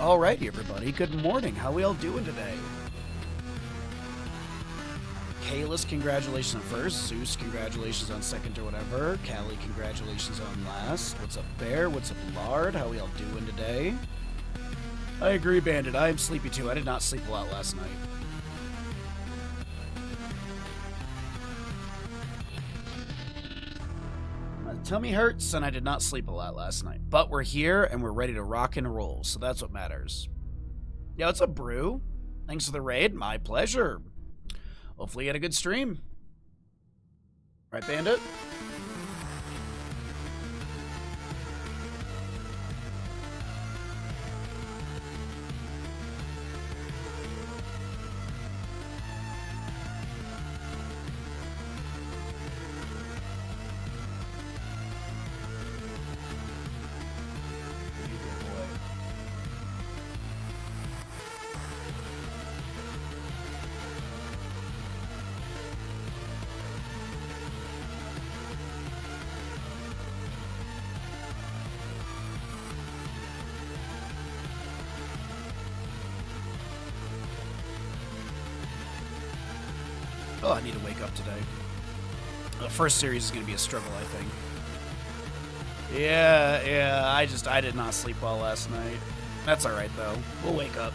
Alrighty, everybody. Good morning. How we all doing today? Kalis, congratulations on first. Zeus, congratulations on second or whatever. Callie, congratulations on last. What's up, Bear? What's up, Lard? How we all doing today? I agree, Bandit. I am sleepy too. I did not sleep a lot last night. My tummy hurts, and I did not sleep a lot last night. But we're here, and we're ready to rock and roll, so that's what matters. Yo, what's up, Brew? Thanks for the raid. My pleasure. Hopefully you had a good stream. Right, Bandit? Oh, I need to wake up today. The first series is going to be a struggle, I think. Yeah, I did not sleep well last night. That's alright, though. We'll wake up.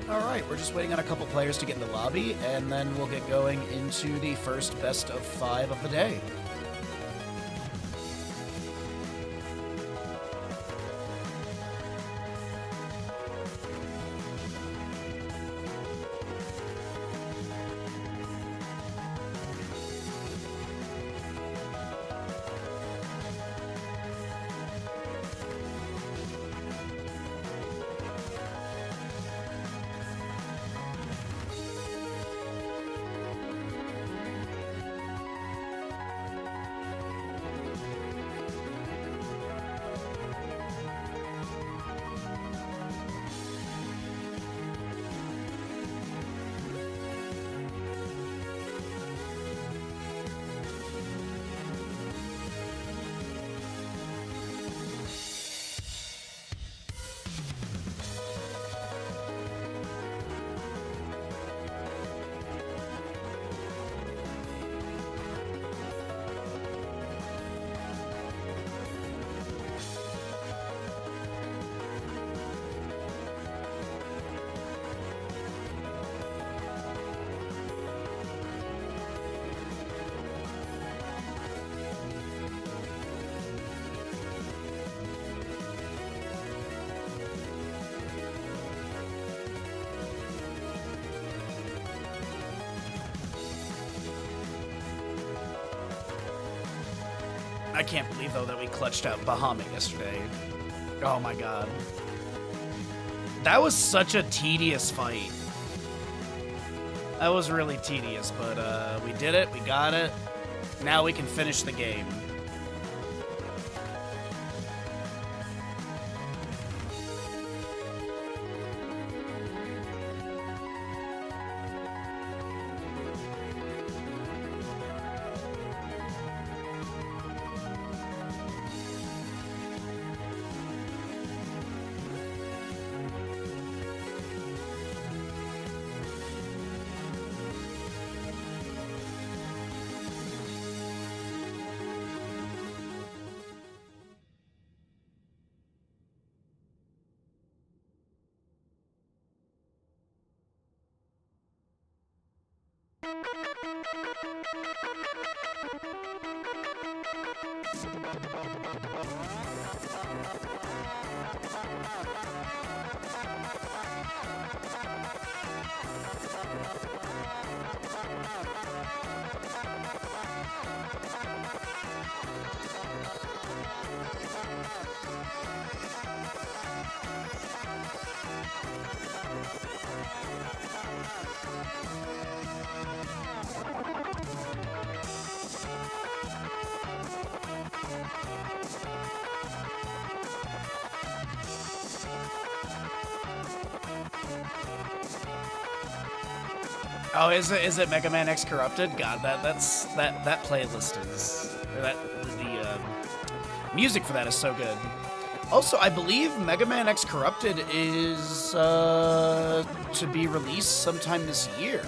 Alright, we're just waiting on a couple players to get in the lobby, and then we'll get going into the first best of 5 of the day. I can't believe, though, that we clutched out Bahamut yesterday. Oh my god. That was such a tedious fight. That was really tedious, but we did it, we got it. Now we can finish the game. Oh, is it Mega Man X Corrupted? God, that playlist is the music for that is so good. Also, I believe Mega Man X Corrupted is to be released sometime this year.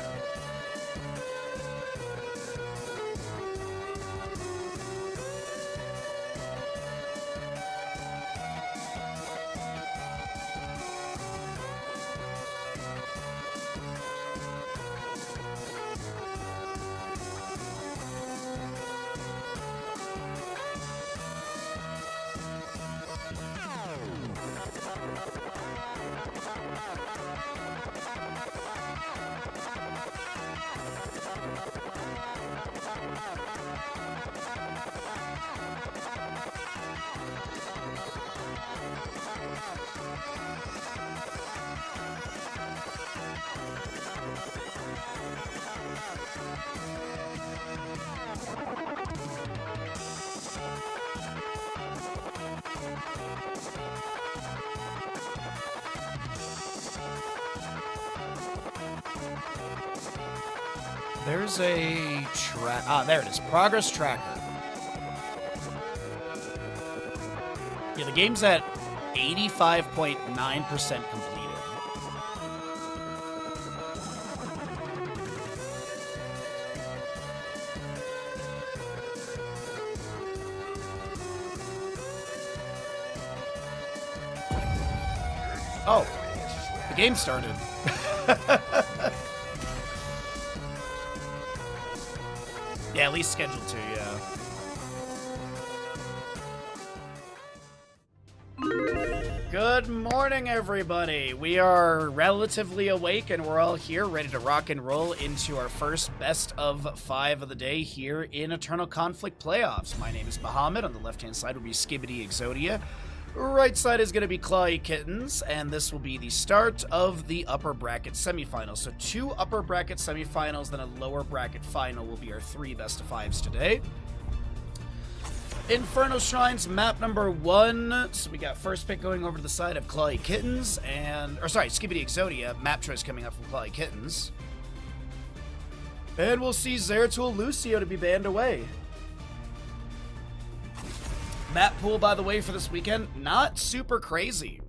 There's a track. Ah, there it is. Progress tracker. Yeah, the game's at 85.9% completed. Oh, the game started. Yeah, at least scheduled to, yeah. Good morning, everybody. We are relatively awake, and we're all here ready to rock and roll into our first best of 5 of the day here in Eternal Conflict Playoffs. My name is Bahamut. On the left-hand side will be Skibbity Exodia. Right side is going to be Clawy Kittens, and this will be the start of the upper bracket semifinals. So 2 upper bracket semifinals, then a lower bracket final will be our 3 best of 5s today. Inferno Shrines, map number 1. So we got first pick going over to the side of Clawy Kittens, Skibbity Exodia. Map choice coming up from Clawy Kittens. And we'll see Zeratul Lucio to be banned away. Map pool, by the way, for this weekend, not super crazy.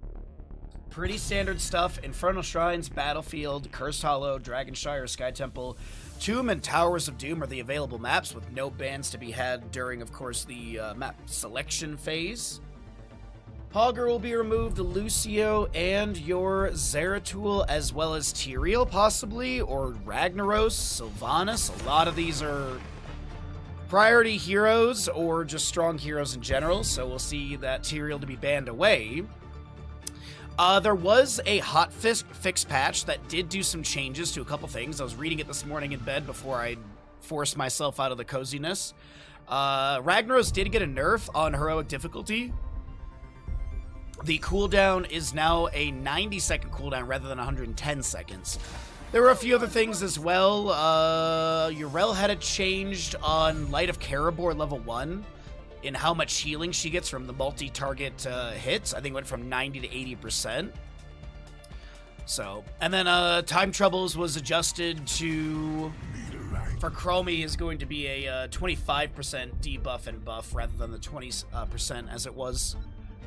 Pretty standard stuff. Infernal Shrines, Battlefield, Cursed Hollow, Dragonshire, Sky Temple, Tomb, and Towers of Doom are the available maps, with no bans to be had during, of course, the map selection phase. Hogger will be removed, Lucio, and your Zeratul, as well as Tyrael, possibly, or Ragnaros, Sylvanas. A lot of these are priority heroes or just strong heroes in general, so we'll see that Tyrael to be banned away. There was a hotfix patch that did do some changes to a couple things. I was reading it this morning in bed before I forced myself out of the coziness. Ragnaros did get a nerf on heroic difficulty. The cooldown is now a 90-second cooldown rather than 110 seconds. There were a few other things as well. Yrel had it changed on Light of Karabor level 1 in how much healing she gets from the multi-target hits. I think it went from 90 to 80%. So, and then Time Troubles was adjusted to... For Chromie is going to be a 25% debuff and buff rather than the 20% as it was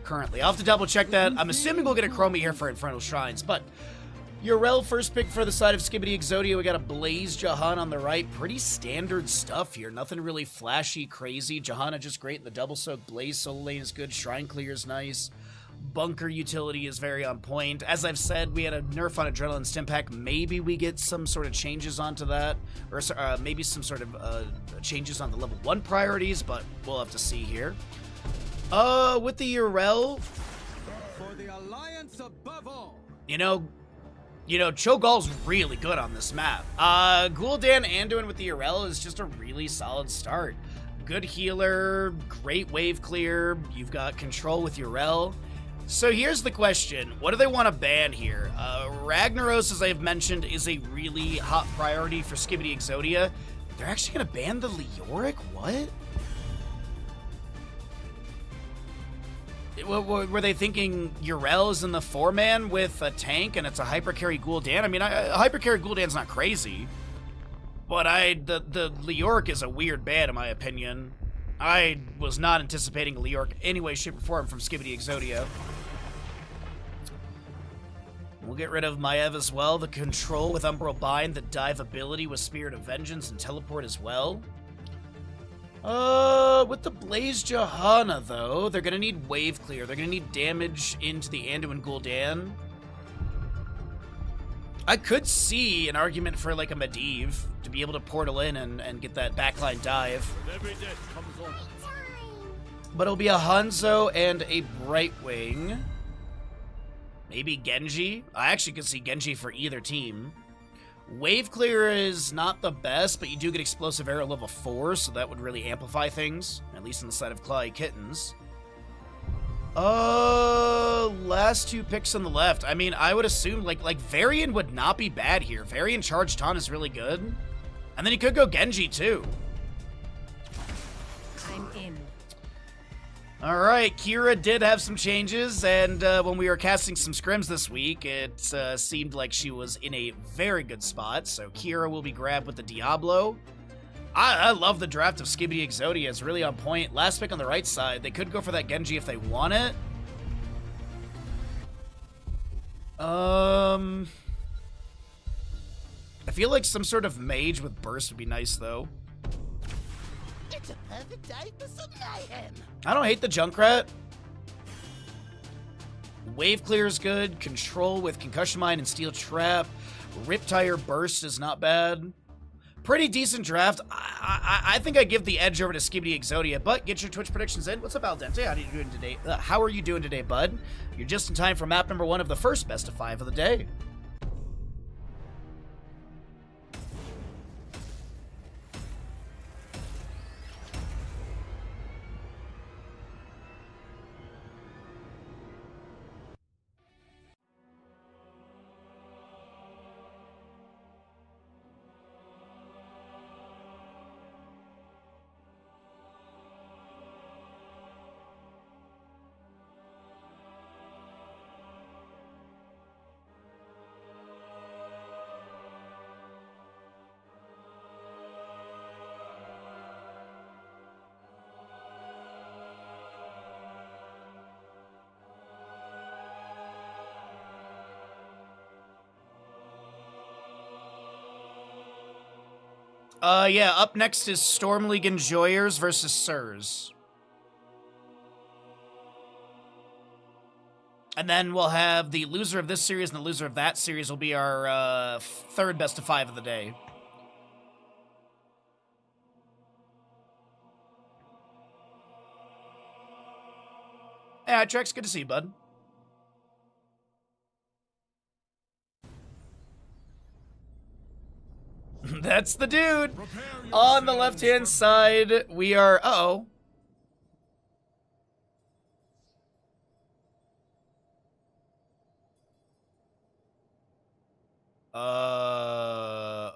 currently. I'll have to double check that. I'm assuming we'll get a Chromie here for Infernal Shrines, but Yrel first pick for the side of Skibidi Exodia. We got a Blaze Jahan on the right. Pretty standard stuff here. Nothing really flashy, crazy. Jahanna just great in the double soak. Blaze solo lane is good. Shrine clear is nice. Bunker utility is very on point. As I've said, we had a nerf on Adrenaline Stimpack. Maybe we get some sort of changes onto that, or maybe some sort of changes on the level 1 priorities, but we'll have to see here. With the Yrel, for the alliance above all. You know, Cho'Gall's really good on this map. Gul'dan Anduin with the Yrel is just a really solid start. Good healer, great wave clear. You've got control with Yrel. So here's the question. What do they want to ban here? Ragnaros, as I've mentioned, is a really hot priority for Skibidi Exodia. They're actually going to ban the Leoric? What? Were they thinking Yrel is in the 4-man with a tank and it's a hypercarry Gul'dan? I mean, a hypercarry Gul'dan's not crazy. But the Leoric is a weird ban in my opinion. I was not anticipating a Leoric any way, shape, or form from Skibidi Exodia. We'll get rid of Maev as well. The control with Umbral Bind, the dive ability with Spirit of Vengeance and Teleport as well. With the Blaze Jahanna, though, they're gonna need wave clear. They're gonna need damage into the Anduin Gul'dan. I could see an argument for, like, a Medivh to be able to portal in and get that backline dive. But it'll be a Hanzo and a Brightwing. Maybe Genji. I actually could see Genji for either team. Wave clear is not the best, but you do get explosive arrow level 4, so that would really amplify things, at least on the side of Clawy Kittens. Last two picks on the left. I mean, I would assume like Varian would not be bad here. Varian charged taunt is really good, and then he could go Genji too. I'm in. All right, Kira did have some changes, and when we were casting some scrims this week, it seemed like she was in a very good spot. So Kira will be grabbed with the Diablo. I love the draft of Skibidi Exodia. It's really on point. Last pick on the right side. They could go for that Genji if they want it. I feel like some sort of mage with burst would be nice, though. It's a perfect day for some mayhem. I don't hate the Junkrat. Wave clear is good. Control with Concussion Mine and Steel Trap. Riptire Burst is not bad. Pretty decent draft. I think I give the edge over to Skibidi Exodia, but get your Twitch predictions in. What's up, Al Dente? How are you doing today? How are you doing today, bud? You're just in time for map number 1 of the first best of 5 of the day. Yeah, up next is Storm League Enjoyers versus Sirs. And then we'll have the loser of this series and the loser of that series will be our third best of 5 of the day. Yeah, Trex, good to see you, bud. That's the dude. On the left-hand side, we are... Uh-oh.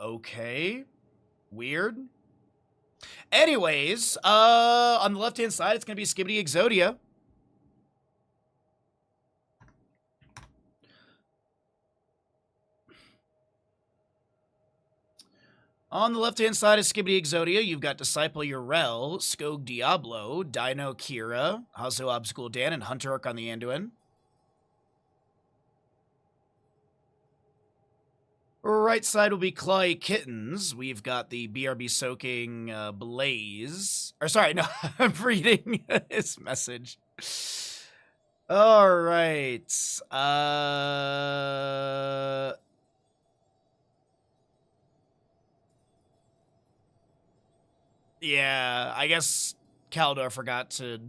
Okay. Weird. Anyways, on the left-hand side, it's going to be Skibidi Exodia. On the left-hand side of Skibidi Exodia, you've got Disciple Urel, Skog Diablo, Dino Kira, Hazo Obstacle Dan, and Hunter Orc on the Anduin. Right side will be Clawy Kittens. We've got the BRB Soaking Blaze. Or sorry, no, I'm reading his message. All right. Yeah, I guess Kaldor forgot to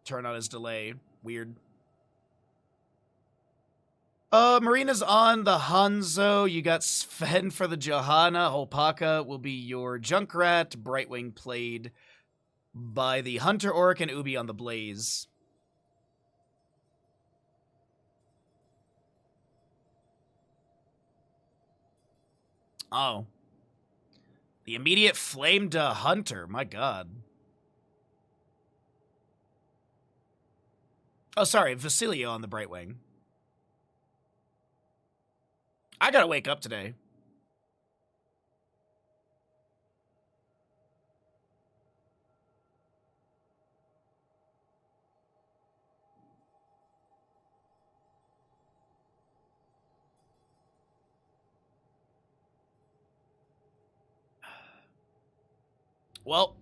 turn on his delay. Weird. Marina's on the Hanzo. You got Sven for the Johanna. Holpaka will be your Junkrat. Brightwing played by the Hunter Orc, and Ubi on the Blaze. Oh. The immediate flame to Hunter. My god. Oh, sorry. Vasilio on the Brightwing. I gotta wake up today. Well,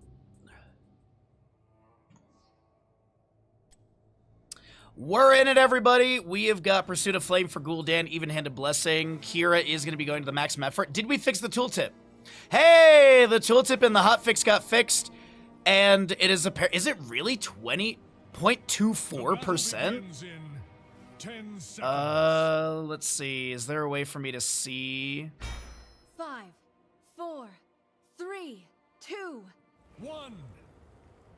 we're in it, everybody. We have got Pursuit of Flame for Gul'dan, Even-Handed Blessing. Kira is going to be going to the maximum effort. Did we fix the tooltip? Hey, the tooltip in the hotfix got fixed, and it is is it really 20.24%? Let's see. Is there a way for me to see? 5, 4, 3, 2, 1.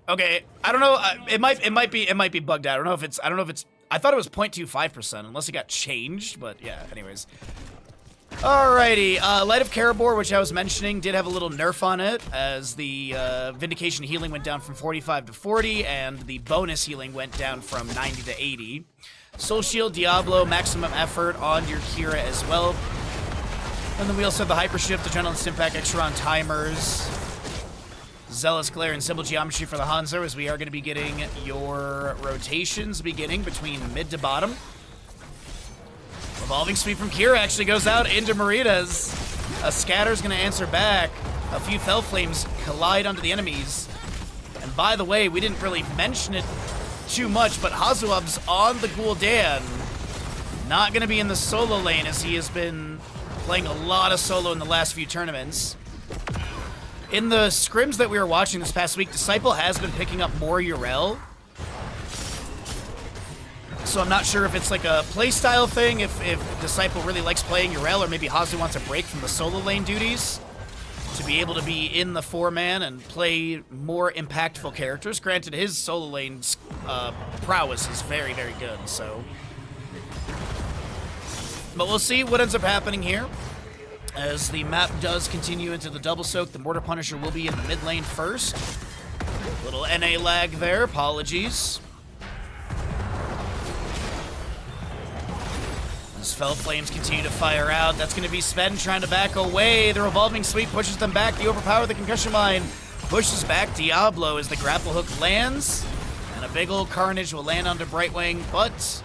Okay, I don't know. It might be bugged out. I don't know if it's. I thought it was 0.25%, unless it got changed. But yeah. Anyways. Alrighty. Light of Karabor, which I was mentioning, did have a little nerf on it, as the Vindication healing went down from 45 to 40, and the bonus healing went down from 90 to 80. Soul Shield, Diablo, maximum effort on your Kira as well. And then we also have the Hyper Shift, Adrenaline Stimpack, extra on timers. Zealous Glare and Symbol Geometry for the Hanzo, as we are going to be getting your rotations beginning between mid to bottom. Revolving Sweep from Kira actually goes out into Maritas. A Scatter's going to answer back. A few Fell Flames collide onto the enemies. And by the way, we didn't really mention it too much, but Hazuab's on the Gul'dan. Not going to be in the solo lane, as he has been playing a lot of solo in the last few tournaments. In the scrims that we were watching this past week, Disciple has been picking up more Urel. So I'm not sure if it's like a playstyle thing, if Disciple really likes playing Urel, or maybe Hazu wants a break from the solo lane duties to be able to be in the 4-man and play more impactful characters. Granted, his solo lane prowess is very, very good, so. But we'll see what ends up happening here. As the map does continue into the double soak, the Mortar Punisher will be in the mid lane first. Little NA lag there, apologies. As Fell Flames continue to fire out, that's going to be Sven trying to back away. The Revolving Sweep pushes them back. The Overpower, the Concussion Mine pushes back Diablo as the Grapple Hook lands. And a big old Carnage will land onto Brightwing, but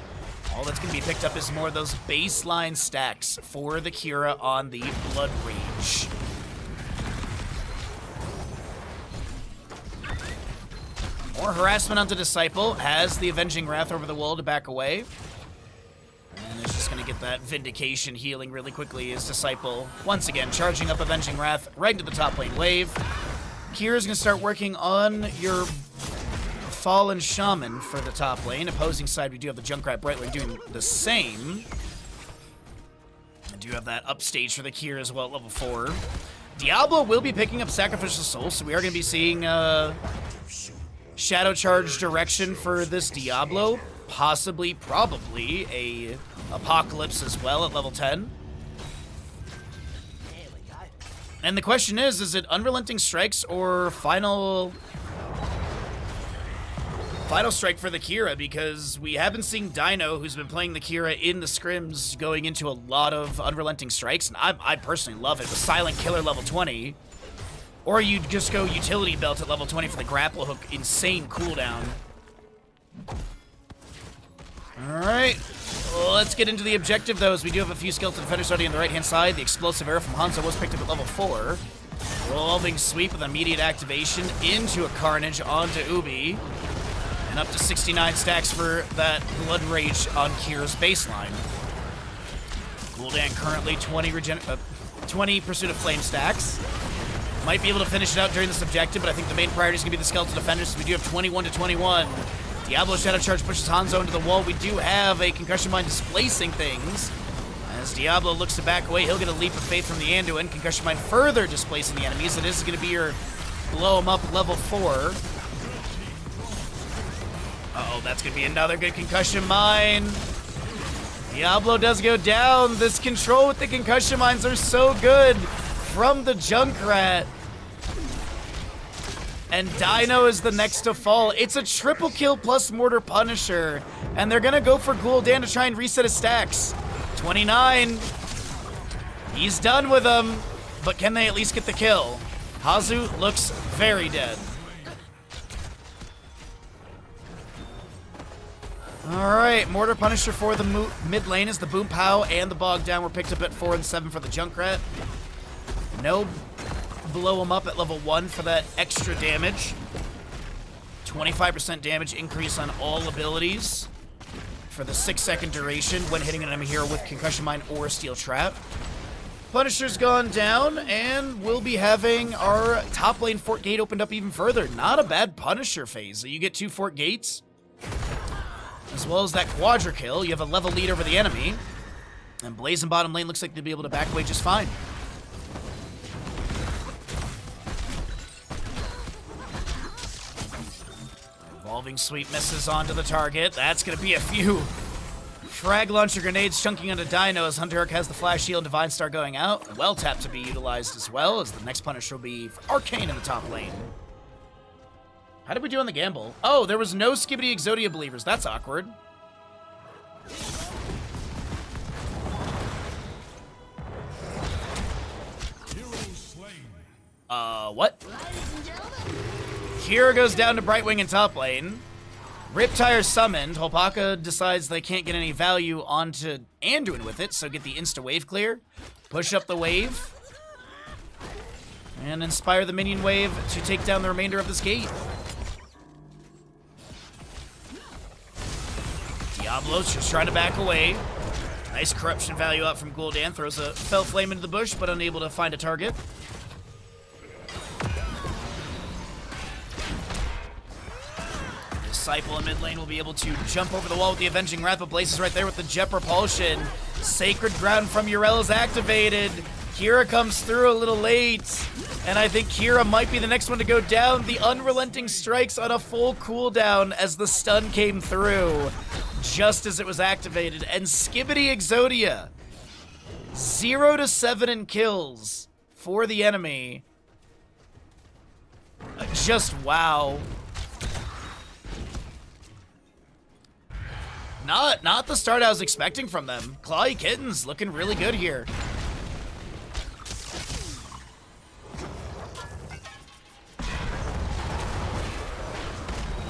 all that's going to be picked up is more of those baseline stacks for the Kira on the Blood Rage. More harassment onto Disciple, has the Avenging Wrath over the wall to back away. And is just going to get that Vindication healing really quickly as Disciple, once again, charging up Avenging Wrath right into the top lane wave. Kira's going to start working on your Fallen Shaman for the top lane. Opposing side, we do have the Junkrat Brightwing doing the same. I do have that upstage for the Kira as well at level 4. Diablo will be picking up Sacrificial Soul, so we are going to be seeing Shadow Charge direction for this Diablo. Possibly, probably, a Apocalypse as well at level 10. And the question is it Unrelenting Strikes or Final Strike for the Kira? Because we have been seeing Dino, who's been playing the Kira in the scrims, going into a lot of Unrelenting Strikes, and I personally love it. With Silent Killer level 20. Or you just go Utility Belt at level 20 for the Grapple Hook. Insane cooldown. Alright, let's get into the objective, though, as we do have a few Skeleton Defenders starting on the right-hand side. The Explosive Arrow from Hanzo was picked up at level 4. Revolving Sweep with immediate activation into a Carnage onto Ubi. And up to 69 stacks for that Blood Rage on Kira's baseline. Gul'dan currently 20 Pursuit of Flame stacks. Might be able to finish it out during this objective, but I think the main priority is going to be the Skeleton Defenders, so we do have 21 to 21. Diablo Shadow Charge pushes Hanzo into the wall. We do have a Concussion Mine displacing things. As Diablo looks to back away, he'll get a Leap of Faith from the Anduin. Concussion Mine further displacing the enemies. It is going to be your blow him up level 4. Uh-oh, that's going to be another good Concussion Mine. Diablo does go down. This control with the Concussion Mines are so good from the Junkrat. And Dino is the next to fall. It's a triple kill plus Mortar Punisher. And they're going to go for Gul'dan to try and reset his stacks. 29. He's done with them. But can they at least get the kill? Hazu looks very dead. Alright, Mortar Punisher for the mid lane as the Boom Pow and the Bog Down were picked up at 4 and 7 for the Junkrat. No blow him up at level 1 for that extra damage. 25% damage increase on all abilities for the 6-second duration when hitting an enemy hero with Concussion Mine or Steel Trap. Punisher's gone down, and we'll be having our top lane Fort Gate opened up even further. Not a bad Punisher phase. You get 2 Fort Gates, as well as that Quadra kill. You have a level lead over the enemy, and Blazing bottom lane looks like they'll be able to back away just fine. Revolving Sweep misses onto the target. That's going to be a few frag launcher grenades chunking onto Dino as Hunter has the Flash Shield and Divine Star going out. Well tap to be utilized as well, as the next Punisher will be Arcane in the top lane. How did we do on the gamble? Oh, there was no Skibbity Exodia believers. That's awkward. What? Kira goes down to Brightwing in top lane. Riptire summoned. Hopaka decides they can't get any value onto Anduin with it, so get the insta-wave clear. Push up the wave. And inspire the minion wave to take down the remainder of this gate. Diablo's just trying to back away. Nice corruption value out from Gul'dan. Throws a Fell Flame into the bush, but unable to find a target. Disciple in mid lane will be able to jump over the wall with the Avenging Wrath, but Blaze is right there with the Jet Propulsion. Sacred Ground from Yrel is activated. Kira comes through a little late, and I think Kira might be the next one to go down. The Unrelenting Strikes on a full cooldown as the stun came through just as it was activated. And Skibbity Exodia, 0 to 7 in kills for the enemy. Just wow. Not the start I was expecting from them. Clawy Kittens looking really good here.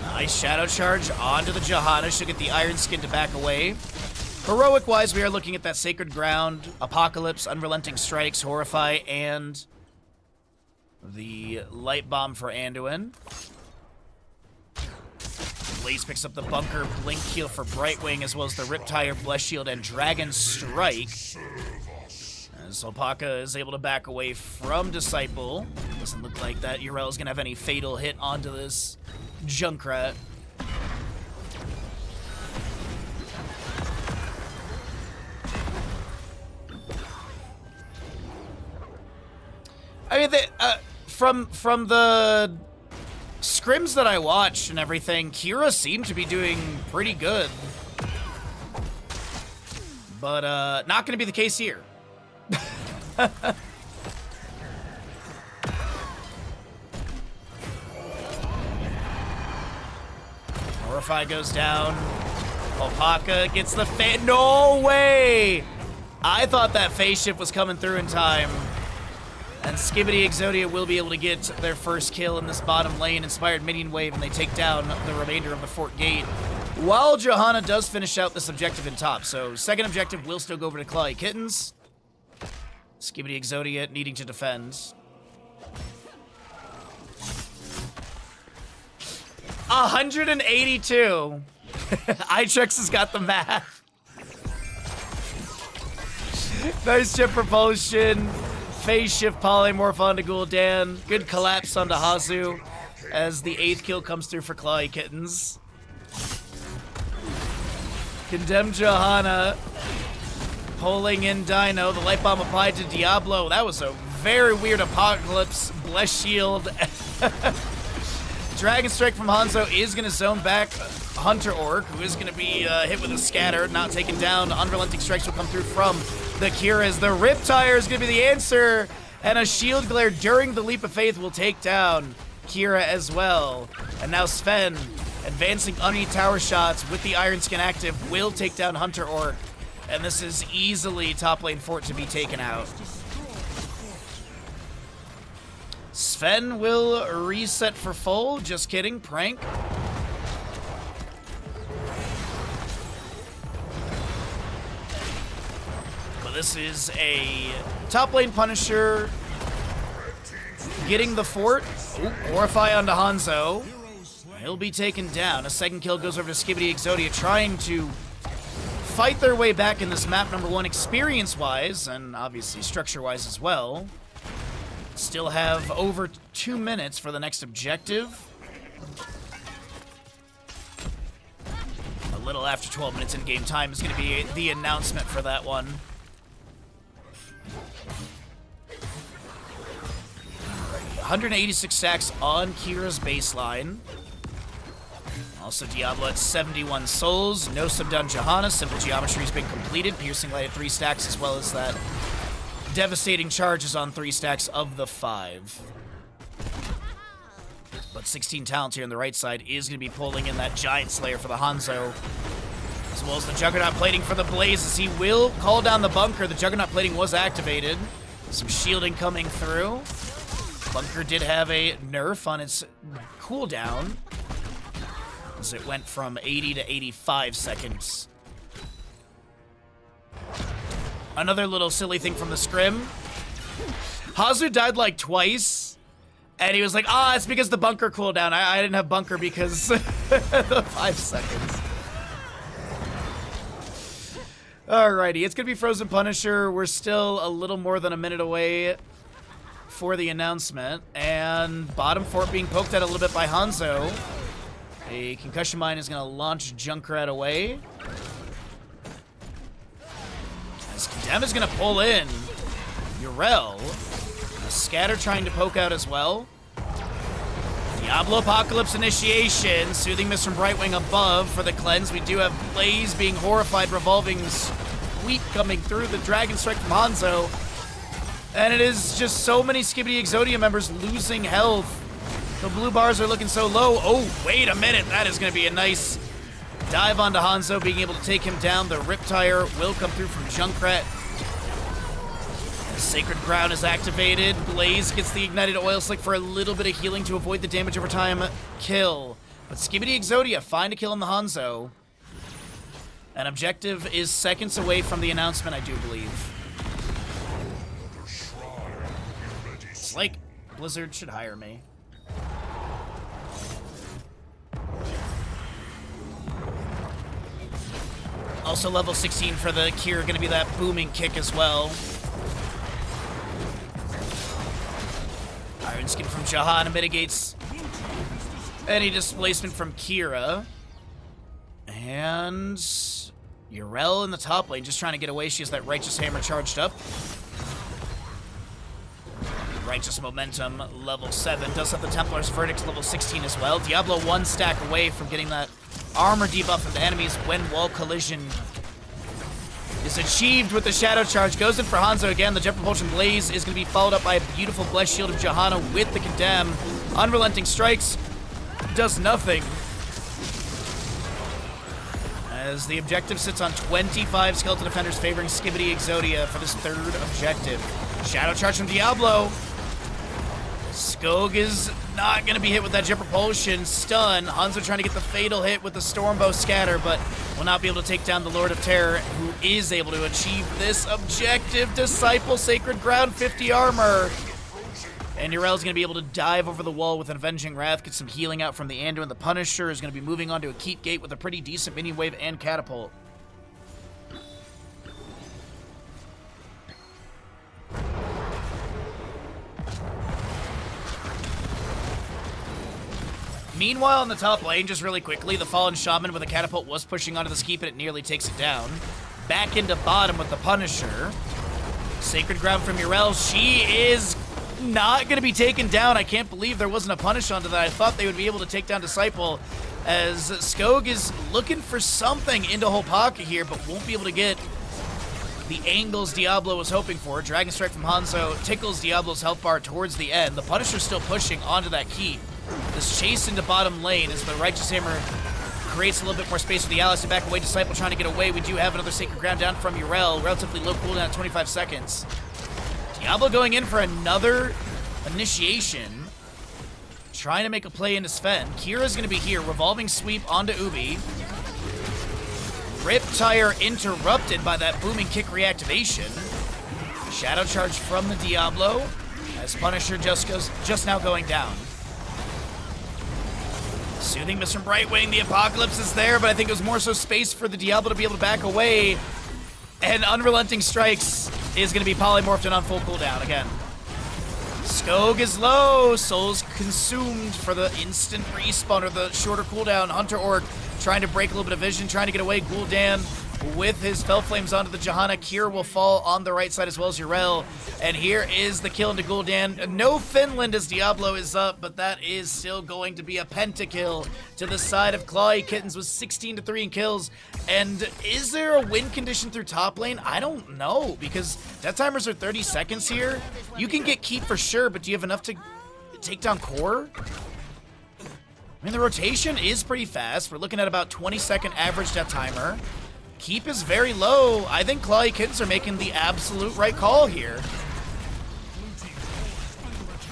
Nice Shadow Charge onto the Johanna. She'll get the Iron Skin to back away. Heroic-wise, we are looking at that Sacred Ground, Apocalypse, Unrelenting Strikes, Horrify, and the Light Bomb for Anduin. Blaze picks up the Bunker, Blink Heal for Brightwing, as well as the Riptire, Blessed Shield, and Dragon Strike. As Hopaka is able to back away from Disciple. Doesn't look like that Yrel is going to have any fatal hit onto this Junkrat. I mean, from the scrims that I watched and everything, Kira seemed to be doing pretty good. But not going to be the case here. Horify goes down. Opaka gets the no way! I thought that phase shift was coming through in time. And Skibidi Exodia will be able to get their first kill in this bottom lane, inspired minion wave, and they take down the remainder of the fort gate. While Johanna does finish out this objective in top. So second objective will still go over to Clawy Kittens. Skibidi Exodia needing to defend. 182. Itrex has got the math. Nice chip propulsion. Phase shift polymorph onto Gul'dan. Good collapse onto Hazu as the 8th kill comes through for Clawy Kittens. Condemn Johanna. Pulling in Dino. The light bomb applied to Diablo. That was a very weird apocalypse. Bless shield. Dragon Strike from Hanzo is going to zone back Hunter Orc, who is going to be hit with a scatter, not taken down. Unrelenting strikes will come through from the Kiras. The Riptire is going to be the answer, and a shield glare during the Leap of Faith will take down Kira as well. And now Sven, advancing underneath tower shots with the Iron Skin active, will take down Hunter Orc. And this is easily top lane fort to be taken out. Sven will reset for full. Just kidding. Prank. But this is a top lane Punisher getting the fort. Horify onto Hanzo. He'll be taken down. A second kill goes over to Skibidi Exodia, trying to fight their way back in this map number 1 experience-wise, and obviously structure-wise as well. Still have over 2 minutes for the next objective. A little after 12 minutes in game time is going to be the announcement for that one. Alright, 186 stacks on Kira's baseline. Also Diablo at 71 souls. No subdone Johanna. Simple geometry has been completed. Piercing light at 3 stacks, as well as that devastating charges on 3 stacks of the 5. But 16 talent here on the right side is going to be pulling in that Giant Slayer for the Hanzo, as well as the Juggernaut plating for the Blazes. He will call down the bunker. The Juggernaut plating was activated. Some shielding coming through. Bunker did have a nerf on its cooldown, as it went from 80 to 85 seconds. Another little silly thing from the scrim. Hazu died like twice, and he was like, it's because the bunker cooldown. I didn't have bunker because the 5 seconds. Alrighty, it's gonna be Frozen Punisher. We're still a little more than a minute away for the announcement, and bottom fort being poked at a little bit by Hanzo. A concussion mine is gonna launch Junkrat away. As Condemn is going to pull in Yrel. The Scatter trying to poke out as well. Diablo Apocalypse initiation. Soothing Mist from Brightwing above for the cleanse. We do have Blaze being horrified. Revolving Sweep coming through. The Dragon Strike from Hanzo. And it is just so many Skibidi Exodia members losing health. The blue bars are looking so low. Oh, wait a minute. That is going to be a nice dive onto Hanzo, being able to take him down. The Riptire will come through from Junkrat. Sacred Ground is activated. Blaze gets the Ignited Oil Slick for a little bit of healing to avoid the damage over time kill. But Skibidi Exodia find a kill on the Hanzo. An objective is seconds away from the announcement, I do believe. It's like Blizzard should hire me. Also level 16 for the Kira, going to be that booming kick as well. Iron Skin from Johanna mitigates any displacement from Kira. And Yrel in the top lane, just trying to get away. She has that Righteous Hammer charged up. Righteous Momentum, level 7. Does have the Templar's Verdict, level 16 as well. Diablo 1 stack away from getting that armor debuff of the enemies when wall collision is achieved with the Shadow Charge. Goes in for Hanzo again. The Jet Propulsion Blaze is going to be followed up by a beautiful Blessed Shield of Johanna with the Condemn. Unrelenting Strikes does nothing, as the objective sits on 25 Skeleton Defenders favoring Skibidi Exodia for this third objective. Shadow Charge from Diablo. Skog is not going to be hit with that Jet Propulsion. Stun. Hanzo trying to get the fatal hit with the Stormbow Scatter, but will not be able to take down the Lord of Terror, who is able to achieve this objective. Disciple Sacred Ground, 50 armor. And Yrel's going to be able to dive over the wall with an Avenging Wrath, get some healing out from the Anduin. The Punisher is going to be moving on to a Keep Gate with a pretty decent minion wave and catapult. Meanwhile, in the top lane, just really quickly, the Fallen Shaman with a catapult was pushing onto the Skeep, and it nearly takes it down. Back into bottom with the Punisher. Sacred Ground from Yrel. She is not going to be taken down. I can't believe there wasn't a punish onto that. I thought they would be able to take down Disciple, as Skog is looking for something into whole pocket here, but won't be able to get the angles Diablo was hoping for. Dragon Strike from Hanzo tickles Diablo's health bar towards the end. The Punisher still pushing onto that keep. This chase into bottom lane as the Righteous Hammer creates a little bit more space for the allies to back away. Disciple trying to get away. We do have another Sacred Ground down from Yrel. Relatively low cooldown at 25 seconds. Diablo going in for another initiation. Trying to make a play into Sven. Kira's going to be here. Revolving Sweep onto Ubi. Riptire interrupted by that Booming Kick reactivation. Shadow Charge from the Diablo, as Punisher just now going down. Soothing Mist from Brightwing. The Apocalypse is there, but I think it was more so space for the Diablo to be able to back away. And Unrelenting Strikes is going to be polymorphed and on full cooldown again. Skog is low. Soul's consumed for the instant respawn or the shorter cooldown. Hunter Orc trying to break a little bit of vision, trying to get away. Gul'dan with his Fel Flames onto the Johanna. Kira will fall on the right side as well as Yrel. And here is the kill into Gul'dan. No Finland as Diablo is up, but that is still going to be a pentakill to the side of Clawy Kittens with 16-3 in kills. And is there a win condition through top lane? I don't know, because death timers are 30 seconds here. You can get keep for sure, but do you have enough to take down core? I mean, the rotation is pretty fast. We're looking at about 20-second average death timer. Keep is very low. I think Clawy Kittens are making the absolute right call here.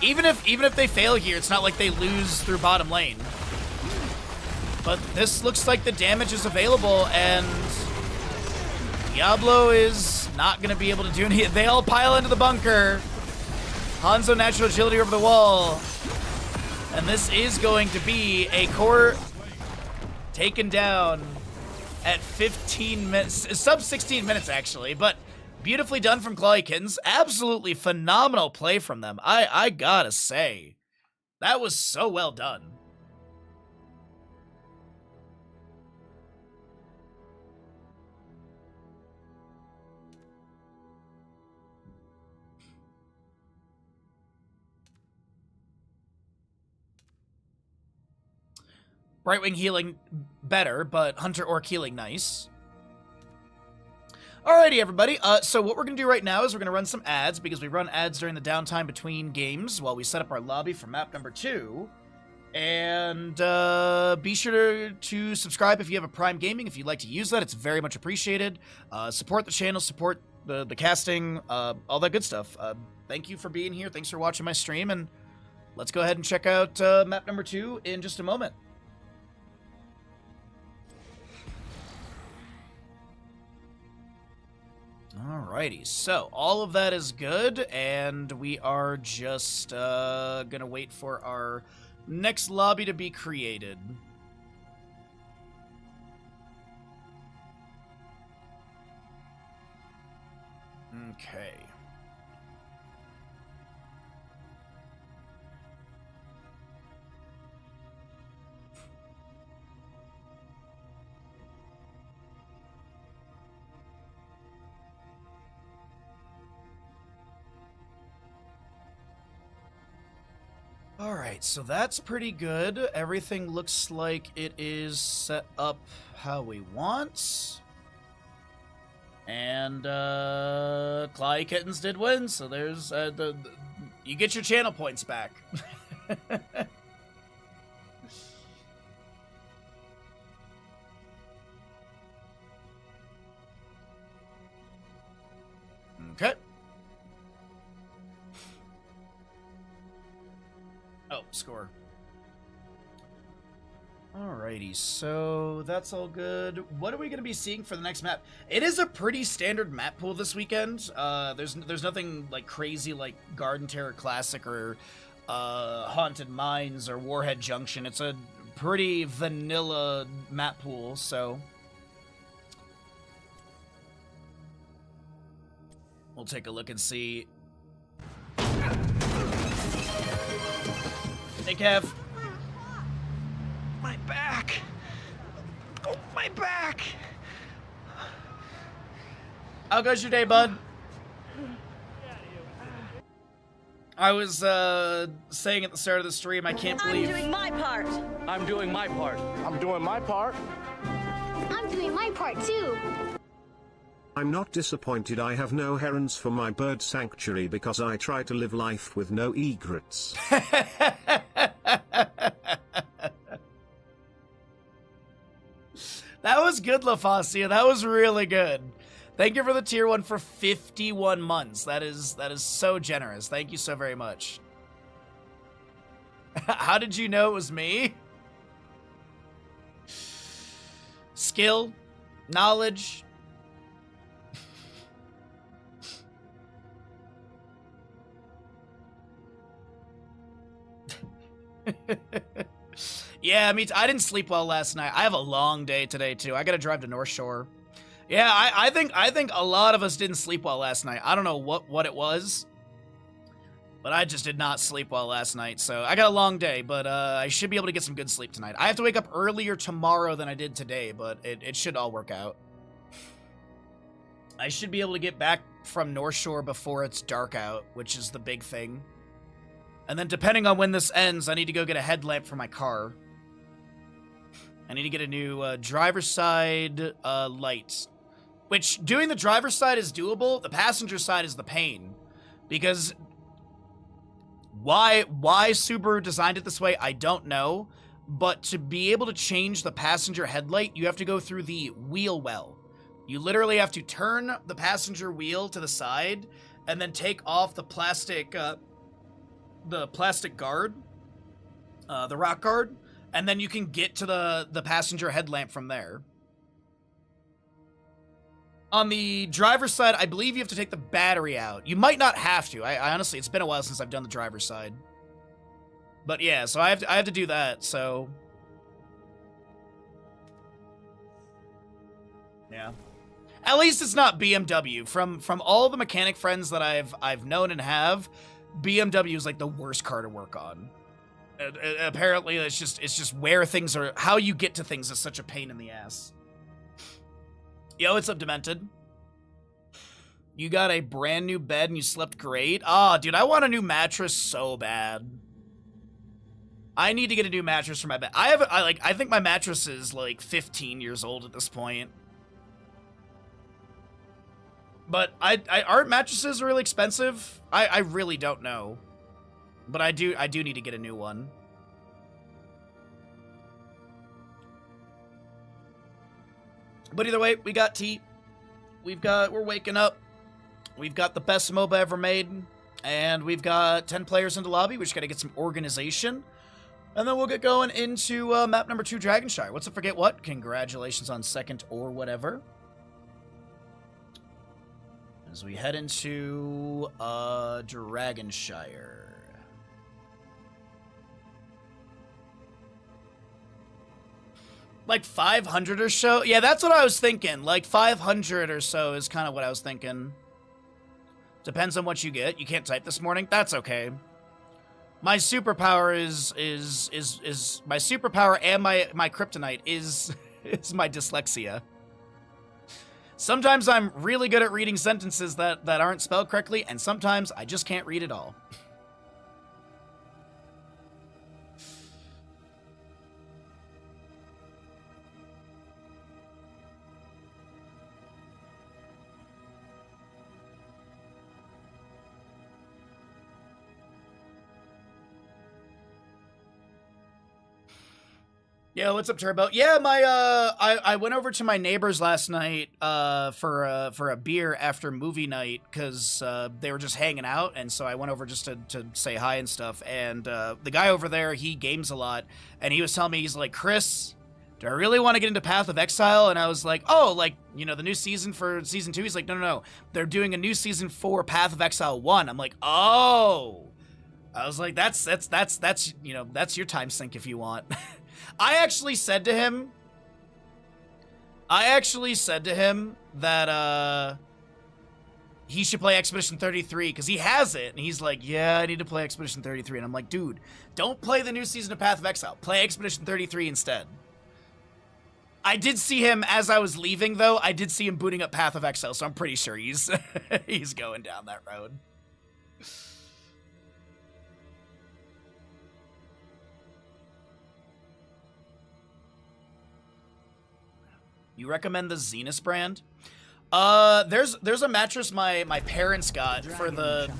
Even if they fail here, it's not like they lose through bottom lane. But this looks like the damage is available, and Diablo is not going to be able to do anything. They all pile into the bunker. Hanzo natural agility over the wall. And this is going to be a core taken down at 15 minutes, sub 16 minutes actually, but beautifully done from Clawy Kittens. Absolutely phenomenal play from them. I gotta say, that was so well done. Brightwing healing better, but Hunter Orc healing nice. Alrighty, everybody. So what we're going to do right now is we're going to run some ads, because we run ads during the downtime between games while we set up our lobby for map number 2. And be sure to subscribe if you have a Prime Gaming. If you'd like to use that, it's very much appreciated. Support the channel, support the casting, all that good stuff. Thank you for being here. Thanks for watching my stream, and let's go ahead and check out map number 2 in just a moment. Alrighty, so all of that is good, and we are just gonna wait for our next lobby to be created. Okay. right, so that's pretty good. Everything looks like it is set up how we want. And Cly Kittens did win, so there's you get your channel points back. Okay. Oh, score. Alrighty, so that's all good. What are we going to be seeing for the next map? It is a pretty standard map pool this weekend. There's nothing like crazy like Garden Terror Classic or Haunted Mines or Warhead Junction. It's a pretty vanilla map pool, so we'll take a look and see. Hey, Kev. My back! Oh, my back! How goes your day, bud? I was saying at the start of the stream, I can't believe... I'm doing my part. I'm doing my part. I'm doing my part. I'm doing my part too. I'm not disappointed I have no herons for my bird sanctuary because I try to live life with no egrets. That was good, LaFacia. That was really good. Thank you for the tier 1 for 51 months. That is so generous. Thank you so very much. How did you know it was me? Skill, knowledge. Yeah, I didn't sleep well last night. I have a long day today too. I gotta drive to North Shore. Yeah, I think a lot of us didn't sleep well last night. I don't know what it was, but I just did not sleep well last night. So I got a long day, but I should be able to get some good sleep tonight. I have to wake up earlier tomorrow than I did today, but it should all work out. I should be able to get back from North Shore before it's dark out, which is the big thing. And then depending on when this ends, I need to go get a headlamp for my car. I need to get a new driver's side light. Which, doing the driver's side is doable. The passenger side is the pain. Because why Subaru designed it this way, I don't know. But to be able to change the passenger headlight, you have to go through the wheel well. You literally have to turn the passenger wheel to the side and then take off the plastic guard, the rock guard, and then you can get to the passenger headlamp from there. On the driver's side, I believe you have to take the battery out. You might not have to. I honestly, it's been a while since I've done the driver's side. But yeah, so I have to do that, so... Yeah. At least it's not BMW. From all the mechanic friends that I've known and have, BMW is like the worst car to work on. Apparently, it's just where things are, how you get to things is such a pain in the ass. Yo, what's up, Demented? You got a brand new bed and you slept great? Oh, dude, I want a new mattress so bad. I need to get a new mattress for my bed. I think my mattress is like 15 years old at this point. But aren't mattresses really expensive? I really don't know. But I do need to get a new one. But either way, we got tea. We're waking up. We've got the best MOBA ever made. And we've got 10 players in the lobby. We just gotta get some organization. And then we'll get going into map number 2, Dragonshire. What's up, forget what? Congratulations on second or whatever. As we head into Dragonshire. Like 500 or so? Yeah, that's what I was thinking. Like 500 or so is kind of what I was thinking. Depends on what you get. You can't type this morning? That's okay. My superpower is my superpower and my kryptonite is my dyslexia. Sometimes I'm really good at reading sentences that aren't spelled correctly, and sometimes I just can't read at all. Yo, what's up, Turbo? Yeah, my I went over to my neighbors last night for a beer after movie night because they were just hanging out, and so I went over just to say hi and stuff. And the guy over there, he games a lot, and he was telling me, he's like, Chris, do I really want to get into Path of Exile? And I was like, oh, like, you know, the new season for season 2. He's like, no, they're doing a new season for Path of Exile 1. I'm like, oh. I was like, that's you know, that's your time sink if you want. I actually said to him that he should play Expedition 33 because he has it, and he's like, yeah, I need to play Expedition 33. And I'm like, dude, don't play the new season of Path of Exile. Play Expedition 33 instead. I did see him as I was leaving, though. I did see him booting up Path of Exile, so I'm pretty sure he's he's going down that road. You recommend the Zenus brand? There's a mattress my parents got for the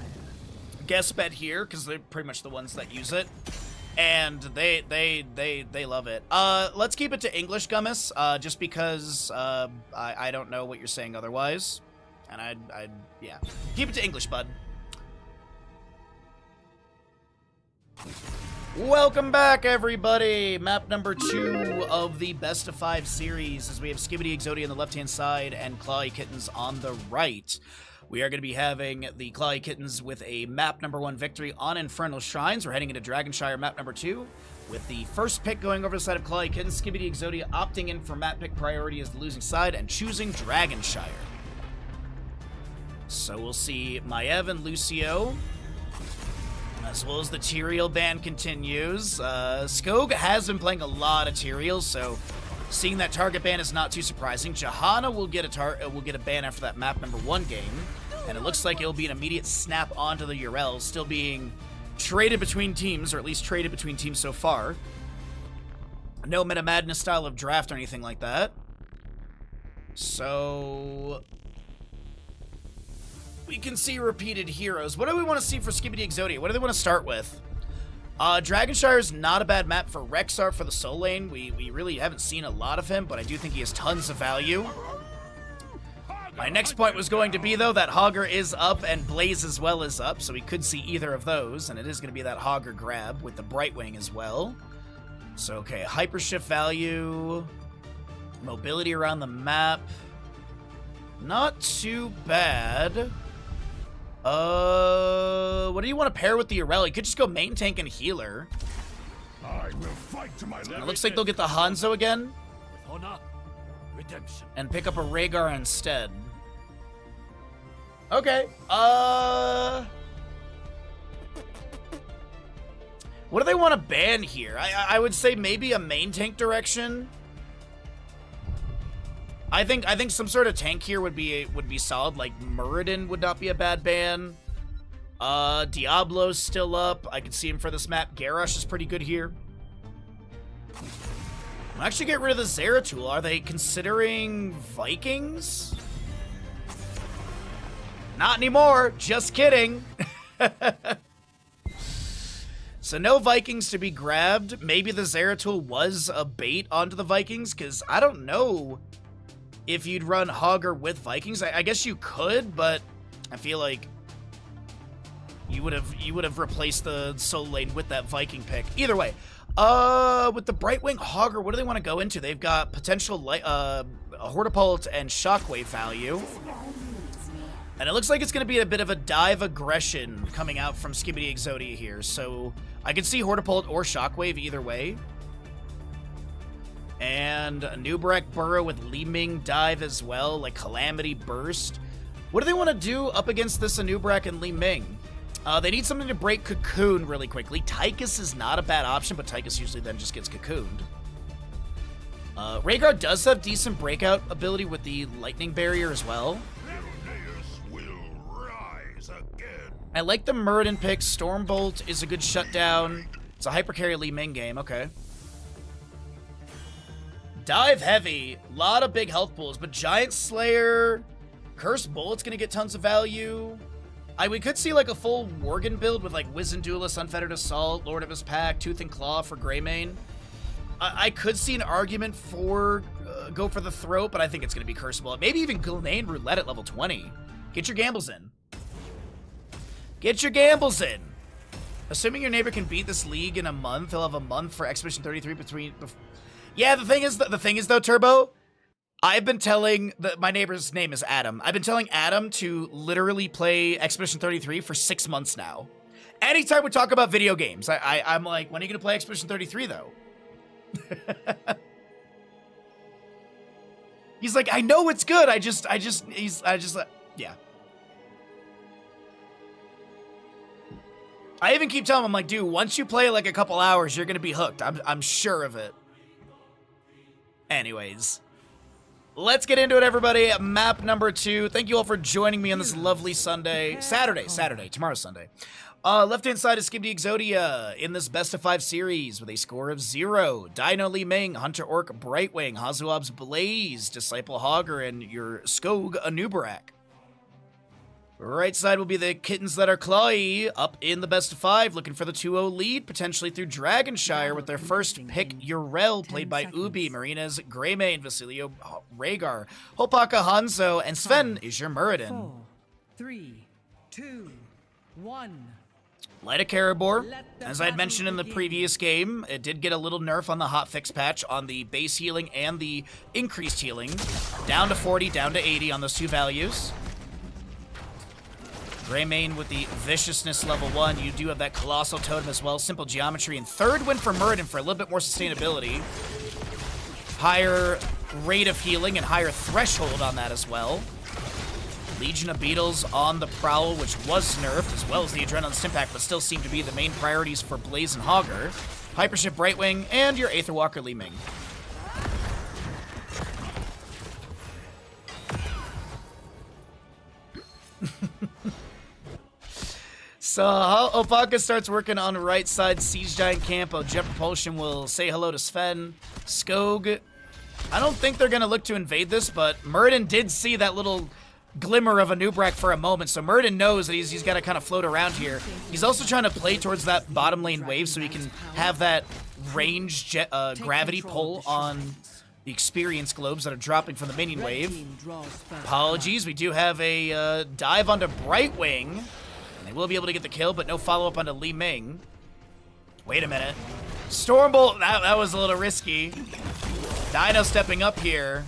guest bed here because they're pretty much the ones that use it, and they love it. Let's keep it to English, Gummis, just because I don't know what you're saying otherwise, and yeah, keep it to English, bud. Welcome back, everybody! Map number 2 of the Best of 5 series, as we have Skibidi Exodia on the left-hand side and Clawy Kittens on the right. We are going to be having the Clawy Kittens with a map number 1 victory on Infernal Shrines. We're heading into Dragonshire map number 2, with the first pick going over the side of Clawy Kittens, Skibidi Exodia opting in for map pick priority as the losing side and choosing Dragonshire. So we'll see Maev and Lucio, as well as the Tyrael ban continues. Skog has been playing a lot of Tyrael, so seeing that target ban is not too surprising. Johanna will get a ban after that map number 1 game, and it looks like it'll be an immediate snap onto the Urel, still being traded between teams, or at least traded between teams so far. No Meta Madness style of draft or anything like that. So we can see repeated heroes. What do we want to see for Skibidi Exodia? What do they want to start with? Dragonshire is not a bad map for Rexar for the Soul Lane. We really haven't seen a lot of him, but I do think he has tons of value. My next point was going to be, though, that Hogger is up and Blaze as well is up, so we could see either of those, and it is going to be that Hogger grab with the Brightwing as well. So, okay, Hypershift value, mobility around the map, not too bad. What do you want to pair with the Urel? You could just go main tank and healer. I will fight to my It looks like they'll get the Hanzo again honor, redemption. and pick up a Rhaegar instead. Okay. What do they want to ban here? I would say maybe a main tank direction. I think some sort of tank here would be solid. Like Muradin would not be a bad ban. Diablo's still up. I can see him for this map. Garrosh is pretty good here. I'll actually get rid of the Zeratul. Are they considering Vikings? Not anymore. Just kidding. So no Vikings to be grabbed. Maybe the Zeratul was a bait onto the Vikings, because I don't know if you'd run Hogger with Vikings. I guess you could, but I feel like you would have replaced the Soul Lane with that Viking pick. Either way, with the Brightwing Hogger, what do they want to go into? They've got potential Hortipult and Shockwave value. And it looks like it's going to be a bit of a dive aggression coming out from Skibidi Exodia here. So I could see Hortipult or Shockwave either way. And a Nubrak Burrow with Li Ming dive as well, like Calamity Burst. What do they want to do up against this Anubrak and Li Ming? They need something to break Cocoon really quickly. Tychus is not a bad option, but Tychus usually then just gets cocooned. Rhaegar does have decent breakout ability with the Lightning Barrier as well. I like the Muradin pick. Stormbolt is a good shutdown. It's a hypercarry Li Ming game. Okay. Dive heavy. A lot of big health pools, but Giant Slayer, Cursed Bullet's gonna get tons of value. We could see like a full Worgen build with like Wizened Duelist, Unfettered Assault, Lord of His Pack, Tooth and Claw for Greymane. I could see an argument for go for the throat, but I think it's going to be Curseable. Maybe even Glenane Roulette at level 20. Get your gambles in. Get your gambles in. Assuming your neighbor can beat this league in a month, he'll have a month for Expedition 33 between... Yeah, the thing is though, Turbo, I've been telling... my neighbor's name is Adam. I've been telling Adam to literally play Expedition 33 for 6 months now. Anytime we talk about video games, I'm like, when are you going to play Expedition 33, though? He's like, I know it's good. Yeah. I even keep telling him, I'm like, dude, once you play like a couple hours, you're going to be hooked. I'm sure of it. Anyways, let's get into it, everybody. Map number 2. Thank you all for joining me on this lovely Saturday. Tomorrow's Sunday. Left-hand side is Skibidi Exodia in this best of 5 series with a score of 0. Dino Li Ming, Hunter Orc Brightwing, Hazuab's Blaze, Disciple Hogger, and your Skog Anubarak. Right side will be the Kittens That Are Clawy up in the best of 5, looking for the 2-0 lead, potentially through Dragonshire with their first pick, Urel, played by Ubi, Marina's Greymane, Vasilio Rhaegar, Hopaka Hanzo, and Sven is your Muradin. 4, 3, 2, 1. Light a Caribor. As I had mentioned in the previous game, it did get a little nerf on the hotfix patch on the base healing and the increased healing. Down to 40, down to 80 on those 2 values. Greymane with the Viciousness level 1. You do have that Colossal Totem as well. Simple Geometry. And 3rd win for Muradin for a little bit more sustainability. Higher rate of healing and higher threshold on that as well. Legion of Beetles on the Prowl, which was nerfed, as well as the Adrenaline Stimpack, but still seem to be the main priorities for Blaze and Hogger. Hypership Brightwing, and your Aetherwalker Li Ming. So, Opaka starts working on the right side, Siege Giant Camp. Jet Propulsion will say hello to Sven. Skog, I don't think they're going to look to invade this, but Muradin did see that little glimmer of a Nubrak for a moment, so Muradin knows that he's got to kind of float around here. He's also trying to play towards that bottom lane wave so he can have that range gravity pull on the experience globes that are dropping from the minion wave. Apologies, we do have a dive onto Brightwing, and they will be able to get the kill, but no follow-up onto Li Ming. Wait a minute. Stormbolt, that was a little risky. Dino stepping up here.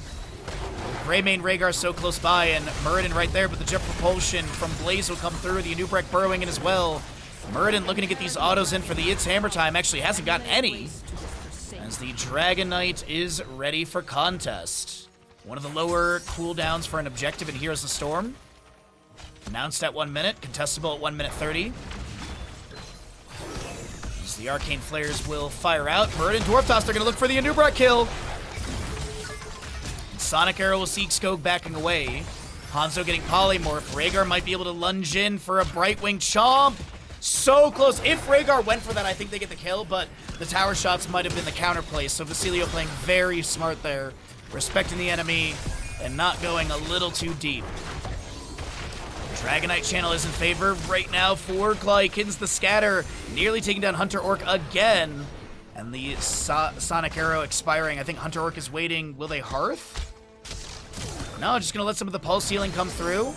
Greymane Rhaegar so close by, and Muradin right there, but the Jet Propulsion from Blaze will come through. The Anubarak burrowing in as well. Muradin looking to get these autos in for the It's Hammer Time. Actually hasn't gotten any, as the Dragon Knight is ready for contest. One of the lower cooldowns for an objective in Heroes of the Storm. Announced at 1 minute, contestable at 1 minute 30. As the Arcane Flares will fire out. Muradin Dwarf Toss, they're going to look for the Anubarak kill. Sonic Arrow will seek Skog backing away. Hanzo getting Polymorph. Rhaegar might be able to lunge in for a Brightwing Chomp. So close. If Rhaegar went for that, I think they get the kill, but the tower shots might have been the counterplay. So Vasilio playing very smart there, respecting the enemy and not going a little too deep. Dragonite channel is in favor right now for Clawikins. The Scatter nearly taking down Hunter Orc again. And the Sonic Arrow expiring. I think Hunter Orc is waiting. Will they Hearth? No, just going to let some of the pulse healing come through.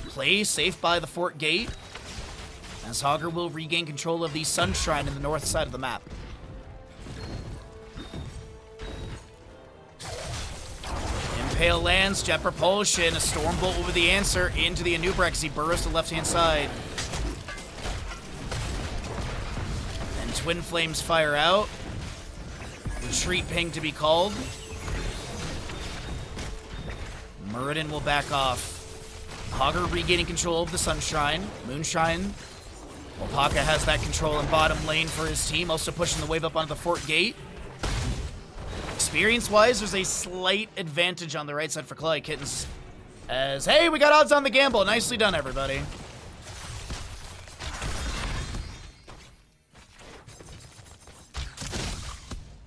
Play safe by the fort gate, as Hogger will regain control of the Sun Shrine in the north side of the map. Impale lands, Jet Propulsion, a Stormbolt will be the answer into the Anubarak as he burrows to the left-hand side. And Twin Flames fire out. Retreat ping to be called. Muradin will back off. Hogger regaining control of the Sunshine. Moonshine. Opaka has that control in bottom lane for his team, also pushing the wave up onto the fort gate. Experience-wise, there's a slight advantage on the right side for Clay Kittens. As, hey, we got odds on the gamble. Nicely done, everybody.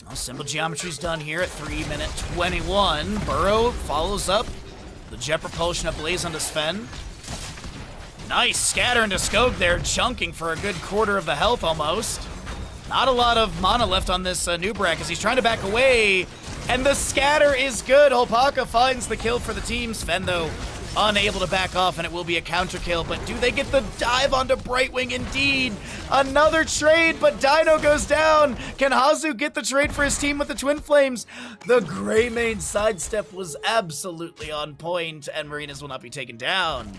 Well, Simple Geometry's done here at 3 minute 21. Burrow follows up. The Jet Propulsion ablaze onto Sven. Nice scatter into Skog there, chunking for a good quarter of the health almost. Not a lot of mana left on this Nubrak as he's trying to back away. And the scatter is good. Holpaka finds the kill for the team. Sven, though, unable to back off, and it will be a counter kill. But do they get the dive onto Brightwing? Indeed. Another trade, but Dino goes down. Can Hazu get the trade for his team with the Twin Flames? The Greymane sidestep was absolutely on point, and Marinas will not be taken down.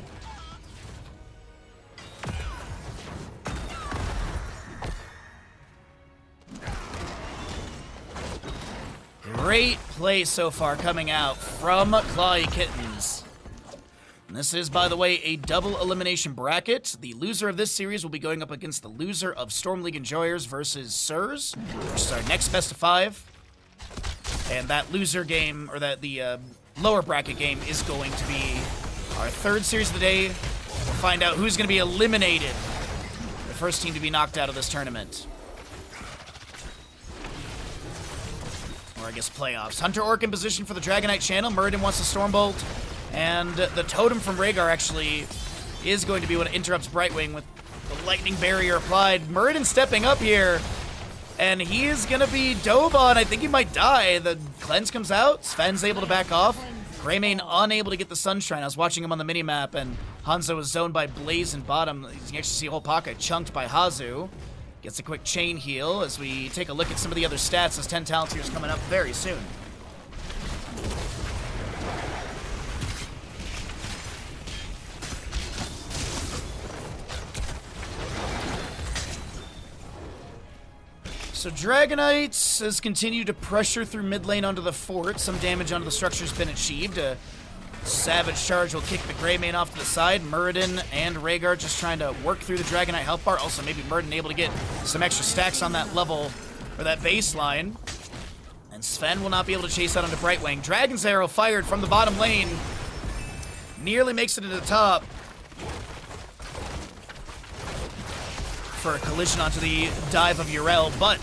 Great play so far coming out from Clawy Kittens. And this is, by the way, a double elimination bracket. The loser of this series will be going up against the loser of Storm League Enjoyers versus Sirs, which is our next best of 5. And that loser game, or the lower bracket game, is going to be our third series of the day. We'll find out who's going to be eliminated. The first team to be knocked out of this tournament. Or I guess playoffs. Hunter Orc in position for the Dragonite channel. Muradin wants the Stormbolt. And the totem from Rhaegar actually is going to be what interrupts Brightwing with the lightning barrier applied. Muradin stepping up here. And he is going to be dove on. I think he might die. The cleanse comes out. Sven's able to back off. Greymane unable to get the Sunshine. I was watching him on the minimap, and Hanzo was zoned by Blaze in bottom. You can actually see Holpaka chunked by Hazu. Gets a quick chain heal as we take a look at some of the other stats as 10 talent tiers coming up very soon. So Dragonites has continued to pressure through mid lane onto the fort. Some damage onto the structure has been achieved. Savage Charge will kick the Greymane off to the side. Muradin and Rhaegar just trying to work through the Dragonite health bar. Also, maybe Muradin able to get some extra stacks on that level, or that baseline. And Sven will not be able to chase out onto Brightwing. Dragon's Arrow fired from the bottom lane. Nearly makes it to the top. For a collision onto the dive of Yrel, but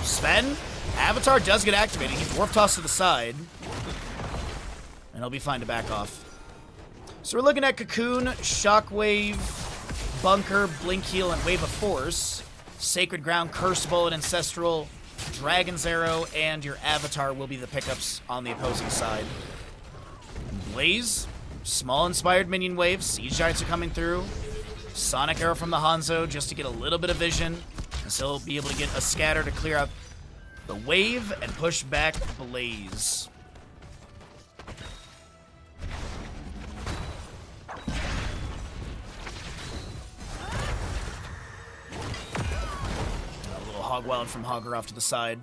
Sven, Avatar does get activated. He's Dwarf Toss to the side. And he'll be fine to back off. So we're looking at Cocoon, Shockwave, Bunker, Blink Heal, and Wave of Force. Sacred Ground, Curse Bullet, Ancestral, Dragon's Arrow, and your Avatar will be the pickups on the opposing side. Blaze, small inspired minion waves. Siege Giants are coming through. Sonic Arrow from the Hanzo just to get a little bit of vision. And so he'll be able to get a scatter to clear out the wave and push back Blaze. Hog Wild from Hogger off to the side.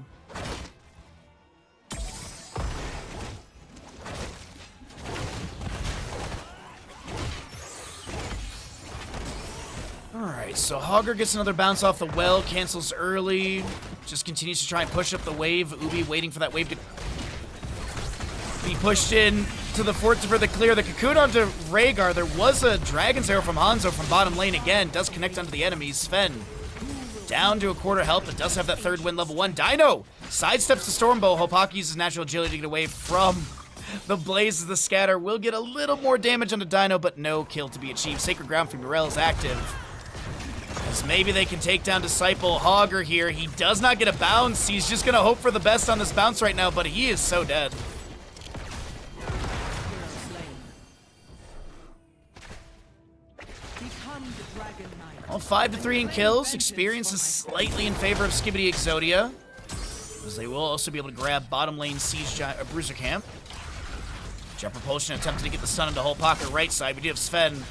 Alright, so Hogger gets another bounce off the well, cancels early, just continues to try and push up the wave. Ubi waiting for that wave to be pushed in to the fort for the clear. The Cocoon onto Rhaegar. There was a Dragon's Arrow from Hanzo from bottom lane again. Does connect onto the enemies. Sven down to a quarter health, but does have that third win level 1. Dino sidesteps the Stormbow. Hopaki uses natural agility to get away from the Blaze of the Scatter. Will get a little more damage onto Dino, but no kill to be achieved. Sacred Ground from Yrel is active. As maybe they can take down Disciple Hogger here. He does not get a bounce. He's just going to hope for the best on this bounce right now, but he is so dead. Well, 5-3 in kills. Experience is slightly in favor of Skibidi Exodia, as they will also be able to grab bottom lane Siege Bruiser Camp. Jet Propulsion attempting to get the stun into whole pocket right side. We do have Sven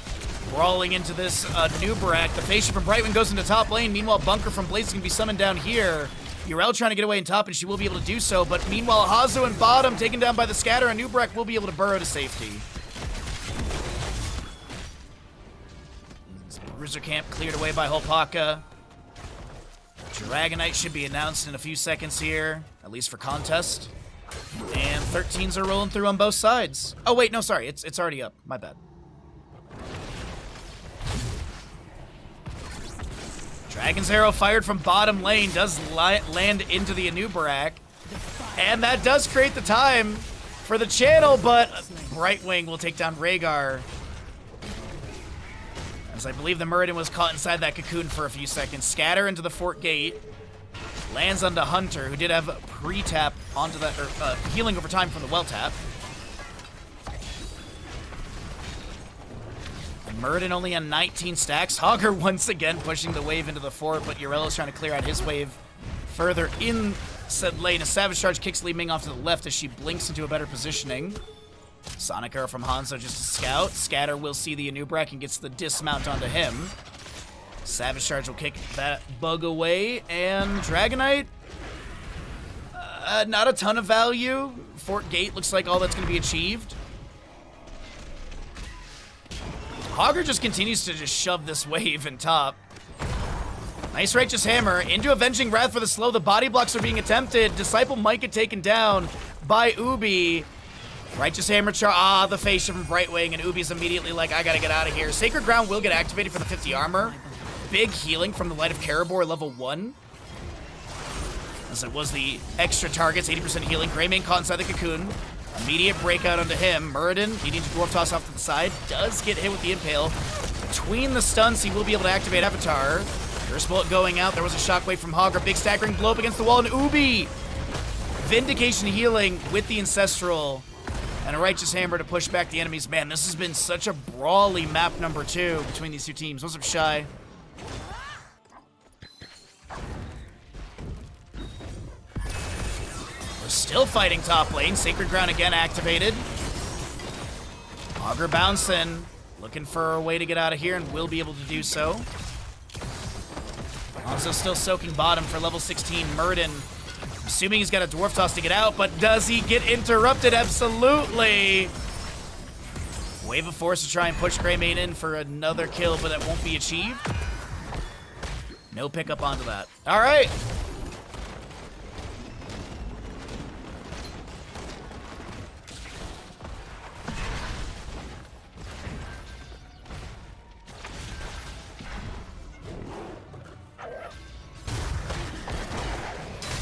brawling into this Nubarak. The Facia from Brightwing goes into top lane. Meanwhile, Bunker from Blaze can be summoned down here. Yrel trying to get away in top, and she will be able to do so. But meanwhile, Hazu in bottom, taken down by the Scatter, and Nubarak will be able to burrow to safety. Bruiser Camp cleared away by Holpaka. Dragonite should be announced in a few seconds here, at least for contest. And 13s are rolling through on both sides. Oh wait, no, sorry, it's already up. My bad. Dragon's Arrow fired from bottom lane does land into the Anubarak. And that does create the time for the channel, but Brightwing will take down Rhaegar. As I believe the Muradin was caught inside that cocoon for a few seconds. Scatter into the fort gate. Lands onto Hunter, who did have pre-tap onto that, or healing over time from the well tap. And Muradin only on 19 stacks. Hogger once again pushing the wave into the fort, but Urella's trying to clear out his wave further in said lane. A Savage Charge kicks Li Ming off to the left as she blinks into a better positioning. Sonic Arrow from Hanzo just a scout. Scatter will see the Anubrak and gets the dismount onto him. Savage Charge will kick that bug away. And Dragonite, not a ton of value. Fort Gate looks like all that's going to be achieved. Hogger just continues to just shove this wave in top. Nice Righteous Hammer into Avenging Wrath for the slow. The body blocks are being attempted. Disciple might get taken down by Ubi. Righteous Hammer the face shift from Brightwing, and Ubi's immediately like, I gotta get out of here. Sacred Ground will get activated for the 50 armor. Big healing from the Light of Karabor, level 1. As it was the extra targets, 80% healing. Greymane caught inside the cocoon. Immediate breakout onto him. Muradin needing to Dwarf Toss off to the side. Does get hit with the Impale. Between the stunts, he will be able to activate Avatar. First bullet going out. There was a shockwave from Hogger. Big staggering blow up against the wall, and Ubi! Vindication healing with the Ancestral. And a Righteous Hammer to push back the enemies. Man, this has been such a brawly map number 2 between these two teams. What's up, Shy? We're still fighting top lane. Sacred Ground again activated. Hogger bouncing. Looking for a way to get out of here and will be able to do so. Also still soaking bottom for level 16. Muradin, assuming he's got a Dwarf Toss to get out, but does he get interrupted? Absolutely. Wave of Force to try and push Greymane in for another kill, but that won't be achieved. No pickup onto that. All right.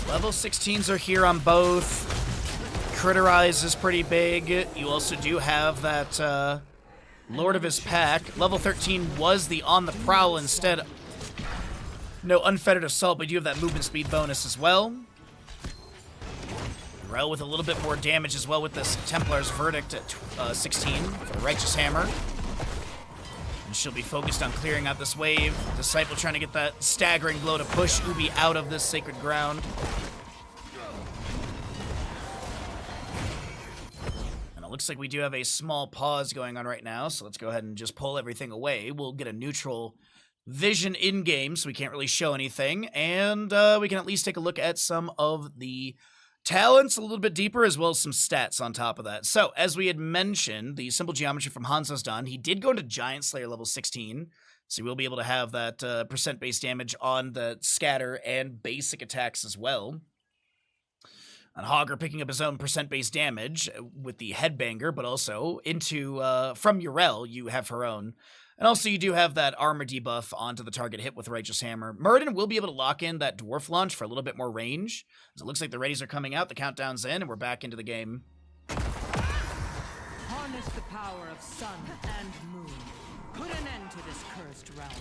Level 16s are here on both. Critterize is pretty big. You also do have that Lord of his Pack. Level 13 was the On the Prowl instead. No Unfettered Assault, but you have that movement speed bonus as well. Rel with a little bit more damage as well with this Templar's Verdict at 16 for the Righteous Hammer. And she'll be focused on clearing out this wave. Disciple trying to get that staggering blow to push Ubi out of this Sacred Ground. And it looks like we do have a small pause going on right now, so let's go ahead and just pull everything away. We'll get a neutral vision in-game, so we can't really show anything. And we can at least take a look at some of the talents a little bit deeper, as well as some stats on top of that. So, as we had mentioned, the Simple Geometry from Hanzo's done. He did go into Giant Slayer level 16, so we'll be able to have that percent-based damage on the scatter and basic attacks as well. And Hogger picking up his own percent-based damage with the Headbanger, but also into, from Urel, you have her own. And also, you do have that armor debuff onto the target hit with Righteous Hammer. Muradin will be able to lock in that Dwarf Launch for a little bit more range. As it looks like the readies are coming out, the countdown's in, and we're back into the game. Harness the power of sun and moon. Put an end to this cursed realm.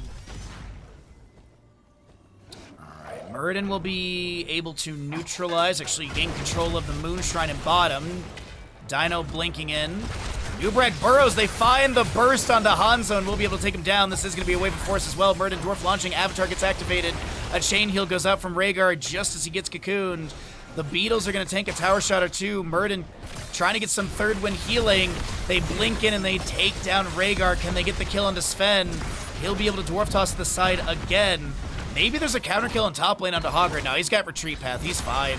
Alright, Muradin will be able to neutralize, actually gain control of the Moon Shrine in bottom. Dino blinking in. Ubrak burrows, they find the burst onto Hanzo and we'll be able to take him down. This is going to be a wave of force as well. Muradin Dwarf launching, Avatar gets activated. A chain heal goes out from Rhaegar just as he gets cocooned. The Beetles are going to tank a tower shot or two. Muradin trying to get some third wind healing. They blink in and they take down Rhaegar. Can they get the kill onto Sven? He'll be able to Dwarf Toss to the side again. Maybe there's a counter kill on top lane onto Hogger. Now he's got retreat path. He's fine.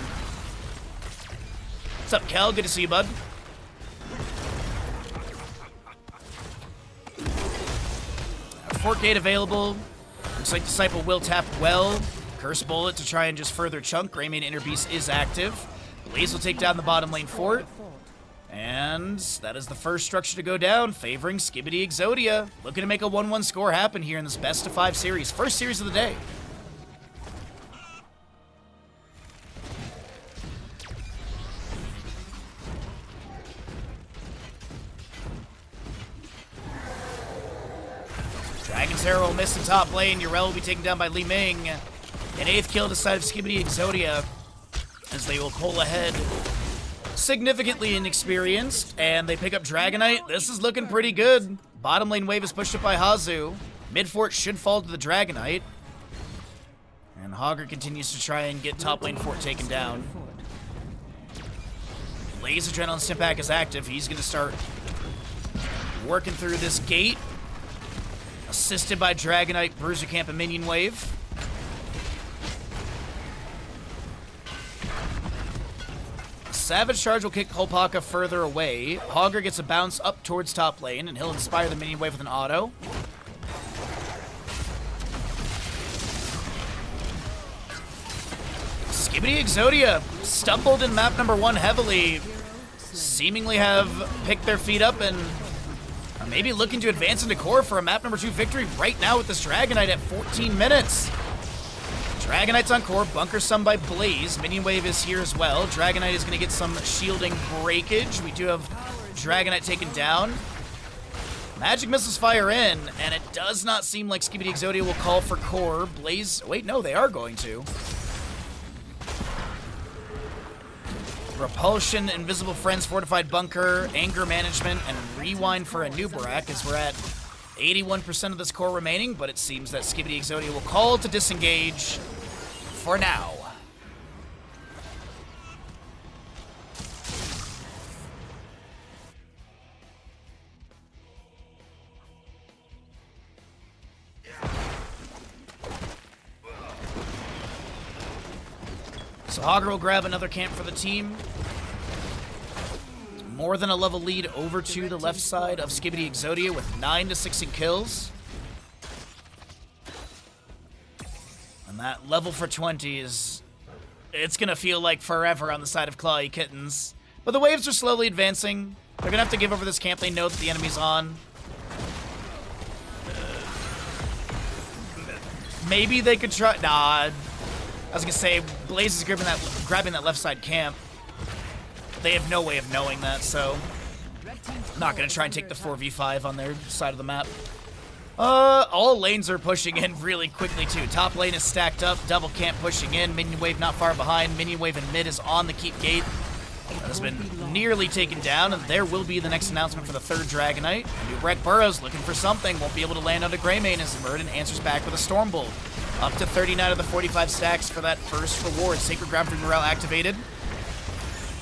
What's up, Kel? Good to see you, bud. Fort Gate available. Looks like Disciple will tap well. Curse Bullet to try and just further chunk. Greymane Inner Beast is active. Blaze will take down the bottom lane fort. And that is the first structure to go down, favoring Skibidi Exodia. Looking to make a 1-1 score happen here in this best of 5 series. First series of the day. Dragon's Arrow will miss in top lane. Yrel will be taken down by Li Ming. An 8th kill to the side of Skibidi Exodia as they will pull ahead. Significantly inexperienced, and they pick up Dragonite. This is looking pretty good. Bottom lane wave is pushed up by Hazu. Mid fort should fall to the Dragonite. And Hogger continues to try and get top lane fort taken down. Blaze Adrenaline Stimpack is active. He's going to start working through this gate. Assisted by Dragonite, Bruiser Camp, and Minion Wave. Savage Charge will kick Holpaka further away. Hogger gets a bounce up towards top lane, and he'll inspire the Minion Wave with an auto. Skibidi Exodia stumbled in map number 1 heavily. Seemingly have picked their feet up and are maybe looking to advance into core for a map number 2 victory right now with this Dragonite at 14 minutes. Dragonite's on core, bunker some by Blaze. Minion Wave is here as well. Dragonite is going to get some shielding breakage. We do have Dragonite taken down. Magic missiles fire in, and it does not seem like Skibidi Exodia will call for core. Blaze, wait, no, they are going to. Repulsion, Invisible Friends, Fortified Bunker, Anger Management, and Rewind for a new Barak as we're at 81% of this core remaining, but it seems that Skibidi Exodia will call to disengage for now. So Hogger will grab another camp for the team. More than a level lead over to the left side of Skibidi Exodia with 9 to 6 in kills. And that level for 20 is... it's going to feel like forever on the side of Clawy Kittens. But the waves are slowly advancing. They're going to have to give over this camp. They know that the enemy's on. Maybe they could try... nah. I was going to say, Blaze is grabbing that left side camp. They have no way of knowing that, so I'm not going to try and take the 4v5 on their side of the map. All lanes are pushing in really quickly, too. Top lane is stacked up, double camp pushing in, Minion Wave not far behind. Minion Wave in mid is on the keep gate. That has been nearly taken down, and there will be the next announcement for the 3rd Dragonite. New Breck Burrows looking for something, won't be able to land onto Greymane as Murden answers back with a Stormbolt. Up to 39 of the 45 stacks for that first reward. Sacred Ground for Morale activated.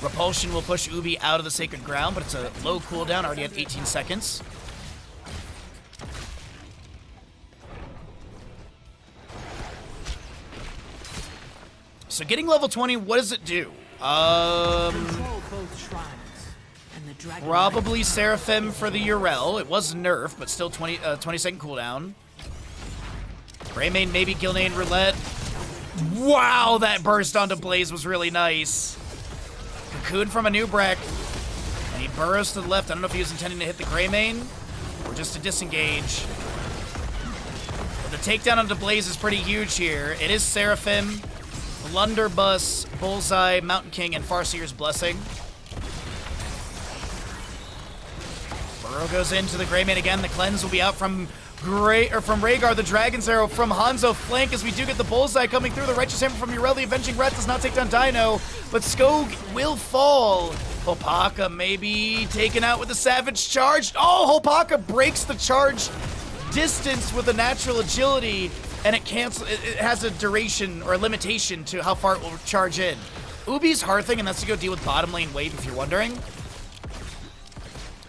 Repulsion will push Ubi out of the Sacred Ground, but it's a low cooldown, already at 18 seconds. So getting level 20, what does it do? Probably Seraphim for the Yrel. It was nerfed, but still 20-second cooldown. Greymane, maybe Gilnean Roulette. Wow, that burst onto Blaze was really nice. Cocoon from a new Breck. And he burrows to the left. I don't know if he was intending to hit the Greymane or just to disengage. But the takedown onto Blaze is pretty huge here. It is Seraphim, Blunderbuss, Bullseye, Mountain King, and Farseer's Blessing. Burrow goes into the Greymane again. The cleanse will be out from Rhaegar, the Dragon's Arrow from Hanzo flank as we do get the Bullseye coming through. The Righteous Hammer from Yrel, the Avenging Wrath does not take down Dino, but Skog will fall. Holpaka maybe taken out with the Savage Charge. Oh, Holpaka breaks the charge distance with a natural agility, and it has a duration or a limitation to how far it will charge in. Ubi's Hearthing, and that's to go deal with bottom lane wave if you're wondering.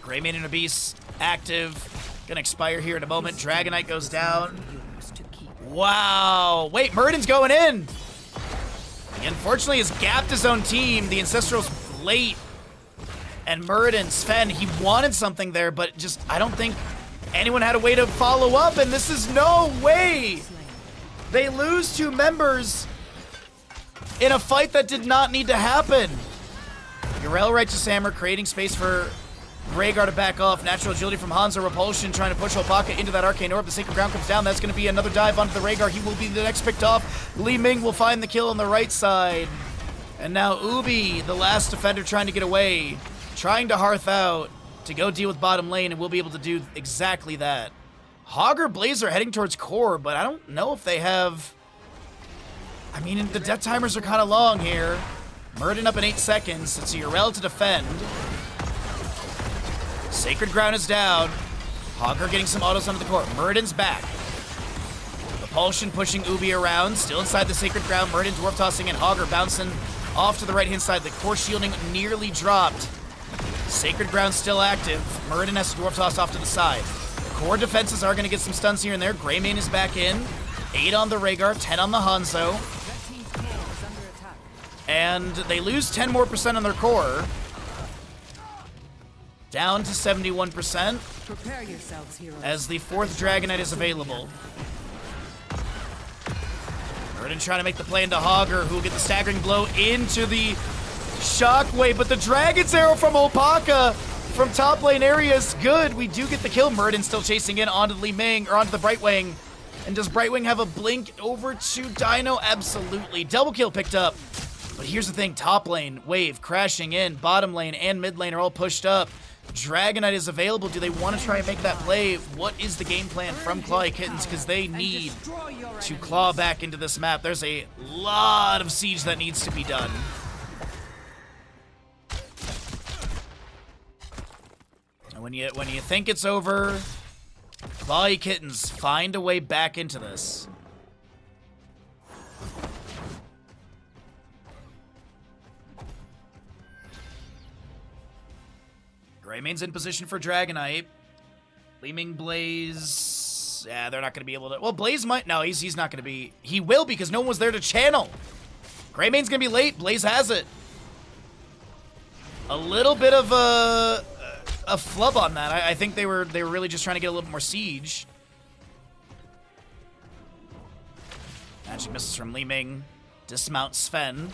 Greymane and Abyss active. Gonna expire here in a moment. Dragonite goes down. Wow. Wait, Murden's going in. He unfortunately has gapped his own team. The Ancestral's late. And Murden, Sven, he wanted something there, but just, I don't think anyone had a way to follow up, and this is no way. They lose 2 members in a fight that did not need to happen. Yrel Righteous Hammer creating space for Rhaegar to back off. Natural agility from Hanzo. Repulsion trying to push Holpaka into that Arcane Orb. The Sacred Ground comes down. That's going to be another dive onto the Rhaegar. He will be the next picked off. Li Ming will find the kill on the right side. And now Ubi, the last defender trying to get away. Trying to hearth out to go deal with bottom lane, and we'll be able to do exactly that. Hog or Blaze are heading towards core, but I don't know if they have... I mean, the death timers are kind of long here. Murden up in 8 seconds. It's Urel to defend. Sacred Ground is down. Hogger getting some autos onto the core. Murden's back. Repulsion pushing Ubi around. Still inside the Sacred Ground. Murden dwarf tossing in. Hogger bouncing off to the right-hand side. The core shielding nearly dropped. Sacred Ground still active. Murden has to dwarf toss off to the side. The core defenses are going to get some stuns here and there. Greymane is back in. 8 on the Rhaegar, 10 on the Hanzo. And they lose 10% more on their core. Down to 71%. Prepare yourselves, heroes. As the 4th Dragonite is available. Murden trying to make the play into Hogger, who will get the staggering blow into the Shockwave, but the Dragon's Arrow from Alpaca from top lane area is good. We do get the kill. Murden still chasing in onto Li Ming, or onto the Brightwing. And does Brightwing have a blink over to Dino? Absolutely. Double kill picked up. But here's the thing, top lane, Wave crashing in, bottom lane and mid lane are all pushed up. Dragonite is available. Do they want to try and make that play? What is the game plan from Clawy Kittens? Because they need to claw back into this map. There's a lot of siege that needs to be done. And when you think it's over, Clawy Kittens find a way back into this. Greymane's in position for Dragonite. Li Ming, Blaze... Yeah, they're not going to be able to... Well, Blaze might... No, he's not going to be... He will because no one was there to channel. Greymane's going to be late. Blaze has it. A little bit of a flub on that. I think they were really just trying to get a little bit more siege. Magic misses from Li Ming. Dismount Sven.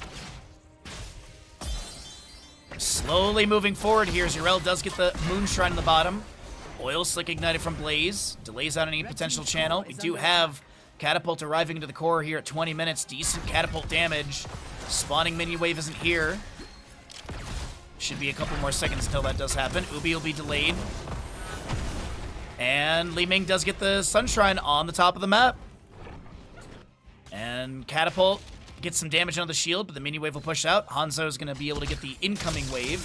Slowly moving forward here as Urel does get the Moonshrine in the bottom. Oil Slick ignited from Blaze. Delays out any potential channel. We do have Catapult arriving into the core here at 20 minutes. Decent Catapult damage. Spawning Minion Wave isn't here. Should be a couple more seconds until that does happen. Ubi will be delayed. And Li Ming does get the Sunshrine on the top of the map. And Catapult gets some damage on the shield, but the Minion Wave will push out. Hanzo is going to be able to get the incoming wave.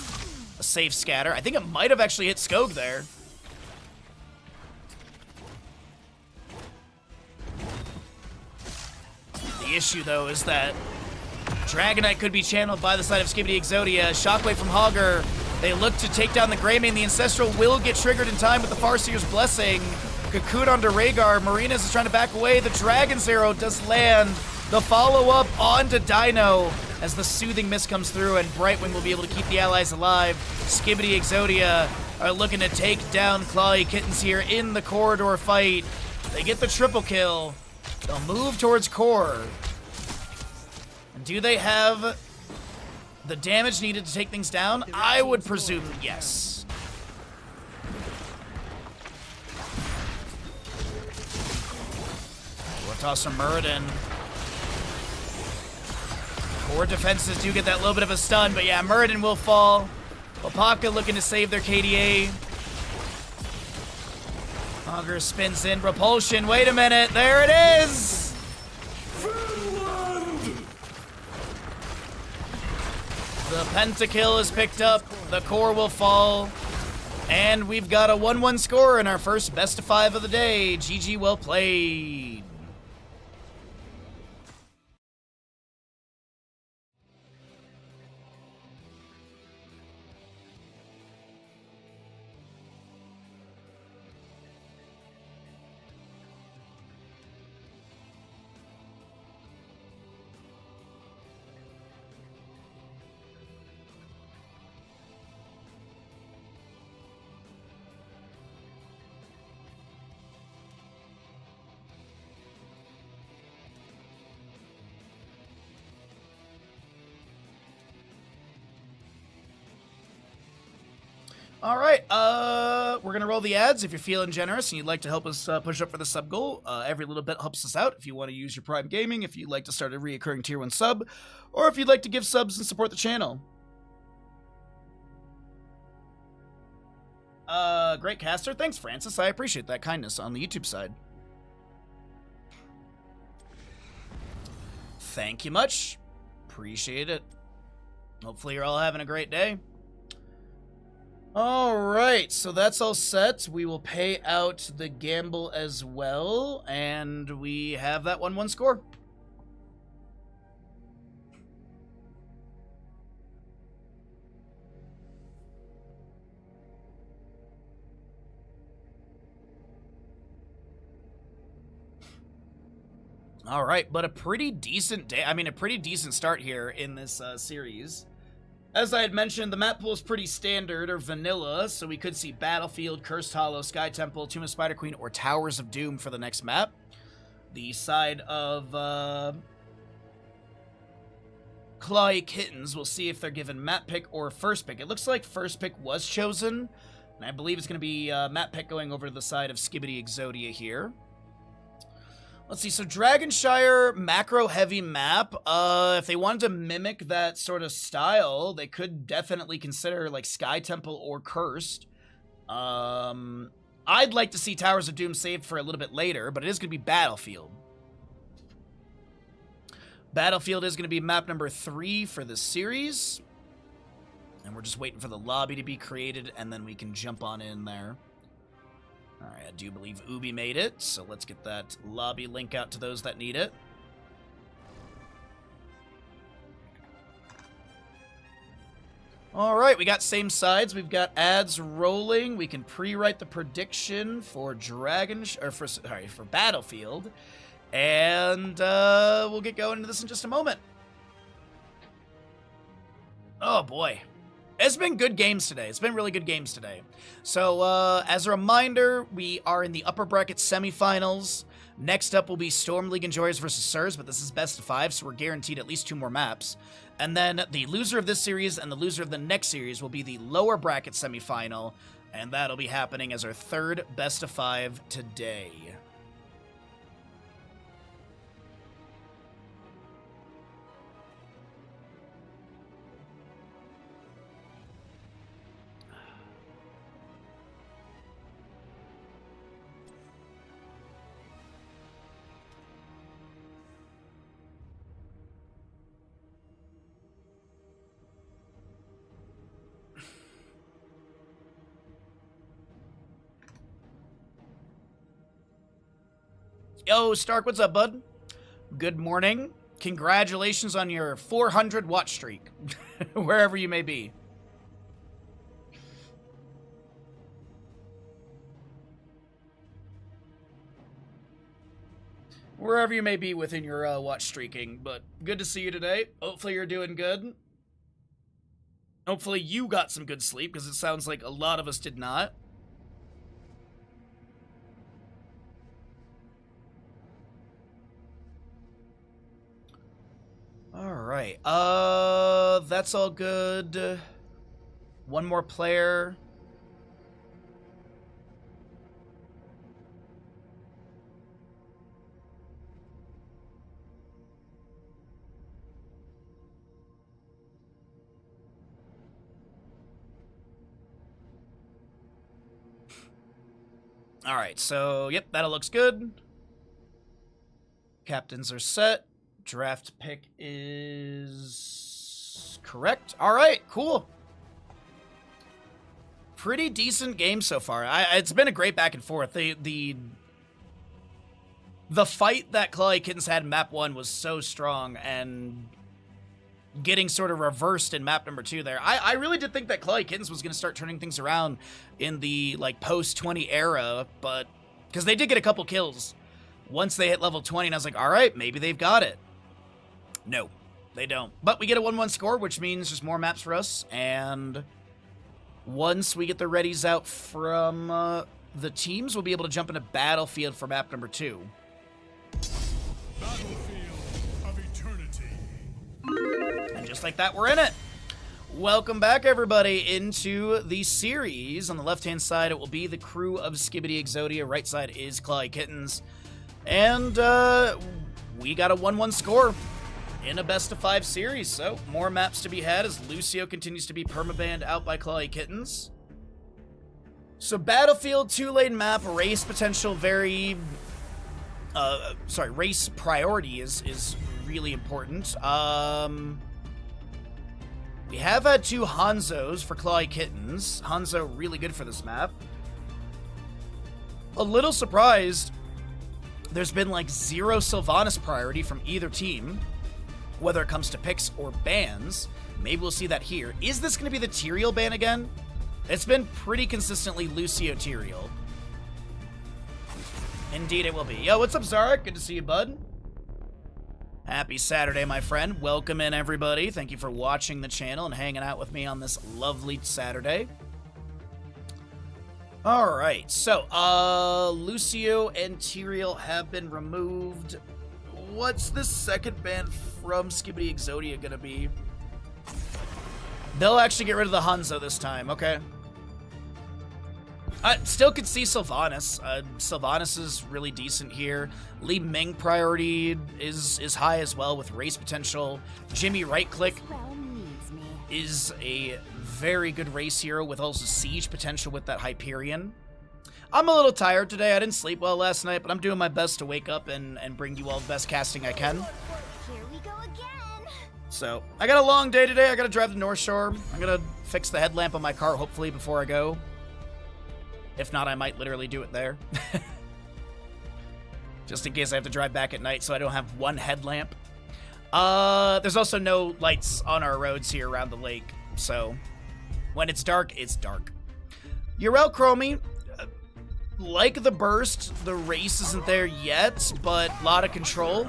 A safe scatter. I think it might have actually hit Skog there. The issue, though, is that Dragonite could be channeled by the side of Skibidi Exodia. Shockwave from Hogger. They look to take down the Greymane. The Ancestral will get triggered in time with the Farseer's Blessing. Cocoon onto Rhaegar. Marinas is trying to back away. The Dragon's Arrow does land. The follow-up onto Dino as the Soothing Mist comes through, and Brightwing will be able to keep the allies alive. Skibidi Exodia are looking to take down Clawy Kittens here in the corridor fight. They get the triple kill. They'll move towards core. And do they have the damage needed to take things down? I would presume yes. Toss from Murden. Core defenses do get that little bit of a stun, but yeah, Murden will fall. Alpaca looking to save their KDA. Hogger spins in. Repulsion. Wait a minute. There it is! The pentakill is picked up. The core will fall. And we've got a 1-1 score in our first best of 5 of the day. GG, well played. All right, we're gonna roll the ads. If you're feeling generous and you'd like to help us push up for the sub goal, every little bit helps us out. If you want to use your Prime Gaming, if you'd like to start a reoccurring Tier 1 sub, or if you'd like to give subs and support the channel. Great caster. Thanks, Francis. I appreciate that kindness on the YouTube side. Thank you much. Appreciate it. Hopefully you're all having a great day. Alright, so that's all set. We will pay out the gamble as well, and we have that 1-1 score. All right, but a pretty decent day. I mean, a pretty decent start here in this series. As I had mentioned, the map pool is pretty standard or vanilla, so we could see Battlefield, Cursed Hollow, Sky Temple, Tomb of Spider Queen, or Towers of Doom for the next map. The side of Clawy Kittens, we'll see if they're given map pick or first pick. It looks like first pick was chosen, and I believe it's going to be map pick going over to the side of Skibidi Exodia here. Let's see, so Dragonshire, macro-heavy map. If they wanted to mimic that sort of style, they could definitely consider, like, Sky Temple or Cursed. I'd like to see Towers of Doom saved for a little bit later, but it is going to be Battlefield. Battlefield is going to be map number 3 for this series. And we're just waiting for the lobby to be created, and then we can jump on in there. Alright, I do believe Ubi made it, so let's get that lobby link out to those that need it. Alright, we got same sides. We've got ads rolling. We can pre-write the prediction for for Battlefield. And we'll get going into this in just a moment. Oh boy. It's been good games today. It's been really good games today. So, as a reminder, we are in the upper bracket semifinals. Next up will be Storm League Enjoyers versus Sirs, but this is best of 5, so we're guaranteed at least 2 more maps. And then the loser of this series and the loser of the next series will be the lower bracket semifinal, and that'll be happening as our 3rd best of 5 today. Yo, Stark, what's up, bud? Good morning. Congratulations on your 400 watch streak, wherever you may be. Wherever you may be within your watch streaking, but good to see you today. Hopefully you're doing good. Hopefully you got some good sleep, because it sounds like a lot of us did not. Alright, that's all good. One more player. Alright, so, yep, that looks good. Captains are set. Draft pick is correct. All right, cool. Pretty decent game so far. It's been a great back and forth. The fight that Clawy Kittens had in map 1 was so strong, and getting sort of reversed in map number 2 there. I really did think that Clawy Kittens was going to start turning things around in the like post 20 era, but because they did get a couple kills once they hit level 20, and I was like, all right, maybe they've got it. No, they don't. But we get a 1-1 score, which means there's more maps for us. And once we get the readies out from the teams, we'll be able to jump into Battlefield for map number 2. Battlefield of Eternity. And just like that, we're in it. Welcome back, everybody, into the series. On the left-hand side, it will be the crew of Skibidi Exodia. Right side is Clawy Kittens. And we got a 1-1 score in a best of 5 series, so more maps to be had as Lucio continues to be permabanned out by Clawy Kittens. So Battlefield 2-lane map, race potential very... race priority is really important. We have had 2 Hanzos for Clawy Kittens. Hanzo really good for this map. A little surprised there's been like 0 Sylvanas priority from either team, whether it comes to picks or bans. Maybe we'll see that here. Is this going to be the Tyrael ban again? It's been pretty consistently Lucio Tyrael. Indeed it will be. Yo, what's up, Zarek? Good to see you, bud. Happy Saturday, my friend. Welcome in, everybody. Thank you for watching the channel and hanging out with me on this lovely Saturday. Alright, so, Lucio and Tyrael have been removed. What's the second ban from Skibidi Exodia gonna be? They'll actually get rid of the Hanzo this time, okay. I still could see Sylvanas. Sylvanas is really decent here. Li Ming priority is high as well with race potential. Jimmy right click is a very good race hero with also siege potential with that Hyperion. I'm a little tired today. I didn't sleep well last night, but I'm doing my best to wake up and bring you all the best casting I can. Here we go again. So, I got a long day today. I gotta drive to North Shore. I'm gonna fix the headlamp on my car, hopefully, before I go. If not, I might literally do it there. Just in case I have to drive back at night so I don't have one headlamp. There's also no lights on our roads here around the lake, so when it's dark, it's dark. Urel Chromie, like the burst, the race isn't there yet, but a lot of control.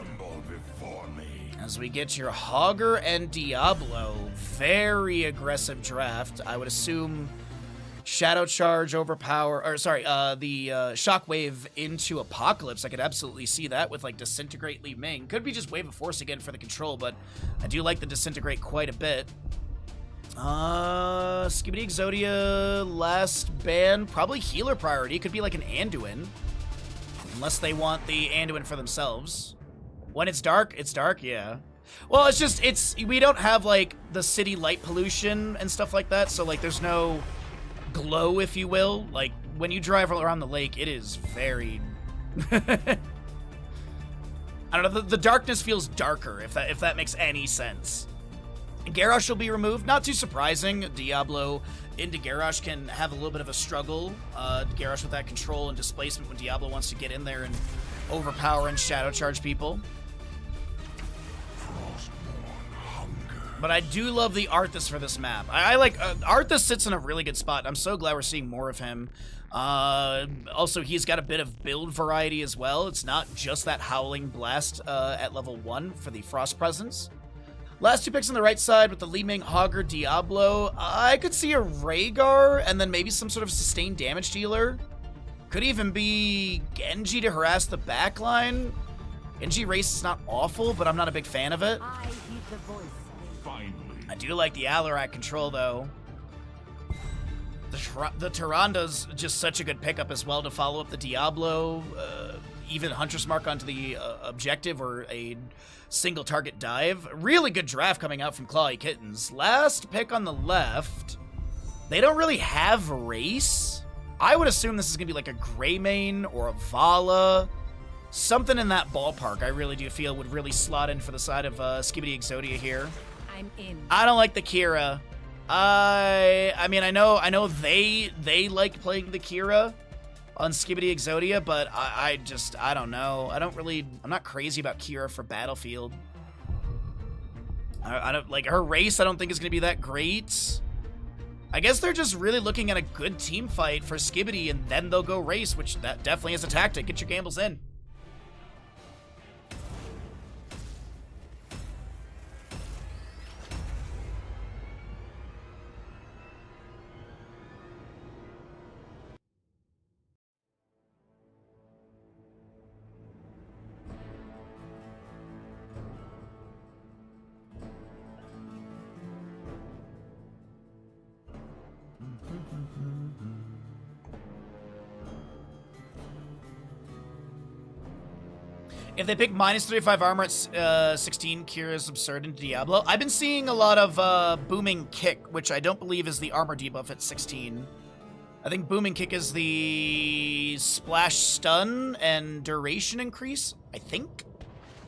As we get your Hogger and Diablo, very aggressive draft. I would assume Shadow Charge, Overpower, or sorry, the Shockwave into Apocalypse. I could absolutely see that with like Disintegrate Li Ming. Could be just Wave of Force again for the control, but I do like the Disintegrate quite a bit. Skibidi Exodia, last ban, probably healer priority. Could be like an Anduin, unless they want the Anduin for themselves. When it's dark, yeah. Well, it's just, we don't have like the city light pollution and stuff like that, so like there's no glow, if you will. Like when you drive around the lake, it is very I don't know, the darkness feels darker, if that makes any sense. Garrosh will be removed, not too surprising. Diablo into Garrosh can have a little bit of a struggle. Garrosh with that control and displacement when Diablo wants to get in there and overpower and shadow charge people. But I do love the Arthas for this map. I like Arthas sits in a really good spot. I'm so glad we're seeing more of him. Also, he's got a bit of build variety as well. It's not just that Howling Blast at level 1 for the Frost Presence. Last 2 picks on the right side with the Li Ming, Hogger, Diablo. I could see a Rhaegar and then maybe some sort of sustained damage dealer. Could even be Genji to harass the backline. Genji race is not awful, but I'm not a big fan of it. I heed the voice. I do like the Alarak control, though. The Tyranda's just such a good pickup as well to follow up the Diablo. Even Huntress Mark onto the objective or a single target dive. Really good draft coming out from Clawy Kittens. Last pick on the left. They don't really have race. I would assume this is going to be like a Greymane or a Vala. Something in that ballpark I really do feel would really slot in for the side of Skibidi Exodia here. I'm in. I don't like the Kira. I mean, I know they like playing the Kira on Skibidi Exodia, but I don't know. I'm not crazy about Kira for Battlefield. I don't like her race. I don't think is going to be that great. I guess they're just really looking at a good team fight for Skibidi, and then they'll go race, which that definitely is a tactic. Get your gambles in. If they pick minus 3-5 armor at 16, Kira's absurd into Diablo. I've been seeing a lot of booming kick, which I don't believe is the armor debuff at 16. I think Booming Kick is the splash stun and duration increase, I think.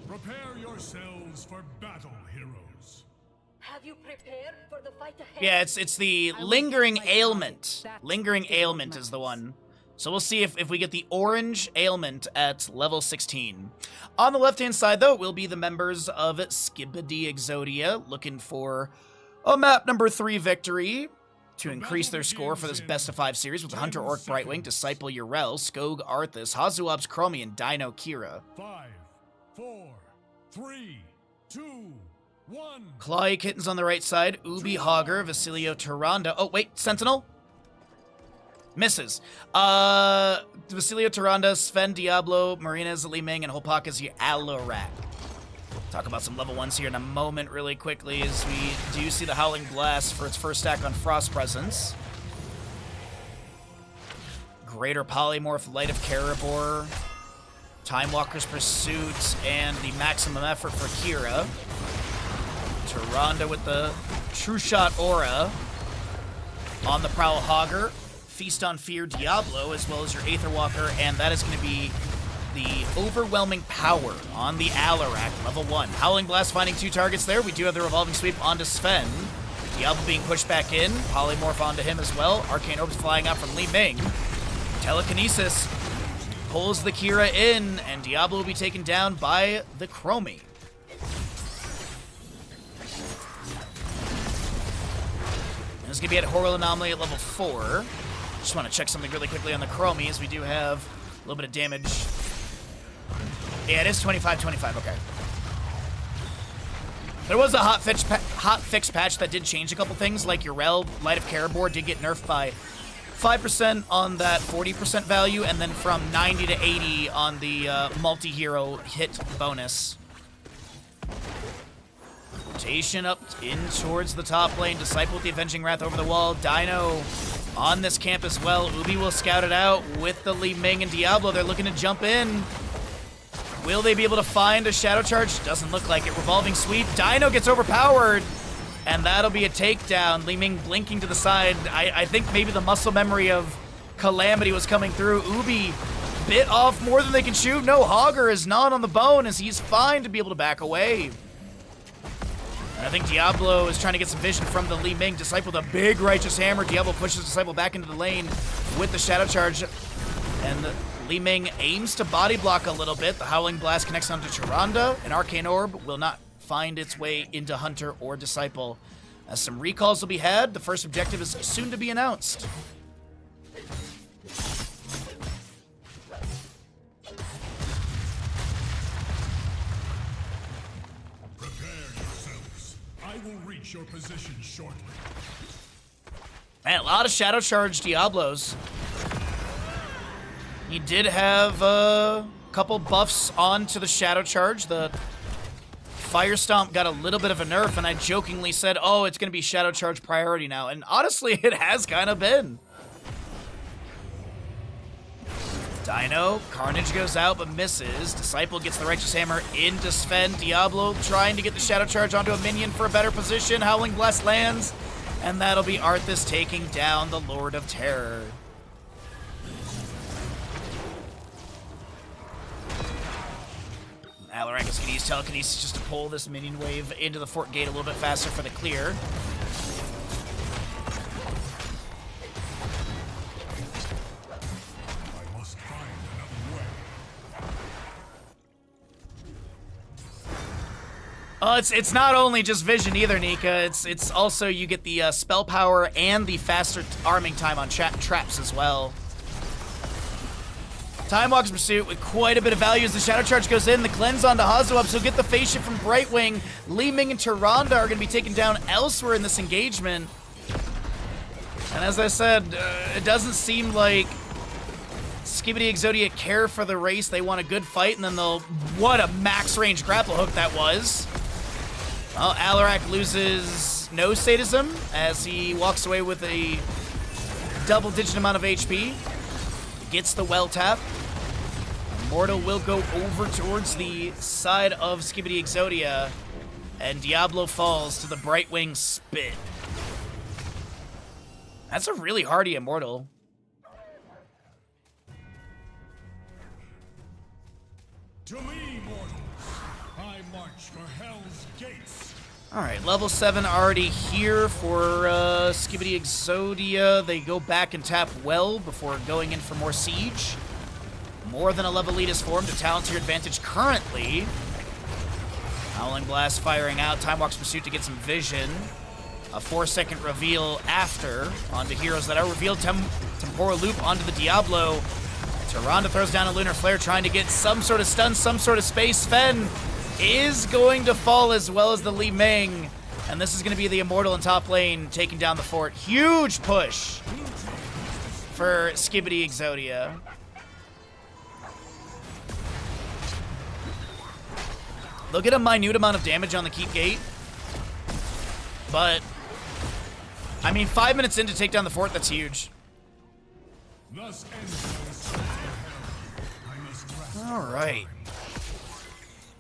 Prepare yourselves for battle, heroes. Have you prepared for the fight ahead? Yeah, it's the I will lingering give my ailment. that Lingering is what ailment is the one. So we'll see if we get the orange ailment at level 16. On the left-hand side, though, will be the members of Skibidi Exodia looking for a map number 3 victory to increase their score for this best of 5 series with the Hunter Orc Brightwing, Disciple Urel, Skog Arthas, Hazuob's Chromie, and Dino Kira. 5, 4, 3, 2, 1. Clawy Kittens on the right side, Ubi Hogger, Vasilio Tyrande. Oh, wait, Sentinel? Misses. Vasilio Tyrande, Sven Diablo, Marina's Li Ming, and Holpaka's Alarak. Talk about some level 1s here in a moment really quickly as we do see the Howling Blast for its first stack on Frost Presence. Greater Polymorph, Light of Caribor, Time Walker's Pursuit, and the Maximum Effort for Kira. Tyrande with the True Shot Aura. On the Prowl Hogger, Feast on Fear Diablo, as well as your Aether Walker, and that is going to be the Overwhelming Power on the Alarak, level 1. Howling Blast finding 2 targets there. We do have the Revolving Sweep onto Sven. Diablo being pushed back in. Polymorph onto him as well. Arcane Orbs flying out from Li Ming. Telekinesis pulls the Kira in, and Diablo will be taken down by the Chromie. This is going to be at Horror Anomaly at level 4. Just want to check something really quickly on the Chromie, as we do have a little bit of damage. Yeah, it is 25-25, okay. There was a hot fix patch that did change a couple things, like Urel, Light of Caribor did get nerfed by 5% on that 40% value, and then from 90 to 80 on the multi-hero hit bonus. Rotation up in towards the top lane. Disciple with the Avenging Wrath over the wall. Dino on this camp as well. Ubi will scout it out with the Li Ming and Diablo. They're looking to jump in. Will they be able to find a Shadow Charge? Doesn't look like it. Revolving Sweep. Dino gets overpowered. And that'll be a takedown. Li Ming blinking to the side. I think maybe the muscle memory of Calamity was coming through. Ubi bit off more than they can chew. No, Hogger is not on the bone as he's fine to be able to back away. And I think Diablo is trying to get some vision from the Li Ming. Disciple with a big Righteous Hammer. Diablo pushes Disciple back into the lane with the Shadow Charge. And Li Ming aims to body block a little bit. The Howling Blast connects onto Tyrande. An Arcane Orb will not find its way into Hunter or Disciple. As some recalls will be had, the first objective is soon to be announced. Your position shortly. Man, a lot of Shadow Charge Diablos. He did have a couple buffs onto the Shadow Charge. The Fire Stomp got a little bit of a nerf, and I jokingly said, oh, it's going to be Shadow Charge priority now. And honestly, it has kind of been. Dino, Carnage goes out but misses. Disciple gets the Righteous Hammer into Sven. Diablo trying to get the Shadow Charge onto a minion for a better position. Howling Blast lands, and that'll be Arthas taking down the Lord of Terror. Alarak is going to use Telekinesis just to pull this minion wave into the fort gate a little bit faster for the clear. It's not only just vision either, Nika. It's also you get the spell power and the faster arming time on traps as well. Time Walker's Pursuit with quite a bit of value as the Shadow Charge goes in. The cleanse onto Hazuob, so get the face shift from Brightwing. Li Ming and Tyrande are going to be taken down elsewhere in this engagement. And as I said, it doesn't seem like Skibidi Exodia care for the race. They want a good fight, and then they'll... What a max range grapple hook that was. Well, Alarak loses no sadism as he walks away with a double-digit amount of HP. Gets the well tap. Immortal will go over towards the side of Skibidi Exodia, and Diablo falls to the Brightwing Spit. That's a really hardy Immortal. To me, mortals, I march for Hell's gates. Alright, level 7 already here for Skibidi Exodia. They go back and tap well before going in for more siege. More than a level lead is formed, a talent to your advantage currently. Howling Blast firing out, Time Walk's Pursuit to get some vision. A 4-second reveal after onto heroes that are revealed. Temporal Loop onto the Diablo. Tyrande throws down a Lunar Flare trying to get some sort of stun, some sort of space. Sven is going to fall as well as the Li Ming. And this is going to be the Immortal in top lane taking down the fort. Huge push for Skibidi Exodia. They'll get a minute amount of damage on the keep gate. But, I mean, 5 minutes in to take down the fort, that's huge. Thus ends my assault on hell. I must rest. Alright.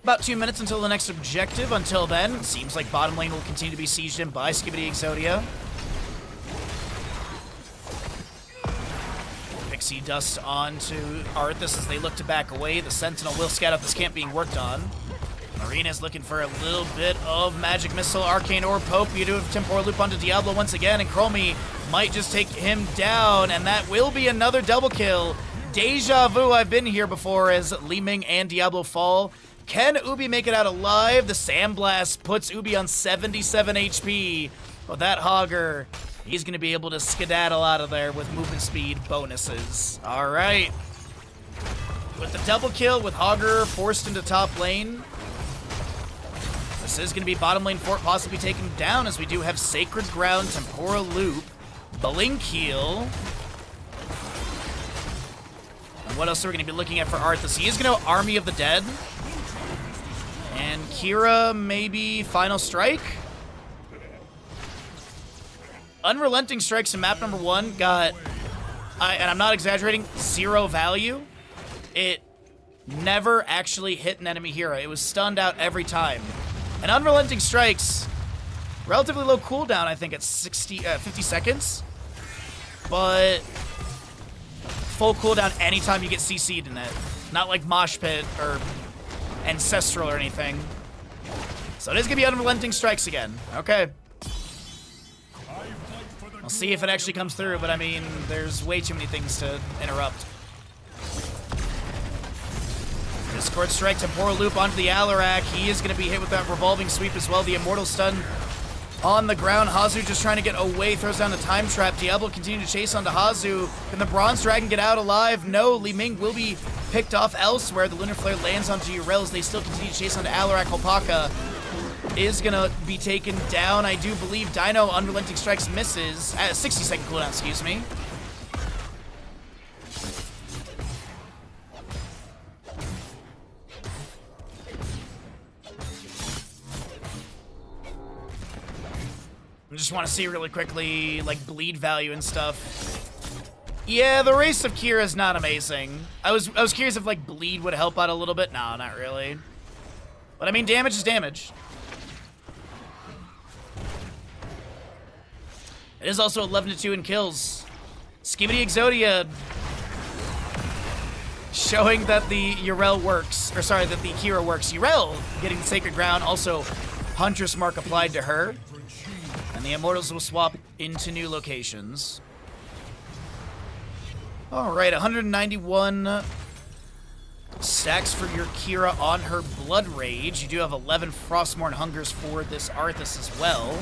About 2 minutes until the next objective. Until then, it seems like bottom lane will continue to be sieged in by Skibidi Exodia. Pixie dust onto Arthas as they look to back away. The Sentinel will scout out this camp being worked on. Marina's looking for a little bit of Magic Missile, Arcane Orb, Pope. You do have Temporal Loop onto Diablo once again, and Chromie might just take him down, and that will be another double kill. Deja vu, I've been here before as Li Ming and Diablo fall. Can Ubi make it out alive? The Sandblast puts Ubi on 77 HP. But that Hogger, he's going to be able to skedaddle out of there with movement speed bonuses. All right. With the double kill with Hogger forced into top lane, this is going to be bottom lane fort possibly taken down as we do have Sacred Ground, Temporal Loop, Blink Heal. And what else are we going to be looking at for Arthas? He is going to Army of the Dead. And Kira, maybe Final Strike? Unrelenting Strikes in map number 1 got, and I'm not exaggerating, 0 value. It never actually hit an enemy hero. It was stunned out every time. And Unrelenting Strikes, relatively low cooldown, I think, at 50 seconds. But full cooldown anytime you get CC'd in it. Not like Mosh Pit or Ancestral or anything. So it is going to be Unrelenting Strikes again. Okay. I'll see if it actually comes through, but I mean, there's way too many things to interrupt. Discord Strike, Temporal Loop onto the Alarak. He is going to be hit with that Revolving Sweep as well. The Immortal Stun on the ground. Hazu just trying to get away, throws down the Time Trap. Diablo continue to chase onto Hazu. Can the Bronze Dragon get out alive? No, Li Ming will be picked off elsewhere. The Lunar Flare lands onto Yrel as they still continue to chase onto Alarak. Hopaka is going to be taken down. I do believe Dino Unrelenting Strikes misses. 60-second cooldown, excuse me. I just want to see really quickly, like, bleed value and stuff. Yeah, the race of Kira is not amazing. I was curious if, like, bleed would help out a little bit. No, not really. But, I mean, damage is damage. It is also 11-2 in kills. Skibidi Exodia showing that the Yrel works. Or, sorry, that the Kira works. Yrel getting the Sacred Ground. Also, Huntress Mark applied to her. And the Immortals will swap into new locations. Alright, 191 stacks for your Kira on her Blood Rage. You do have 11 Frostmourne Hungers for this Arthas as well.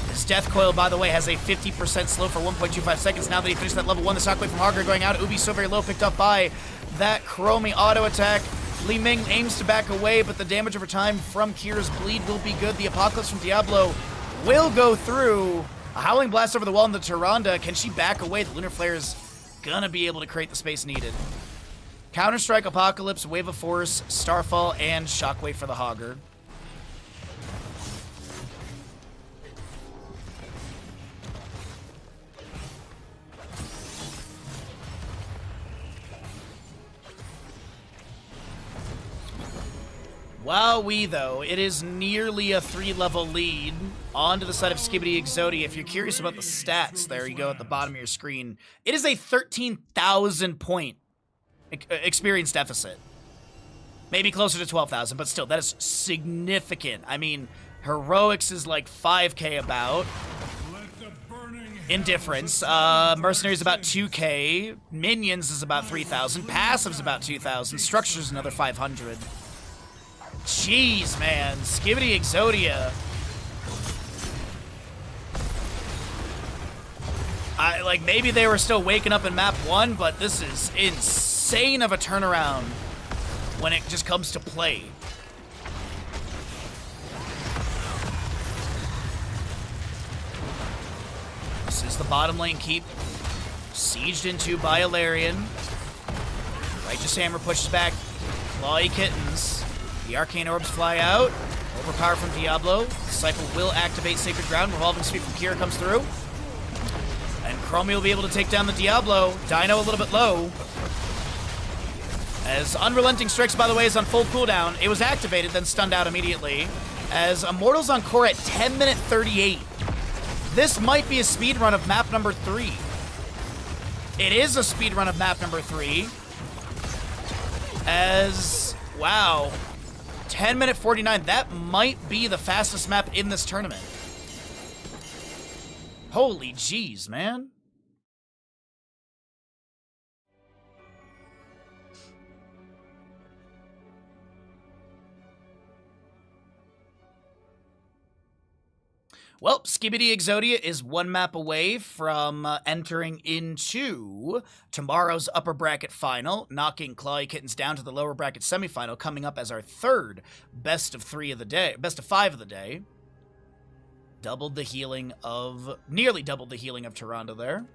This Death Coil, by the way, has a 50% slow for 1.25 seconds. Now that he finished that level 1, the Shockwave from Hogger going out. Ubi so very low, picked up by that Chromie auto attack. Li Ming aims to back away, but the damage over time from Kira's bleed will be good. The Apocalypse from Diablo will go through. A Howling Blast over the wall in the Tyrande. Can she back away? The Lunar Flare is gonna be able to create the space needed. Counter-Strike, Apocalypse, Wave of Force, Starfall, and Shockwave for the Hogger. Wowee, though. It is nearly a 3-level lead onto the side of Skibidi Exodia. If you're curious about the stats, there you go at the bottom of your screen. It is a 13,000 point experience deficit. Maybe closer to 12,000, but still, that is significant. I mean, Heroics is like 5K about. Indifference. Mercenaries about 2K. Minions is about 3,000. Passive's about 2,000. Structure's another 500. Jeez, man. Skibidi Exodia. Like, maybe they were still waking up in map 1, but this is insane of a turnaround when it just comes to play. This is the bottom lane keep. Sieged into by Ilarion. Righteous Hammer pushes back. Clawy Kittens. The Arcane Orbs fly out. Overpower from Diablo. Disciple will activate Sacred Ground. Revolving Sweep from Kira comes through. And Chromie will be able to take down the Diablo. Dino a little bit low. As Unrelenting Strikes, by the way, is on full cooldown. It was activated, then stunned out immediately. As Immortals on core at 10 minute 38. This might be a speedrun of map number 3. It is a speedrun of map number 3. As, wow. 10 minute 49. That might be the fastest map in this tournament. Holy jeez, man. Well, Skibidi Exodia is one map away from entering into tomorrow's upper bracket final, knocking Clawy Kittens down to the lower bracket semifinal, coming up as our third best of 5 of the day. Nearly doubled the healing of Tyrande there.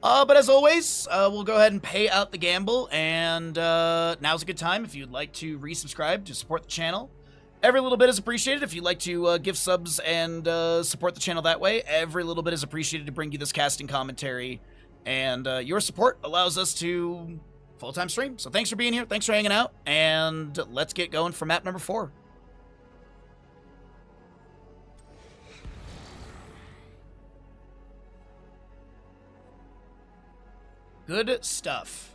But as always, we'll go ahead and pay out the gamble, and now's a good time if you'd like to resubscribe to support the channel. Every little bit is appreciated. If you'd like to give subs and support the channel that way, every little bit is appreciated to bring you this casting commentary. And your support allows us to full-time stream. So thanks for being here. Thanks for hanging out. And let's get going for map number 4. Good stuff.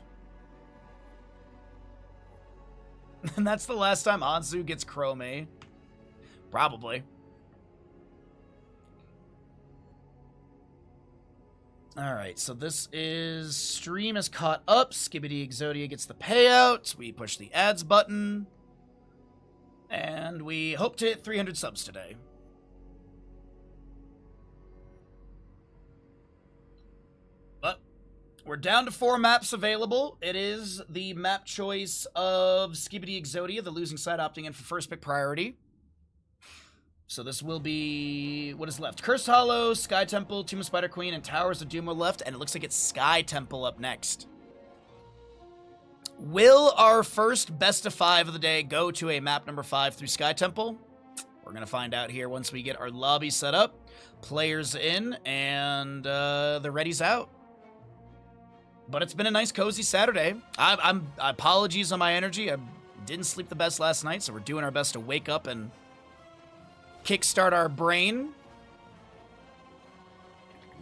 And that's the last time Anzu gets Chrome. Probably. Alright, so this is... Stream is caught up. Skibidi Exodia gets the payout. We push the ads button. And we hope to hit 300 subs today. But we're down to 4 maps available. It is the map choice of Skibidi Exodia, the losing side opting in for first pick priority. So this will be... what is left? Cursed Hollow, Sky Temple, Tomb of Spider Queen, and Towers of Doom are left, and it looks like it's Sky Temple up next. Will our first best of 5 of the day go to a map number 5 through Sky Temple? We're going to find out here once we get our lobby set up, players in, and the ready's out. But it's been a nice, cozy Saturday. Apologies on my energy. I didn't sleep the best last night, so we're doing our best to wake up and kickstart our brain.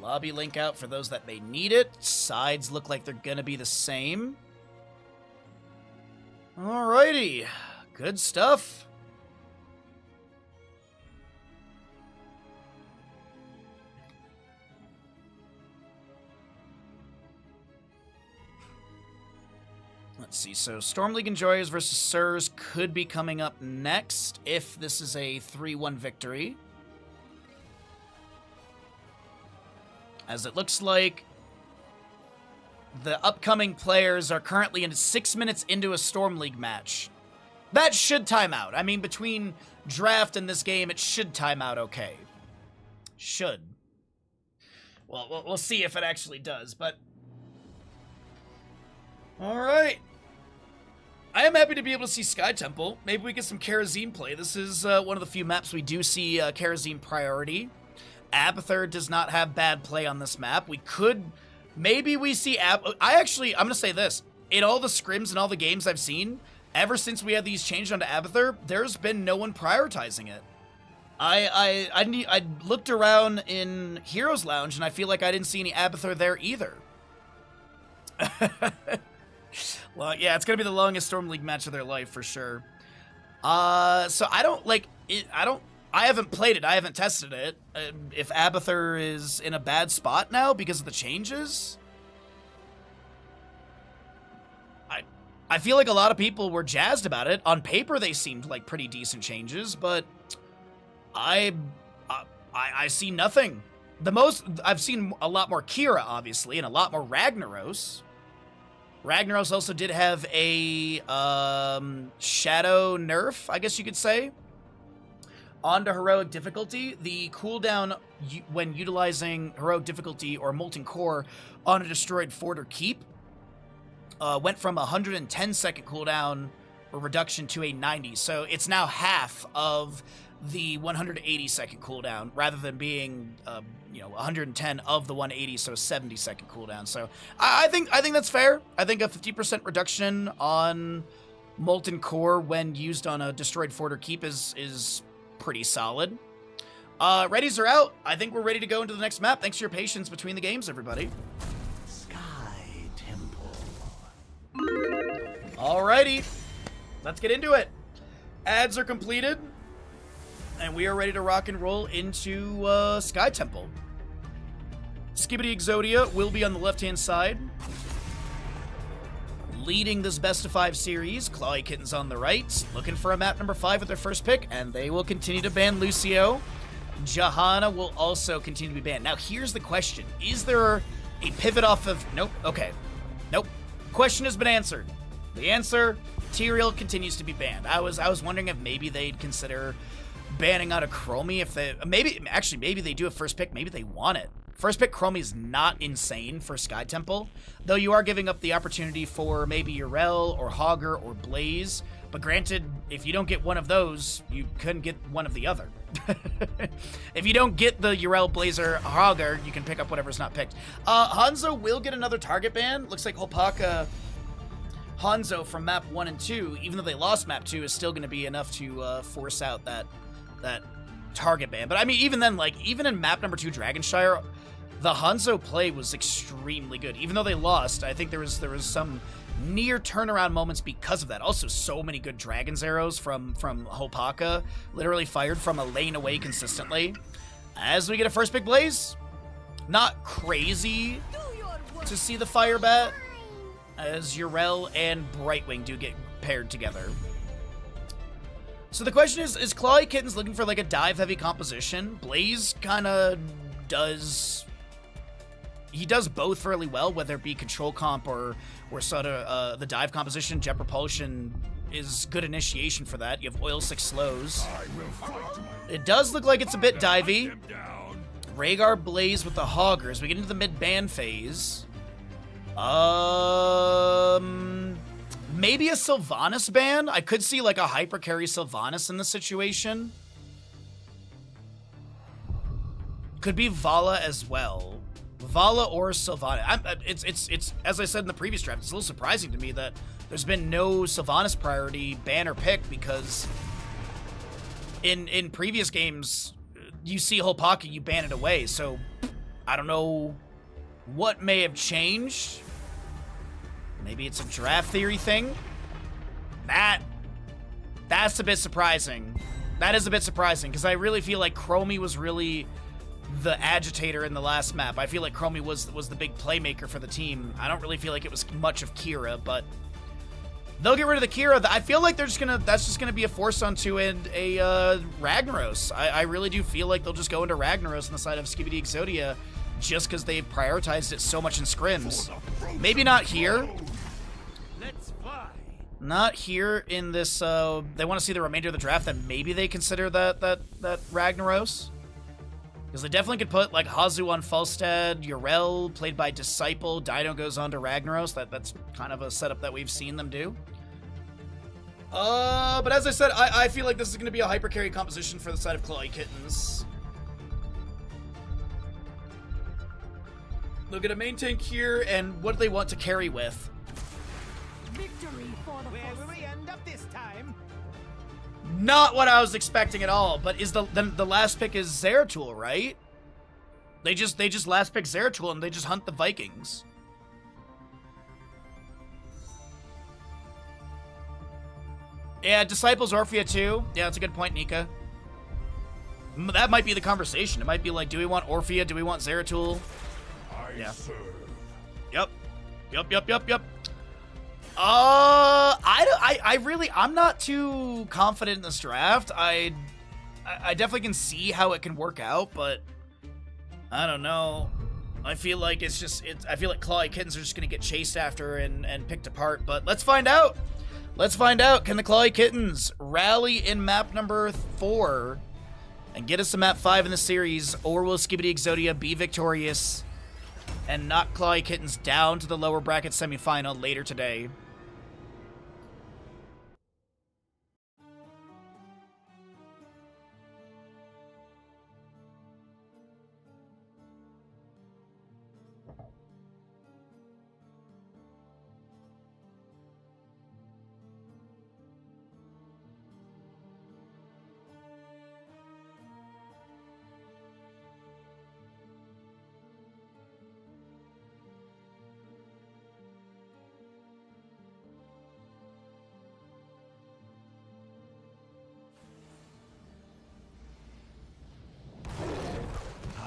Lobby link out for those that may need it. Sides look like they're going to be the same. Alrighty. Good stuff. Let's see, so Storm League Enjoyers versus Sirs could be coming up next if this is a 3-1 victory. As it looks like the upcoming players are currently in 6 minutes into a Storm League match. That should time out. I mean, between draft and this game, it should time out okay. Should. Well, we'll see if it actually does, but... Alright. I am happy to be able to see Sky Temple. Maybe we get some Karazim play. This is one of the few maps we do see Karazim priority. Abathur does not have bad play on this map. We could... Maybe we see... I'm going to say this. In all the scrims and all the games I've seen, ever since we had these changed onto Abathur, there's been no one prioritizing it. I looked around in Heroes Lounge, and I feel like I didn't see any Abathur there either. Well, yeah, it's gonna be the longest Storm League match of their life for sure. So I don't like it. I haven't played it. I haven't tested it. If Abathur is in a bad spot now because of the changes, I feel like a lot of people were jazzed about it. On paper, they seemed like pretty decent changes, but I see nothing. I've seen a lot more Kira, obviously, and a lot more Ragnaros. Ragnaros also did have a shadow nerf, I guess you could say, onto heroic difficulty. The cooldown when utilizing heroic difficulty or molten core on a destroyed fort or keep went from 110 second cooldown or reduction to a 90. So it's now half of the 180 second cooldown rather than being 110 of the 180, so 70 second cooldown. So I think that's fair. I think a 50% reduction on molten core when used on a destroyed fort or keep is pretty solid. Readies are out. I think we're ready to go into the next map. Thanks for your patience between the games, everybody. Sky Temple. Alrighty, let's get into it. Ads are completed, and we are ready to rock and roll into Sky Temple. Skibidi Exodia will be on the left-hand side, leading this best of 5 series. Clawy Kitten's on the right, looking for a map number 5 with their first pick, and they will continue to ban Lucio. Johanna will also continue to be banned. Now, here's the question. Is there a pivot off of... Nope. Okay. Nope. Question has been answered. The answer, Tyrael continues to be banned. I was wondering if maybe they'd consider banning out a Chromie if they... Maybe they do a first pick. Maybe they want it. First pick Chromie is not insane for Sky Temple, though you are giving up the opportunity for maybe Urel or Hogger or Blaze. But granted, if you don't get one of those, you couldn't get one of the other. If you don't get the Urel, Blazer, Hogger, you can pick up whatever's not picked. Hanzo will get another target ban. Looks like Holpaka Hanzo from map 1 and 2, even though they lost map 2, is still going to be enough to force out that target ban. But I mean, even then, like, even in map number 2 Dragonshire, the Hanzo play was extremely good. Even though they lost, I think there was some near turnaround moments because of that. Also, so many good Dragon's arrows from Hopaka, literally fired from a lane away consistently. As we get a first pick Blaze, not crazy to see the fire bat, as Urel and Brightwing do get paired together. So the question is Clawy Kitten's looking for like a dive-heavy composition? Blaze kind of does... He does both fairly well, whether it be control comp or sort of the dive composition. Jet Propulsion is good initiation for that. You have Oil 6 slows. It does look like it's a bit divey. Rhaegar Blaze with the Hogger as we get into the mid-ban phase. Maybe a Sylvanas ban? I could see like a hyper carry Sylvanas in this situation. Could be Vala as well. Vala or Sylvanas. It's as I said in the previous draft, it's a little surprising to me that there's been no Sylvanas priority ban or pick, because in previous games, you see Holpaka, you ban it away. So I don't know what may have changed. Maybe it's a draft theory thing. That's a bit surprising. That is a bit surprising, because I really feel like Chromie was really the agitator in the last map. I feel like Chromie was the big playmaker for the team. I don't really feel like it was much of Kira, but they'll get rid of the Kira. I feel like that's just gonna be a force onto and a Ragnaros. I really do feel like they'll just go into Ragnaros on the side of Skibidi Exodia, just because they've prioritized it so much in scrims. Maybe not here. Let's fly. Not here in this. They want to see the remainder of the draft. Then maybe they consider that Ragnaros. Because they definitely could put, like, Hazu on Falstad, Urel, played by Disciple, Dino goes on to Ragnaros. That's kind of a setup that we've seen them do. But as I said, I feel like this is going to be a hyper carry composition for the side of Clawy Kittens. They'll get a main tank here, and what do they want to carry with? Victory for the Where will we end up this time? Not what I was expecting at all, but is the last pick is Zeratul, right? They just last pick Zeratul and they just hunt the Vikings. Yeah, Disciples Orphea too. Yeah, that's a good point, Nika. That might be the conversation. It might be like, do we want Orphea? Do we want Zeratul? Yeah. Yep. I'm not too confident in this draft. I definitely can see how it can work out, but I don't know. I feel like I feel like Clawy Kittens are just gonna get chased after and picked apart, but let's find out. Let's find out. Can the Clawy Kittens rally in map number 4 and get us to map 5 in the series, or will Skibidi Exodia be victorious and knock Clawy Kittens down to the lower bracket semifinal later today?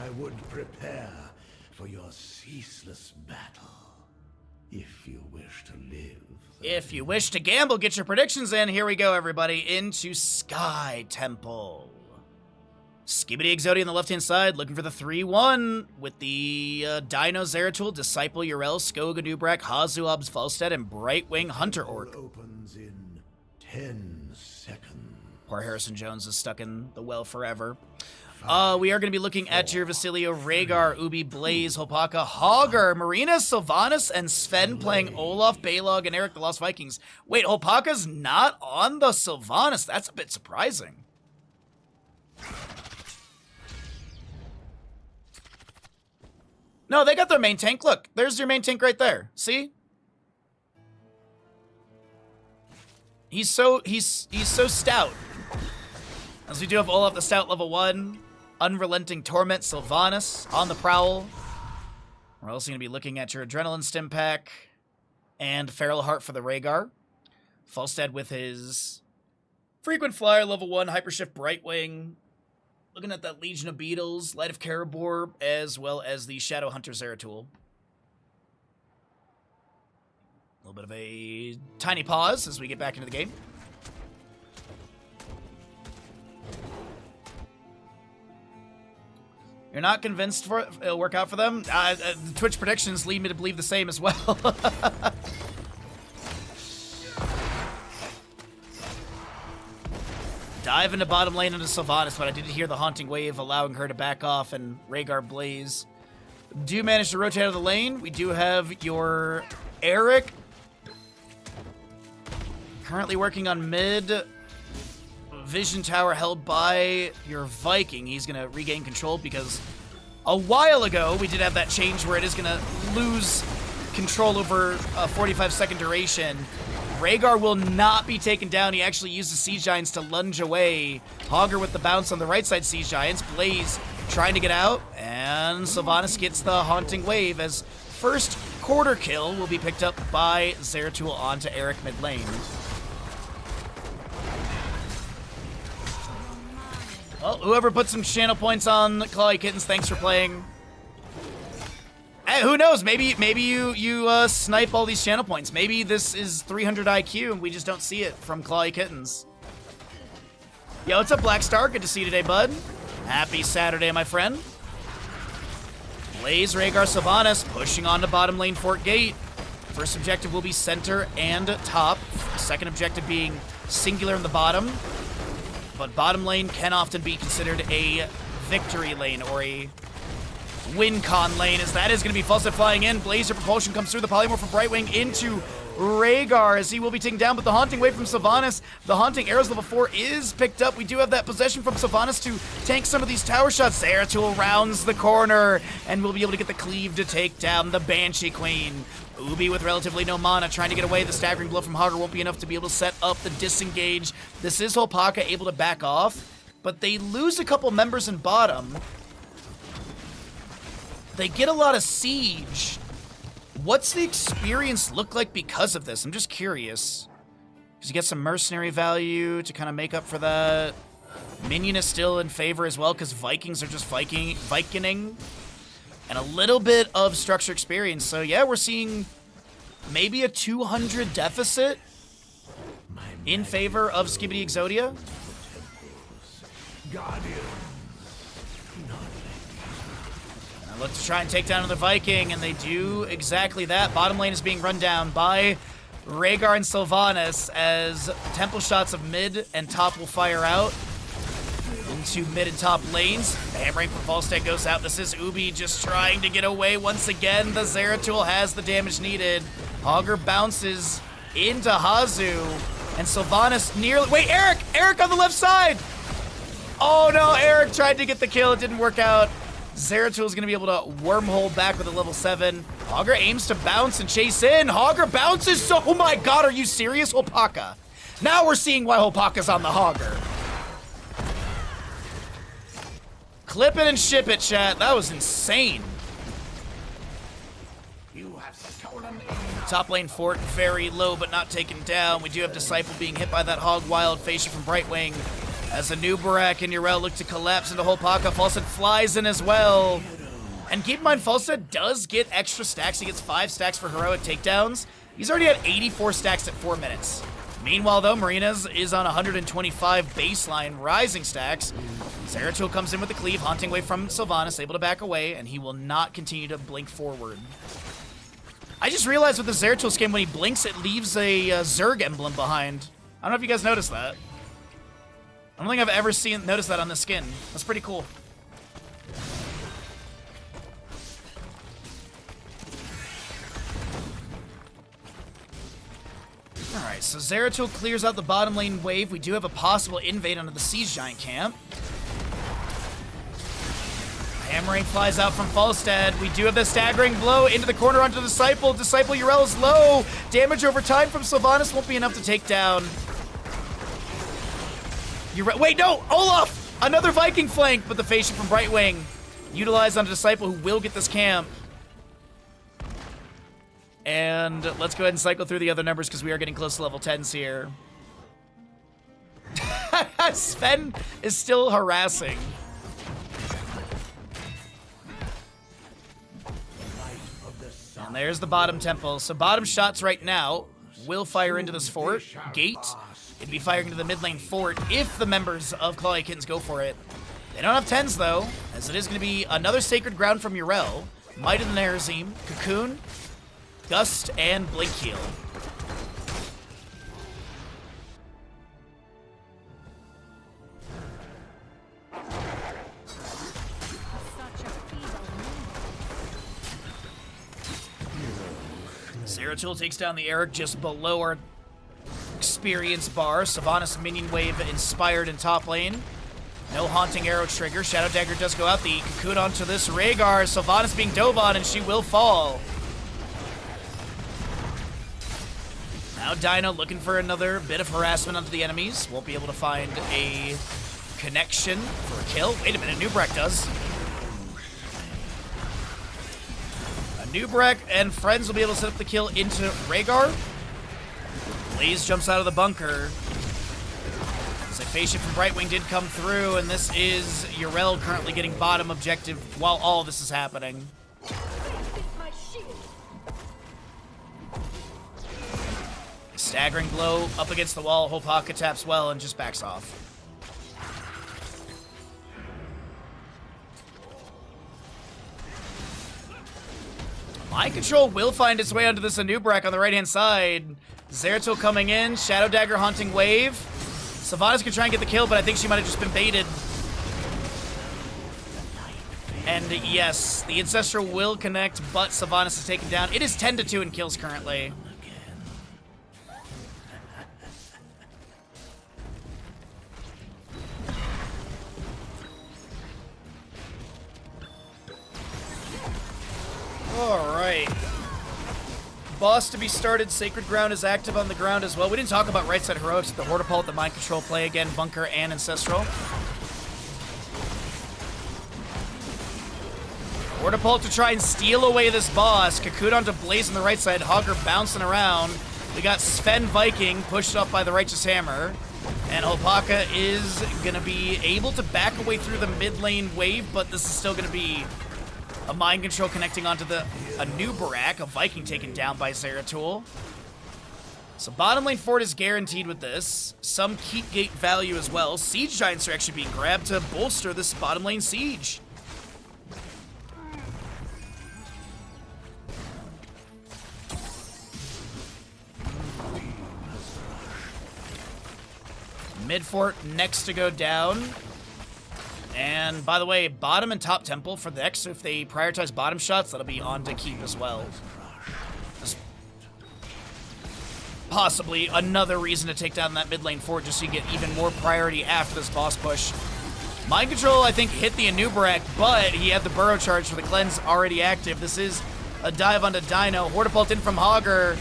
I would prepare for your ceaseless battle, if you wish to live. If you wish to gamble, get your predictions in. Here we go, everybody, into Sky Temple. Skibidi Exodia on the left-hand side, looking for the 3-1 with the Dino Zeratul, Disciple Urel, Skoga Nubrak, Hazu Obs Falstead, and Brightwing Hunter Orc. Opens in 10 seconds. Poor Harrison Jones is stuck in the well forever. We are going to be looking at your Vasilio, Rhaegar, Ubi, Blaze, Hopaka, Hogger, Marina, Sylvanas, and Sven playing Olaf, Balog, and Eric the Lost Vikings. Wait, Hopaka's not on the Sylvanas. That's a bit surprising. No, they got their main tank. Look, there's your main tank right there. See? He's so stout. As we do have Olaf the Stout level 1. Unrelenting Torment, Sylvanas on the prowl. We're also going to be looking at your Adrenaline Stim Pack and Feral Heart for the Rhaegar. Falstead with his Frequent Flyer level 1, Hypershift Brightwing. Looking at that Legion of Beetles, Light of Caribor, as well as the Shadow Hunter Zeratul. A little bit of a tiny pause as we get back into the game. You're not convinced it'll work out for them? Twitch predictions lead me to believe the same as well. Dive into bottom lane into Sylvanas, but I did hear the Haunting Wave allowing her to back off, and Rhaegar Blaze do manage to rotate out of the lane. We do have your Eric currently working on mid. Vision Tower held by your Viking. He's going to regain control because a while ago we did have that change where it is going to lose control over a 45-second duration. Rhaegar will not be taken down. He actually used the Siege Giants to lunge away. Hogger with the bounce on the right side Siege Giants. Blaze trying to get out, and Sylvanas gets the Haunting Wave as first quarter kill will be picked up by Zeratul onto Eric mid lane. Well, whoever put some channel points on Clawy Kittens, thanks for playing. Hey, who knows? Maybe you snipe all these channel points. Maybe this is 300 IQ and we just don't see it from Clawy Kittens. Yo, what's up, Black Star? Good to see you today, bud. Happy Saturday, my friend. Blaze, Rhaegar, Sylvanas pushing on to bottom lane Fort Gate. First objective will be center and top. Second objective being singular in the bottom. But bottom lane can often be considered a victory lane or a win con lane, as that is going to be Falstead flying in. Blazer propulsion comes through the polymorph from Brightwing into Rhaegar as he will be taken down, but the Haunting Wave from Sylvanas, the Haunting Arrows level 4 is picked up. We do have that possession from Sylvanas to tank some of these tower shots. Zeratul rounds the corner and will be able to get the cleave to take down the Banshee Queen. Ubi with relatively no mana trying to get away. The staggering blow from Hogger won't be enough to be able to set up the disengage. This is Hopaka able to back off, but they lose a couple members in bottom. They get a lot of siege. What's the experience look like because of this? I'm just curious. Because you get some mercenary value to kind of make up for that. Minion is still in favor as well because Vikings are just Vikining. And a little bit of structure experience. So yeah, we're seeing maybe a 200 deficit in favor of Skibidi Exodia. And I look to try and take down the Viking, and they do exactly that. Bottom lane is being run down by Rhaegar and Sylvanas as temple shots of mid and top will fire out into mid and top lanes. The hammering from Falstad goes out. This is Ubi just trying to get away once again. The Zeratul has the damage needed. Augur bounces into Hazu, and Sylvanas nearly... Wait, Eric! Eric on the left side! Oh no, Eric tried to get the kill. It didn't work out. Zeratul is going to be able to wormhole back with a level 7. Augur aims to bounce and chase in. Augur bounces so... Oh my god, are you serious? Hopaka. Now we're seeing why Hopaka's on the Augur. Clip it and ship it, chat. That was insane. Top lane fort very low but not taken down. We do have Disciple being hit by that Hog Wild Facia from Brightwing. As Anubarak and Yrel look to collapse into Hopaka, Falstad flies in as well. And keep in mind, Falstad does get extra stacks. He gets 5 stacks for heroic takedowns. He's already at 84 stacks at 4 minutes. Meanwhile, though, Marinas is on 125 baseline rising stacks. Zeratul comes in with the cleave, haunting away from Sylvanas, able to back away, and he will not continue to blink forward. I just realized with the Zeratul skin, when he blinks, it leaves a Zerg emblem behind. I don't know if you guys noticed that. I don't think I've ever noticed that on the skin. That's pretty cool. Alright, so Zeratul clears out the bottom lane wave. We do have a possible invade onto the Siege Giant camp. Hammering flies out from Falstad. We do have the staggering blow into the corner onto Disciple. Disciple Yrel is low. Damage over time from Sylvanas won't be enough to take down. Wait, no! Olaf! Another Viking flank, but the Facia from Brightwing utilized on a Disciple who will get this camp. And let's go ahead and cycle through the other numbers because we are getting close to level 10s here. Sven is still harassing. And there's the bottom temple. So bottom shots right now will fire into this fort. Gate. It'd be firing into the mid lane fort if the members of Clawly Kittens go for it. They don't have 10s though, as it is going to be another Sacred Ground from Yrel, Might of the Nerazim, Cocoon, Gust, and Blink Heal. Zeratul takes down the Eric just below our experience bar. Sylvanas minion wave inspired in top lane. No haunting arrow trigger. Shadow Dagger does go out. The cocoon onto this Rhaegar. Sylvanas being dove on, and she will fall. Now Dino looking for another bit of harassment onto the enemies. Won't be able to find a connection for a kill. Wait a minute, Nubrek does. Nubrek and friends will be able to set up the kill into Rhaegar. Blaze jumps out of the bunker. Facia from Brightwing did come through, and this is Yrel currently getting bottom objective while all this is happening. Staggering blow up against the wall. Hopaka taps well and just backs off. Mind Control will find its way onto this Anubarak on the right-hand side. Zeratul coming in. Shadow Dagger haunting wave. Sylvanas can try and get the kill, but I think she might have just been baited. And yes, the Ancestral will connect, but Sylvanas is taken down. It is 10-2 in kills currently. Alright. Boss to be started. Sacred Ground is active on the ground as well. We didn't talk about right side heroics. The Hortipult, the Mind Control play again, Bunker and Ancestral. Hortipult to try and steal away this boss. Cocoon onto Blaze on the right side. Hogger bouncing around. We got Sven Viking pushed up by the Righteous Hammer. And Alpaca is going to be able to back away through the mid lane wave, but this is still going to be a mind control connecting onto a new Barak, a Viking taken down by Zeratul. So bottom lane fort is guaranteed with this. Some keep gate value as well. Siege Giants are actually being grabbed to bolster this bottom lane siege. Mid fort next to go down. And by the way, bottom and top temple for the next, so if they prioritize bottom shots, that'll be on to keep as well. That's possibly another reason to take down that mid lane fort, just so you get even more priority after this boss push. Mind Control, I think, hit the Anubarak, but he had the burrow charge for the cleanse already active. This is a dive onto Dino. Hortipult in from Hogger.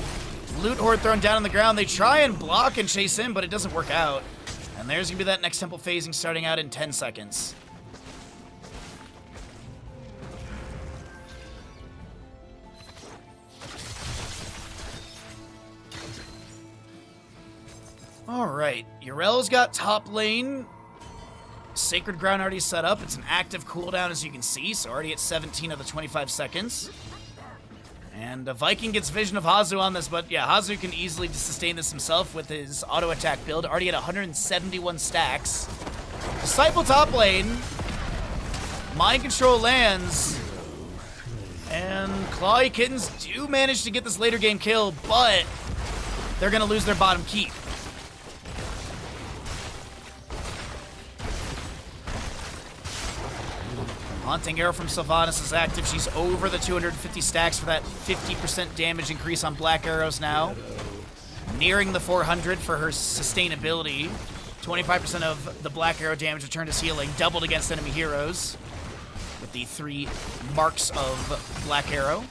Loot Horde thrown down on the ground. They try and block and chase in, but it doesn't work out. And there's going to be that next temple phasing starting out in 10 seconds. Alright, Urel's got top lane. Sacred Ground already set up. It's an active cooldown, as you can see, so already at 17 of the 25 seconds. And Viking gets vision of Hazu on this, but yeah, Hazu can easily sustain this himself with his auto attack build, already at 171 stacks. Disciple top lane. Mind Control lands. And Clawy Kittens do manage to get this later game kill, but they're going to lose their bottom keep. Haunting Arrow from Sylvanas is active. She's over the 250 stacks for that 50% damage increase on Black Arrows now. Nearing the 400 for her sustainability. 25% of the Black Arrow damage returned as healing, doubled against enemy heroes. With the 3 marks of Black Arrow.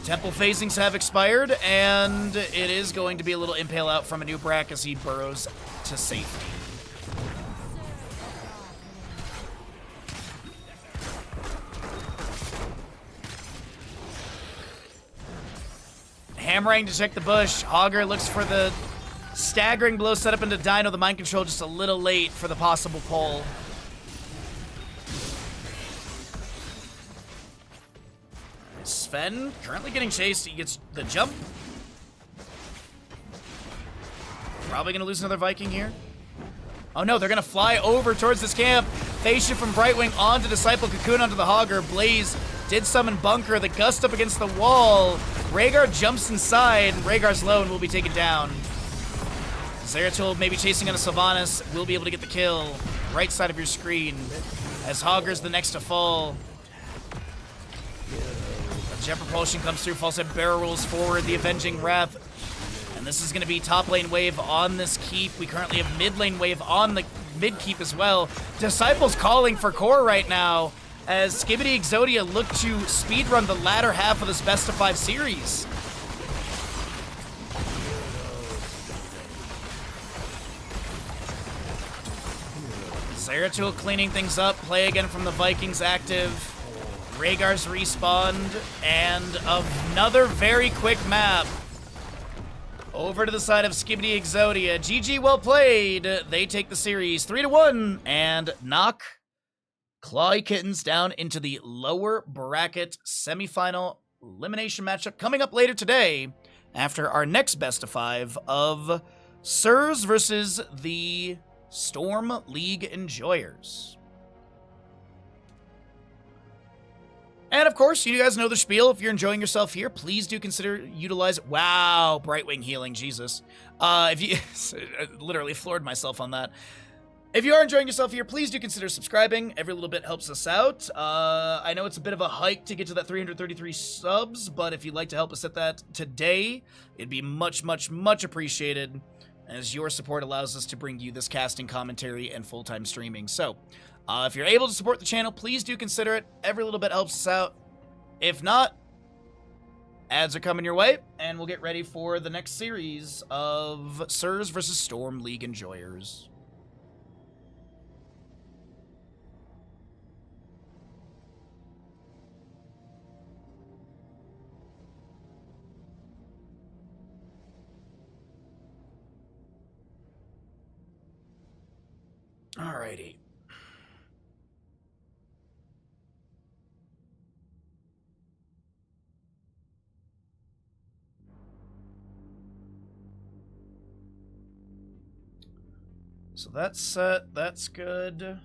Temple phasings have expired, and it is going to be a little impale out from Anubarak as he burrows to safety. Hammering to check the bush. Hogger looks for the staggering blow set up into Dino. The mind control just a little late for the possible pull. Sven currently getting chased. He gets the jump. Probably going to lose another Viking here. Oh no, they're going to fly over towards this camp. Phase shift from Brightwing onto Disciple Cocoon onto the Hogger. Blaze did summon Bunker. The gust up against the wall. Rhaegar jumps inside. Rhaegar's low and will be taken down. Zeratul maybe chasing on a Sylvanas. Will be able to get the kill. Right side of your screen. As Hogger's the next to fall. Jet Propulsion comes through. Falsehead barrel rolls forward. The Avenging Wrath. And this is going to be top lane wave on this keep. We currently have mid lane wave on the mid keep as well. Disciples calling for core right now, as Skibidi Exodia look to speedrun the latter half of this best of 5 series. Zeratul cleaning things up. Play again from the Vikings active. Rhaegar's respawned. And another very quick map. Over to the side of Skibidi Exodia. GG, well played. They take the series 3-1 and knock Clawy Kittens down into the lower bracket semifinal elimination matchup coming up later today after our next best of 5 of Sirs versus the Storm League Enjoyers. And of course, you guys know the spiel. If you're enjoying yourself here, please do consider utilizing. Wow, Brightwing healing, Jesus. If you literally floored myself on that. If you are enjoying yourself here, please do consider subscribing. Every little bit helps us out. I know it's a bit of a hike to get to that 333 subs, but if you'd like to help us at that today, it'd be much, much, much appreciated, as your support allows us to bring you this casting commentary and full-time streaming. So, if you're able to support the channel, please do consider it. Every little bit helps us out. If not, ads are coming your way, and we'll get ready for the next series of Sirs versus Storm League Enjoyers. Alrighty. So that's set. That's good.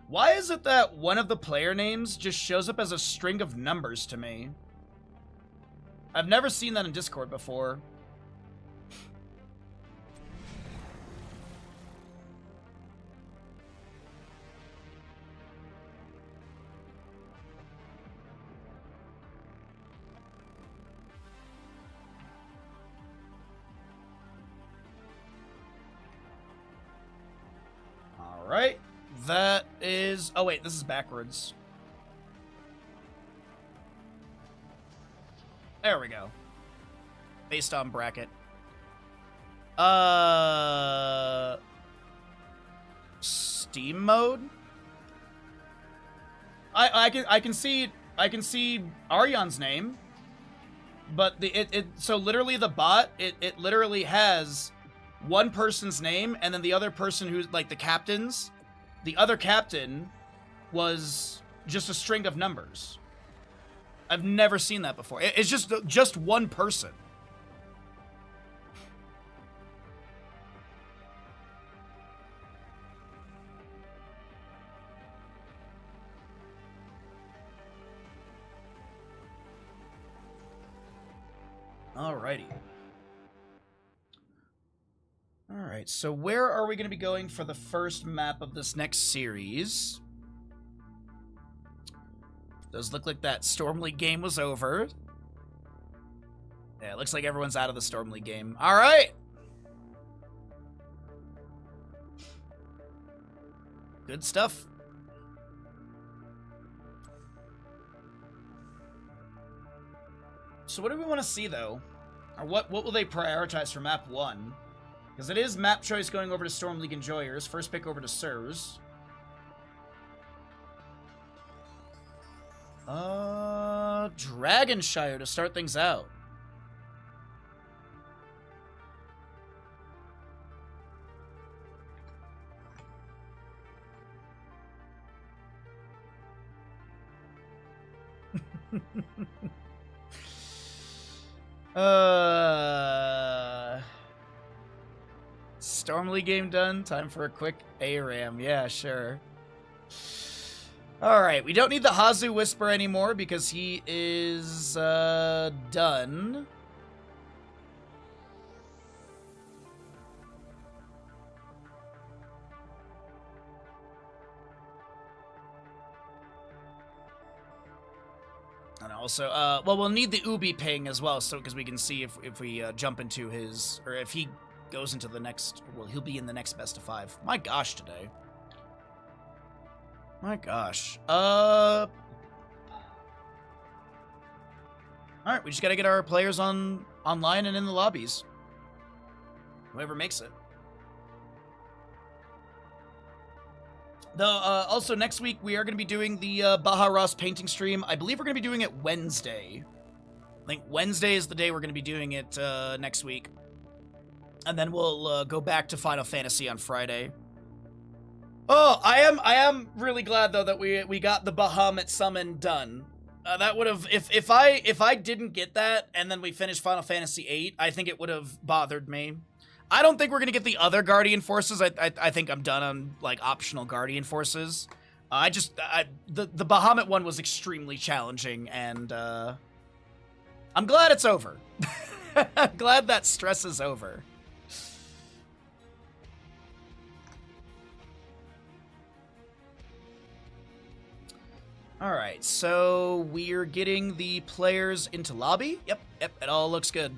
Why is it that one of the player names just shows up as a string of numbers to me? I've never seen that in Discord before. All right. That is... Oh, wait. This is backwards. There we go. Based on bracket. Steam mode? I can see Aryon's name. But so literally the bot, it literally has one person's name, and then the other person who's like the captain's, the other captain was just a string of numbers. I've never seen that before. It's just one person. Alrighty. Alright, so where are we going to be going for the first map of this next series? Does look like that Storm League game was over. Yeah, it looks like everyone's out of the Storm League game. Alright! Good stuff. So what do we want to see, though? Or what will they prioritize for map 1? Because it is map choice going over to Storm League Enjoyers. First pick over to Sirs. Dragonshire to start things out. Storm League game done. Time for a quick ARAM. Yeah, sure. Alright, we don't need the Hazu Whisper anymore because he is done. And also, well, we'll need the Ubi ping as well, so because we can see if we jump into his, or if he goes into the next, well, he'll be in the next best of 5. My gosh, today. My gosh. Alright, we just gotta get our players online and in the lobbies. Whoever makes it. Though, also next week we are going to be doing the Baja Ross painting stream. I believe we're going to be doing it Wednesday. I think Wednesday is the day we're going to be doing it next week. And then we'll go back to Final Fantasy on Friday. Oh, I am really glad though that we got the Bahamut summon done. That would have, if I didn't get that and then we finished Final Fantasy VIII, I think it would have bothered me. I don't think we're gonna get the other Guardian Forces. I think I'm done on like optional Guardian Forces. The Bahamut one was extremely challenging, and I'm glad it's over. I'm glad that stress is over. All right, so we're getting the players into lobby. Yep, it all looks good.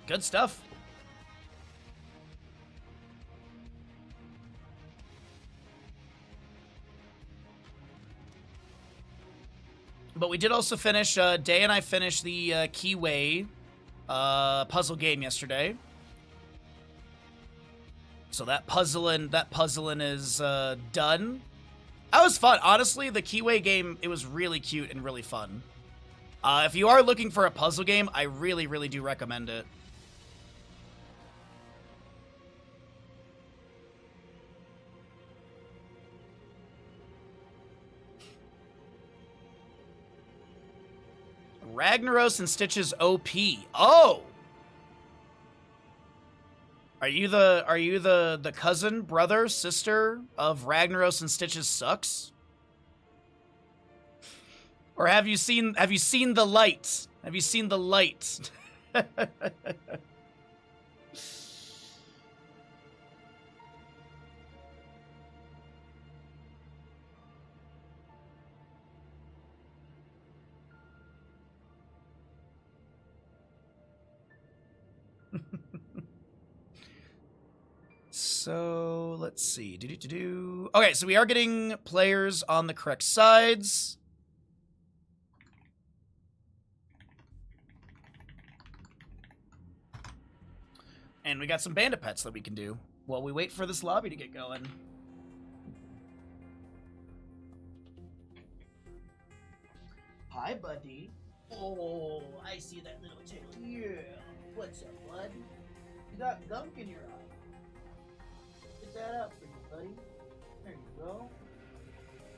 Good stuff. But we did also finish, Day and I finished the Keyway puzzle game yesterday. So that puzzling is done. That was fun. Honestly, the Keyway game, it was really cute and really fun. If you are looking for a puzzle game, I really, really do recommend it. Ragnaros and Stitch's OP. Oh! Are you the cousin, brother, sister of Ragnaros and Stitch's Sucks? Or have you seen the light? Have you seen the light? So, let's see. Okay, so we are getting players on the correct sides. And we got some bandit pets that we can do while we wait for this lobby to get going. Hi, buddy. Oh, I see that little tickle. Yeah. What's up, bud? You got gunk in your eye. Get that out for you, buddy. There you go.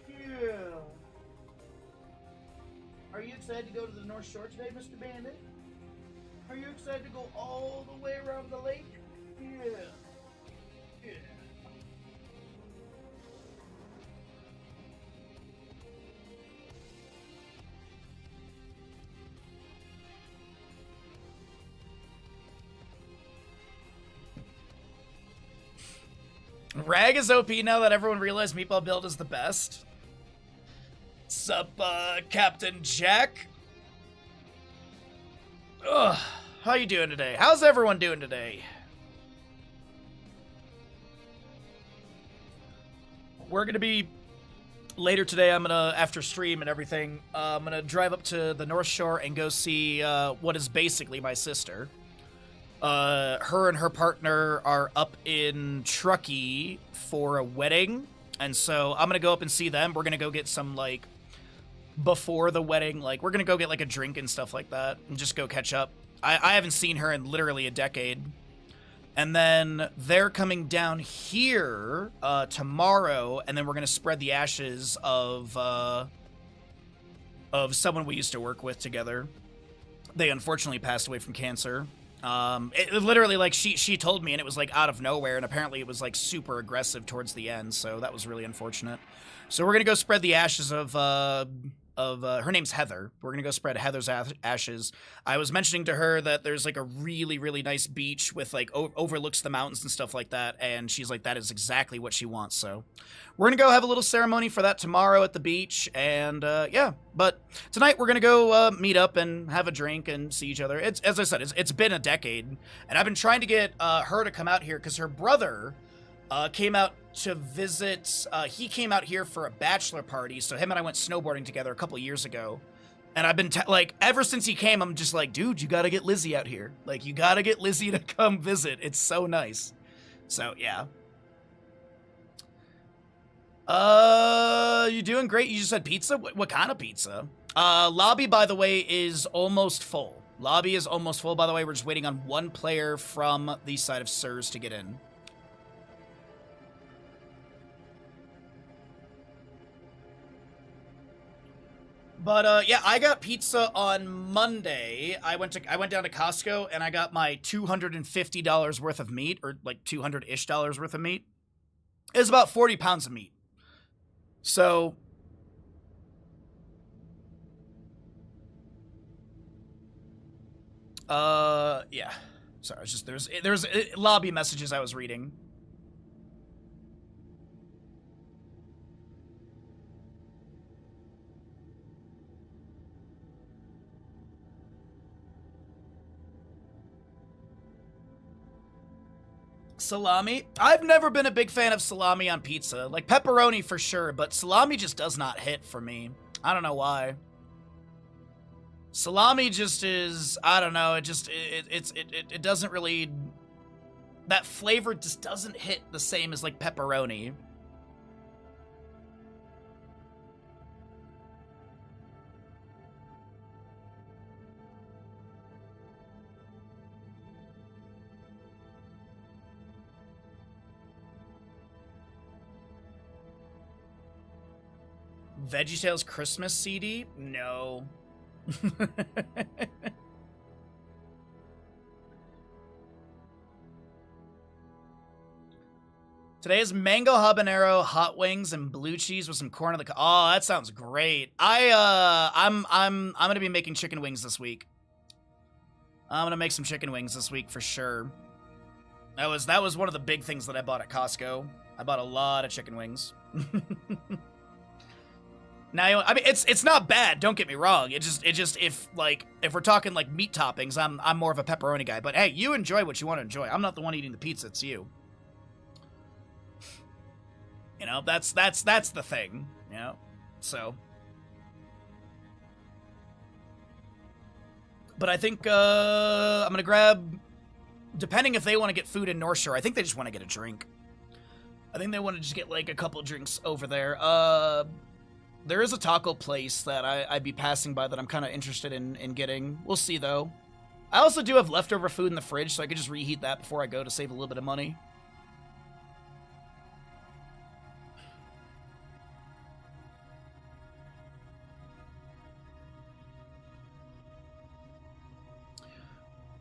Yeah. Are you excited to go to the North Shore today, Mr. Bandit? Are you excited to go all the way around the lake? Yeah. Yeah. Rag is OP now that everyone realized Meatball Build is the best. Sup, Captain Jack? Ugh, how you doing today? How's everyone doing today? We're gonna be later today. I'm gonna, after stream and everything, I'm gonna drive up to the North Shore and go see what is basically my sister. Her and her partner are up in Truckee for a wedding, and so I'm gonna go up and see them. We're gonna go get some, like, before the wedding, like, we're gonna go get, like, a drink and stuff like that, and just go catch up. I haven't seen her in literally a decade. And then they're coming down here tomorrow, and then we're gonna spread the ashes of someone we used to work with together. They unfortunately passed away from cancer. It literally, like, she told me, and it was, like, out of nowhere, and apparently it was, like, super aggressive towards the end, so that was really unfortunate. So we're gonna go spread the ashes of her name's Heather. We're gonna go spread Heather's ashes. I was mentioning to her that there's, like, a really, really nice beach with, like, overlooks the mountains and stuff like that, and she's like, that is exactly what she wants, so we're gonna go have a little ceremony for that tomorrow at the beach, and, yeah. But tonight we're gonna go, meet up and have a drink and see each other. It's, as I said, it's been a decade, and I've been trying to get, her to come out here, because her brother, came out to visit, he came out here for a bachelor party, so him and I went snowboarding together a couple years ago, and I've been, like, ever since he came, I'm just like, dude, you gotta get Lizzie out here. Like, you gotta get Lizzie to come visit. It's so nice. So, yeah. You doing great? You just had pizza? What kind of pizza? Lobby, by the way, is almost full. Lobby is almost full, by the way. We're just waiting on one player from the side of Sirs to get in. But, yeah, I got pizza on Monday. I went down to Costco, and I got my $250 worth of meat, or, like, $200-ish worth of meat. It's about 40 pounds of meat. So, yeah. Sorry, it's just, there's lobby messages I was reading. Salami? I've never been a big fan of salami on pizza. Like, pepperoni for sure, but salami just does not hit for me. I don't know why. Salami just is, I don't know, it doesn't really, that flavor just doesn't hit the same as, like, pepperoni. VeggieTales Christmas CD? No. Today is mango habanero, hot wings, and blue cheese with some corn on the. Oh, that sounds great. I'm gonna be making chicken wings this week. I'm gonna make some chicken wings this week for sure. That was one of the big things that I bought at Costco. I bought a lot of chicken wings. Now, I mean, it's not bad. Don't get me wrong. It just if we're talking like meat toppings, I'm more of a pepperoni guy. But hey, you enjoy what you want to enjoy. I'm not the one eating the pizza. It's you. You know, that's the thing. You know, so. But I think I'm gonna grab. Depending if they want to get food in North Shore, I think they just want to get a drink. I think they want to just get like a couple drinks over there. There is a taco place that I'd be passing by that I'm kind of interested in getting. We'll see, though. I also do have leftover food in the fridge, so I could just reheat that before I go to save a little bit of money.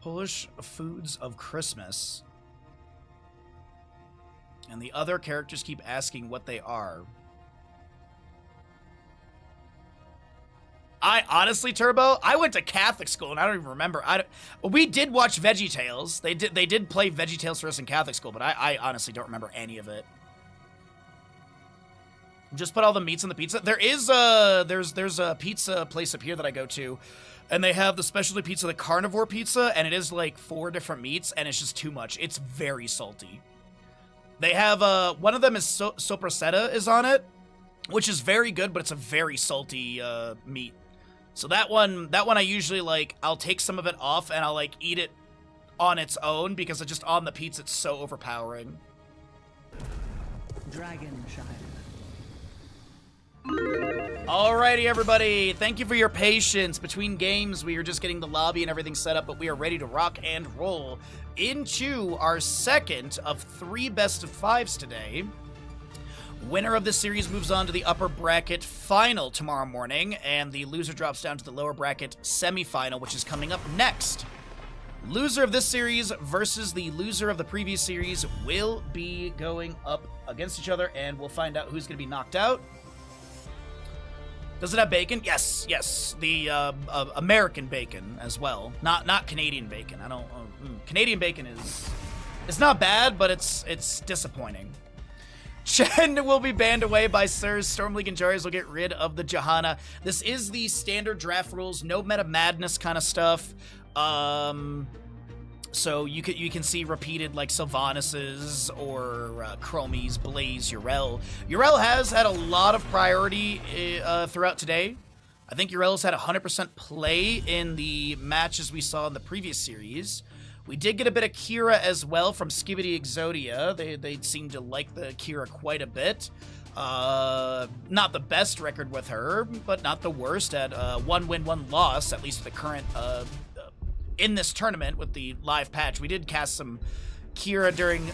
Polish foods of Christmas. And the other characters keep asking what they are. I honestly, Turbo, I went to Catholic school and I don't even remember. We did watch VeggieTales. They did play VeggieTales for us in Catholic school, but I honestly don't remember any of it. Just put all the meats on the pizza. There's a pizza place up here that I go to, and they have the specialty pizza, the carnivore pizza, and it is like 4 different meats, and it's just too much. It's very salty. They have one of them is sopressata is on it, which is very good, but it's a very salty meat. So that one I usually like, I'll take some of it off and I'll like eat it on its own because it's just on the pizza, it's so overpowering. Dragonshire. Alrighty, everybody. Thank you for your patience. Between games, we are just getting the lobby and everything set up, but we are ready to rock and roll into our second of 3 best of 5s today. Winner of this series moves on to the upper bracket final tomorrow morning, and the loser drops down to the lower bracket semifinal, which is coming up next. Loser of this series versus the loser of the previous series will be going up against each other, and we'll find out who's going to be knocked out. Does it have bacon? Yes, yes. The American bacon as well, not Canadian bacon. Canadian bacon it's not bad, but it's disappointing. Chen will be banned away by Sirs. Storm League and Jarius will get rid of the Johanna. This is the standard draft rules, no meta madness kind of stuff. So you can see repeated like Sylvanas' or Chromie's, Blaze, Yrel. Yrel has had a lot of priority throughout today. I think Yrel's had 100% play in the matches we saw in the previous series. We did get a bit of Kira as well from Skibidi Exodia. They seem to like the Kira quite a bit. Not the best record with her, but not the worst at 1 win, 1 loss, at least the current in this tournament with the live patch. We did cast some Kira during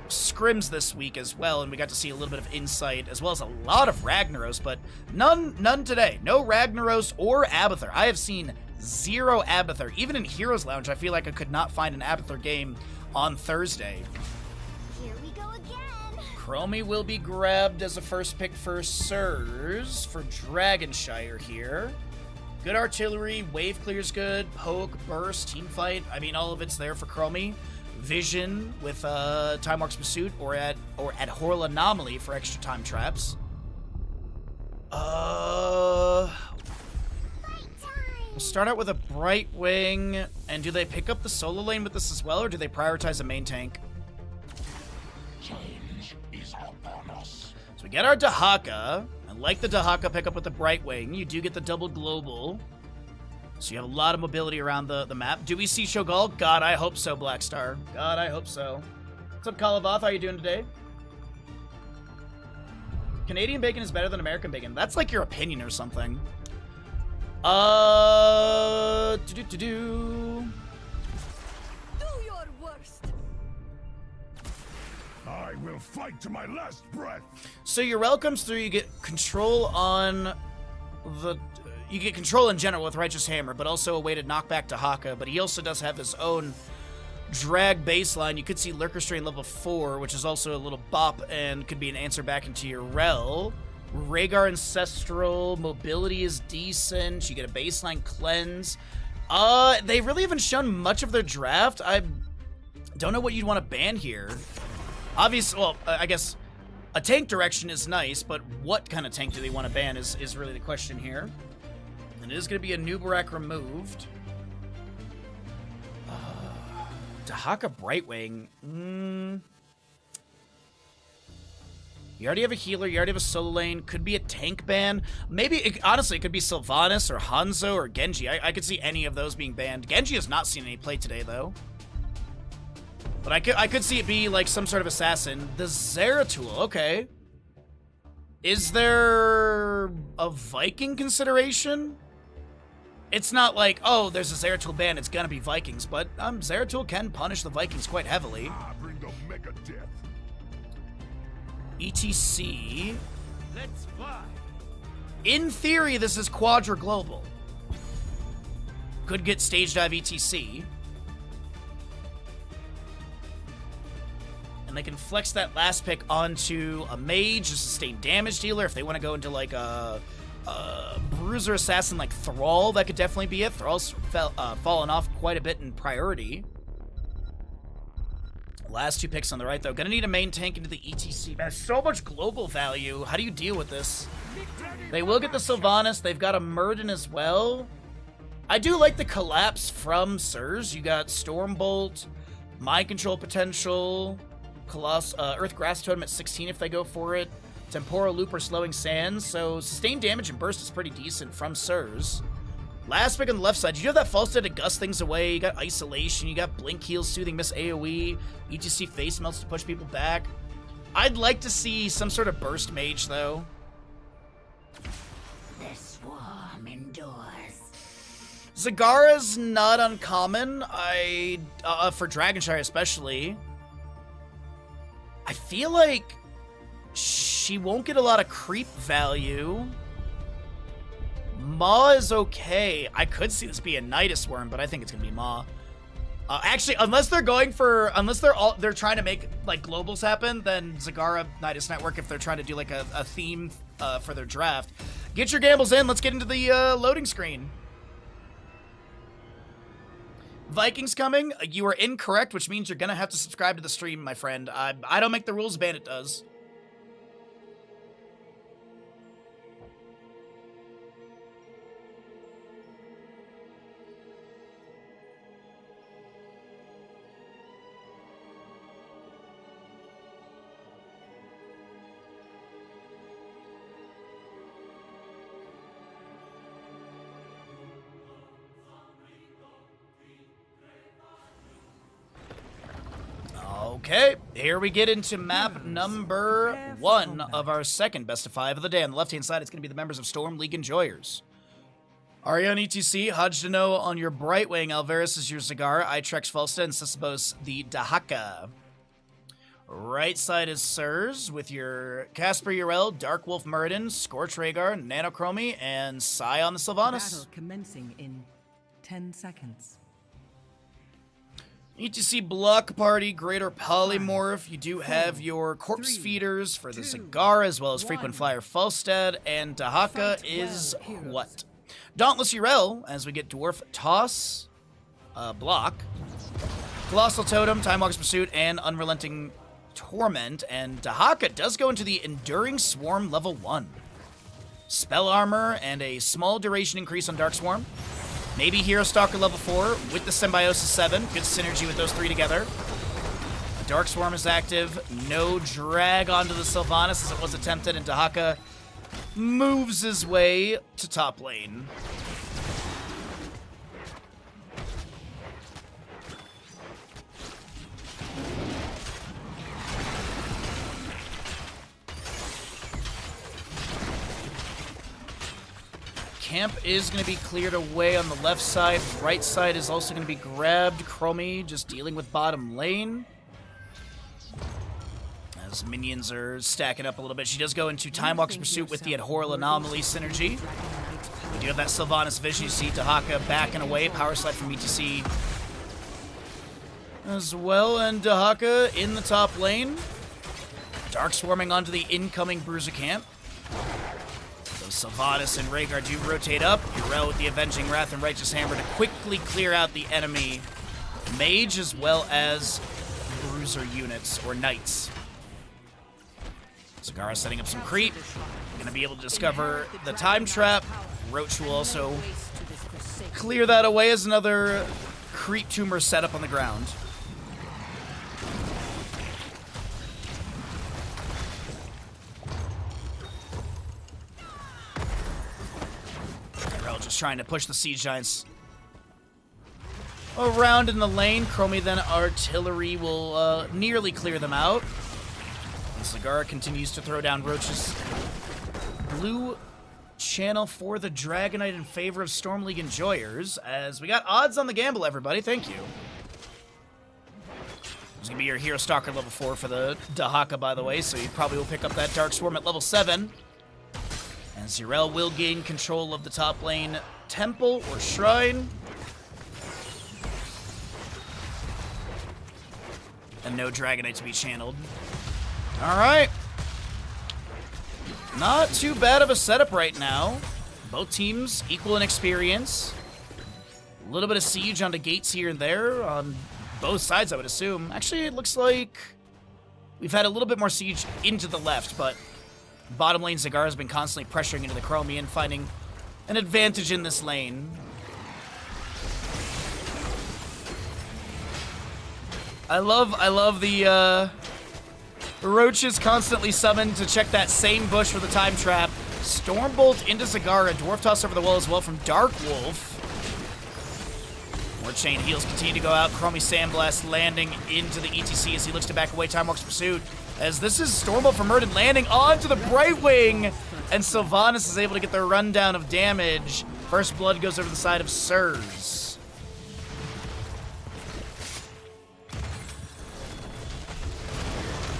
scrims this week as well, and we got to see a little bit of insight as well as a lot of Ragnaros, but none today. No Ragnaros or Abathur. I have seen 0 Abathur. Even in Heroes Lounge, I feel like I could not find an Abathur game on Thursday. Here we go again. Chromie will be grabbed as a first pick for Sirs for Dragonshire here. Good artillery, wave clear's good, poke, burst, team fight. I mean, all of it's there for Chromie. Vision with Time Warp's Pursuit or at Horror Anomaly for extra time traps. We'll start out with a Bright Wing, and do they pick up the solo lane with this as well, or do they prioritize a main tank? Change is upon us. So we get our Dahaka. I like the Dahaka pickup with the Brightwing. You do get the double global. So you have a lot of mobility around the map. Do we see Shogal? God, I hope so, Blackstar. God, I hope so. What's up, Kalavoth? How you doing today? Canadian bacon is better than American bacon. That's like your opinion or something. Do your worst. I will fight to my last breath. So your rel comes through, you get control on the... You get control in general with Righteous Hammer, but also a way to knock back Dahaka. But he also does have his own drag baseline. You could see Lurker Strain level 4, which is also a little bop and could be an answer back into your rel. Rhaegar Ancestral, mobility is decent. You get a baseline cleanse. They really haven't shown much of their draft. I don't know what you'd want to ban here. Obviously, well, I guess a tank direction is nice, but what kind of tank do they want to ban is really the question here. And it is going to be a Nubarak removed. Dahaka Brightwing. You already have a healer. You already have a solo lane. Could be a tank ban. Maybe, honestly, it could be Sylvanas or Hanzo or Genji. I could see any of those being banned. Genji has not seen any play today, though. But I could see it be like some sort of assassin. The Zeratul, okay. Is there a Viking consideration? It's not like, oh, there's a Zeratul ban, it's gonna be Vikings, but Zeratul can punish the Vikings quite heavily. Bring the mega death. ETC. Let's fly. In theory, this is Quadra Global. Could get Stage Dive ETC. And they can flex that last pick onto a mage, a sustained damage dealer. If they want to go into like a bruiser assassin like Thrall, that could definitely be it. Thrall's fallen off quite a bit in priority. Last two picks on the right, though. Gonna need a main tank into the ETC. There's so much global value. How do you deal with this? They will get the Sylvanas. They've got a Murden as well. I do like the collapse from Sirs. You got Stormbolt, Mind Control potential, Earth Grass Totem at 16 if they go for it. Temporal Loop or Slowing Sands, so sustained damage and burst is pretty decent from Sirs. Last pick on the left side, you do have that False Dead to gust things away, you got Isolation, you got Blink Heals, Soothing Miss AoE, ETC Face Melts to push people back. I'd like to see some sort of Burst Mage, though. The swarm endures. Zagara's not uncommon, for Dragonshire especially. I feel like she won't get a lot of creep value. Ma is okay. I could see this be a Nidus Worm, but I think it's gonna be Ma. Actually, unless they're trying to make like globals happen, then Zagara Nidus Network. If they're trying to do like a theme for their draft, get your gambles in. Let's get into the loading screen. Vikings coming. You are incorrect, which means you're gonna have to subscribe to the stream, my friend. I don't make the rules. Bandit does. Okay, here we get into map number 1 of our second best of 5 of the day. On the left-hand side, it's going to be the members of Storm League Enjoyers. Arion ETC, Hajdano on your Brightwing, Alvarez is your Zagara, Itrex Falsta, and Sisibos the Dahaka. Right side is Sirs with your Casper Urel, Dark Wolf Muradin, Scorch Rhaegar, Nanochrome, and Sai on the Sylvanas. Battle commencing in 10 seconds. ETC Block Party, Greater Polymorph. You do have your Corpse Feeders for the Zagara, as well as Frequent Flyer Falstad, and Dahaka is what? Dauntless Urel, as we get Dwarf Toss, Block, Colossal Totem, Time Walker's Pursuit, and Unrelenting Torment, and Dahaka does go into the Enduring Swarm level 1. Spell Armor and a small duration increase on Dark Swarm. Maybe Hero Stalker level 4 with the Symbiosis 7. Good synergy with those three together. Dark Swarm is active. No drag onto the Sylvanas as it was attempted, and Dahaka moves his way to top lane. Camp is going to be cleared away on the left side. Right side is also going to be grabbed. Chromie just dealing with bottom lane. As minions are stacking up a little bit. She does go into Time Walk's Pursuit with the Adhoral Anomaly synergy. We do have that Sylvanas vision. You see Dahaka backing away. Power slide from ETC as well. And Dahaka in the top lane. Dark Swarming onto the incoming Bruiser camp. So Sylvanas and Rhaegar do rotate up. Yrel with the Avenging Wrath and Righteous Hammer to quickly clear out the enemy mage as well as bruiser units or knights. Zagara setting up some creep. Gonna be able to discover the time trap. Roach will also clear that away as another creep tumor set up on the ground. Just trying to push the Siege Giants around in the lane. Chromie then artillery will nearly clear them out. And Zagara continues to throw down Roach's blue channel for the Dragonite in favor of Storm League enjoyers. As we got odds on the gamble, everybody. Thank you. There's going to be your Hero Stalker level 4 for the Dahaka, by the way, so you probably will pick up that Dark Swarm at level 7. And Yrel will gain control of the top lane temple or shrine. And no Dragonite to be channeled. Alright. Not too bad of a setup right now. Both teams equal in experience. A little bit of siege onto gates here and there on both sides, I would assume. Actually, it looks like we've had a little bit more siege into the left, but bottom lane Zagara has been constantly pressuring into the Chromie and finding an advantage in this lane. I love the Roaches constantly summoned to check that same bush for the time trap. Stormbolt into Zagara, Dwarf Toss over the wall as well from Dark Wolf. More chain heals continue to go out. Chromie Sandblast landing into the ETC as he looks to back away. Time Walk's Pursuit. As this is Stormbolt from Murden landing onto the Brightwing. And Sylvanas is able to get the rundown of damage. First blood goes over the side of Sirs.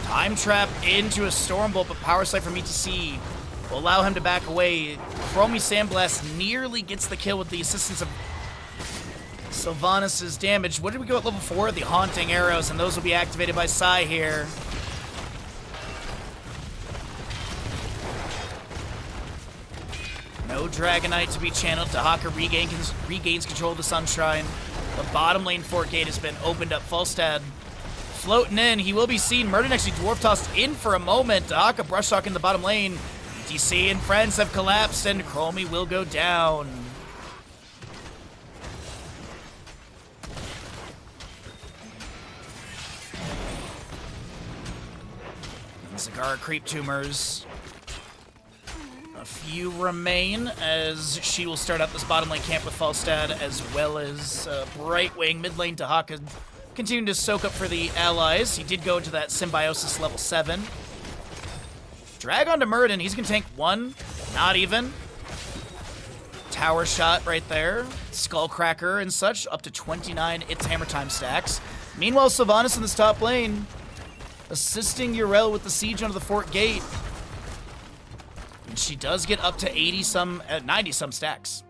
Time Trap into a Stormbolt, but Power Slide from ETC will allow him to back away. Chromie Sandblast nearly gets the kill with the assistance of Sylvanas' damage. What did we go at level 4? The Haunting Arrows, and those will be activated by Sai here. No Dragonite to be channeled. Dahaka regains control of the Sunshine. The bottom lane fort gate has been opened up. Falstad floating in. He will be seen. Murden actually Dwarf Tossed in for a moment. Dahaka brush talk in the bottom lane. ETC and friends have collapsed, and Chromie will go down. Zagara creep tumors. A few remain as she will start out this bottom lane camp with Falstad as well as Brightwing. Mid lane Dahaka continuing to soak up for the allies. He did go into that Symbiosis level 7. Drag onto Murden. He's going to tank 1. Not even. Tower shot right there. Skullcracker and such. Up to 29 It's Hammer Time stacks. Meanwhile, Sylvanas in this top lane assisting Yrel with the siege onto the fort gate. And she does get up to 90-some stacks.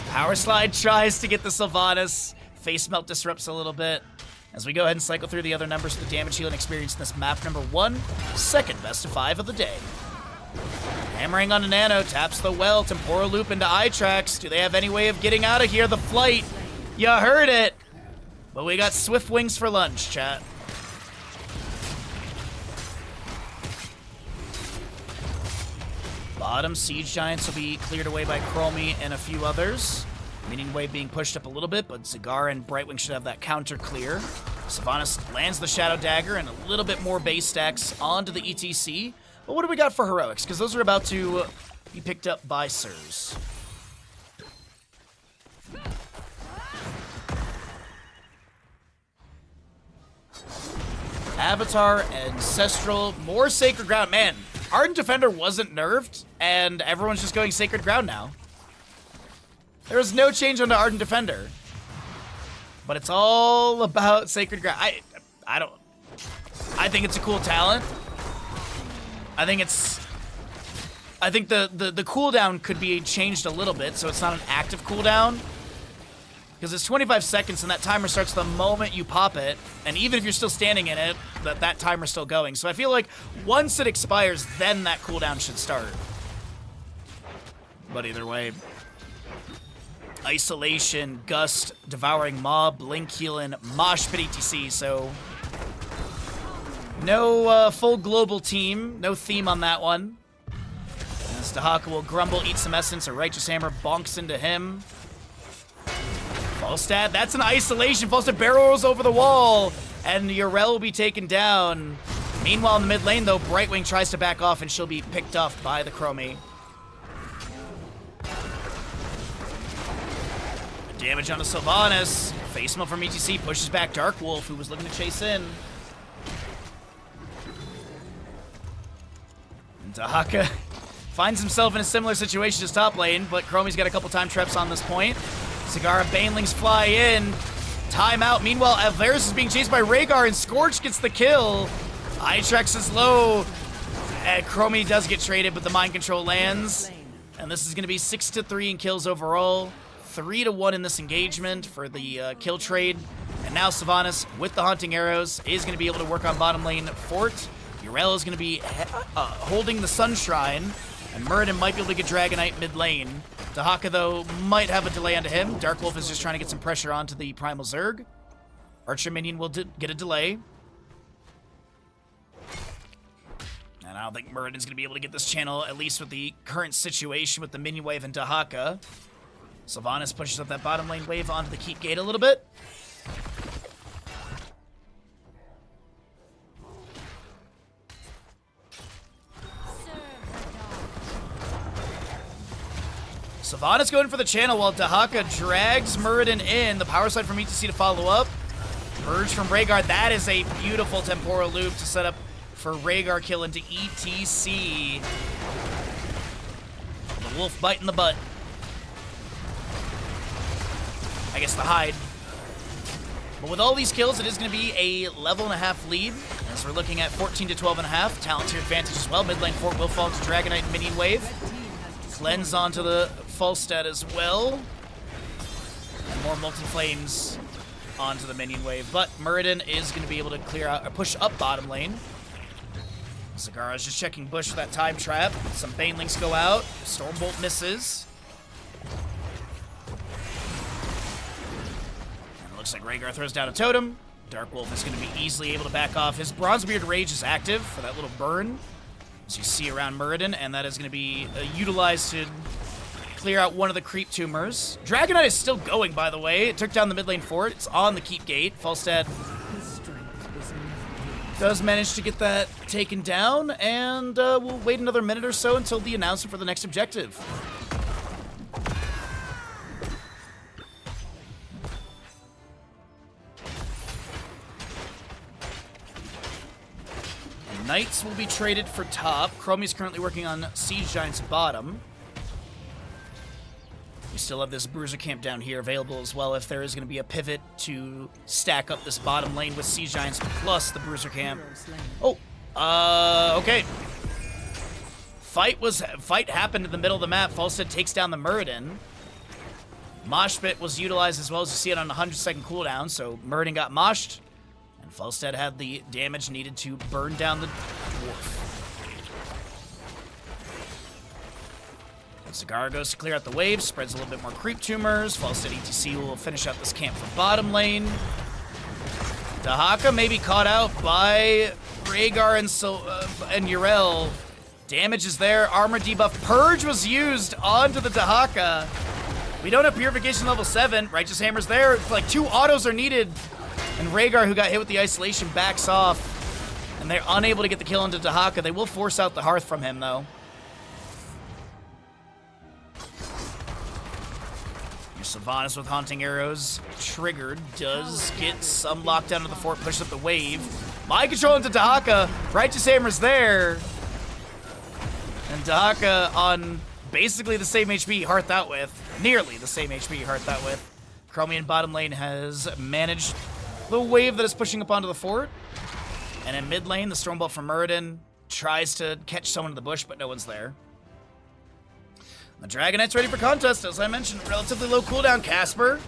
Power Slide tries to get the Sylvanas. Face Melt disrupts a little bit. As we go ahead and cycle through the other numbers for the damage healing experience in this map number 1, second best of 5 of the day. Hammering on a Nano, taps the well, Temporal Loop into eye tracks. Do they have any way of getting out of here? The flight, you heard it. But we got Swift Wings for lunch, chat. Bottom Siege Giants will be cleared away by Chromie and a few others. Minion wave being pushed up a little bit, but Zagara and Brightwing should have that counter clear. Sylvanas lands the Shadow Dagger and a little bit more base stacks onto the ETC. But what do we got for heroics? Because those are about to be picked up by Sirs. Avatar, Ancestral, more Sacred Ground. Man, Ardent Defender wasn't nerfed, and everyone's just going Sacred Ground now. There was no change on the Ardent Defender. But it's all about Sacred Ground. I think it's a cool talent. I think the cooldown could be changed a little bit, so it's not an active cooldown. Because it's 25 seconds, and that timer starts the moment you pop it. And even if you're still standing in it, that timer's still going. So I feel like once it expires, then that cooldown should start. But either way, Isolation, Gust, Devouring Mob, Blink Healin', Mosh Pit ETC, so no full global team, no theme on that one. As Dahaka will grumble, eat some essence, a Righteous Hammer bonks into him. Falstad, that's an isolation. Falstad barrel rolls over the wall, and Yrel will be taken down. Meanwhile, in the mid lane, though, Brightwing tries to back off, and she'll be picked off by the Chromie. Damage onto Sylvanas. Face melt from ETC pushes back Dark Wolf, who was looking to chase in. And Dahaka finds himself in a similar situation as top lane, but Chromie's got a couple time traps on this point. Zagara Banelings fly in. Timeout. Meanwhile, Alvarez is being chased by Rhaegar, and Scorch gets the kill. Itrex is low. And Chromie does get traded, but the mind control lands. And this is going to be 6-3 in kills overall. 3-1 in this engagement for the kill trade. And now Sylvanas, with the Haunting Arrows, is going to be able to work on bottom lane Fort. Yrel is going to be holding the Sunshrine. And Muradin might be able to get Dragonite mid lane. Dahaka, though, might have a delay onto him. Dark Wolf is just trying to get some pressure onto the Primal Zerg. Archer Minion will get a delay. And I don't think Muradin's going to be able to get this channel, at least with the current situation with the Minion Wave and Dahaka. Sylvanas pushes up that bottom lane wave onto the keep gate a little bit. Sylvanas going for the channel while Dahaka drags Muradin in. The power slide from ETC to follow up. Merge from Rhaegar. That is a beautiful temporal loop to set up for Rhaegar kill into ETC. The wolf biting the butt. I guess the hide. But with all these kills, it is going to be a level and a half lead. As we're looking at 14 to 12 and a half. Talent tier advantage as well. Mid lane Fort will fall to Dragonite Minion Wave. Cleanse onto the Falstad as well. And more Molten Flames onto the Minion Wave. But Muradin is going to be able to clear out or push up bottom lane. Zagara's just checking bush for that time trap. Some Banelings go out. Stormbolt misses. And it looks like Rhaegar throws down a totem. Dark Wolf is going to be easily able to back off. His Bronzebeard Rage is active for that little burn, as you see around Muradin, and that is going to be utilized to clear out one of the creep tumors. Dragonite is still going, by the way. It took down the mid lane fort. It's on the keep gate. Falstad does manage to get that taken down, and we'll wait another minute or so until the announcement for the next objective. And Knights will be traded for top. Chromie's currently working on Siege Giants bottom. We still have this Bruiser Camp down here available as well if there is going to be a pivot to stack up this bottom lane with Siege Giants plus the Bruiser Camp. Oh, okay. Fight happened in the middle of the map. Falstad takes down the Muradin. Mosh Pit was utilized as well, as you see it on a 100-second cooldown, so Muradin got moshed, and Falstad had the damage needed to burn down the dwarf. Zagara goes to clear out the waves, spreads a little bit more creep tumors. Falstad ETC will finish out this camp for bottom lane. Dahaka may be caught out by Rhaegar and Yrel. Damage is there. Armor debuff. Purge was used onto the Dahaka. We don't have Purification level 7. Righteous Hammer's there. It's like 2 autos are needed. And Rhaegar, who got hit with the isolation, backs off. And they're unable to get the kill into Dahaka. They will force out the Hearth from him, though. Your Sylvanas with Haunting Arrows. Triggered. Does get some lockdown to the fort. Pushes up the wave. Mind Control into Dahaka. Righteous Hammer's there. And Dahaka on basically the same HP Hearth out with. Nearly the same HP Hearth out with. Chromium bottom lane has managed the wave that is pushing up onto the fort. And in mid lane, the Stormbolt from Muradin tries to catch someone in the bush, but no one's there. The Dragon Knight's ready for contest, as I mentioned. Relatively low cooldown. Casper,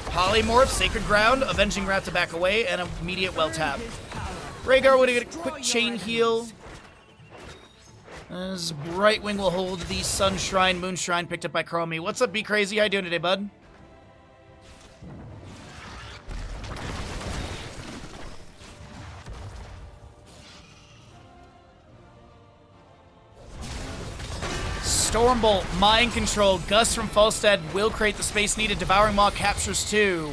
Polymorph, Sacred Ground, Avenging Rat to back away, and immediate well tap. Rhaegar would get a quick chain heal. As Brightwing will hold the Sun Shrine, Moon Shrine, picked up by Chromie. What's up, Be Crazy? How you doing today, bud? Stormbolt, Mind Control, Gust from Falstad will create the space needed. Devouring Maw captures 2.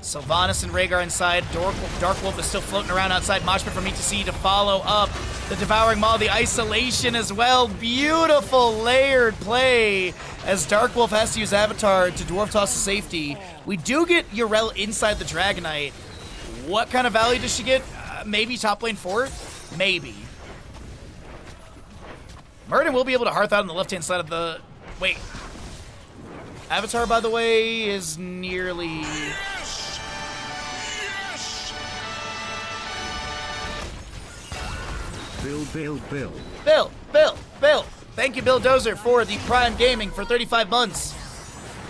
Sylvanas and Rhaegar inside. Darkwolf is still floating around outside. Moshpit from ETC to follow up. The Devouring Maw, the isolation as well. Beautiful layered play as Darkwolf has to use Avatar to Dwarf Toss to safety. We do get Yrel inside the Dragon Knight. What kind of value does she get? Maybe top lane fort? Maybe. Muradin will be able to Hearth out on the left-hand side of the... Wait. Avatar, by the way, is nearly... Bill. Thank you, Bill Dozer, for the Prime Gaming for 35 months.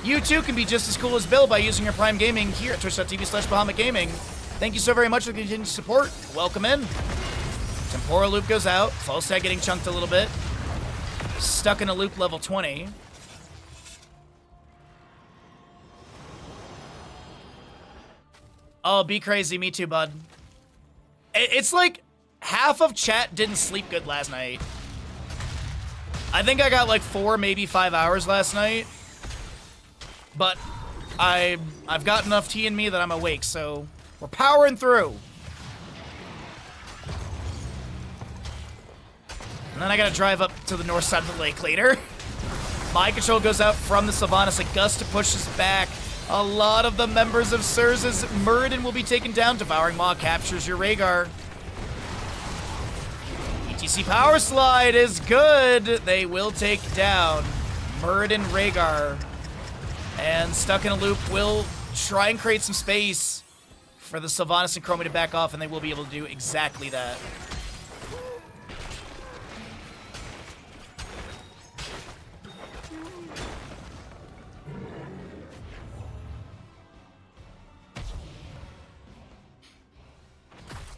You too can be just as cool as Bill by using your Prime Gaming here at twitch.tv/Bahamut Gaming. Thank you so very much for the continued support. Welcome in. Temporal Loop goes out. Falstad getting chunked a little bit. Stuck in a loop level 20. Oh, Be Crazy. Me too, bud. It's like half of chat didn't sleep good last night. I think I got like 4, maybe 5 hours last night. But I've got enough tea in me that I'm awake, so we're powering through. And then I gotta drive up to the north side of the lake later. Mind Control goes out from the Sylvanas. A gust pushes back a lot of the members of Sur's. Muradin will be taken down. Devouring Maw captures your Rhaegar. ETC Power Slide is good. They will take down Muradin Rhaegar. And Stuck in a Loop will try and create some space for the Sylvanas and Chromie to back off, and they will be able to do exactly that.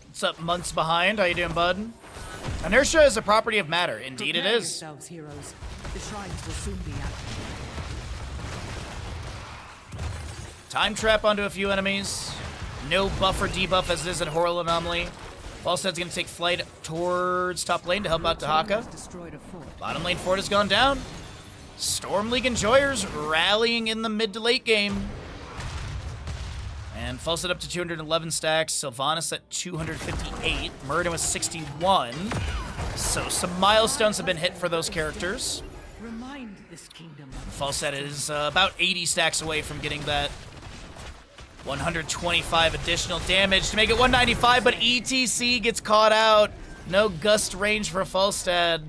What's up, months behind? How you doing, bud? Inertia is a property of matter. Indeed it is. Yourselves, heroes. The shrines will soon be active. Time trap onto a few enemies. No buff or debuff as it is at Horror Anomaly. Falstad's going to take flight towards top lane to help out Dahaka. Bottom lane fort has gone down. Storm League Enjoyers rallying in the mid to late game. And Falstad up to 211 stacks. Sylvanas at 258. Muradin was 61. So some milestones have been hit for those characters. Remind this kingdom. Falstad is about 80 stacks away from getting that 125 additional damage to make it 195, but ETC gets caught out. No gust range for Falstad.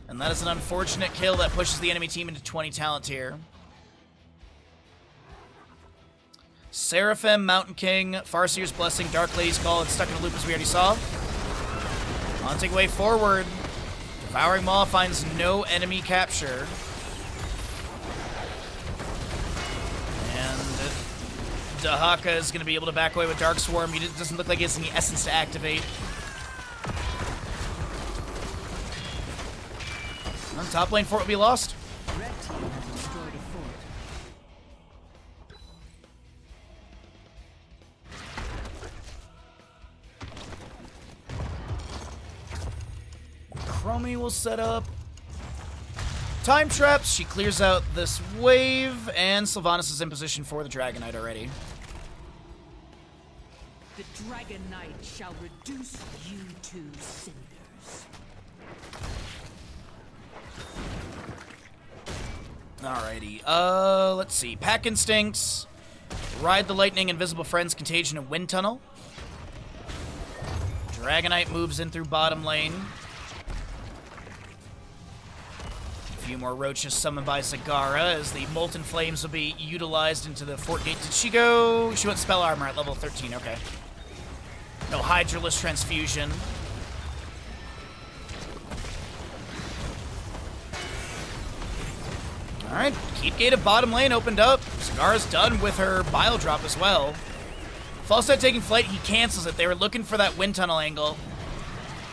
And that is an unfortunate kill that pushes the enemy team into 20 talent tier. Seraphim, Mountain King, Farseer's Blessing, Dark Lady's Call, and Stuck in a Loop as we already saw. Haunting way forward. Devouring Maw finds no enemy capture. And Dahaka is going to be able to back away with Dark Swarm. He doesn't look like he has any essence to activate. On top lane fort will be lost. Red team has destroyed a fort. Chromie will set up. Time traps. She clears out this wave, and Sylvanas is in position for the Dragon Knight already. The Dragon Knight shall reduce you to cinders. Alrighty. Let's see. Pack Instincts. Ride the Lightning, Invisible Friends, Contagion, and Wind Tunnel. Dragon Knight moves in through bottom lane. A few more roaches summoned by Zagara as the Molten Flames will be utilized into the Fort Gate. Did she go? She went Spell Armor at level 13. Okay. No Hydralisk Transfusion. Alright, Keep Gate of bottom lane opened up. Zagara's done with her Bile Drop as well. Falstad taking flight, he cancels it. They were looking for that Wind Tunnel angle.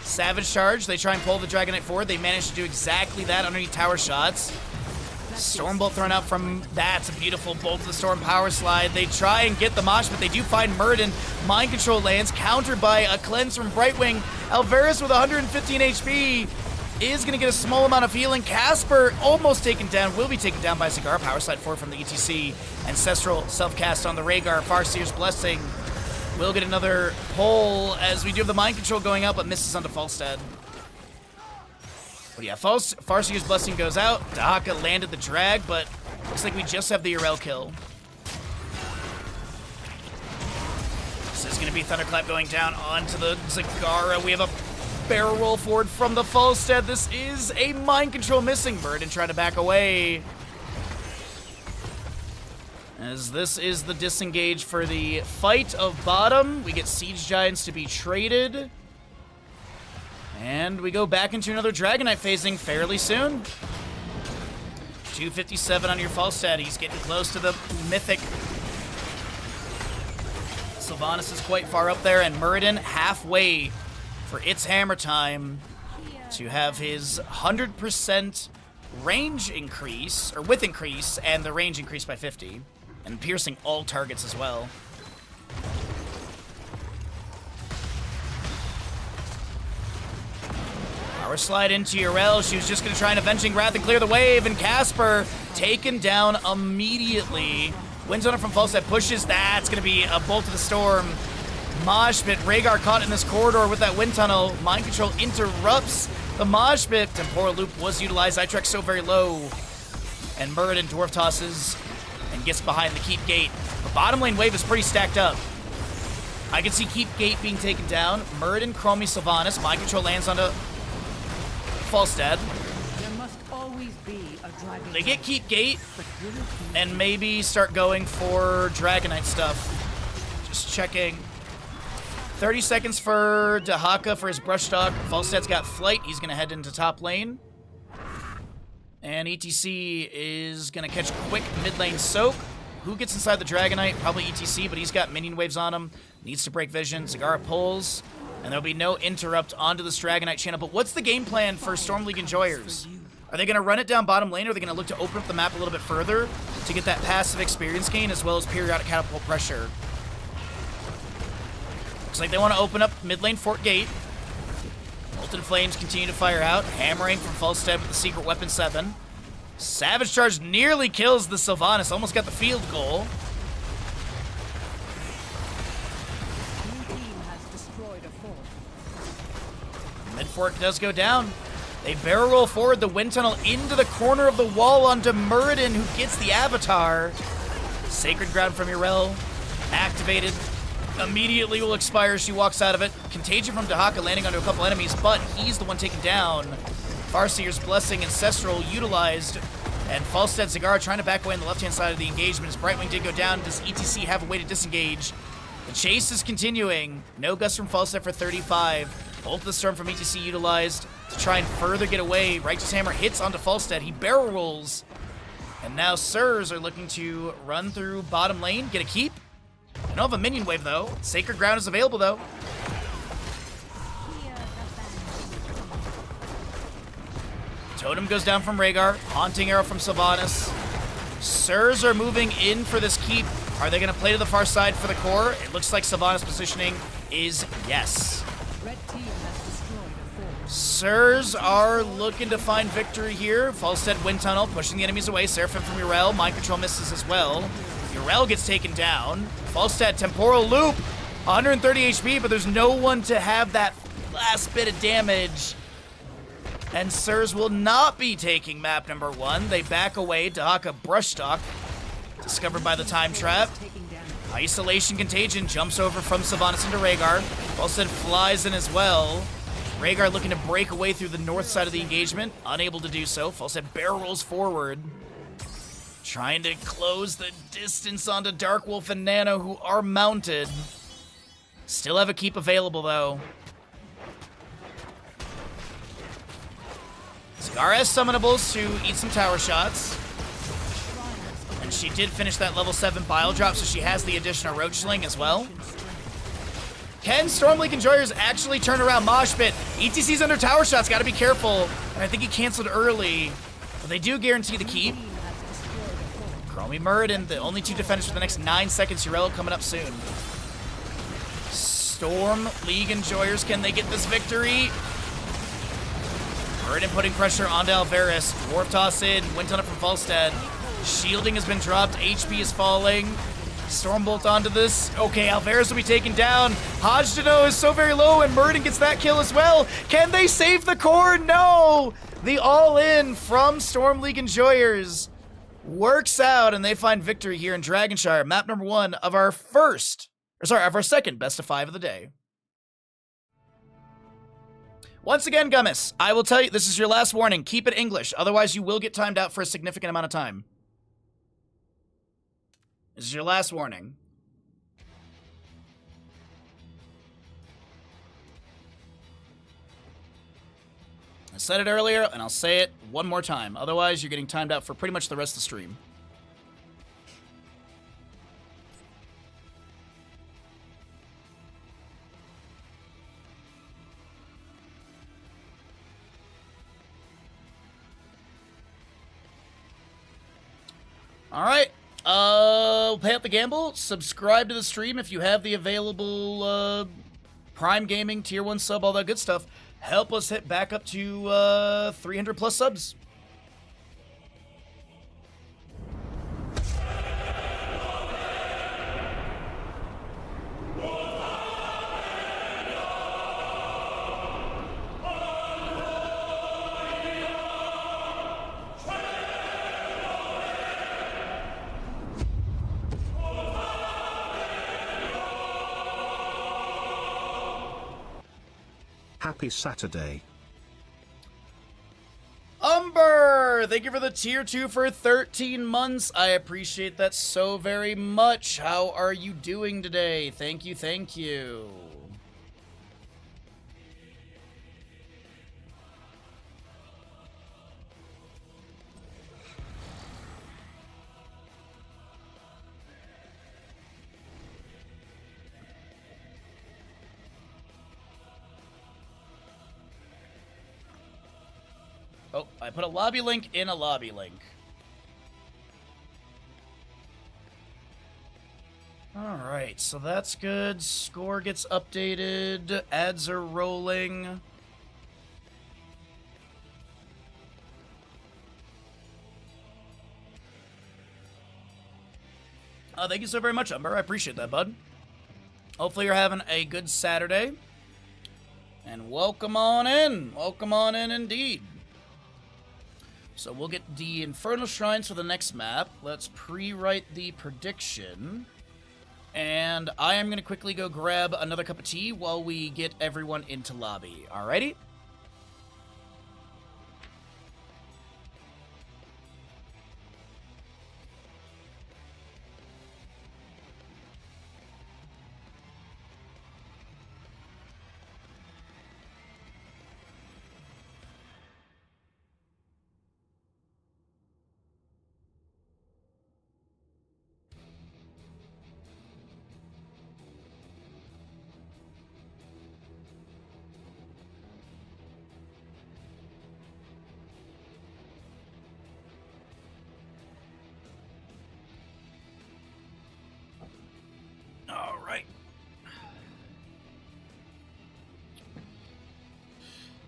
Savage Charge, they try and pull the Dragon Knight forward. They manage to do exactly that underneath tower shots. Stormbolt thrown out from that's a beautiful Bolt to the Storm power slide. They try and get the Mosh, but they do find Muradin. Mind Control lands, countered by a cleanse from Brightwing. Alvarez with 115 HP is going to get a small amount of healing. Casper almost taken down, will be taken down by Zagara. Power slide 4 from the ETC. Ancestral self-cast on the Rhaegar. Farseer's Blessing will get another pull as we do have the Mind Control going out, but misses onto Falstad. But yeah, Farseer's Blessing goes out. Dahaka landed the drag, but looks like we just have the Urel kill. This is going to be Thunderclap going down onto the Zagara. We have a barrel roll forward from the Falstad. This is a Mind Control missing. Burden trying to back away. As this is the disengage for the fight of bottom. We get Siege Giants to be traded. And we go back into another Dragon Knight phasing fairly soon. 257 on your Falstad. He's getting close to the Mythic. Sylvanas is quite far up there, and Muradin halfway for its hammer time to have his 100% range increase, or width increase, and the range increase by 50. And piercing all targets as well. Power slide into Urel. She was just going to try an Avenging Wrath and clear the wave, and Casper taken down immediately. Winds on it from Falstad, pushes. That's going to be a Bolt to the Storm. Mosh Pit. Rhaegar caught in this corridor with that Wind Tunnel. Mind Control interrupts the Mosh Pit. Temporal Loop was utilized. Itrex so very low. And Muradin Dwarf tosses and gets behind the Keep Gate. The bottom lane wave is pretty stacked up. I can see Keep Gate being taken down. Muradin, Chromie, Sylvanas. Mind Control lands onto Falstad. There must always be a Dragon They get Keep Gate and maybe start going for Dragon Knight stuff. Just checking. 30 seconds for Dahaka for his Brushstock. Falstad's got Flight. He's going to head into top lane. And ETC is going to catch a quick mid lane soak. Who gets inside the Dragon Knight? Probably ETC, but he's got minion waves on him. Needs to break vision. Zagara pulls. And there'll be no interrupt onto this Dragon Knight channel. But what's the game plan for Storm League enjoyers? Are they going to run it down bottom lane, or are they going to look to open up the map a little bit further to get that passive experience gain as well as periodic catapult pressure? Looks like they want to open up mid lane Fort Gate. Molten Flames continue to fire out. Hammering from Falstad with the Secret Weapon 7. Savage Charge nearly kills the Sylvanas. Almost got the field goal. Mid Fort does go down. They barrel roll forward the Wind Tunnel into the corner of the wall onto Muradin, who gets the Avatar. Sacred Ground from Urel activated. Immediately will expire as she walks out of it. Contagion from Dahaka landing onto a couple enemies, but he's the one taken down. Farseer's Blessing, Ancestral utilized, and Falstad Zagara trying to back away on the left-hand side of the engagement as Brightwing did go down. Does ETC have a way to disengage? The chase is continuing. No Gust from Falstad for 35. Bolt of the Storm from ETC utilized to try and further get away. Righteous Hammer hits onto Falstad. He barrel rolls. And now Sirs are looking to run through bottom lane, get a keep. I don't have a minion wave, though. Sacred Ground is available, though. Totem goes down from Rhaegar. Haunting Arrow from Sylvanas. Sirs are moving in for this keep. Are they going to play to the far side for the core? It looks like Sylvanas' positioning is yes. Red team has destroyed a fort. Sirs are looking to find victory here. Falstead Wind Tunnel pushing the enemies away. Seraphim from Yrel. Mind Control misses as well. Yrel gets taken down. Falstead Temporal Loop. 130 HP, but there's no one to have that last bit of damage. And Sirs will not be taking map number 1. They back away. Dahaka Brushstock. Discovered by the time trap. Isolation Contagion jumps over from Sylvanas into Rhaegar. Falstead flies in as well. Rhaegar looking to break away through the north side of the engagement. Unable to do so. Falstead barrel rolls forward. Trying to close the distance onto Darkwolf and Nano, who are mounted. Still have a keep available, though. Scar has summonables to eat some tower shots. And she did finish that level 7 bile drop, so she has the additional Roach Sling as well. Can Stormleak Enjoyers actually turn around Moshpit? ETC's under tower shots, gotta be careful. And I think he canceled early. But they do guarantee the keep. Chromie Muradin, the only 2 defenders for the next 9 seconds. Yrel coming up soon. Storm League Enjoyers, can they get this victory? Muradin putting pressure onto Alvarez. Dwarf toss in, Wind Tunnel from Falstead. Shielding has been dropped, HP is falling. Stormbolt onto this. Okay, Alvarez will be taken down. Hajdano is so very low, and Muradin gets that kill as well. Can they save the core? No! The all-in from Storm League Enjoyers works out, and they find victory here in Dragonshire. Map number 1 of our second best of 5 of the day. Once again, Gummis, I will tell you, this is your last warning. Keep it English, otherwise you will get timed out for a significant amount of time. This is your last warning. I said it earlier, and I'll say it one more time. Otherwise, you're getting timed out for pretty much the rest of the stream. All right. Pay up the gamble. Subscribe to the stream if you have the available Prime Gaming, Tier 1 sub, all that good stuff. Help us hit back up to 300 plus subs. Happy Saturday. Umber, thank you for the tier 2 for 13 months. I appreciate that so very much. How are you doing today? Thank you, thank you. Oh, I put a lobby link in a lobby link. Alright, so that's good. Score gets updated. Ads are rolling. Thank you so very much, Umber. I appreciate that, bud. Hopefully you're having a good Saturday. And welcome on in. Welcome on in indeed. So we'll get the Infernal Shrines for the next map. Let's pre-write the prediction. And I am going to quickly go grab another cup of tea while we get everyone into lobby. Alrighty?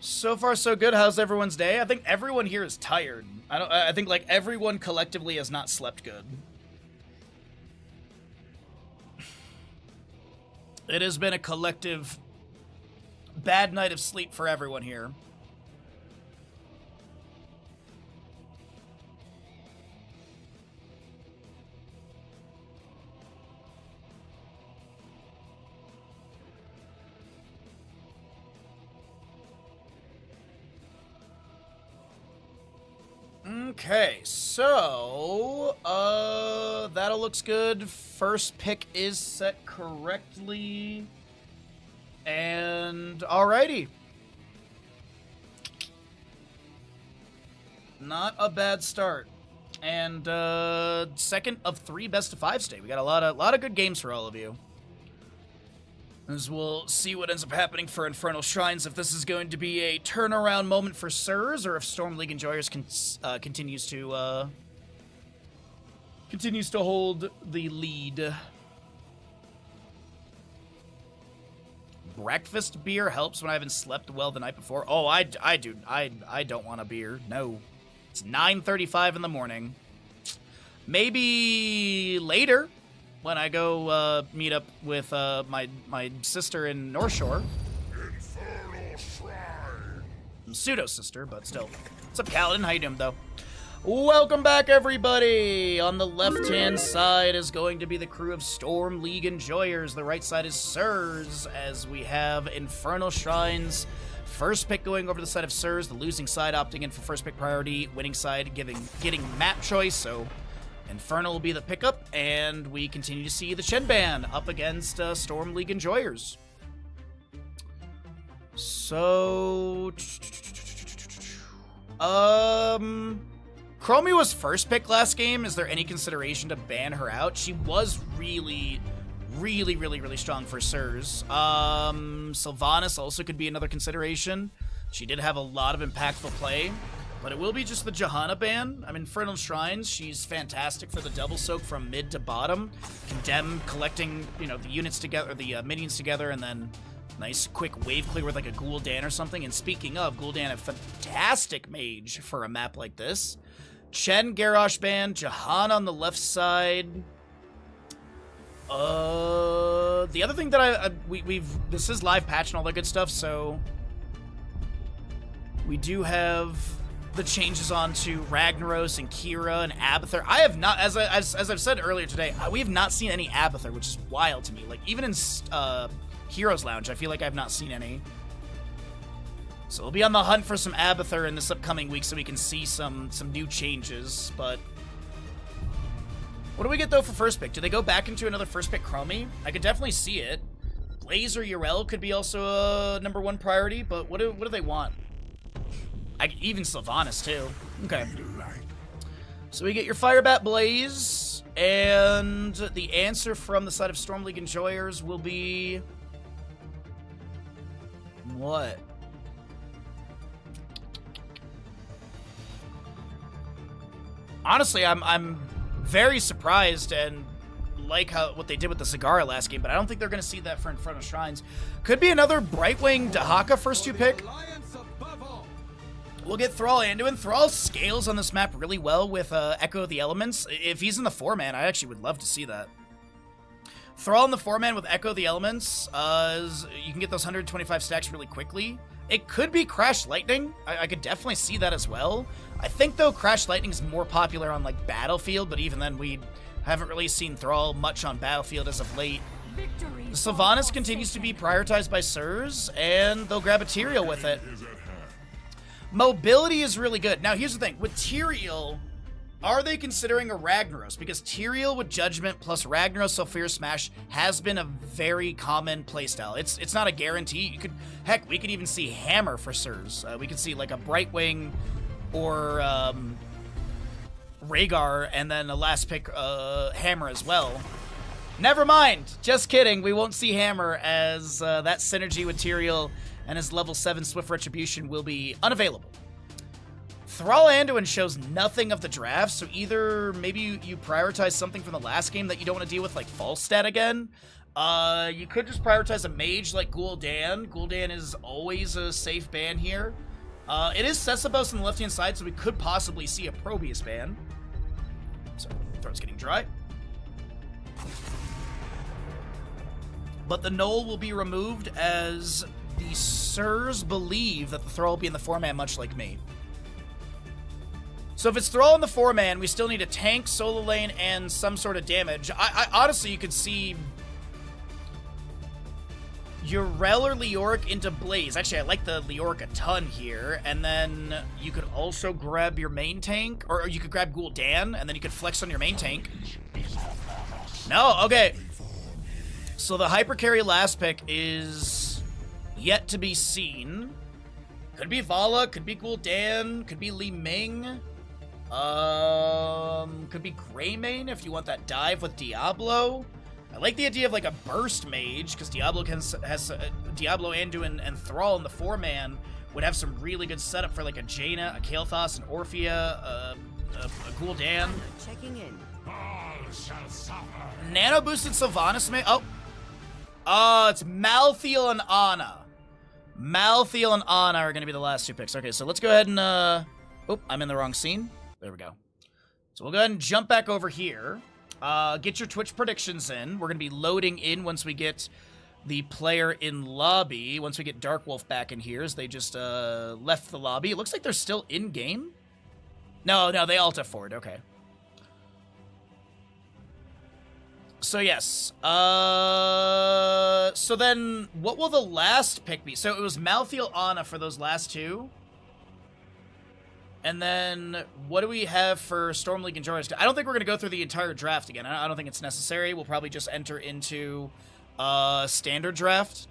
So far, so good. How's everyone's day? I think everyone here is tired. I think like everyone collectively has not slept good. It has been a collective bad night of sleep for everyone here. Okay, so, that all looks good. First pick is set correctly. And, alrighty. Not a bad start. And, second of 3 best of 5 stay. We got a lot of good games for all of you. As we'll see what ends up happening for Infernal Shrines, if this is going to be a turnaround moment for Sirs, or if Storm League Enjoyers continues to hold the lead. Breakfast beer helps when I haven't slept well the night before. Oh, I don't want a beer. No. It's 9:35 in the morning. Maybe later, when I go meet up with my sister in North Shore. Infernal Shrine. Pseudo-sister, but still. What's up, Kaladin? How you doing, though? Welcome back, everybody! On the left-hand side is going to be the crew of Storm League Enjoyers. The right side is Sirs, as we have Infernal Shrines. First pick going over to the side of Sirs, the losing side opting in for first pick priority, winning side getting map choice, so Infernal will be the pickup, and we continue to see the Shenban up against Storm League Enjoyers. So, Chromie was first pick last game. Is there any consideration to ban her out? She was really strong for Sirs. Sylvanas also could be another consideration. She did have a lot of impactful play. But it will be just the Johanna ban. I'm Infernal Shrines. She's fantastic for the double soak from mid to bottom. Condemn collecting, the units together, the minions together, and then nice quick wave clear with like a Gul'dan or something. And speaking of, Gul'dan, a fantastic mage for a map like this. Chen, Garrosh ban, Johanna on the left side. The other thing that this is live patch and all that good stuff, so we do have the changes on to Ragnaros and Kira and Abathur. I have not, as I've said earlier today, we have not seen any Abathur, which is wild to me. Like, even in Heroes Lounge, I feel like I've not seen any. So we'll be on the hunt for some Abathur in this upcoming week so we can see some new changes, but what do we get, though, for first pick? Do they go back into another first pick Chromie? I could definitely see it. Blaze or Yrel could be also a #1 priority, but what do they want? Even Sylvanas, too. Okay. So we get your Firebat Blaze, and the answer from the side of Storm League Enjoyers will be what? Honestly, I'm very surprised and like what they did with the Zagara last game, but I don't think they're going to see that for Infernal Shrines. Could be another Brightwing Dahaka first 2 pick. We'll get Thrall Anduin. Thrall scales on this map really well with Echo of the Elements. If he's in the 4-man, I actually would love to see that. Thrall in the 4-man with Echo of the Elements, you can get those 125 stacks really quickly. It could be Crash Lightning. I could definitely see that as well. I think, though, Crash Lightning is more popular on, like, Battlefield, but even then, we haven't really seen Thrall much on Battlefield as of late. Sylvanas continues to be prioritized by Sirs, and they'll grab a Tyrael with it. Mobility is really good. Now, here's the thing. With Tyrael, are they considering a Ragnaros? Because Tyrael with Judgment plus Ragnaros Sulfur Smash has been a very common playstyle. It's not a guarantee. Heck, we could even see Hammer for Sirs. We could see like a Brightwing or Rhaegar, and then a last pick Hammer as well. Never mind. Just kidding. We won't see Hammer, as that synergy with Tyrael and his level 7 Swift Retribution will be unavailable. Thrall Anduin shows nothing of the draft, so either maybe you prioritize something from the last game that you don't want to deal with, like Falstad again. You could just prioritize a mage like Gul'dan. Gul'dan is always a safe ban here. It is Sesabos on the left-hand side, so we could possibly see a Probius ban. So, throat's getting dry. But the Knoll will be removed as the Sirs believe that the Thrall will be in the 4-man, much like me. So if it's Thrall in the 4-man, we still need a tank, solo lane, and some sort of damage. I honestly, you could see Yrel or Leoric into Blaze. Actually, I like the Leoric a ton here. And then you could also grab your main tank, or you could grab Gul'dan, and then you could flex on your main tank. No, okay. So the hyper carry last pick is yet to be seen. Could be Vala, could be Gul'dan, could be Li Ming. Could be Greymane if you want that dive with Diablo. I like the idea of like a burst mage because Diablo has Diablo, Anduin, and Thrall in the 4-man would have some really good setup for like a Jaina, a Kael'thas, an Orphea, a Gul'dan. Checking in. All shall suffer. Nano boosted Sylvanas may. Oh, it's Malthael and Ana. Malthael and Ana are going to be the last 2 picks. Okay, so let's go ahead and oh, I'm in the wrong scene. There we go. So we'll go ahead and jump back over here. Get your Twitch predictions in. We're going to be loading in once we get the player in lobby. Once we get Darkwolf back in here, as they just left the lobby. It looks like they're still in-game. No, they alt F4'd. Okay. So yes. So then, what will the last pick be? So it was Malthael Ana for those last 2. And then, what do we have for Storm League and Joyous? I don't think we're going to go through the entire draft again. I don't think it's necessary. We'll probably just enter into standard draft.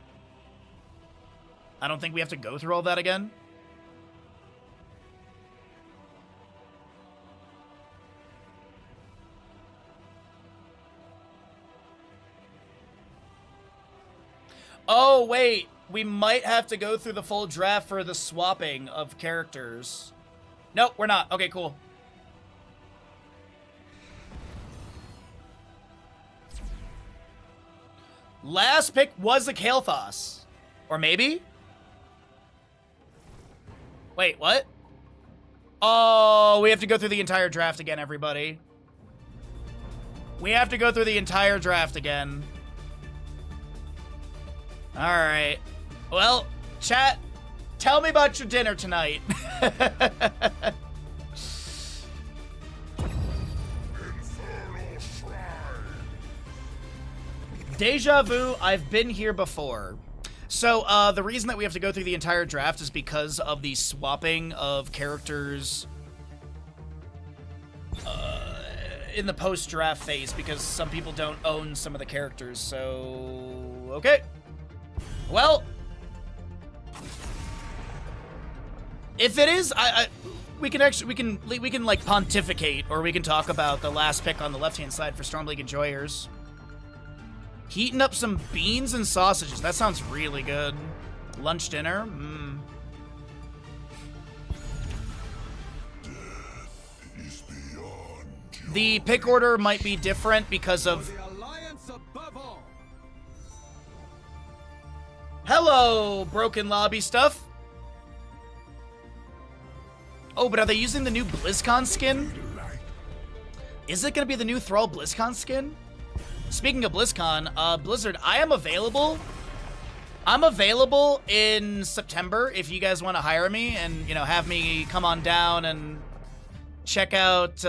I don't think we have to go through all that again. Oh, wait. We might have to go through the full draft for the swapping of characters. Nope, we're not. Okay, cool. Last pick was a Kael'thas. Or maybe? Wait, what? Oh, we have to go through the entire draft again, everybody. We have to go through the entire draft again. Alright. Well, chat, tell me about your dinner tonight. Deja vu, I've been here before. So, the reason that we have to go through the entire draft is because of the swapping of characters in the post-draft phase, because some people don't own some of the characters, so... Okay. Well... If it is, we can like pontificate, or we can talk about the last pick on the left-hand side for Storm League Enjoyers. Heating up some beans and sausages. That sounds really good. Lunch, dinner. The pick order might be different because of... Hello, broken lobby stuff. Oh, but are they using the new BlizzCon skin? Is it going to be the new Thrall BlizzCon skin? Speaking of BlizzCon, Blizzard, I am available. I'm available in September if you guys want to hire me and, you know, have me come on down and check out,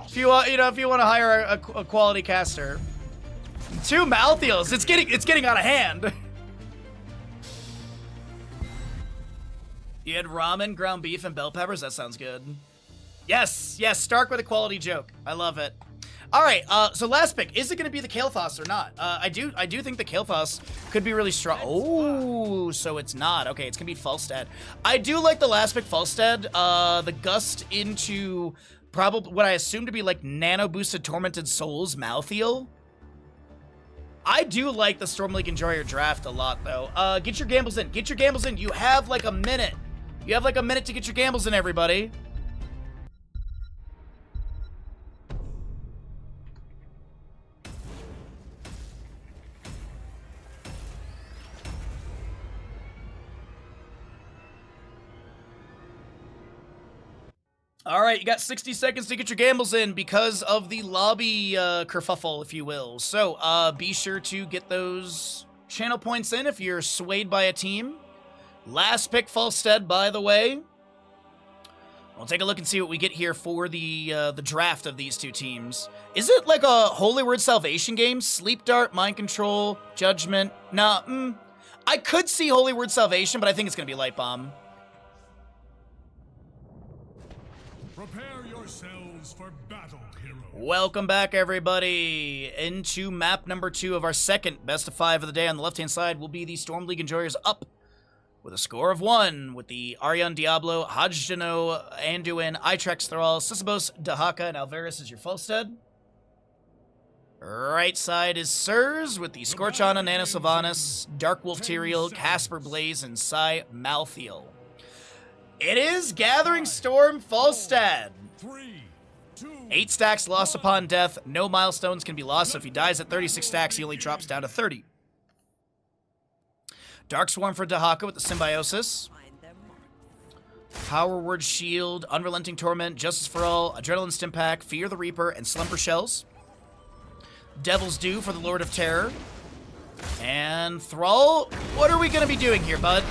if you want, if you want to hire a quality caster. 2 Malthaels. It's getting out of hand. You had ramen, ground beef, and bell peppers? That sounds good. Yes, Stark with a quality joke. I love it. All right, so last pick. Is it going to be the Kael'thas or not? I do think the Kael'thas could be really strong. Oh, so it's not. Okay, it's going to be Falstad. I do like the last pick, Falstad. The Gust into probably what I assume to be like nano-boosted Tormented Souls Malthael. I do like the Storm League Enjoyer draft a lot, though. Get your gambles in. Get your gambles in. You have like a minute. You have like a minute to get your gambles in, everybody. All right, you got 60 seconds to get your gambles in because of the lobby kerfuffle, if you will. So, be sure to get those channel points in if you're swayed by a team. Last pick, Falstead, by the way. We'll take a look and see what we get here for the draft of these two teams. Is it like a Holy Word Salvation game? Sleep Dart, Mind Control, Judgment? Nah, I could see Holy Word Salvation, but I think it's going to be Light Bomb. Prepare yourselves for battle, heroes. Welcome back, everybody, into map number 2 of our second best of 5 of the day. On the left-hand side will be the Storm League Enjoyers up with a score of 1 with the Arion Diablo, Hajdano, Anduin, Itrex Thrall, Sisibos, Dahaka, and Alvarez is your Falstead. Right side is Sirs with the Scorchana, Nana Sylvanas, Darkwolf Tyrael, Casper Blaze, and Sai Malthael. It is Gathering Storm Falstad. 3, 2, 8 stacks lost upon death. No milestones can be lost, so if he dies at 36 stacks, he only drops down to 30. Dark Swarm for Dahaka with the Symbiosis. Power Word Shield, Unrelenting Torment, Justice for All, Adrenaline Stimpack, Fear the Reaper, and Slumber Shells. Devil's Due for the Lord of Terror. And Thrall, what are we going to be doing here, bud?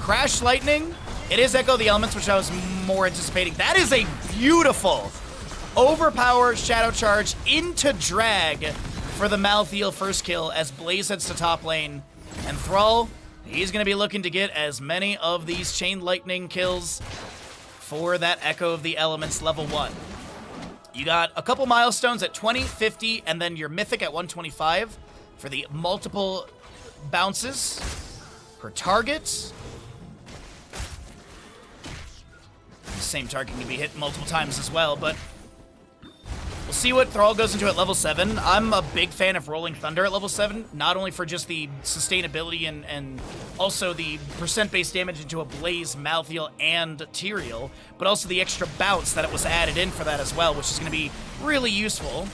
Crash Lightning. It is Echo the Elements, which I was more anticipating. That is a beautiful overpower Shadow Charge into drag for the Malthael first kill as Blaze heads to top lane. And Thrall, he's going to be looking to get as many of these Chain Lightning kills for that Echo of the Elements level 1. You got a couple milestones at 20, 50, and then your Mythic at 125 for the multiple bounces per target. Same target can be hit multiple times as well, but we'll see what Thrall goes into at level 7. I'm a big fan of Rolling Thunder at level 7, not only for just the sustainability and also the percent-based damage into a Blaze, Malthael, and Tyrael, but also the extra bounce that it was added in for that as well, which is going to be really useful.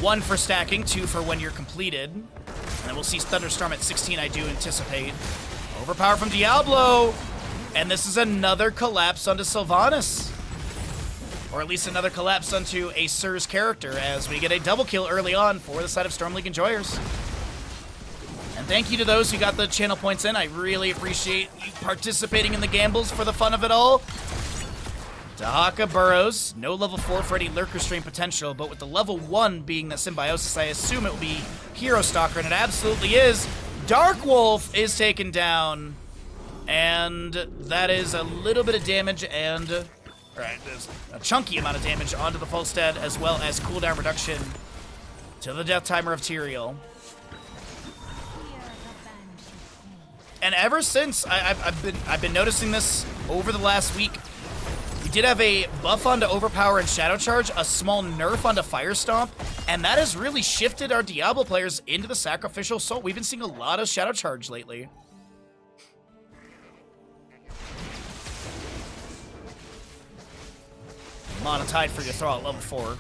1 for stacking, 2 for when you're completed. And then we'll see Thunderstorm at 16, I do anticipate. Overpower from Diablo! And this is another collapse onto Sylvanas. Or at least another collapse onto a Sirs character as we get a double kill early on for the side of Storm League Enjoyers. And thank you to those who got the channel points in. I really appreciate you participating in the gambles for the fun of it all. Dahaka Burrows, no level 4 for any Lurker Strain potential, but with the level 1 being the Symbiosis, I assume it will be Hero Stalker, and it absolutely is. Darkwolf is taken down. And that is a little bit of damage and there's a chunky amount of damage onto the Falstad, as well as cooldown reduction to the death timer of Tyrael. And ever since I've been noticing this over the last week, we did have a buff onto Overpower and Shadow Charge, a small nerf onto Fire Stomp, and that has really shifted our Diablo players into the Sacrificial Soul. We've been seeing a lot of Shadow Charge lately. Monotide for your Thrall at level 4.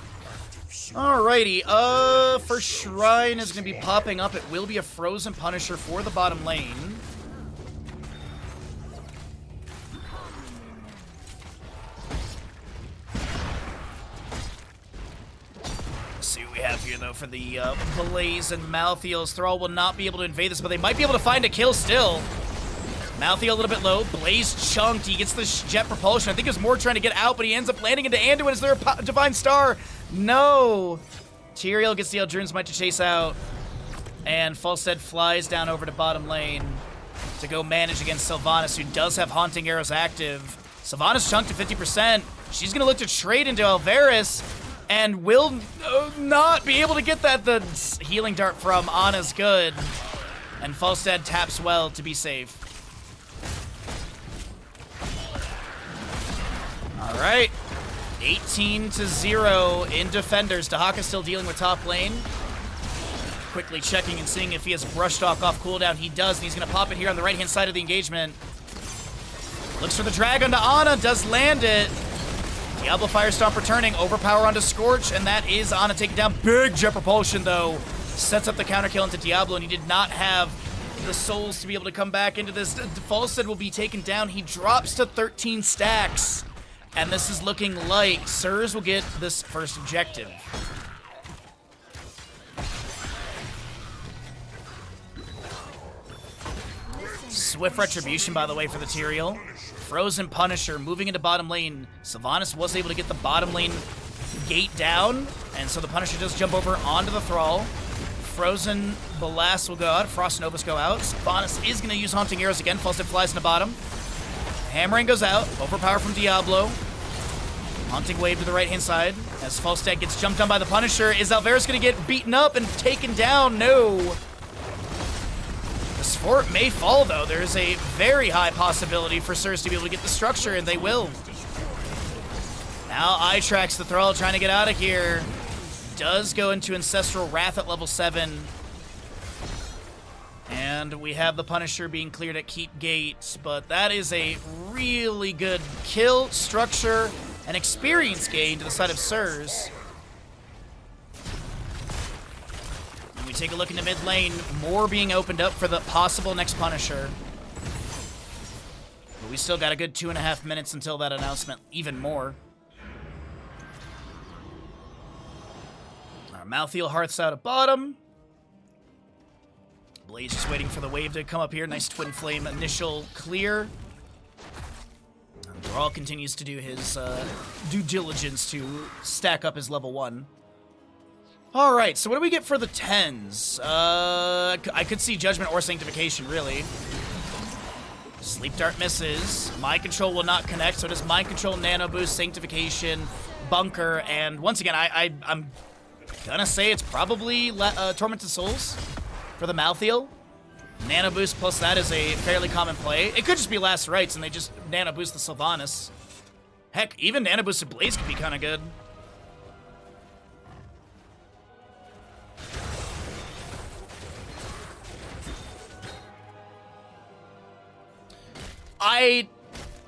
Alrighty, for Shrine is going to be popping up. It will be a Frozen Punisher for the bottom lane. Let's see what we have here, though, for the Blaze and Malthael's. Thrall will not be able to invade this, but they might be able to find a kill still. Malthael a little bit low. Blaze chunked. He gets the jet propulsion. I think he was more trying to get out, but he ends up landing into Anduin. Is there a Divine Star? No. Tyrael gets the Eldrune's Might to chase out. And Falstead flies down over to bottom lane to go manage against Sylvanas, who does have Haunting Arrows active. Sylvanas chunked to 50%. She's going to look to trade into Alvarez and will not be able to get that. The healing dart from Anna's good. And Falstead taps well to be safe. All right, 18-0 in Defenders. Dahaka still dealing with top lane. Quickly checking and seeing if he has brushed off cooldown. He does, and he's going to pop it here on the right-hand side of the engagement. Looks for the drag onto Ana, does land it. Diablo Firestomp returning, overpower onto Scorch, and that is Ana taken down. Big jet propulsion, though. Sets up the counter kill into Diablo, and he did not have the souls to be able to come back into this. Falstead will be taken down. He drops to 13 stacks, and this is looking like Sirs will get this first objective. Swift Retribution, by the way, for the Tyrael. Frozen Punisher moving into bottom lane. Sylvanas was able to get the bottom lane gate down, and so the Punisher does jump over onto the Thrall. Frozen Blast will go out. Frost Novus go out. Sylvanas is going to use Haunting Arrows again. Falstead flies in the bottom. Hammering goes out. Overpower from Diablo. Haunting Wave to the right-hand side. As Falstead gets jumped on by the Punisher. Is Alvarez going to get beaten up and taken down? No. The fort may fall, though. There's a very high possibility for Sirs to be able to get the structure, and they will. Now Itrax the Thrall trying to get out of here. Does go into Ancestral Wrath at level 7. And we have the Punisher being cleared at Keep Gate, but that is a really good kill, structure, and experience gain to the side of Sirs. And we take a look into mid lane, more being opened up for the possible next Punisher. But we still got a good 2.5 minutes until that announcement, even more. Our Malthael Hearth's out at bottom. Blaze just waiting for the wave to come up here. Nice Twin Flame initial clear. And Thrall continues to do his due diligence to stack up his level 1. Alright, so what do we get for the 10s? I could see Judgment or Sanctification, really. Sleep Dart misses. Mind Control will not connect, so it is Mind Control, Nano Boost, Sanctification, Bunker, and once again, I'm gonna say it's probably Tormented Souls for the Malthael. Nano Boost plus that is a fairly common play. It could just be Last Rites and they just Nano Boost the Sylvanas. Heck, even Nano Boosted Blaze could be kind of good.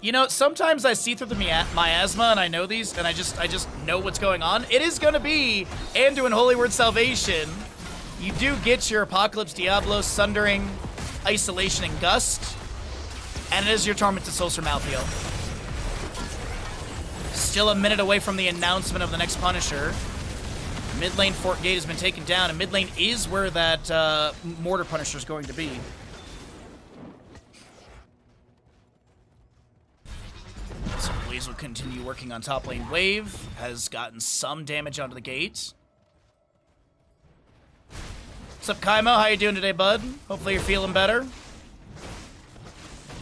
You know, sometimes I see through the miasma and I know these, and I just know what's going on. It is going to be Anduin Holy Word Salvation. You do get your Apocalypse, Diablo, Sundering, Isolation, and Gust. And it is your Tormented Souls for Malthael. Still a minute away from the announcement of the next Punisher. Mid lane Fort Gate has been taken down, and mid lane is where that Mortar Punisher is going to be. So Blaze will continue working on top lane wave. Has gotten some damage onto the gate. What's up, Kaimo? How you doing today, bud? Hopefully you're feeling better.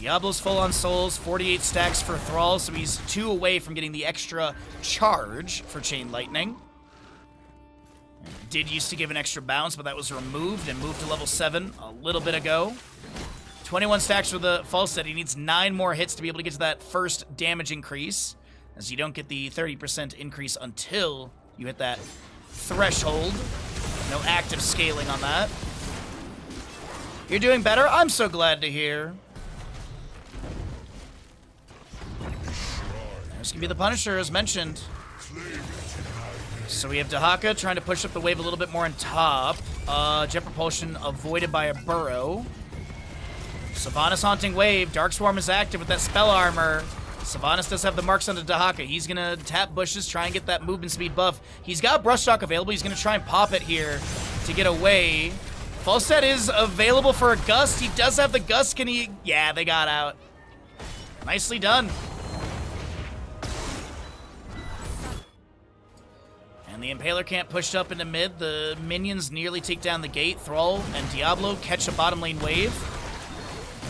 Diablo's full on souls, 48 stacks for Thrall, so he's 2 away from getting the extra charge for Chain Lightning. Did used to give an extra bounce, but that was removed and moved to level 7 a little bit ago. 21 stacks for the Falstead. He needs 9 more hits to be able to get to that first damage increase, as you don't get the 30% increase until you hit that threshold. No active scaling on that. You're doing better? I'm so glad to hear. There's gonna be the Punisher, as mentioned. So we have Dahaka trying to push up the wave a little bit more on top. Jet Propulsion avoided by a Burrow. Sylvanas Haunting Wave. Dark Swarm is active with that spell armor. Sylvanas does have the marks on the Dahaka. He's going to tap bushes, try and get that movement speed buff. He's got Brush Shock available. He's going to try and pop it here to get away. Falstead is available for a Gust. He does have the Gust. Can he? Yeah, they got out. Nicely done. And the Impaler can't push up into mid. The minions nearly take down the gate. Thrall and Diablo catch a bottom lane wave.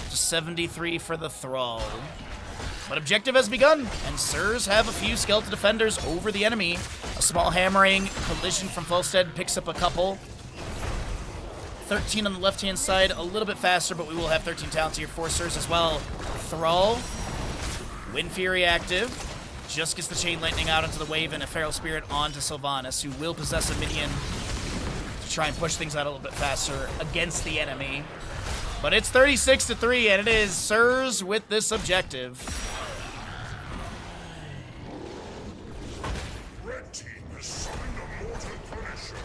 73 for the Thrall. But objective has begun, and Sirs have a few skeleton defenders over the enemy. A small hammering collision from Falstead picks up a couple. 13 on the left-hand side, a little bit faster, but we will have 13 talents here for Sirs as well. Thrall, Wind Fury active, just gets the Chain Lightning out into the wave and a Feral Spirit onto Sylvanas, who will possess a minion. try and push things out a little bit faster against the enemy. But it's 36-3, and it is Sirs with this objective. Red team has summoned a mortal punisher.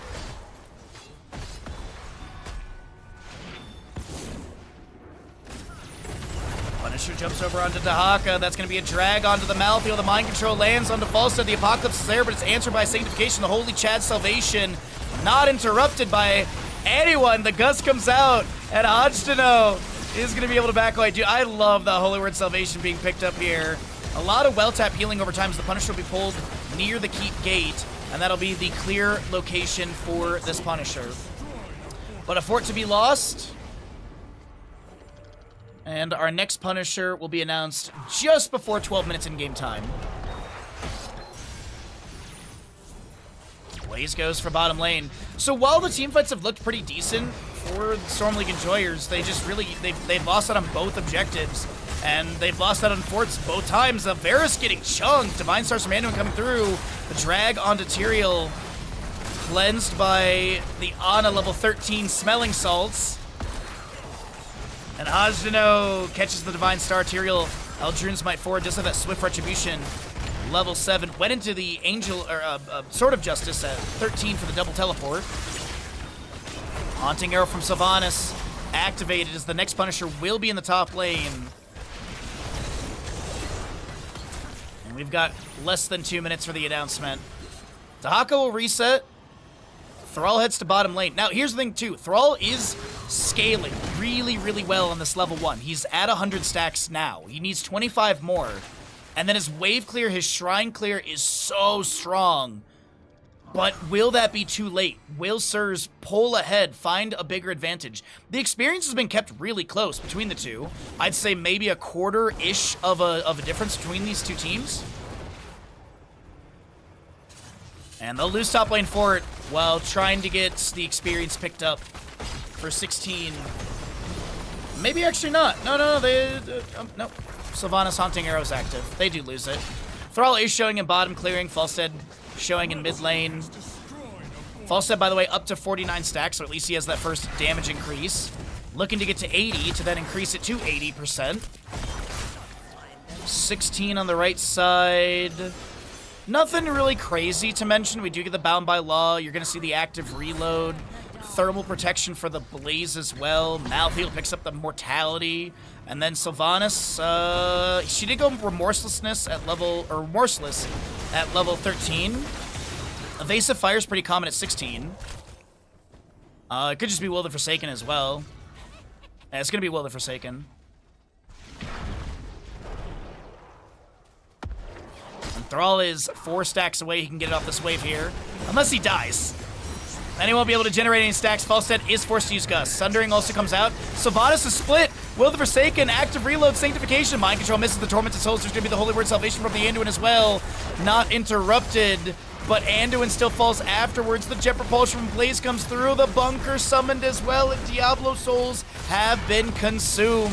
Punisher jumps over onto Dahaka. That's going to be a drag onto the Malthael. The mind control lands onto Falstad. The Apocalypse is there, but it's answered by Sanctification. The Holy Chad's Salvation not interrupted by anyone. The Gust comes out, and Ajdano is going to be able to back away. Dude, I love the Holy Word Salvation being picked up here. A lot of well-tap healing over time as the Punisher will be pulled near the Keep Gate, and that'll be the clear location for this Punisher. But a fort to be lost. And our next Punisher will be announced just before 12 minutes in game time. Blaze goes for bottom lane. So while the team fights have looked pretty decent for the Storm League enjoyers, they just really, they've lost out on both objectives. And they've lost out on forts both times. Varus getting chunked. Divine Stars from Anduin coming through. The drag onto Tyrael. Cleansed by the Ana level 13 smelling salts. And Ajdano catches the Divine Star. Tyrael, Eldrune's Might forward, just have that Swift Retribution. Level 7. Went into the Angel, or Sword of Justice at 13 for the double teleport. Haunting Arrow from Sylvanas activated as the next Punisher will be in the top lane. And we've got less than 2 minutes for the announcement. Dahaka will reset. Thrall heads to bottom lane. Now, here's the thing, too. Thrall is scaling really, really well on this level 1. He's at 100 stacks now. He needs 25 more. And then his wave clear, his shrine clear is so strong. But will that be too late? Will Sirs pull ahead, find a bigger advantage? The experience has been kept really close between the two. I'd say maybe a quarter-ish of a difference between these two teams. And they'll lose top lane fort while trying to get the experience picked up for 16. Maybe actually not. No, no. Sylvanas Haunting Arrow's active. They do lose it. Thrall is showing in bottom clearing. Falstad showing in mid lane. Falstad, by the way, up to 49 stacks, so at least he has that first damage increase. Looking to get to 80 to then increase it to 80%. 16 on the right side. Nothing really crazy to mention. We do get the Bound by Law. You're going to see the active reload. Thermal protection for the Blaze as well. Malthael picks up the Mortality. And then Sylvanas, she did go Remorseless at level 13. Evasive Fire is pretty common at 16. It could just be Will the Forsaken as well. Yeah, it's going to be Will the Forsaken. And Thrall is 4 stacks away. He can get it off this wave here. Unless he dies. Then he won't be able to generate any stacks. Falstad is forced to use Gust. Sundering also comes out. Sylvanas is split. Will the Forsaken, active reload, Sanctification. Mind Control misses the Tormented Souls. There's going to be the Holy Word Salvation from the Anduin as well. Not interrupted, but Anduin still falls afterwards. The Jet Propulsion from Blaze comes through. The Bunker summoned as well, and Diablo Souls have been consumed.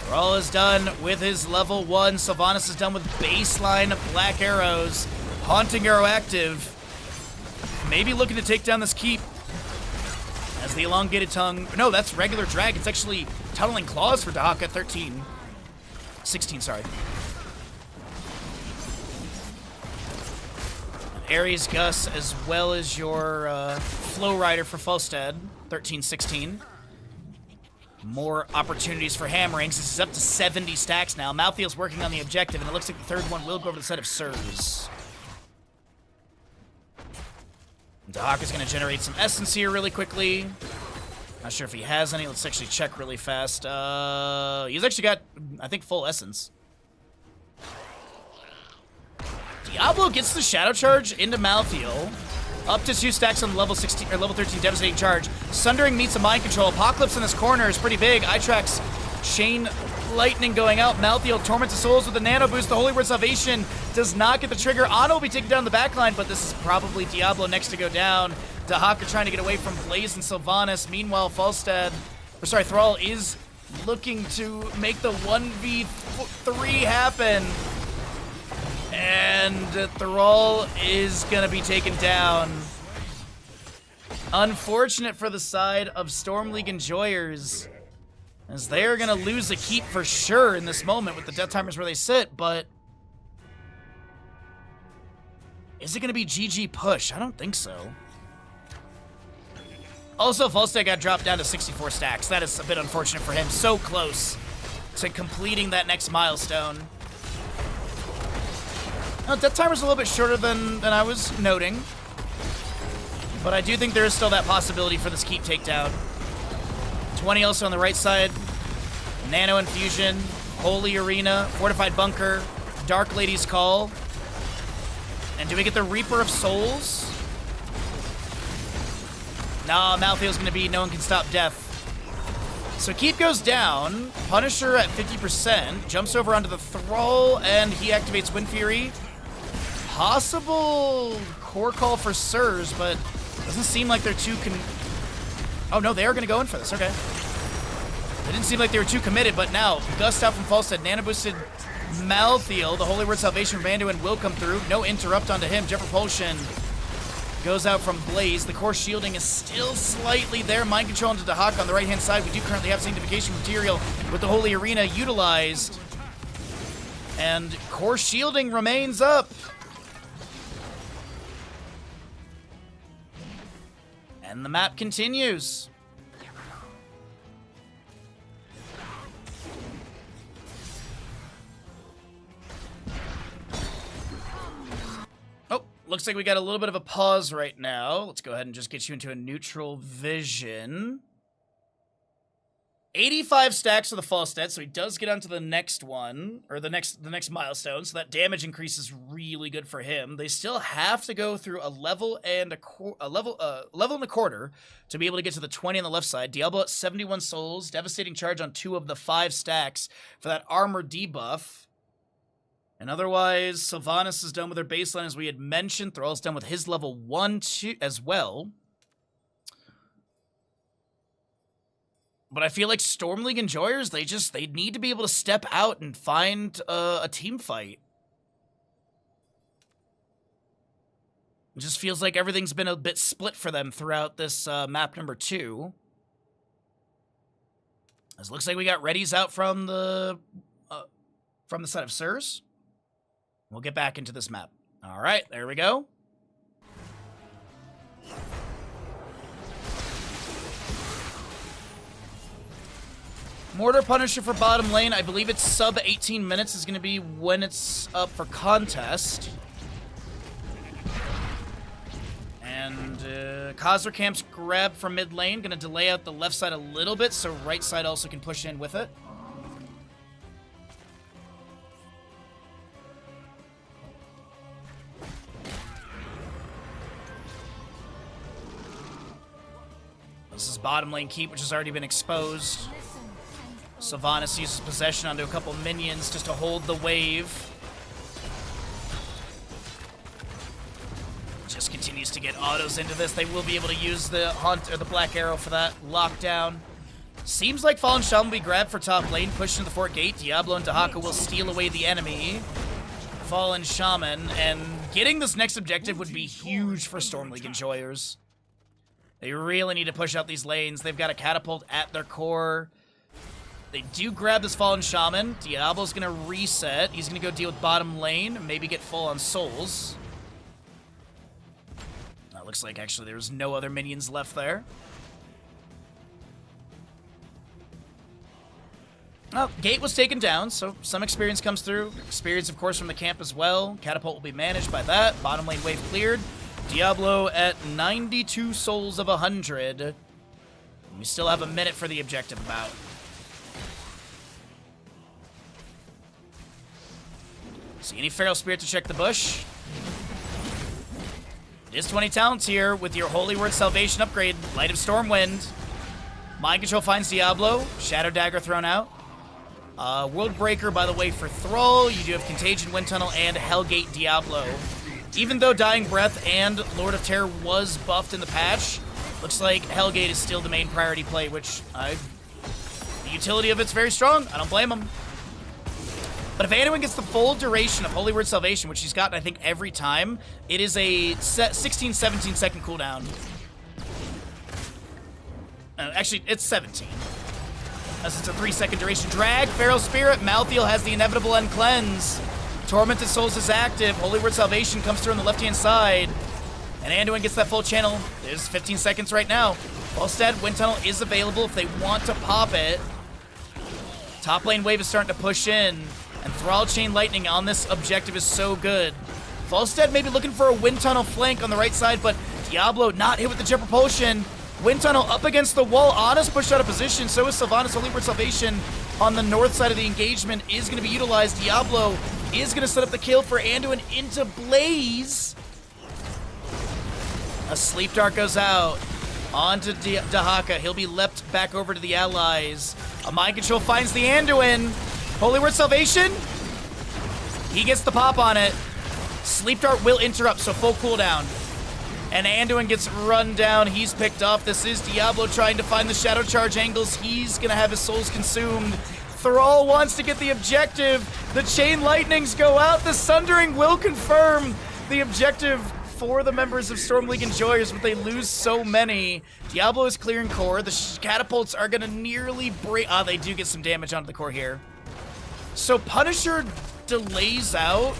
Thrall is done with his level 1. Sylvanas is done with baseline Black Arrows. Haunting Arrow active. Maybe looking to take down this keep. As the elongated tongue. No, that's regular drag. It's actually tunneling claws for Dahaka 13. 16, sorry. Ares Gus as well as your Flow Rider for Falstad. 13-16. More opportunities for hammerings. This is up to 70 stacks now. Malthael's working on the objective, and it looks like the third one will go over the set of Sirs. Dahaka's going to generate some essence here really quickly. Not sure if he has any. Let's actually check really fast. He's actually got, I think, full essence. Diablo gets the Shadow Charge into Malthael. Up to 2 stacks on level 16 or level 13 Devastating Charge. Sundering meets a Mind Control. Apocalypse in this corner is pretty big. Itrax, Chain Lightning going out. Malthael, Torment to Souls with the Nano Boost. The Holy Word Salvation does not get the trigger. Ana will be taken down the backline, but this is probably Diablo next to go down. Dahaka trying to get away from Blaze and Sylvanas. Meanwhile, Thrall is looking to make the 1v3 happen. And Thrall is going to be taken down. Unfortunate for the side of Storm League enjoyers, as they are going to lose a keep for sure in this moment with the death timers where they sit, but is it going to be GG push? I don't think so. Also, Falstad got dropped down to 64 stacks. That is a bit unfortunate for him. So close to completing that next milestone. Now, death timer's a little bit shorter than I was noting, but I do think there is still that possibility for this keep takedown. 20 also on the right side. Nano Infusion, Holy Arena, Fortified Bunker, Dark Lady's Call. And do we get the Reaper of Souls? Nah, Malthael's gonna be No One Can Stop Death. So keep goes down, Punisher at 50%, jumps over onto the Thrall, and he activates Wind Fury. Possible core call for Sirs, but doesn't seem like they're too oh no, they are gonna go in for this, okay. It didn't seem like they were too committed, but now, Gust out from Falstad, Nano boosted Malthael, the Holy Word Salvation from Anduin will come through. No interrupt onto him. Jet Propulsion goes out from Blaze. The core shielding is still slightly there. Mind Control into Dahak on the right-hand side. We do currently have Sanctification material with the Holy Arena utilized. And core shielding remains up. And the map continues. Looks like we got a little bit of a pause right now. Let's go ahead and just get you into a neutral vision. 85 stacks for the Falstad, so he does get onto the next one, or the next milestone, so that damage increase is really good for him. They still have to go through a level and a level and a quarter to be able to get to the 20 on the left side. Diablo at 71 souls, devastating charge on 2 of the 5 stacks for that armor debuff. And otherwise, Sylvanas is done with her baseline, as we had mentioned. Thrall's done with his level 1, 2 as well. But I feel like Storm League enjoyers, they need to be able to step out and find a team fight. It just feels like everything's been a bit split for them throughout this map number 2. As it looks like we got readies out from the side of Sirs. We'll get back into this map. All right, there we go. Mortar Punisher for bottom lane. I believe it's sub 18 minutes is going to be when it's up for contest. And Khazra Camp's grab from mid lane. Going to delay out the left side a little bit so right side also can push in with it. This is bottom lane keep, which has already been exposed. Sylvanas uses possession onto a couple minions just to hold the wave. Just continues to get autos into this. They will be able to use the Hunt or the Black Arrow for that lockdown. Seems like Fallen Shaman will be grabbed for top lane, pushed into the fort gate. Diablo and Dahaka will steal away the enemy. Fallen Shaman, and getting this next objective would be huge for Storm League enjoyers. They really need to push out these lanes. They've got a catapult at their core. They do grab this Fallen Shaman. Diablo's going to reset. He's going to go deal with bottom lane, maybe get full on souls. That looks like actually there's no other minions left there. Oh, gate was taken down, so some experience comes through. Experience, of course, from the camp as well. Catapult will be managed by that. Bottom lane wave cleared. Diablo at 92 souls of 100. We still have a minute for the objective about. See any Feral Spirit to check the bush? It is 20 talents here with your Holy Word Salvation upgrade. Light of Stormwind. Mind Control finds Diablo. Shadow Dagger thrown out. World Breaker, by the way, for Thrall. You do have Contagion, Wind Tunnel, and Hellgate Diablo. Even though Dying Breath and Lord of Terror was buffed in the patch, looks like Hellgate is still the main priority play, which the utility of it's very strong. I don't blame them. But if Anduin gets the full duration of Holy Word Salvation, which she's gotten, I think, every time, it is a 16, 17 second cooldown. Actually, it's 17. As it's a 3-second duration. Drag, Feral Spirit, Malthael has the inevitable end cleanse. Tormented Souls is active. Holy Word Salvation comes through on the left-hand side. And Anduin gets that full channel. There's 15 seconds right now. Falstad, Wind Tunnel is available if they want to pop it. Top lane wave is starting to push in. And Thrall Chain Lightning on this objective is so good. Falstad maybe looking for a Wind Tunnel flank on the right side, but Diablo not hit with the Jet Propulsion. Wind Tunnel up against the wall. Honest pushed out of position. So is Sylvanas. Holy Word Salvation on the north side of the engagement is going to be utilized. Diablo is going to set up the kill for Anduin into Blaze. A Sleep Dart goes out. Onto Dahaka. He'll be leapt back over to the allies. A Mind Control finds the Anduin. Holy Word Salvation. He gets the pop on it. Sleep Dart will interrupt, so full cooldown. And Anduin gets run down. He's picked off. This is Diablo trying to find the Shadow Charge angles. He's going to have his souls consumed. Thrall wants to get the objective. The Chain Lightnings go out. The Sundering will confirm the objective for the members of Storm League Enjoyers, but they lose so many. Diablo is clearing core. The catapults are going to nearly break. Ah, they do get some damage onto the core here. So Punisher delays out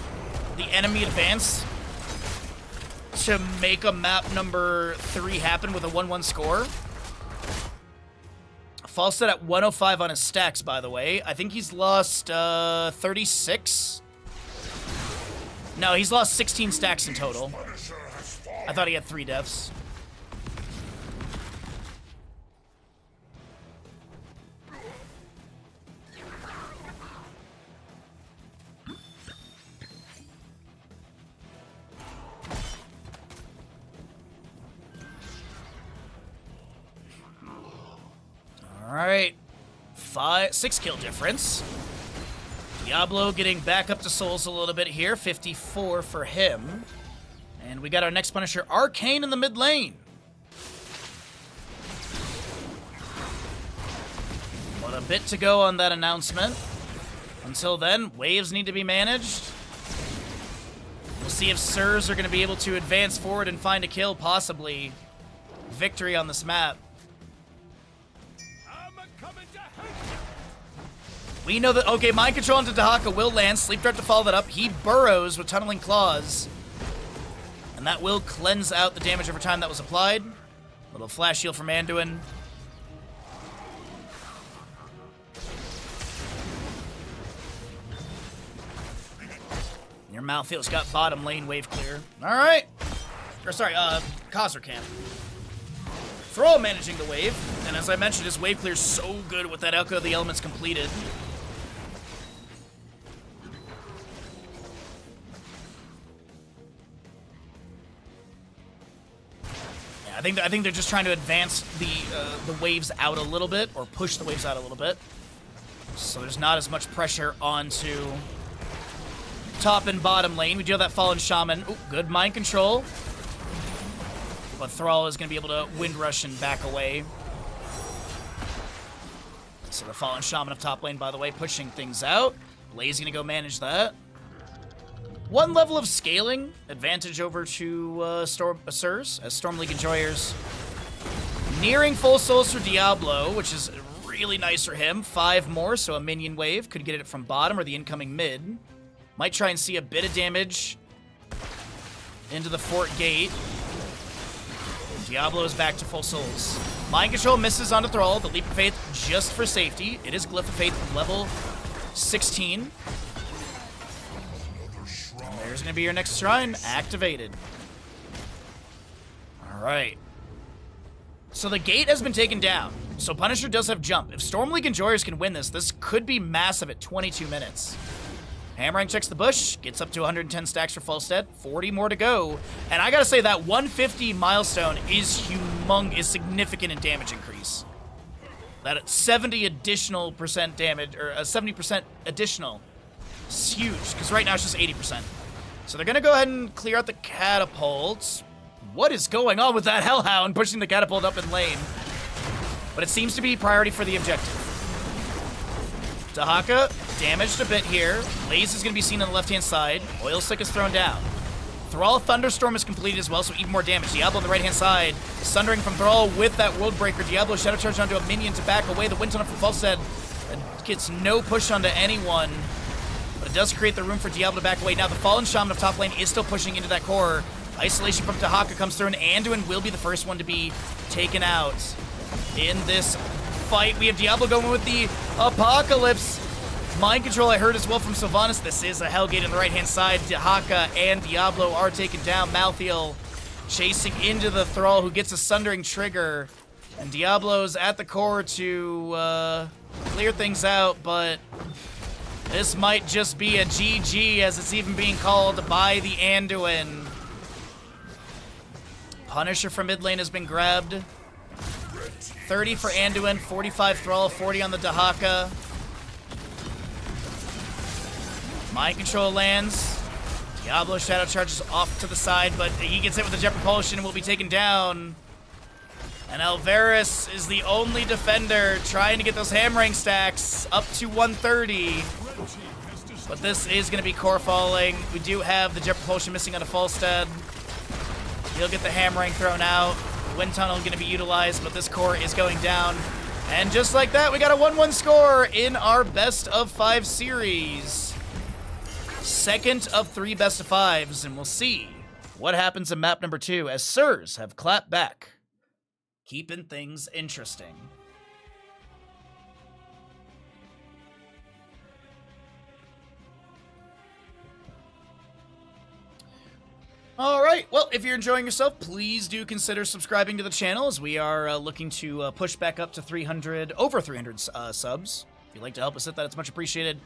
the enemy advance to make a map number 3 happen with a 1-1 score. Falstad at 105 on his stacks, by the way. I think he's lost 36. No, he's lost 16 stacks in total. I thought he had 3 deaths. All right, 6 kill difference. Diablo getting back up to souls a little bit here, 54 for him. And we got our next Punisher, Arcane, in the mid lane. But a bit to go on that announcement. Until then, waves need to be managed. We'll see if Sirs are going to be able to advance forward and find a kill, possibly victory on this map. We know that, okay, Mind Control into Dahaka will land. Sleep Dart to follow that up. He burrows with Tunneling Claws. And that will cleanse out the damage over time that was applied. Little flash heal from Anduin. Your Malthael's got bottom lane wave clear. All right. Or sorry, Khazra camp. Thrall managing the wave. And as I mentioned, his wave clear's so good with that Echo of the Elements completed. I think they're just trying to advance the waves out a little bit, or push the waves out a little bit. So there's not as much pressure onto top and bottom lane. We do have that Fallen Shaman. Ooh, good Mind Control. But Thrall is going to be able to Wind Rush and back away. So the Fallen Shaman of top lane, by the way, pushing things out. Blaze going to go manage that. 1 level of scaling advantage over to Sirs, as Storm League Enjoyers nearing full souls for Diablo, which is really nice for him. 5 more, so a minion wave. Could get it from bottom or the incoming mid. Might try and see a bit of damage into the fort gate. Diablo is back to full souls. Mind Control misses onto Thrall. The Leap of Faith just for safety. It is Glyph of Faith level 16. There's going to be your next shrine activated. All right. So the gate has been taken down. So Punisher does have jump. If Storm League Enjoyers can win this could be massive at 22 minutes. Hammerang checks the bush, gets up to 110 stacks for Falstad, 40 more to go. And I gotta say that 150 milestone is significant in damage increase. That 70 additional percent damage, or 70% additional, is huge, because right now it's just 80%. So they're gonna go ahead and clear out the catapults. What is going on with that Hellhound pushing the catapult up in lane? But it seems to be priority for the objective. Dahaka damaged a bit here. Blaze is going to be seen on the left-hand side. Oil Slick is thrown down. Thrall Thunderstorm is completed as well, so even more damage. Diablo on the right-hand side. Sundering from Thrall with that World Breaker. Diablo Shadow Charge onto a minion to back away. The Wind Tunnel from Falstead gets no push onto anyone. But it does create the room for Diablo to back away. Now the Fallen Shaman of top lane is still pushing into that core. Isolation from Dahaka comes through, and Anduin will be the first one to be taken out in this fight. We have Diablo going with the Apocalypse. Mind Control I heard as well from Sylvanas. This is a Hellgate on the right-hand side. Dahaka and Diablo are taken down. Malthael chasing into the Thrall, who gets a Sundering Trigger. And Diablo's at the core to clear things out, but this might just be a GG, as it's even being called by the Anduin. Punisher from mid lane has been grabbed. 30 for Anduin, 45 Thrall, 40 on the Dahaka. Mind Control lands. Diablo Shadow charges off to the side, but he gets hit with the Jet Propulsion and will be taken down. And Alvarez is the only defender trying to get those hammering stacks up to 130. But this is going to be core falling. We do have the Jet Propulsion missing on a Falstead. He'll get the hammering thrown out. The Wind Tunnel going to be utilized, but this core is going down. And just like that, we got a 1-1 score in our best of 5 series. Second of 3 best of 5s, and we'll see what happens in map number 2 as Sirs have clapped back, keeping things interesting. Alright, well, if you're enjoying yourself, please do consider subscribing to the channel, as we are looking to push back up to over 300 subs. If you'd like to help us hit that, it's much appreciated.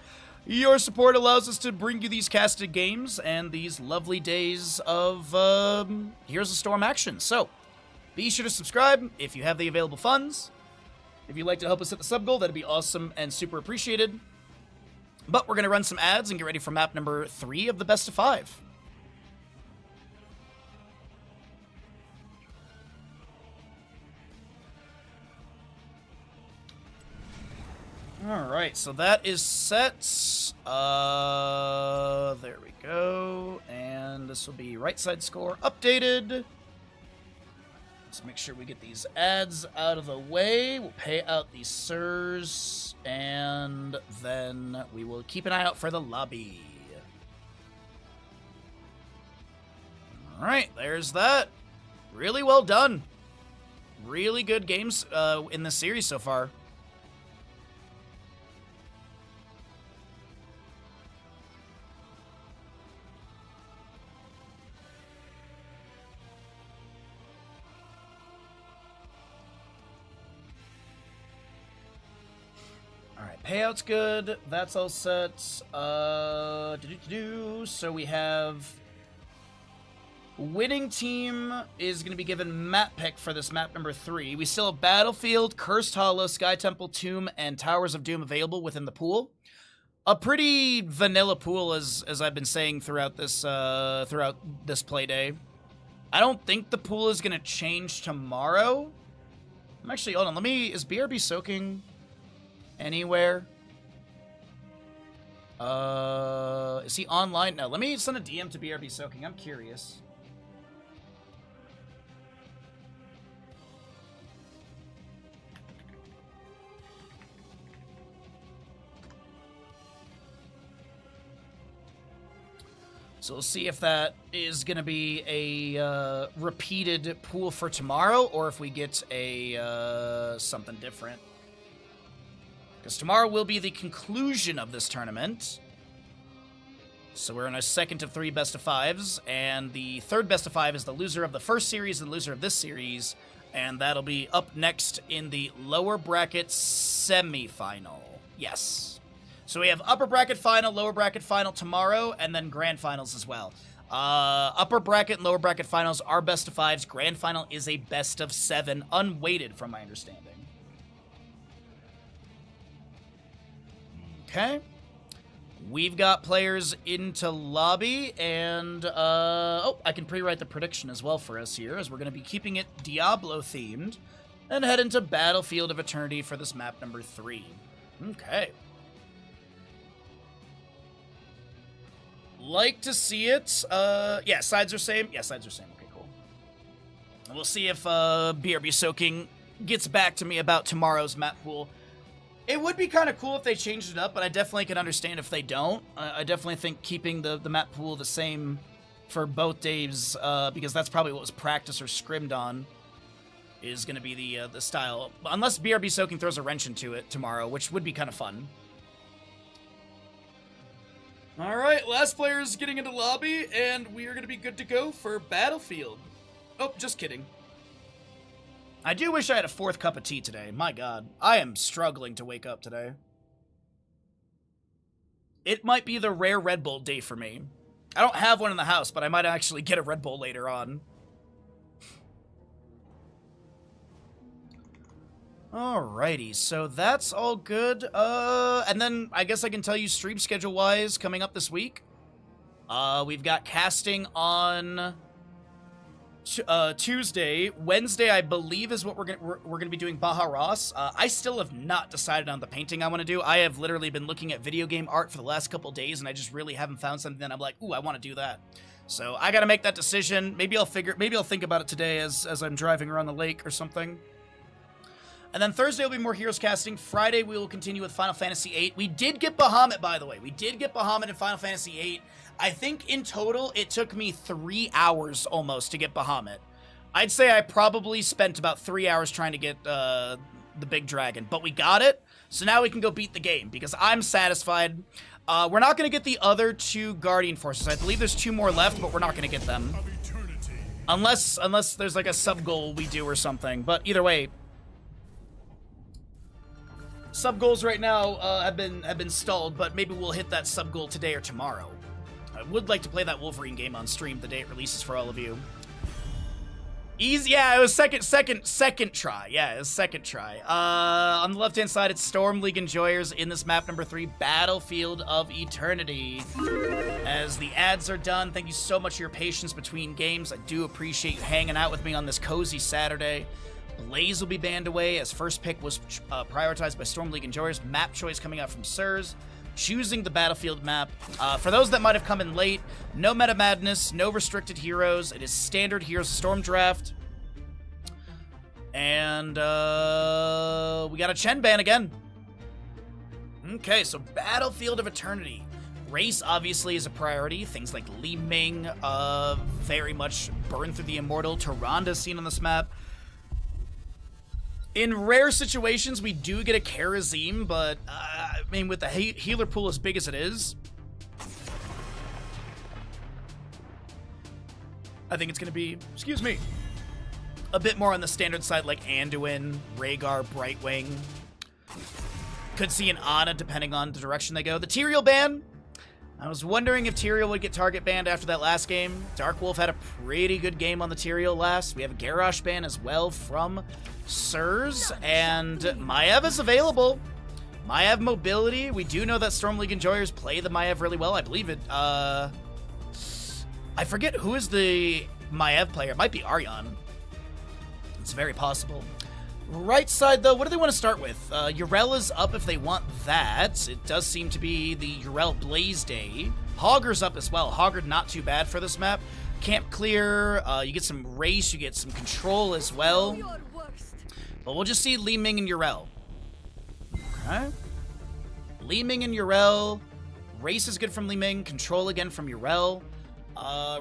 Your support allows us to bring you these casted games and these lovely days of Heroes of Storm action. So, be sure to subscribe if you have the available funds. If you'd like to help us hit the sub goal, that'd be awesome and super appreciated. But we're going to run some ads and get ready for map number 3 of the best of 5. Alright, so that is set. There we go. And this will be right side score updated. Let's make sure we get these ads out of the way. We'll pay out these Sirs, and then we will keep an eye out for the lobby. Alright, there's that. Really well done. Really good games in this series so far. Payout's good. That's all set. So we have winning team is going to be given map pick for this map number 3. We still have Battlefield, Cursed Hollow, Sky Temple, Tomb, and Towers of Doom available within the pool. A pretty vanilla pool, as I've been saying throughout this play day. I don't think the pool is going to change tomorrow. I'm actually, hold on. Is BRB soaking anywhere? Is he online? No, let me send a DM to BRB Soaking. I'm curious. So we'll see if that is going to be a repeated pool for tomorrow, or if we get a something different. Because tomorrow will be the conclusion of this tournament. So we're in our second of 3 best of 5s, and the third best of 5 is the loser of the first series and the loser of this series, and that'll be up next in the lower bracket semifinal. Yes. So we have upper bracket final, lower bracket final tomorrow, and then grand finals as well. Upper bracket and lower bracket finals are best of 5s. Grand final is a best of 7, unweighted from my understanding. Okay. We've got players into lobby, and, I can pre-write the prediction as well for us here, as we're going to be keeping it Diablo-themed, and head into Battlefield of Eternity for this map number 3. Okay. Like to see it. Yeah, sides are same. Yeah, sides are same. Okay, cool. And we'll see if BRB Soaking gets back to me about tomorrow's map pool. It would be kind of cool if they changed it up, but I definitely can understand if they don't. I definitely think keeping the map pool the same for both days, because that's probably what was practiced or scrimmed on, is going to be the style. Unless BRB Soaking throws a wrench into it tomorrow, which would be kind of fun. All right, last player is getting into lobby, and we are going to be good to go for Battlefield. Oh, just kidding. I do wish I had a 4th cup of tea today. My God, I am struggling to wake up today. It might be the rare Red Bull day for me. I don't have one in the house, but I might actually get a Red Bull later on. Alrighty, so that's all good. And then I guess I can tell you stream schedule-wise coming up this week. We've got casting on Tuesday. Wednesday, I believe, is what we're gonna be doing Baja Ross. I still have not decided on the painting I want to do. I have literally been looking at video game art for the last couple days, and I just really haven't found something that I'm like, ooh, I want to do that. So I gotta make that decision. Maybe I'll think about it today as I'm driving around the lake or something. And then Thursday will be more Heroes casting. Friday we will continue with Final Fantasy VIII. We did get Bahamut, by the way. We did get Bahamut in Final Fantasy VIII. I think in total it took me 3 hours almost to get Bahamut. I'd say I probably spent about 3 hours trying to get the big dragon, but we got it. So now we can go beat the game because I'm satisfied. We're not going to get the other 2 Guardian Forces. I believe there's 2 more left, but we're not going to get them. Unless there's like a sub-goal we do or something. But either way, sub-goals right now have been stalled, but maybe we'll hit that sub-goal today or tomorrow. I would like to play that Wolverine game on stream the day it releases for all of you. Easy, yeah, it was second try. Yeah, it was second try. On the left-hand side, it's Storm League Enjoyers in this map number 3, Battlefield of Eternity. As the ads are done, thank you so much for your patience between games. I do appreciate you hanging out with me on this cozy Saturday. Blaze will be banned away as first pick was prioritized by Storm League Enjoyers. Map choice coming out from Sirs. Choosing the Battlefield map. For those that might have come in late, no Meta Madness, no restricted heroes. It is standard Heroes of Storm draft. And we got a Chen ban again. Okay, so Battlefield of Eternity. Race obviously is a priority. Things like Li Ming, very much burn through the immortal. Tyrande seen on this map. In rare situations, we do get a Karazim, but, I mean, with the healer pool as big as it is, I think it's going to be, excuse me, a bit more on the standard side, like Anduin, Rhaegar, Brightwing. Could see an Ana, depending on the direction they go. The Tyrael ban, I was wondering if Tyrael would get target banned after that last game. Dark Wolf had a pretty good game on the Tyrael last. We have a Garrosh ban as well from Sirs, and Maiev is available. Maiev mobility. We do know that Storm League Enjoyers play the Maiev really well. I believe it. I forget who is the Maiev player. It might be Aryan. It's very possible. Right side, though, what do they want to start with? Yrel is up if they want that. It does seem to be the Yrel Blaze Day. Hogger's up as well. Hogger not too bad for this map. Camp clear. You get some race. You get some control as well. But we'll just see Li Ming and Yrel. Okay. Li Ming and Yrel. Race is good from Li Ming. Control again from Yrel.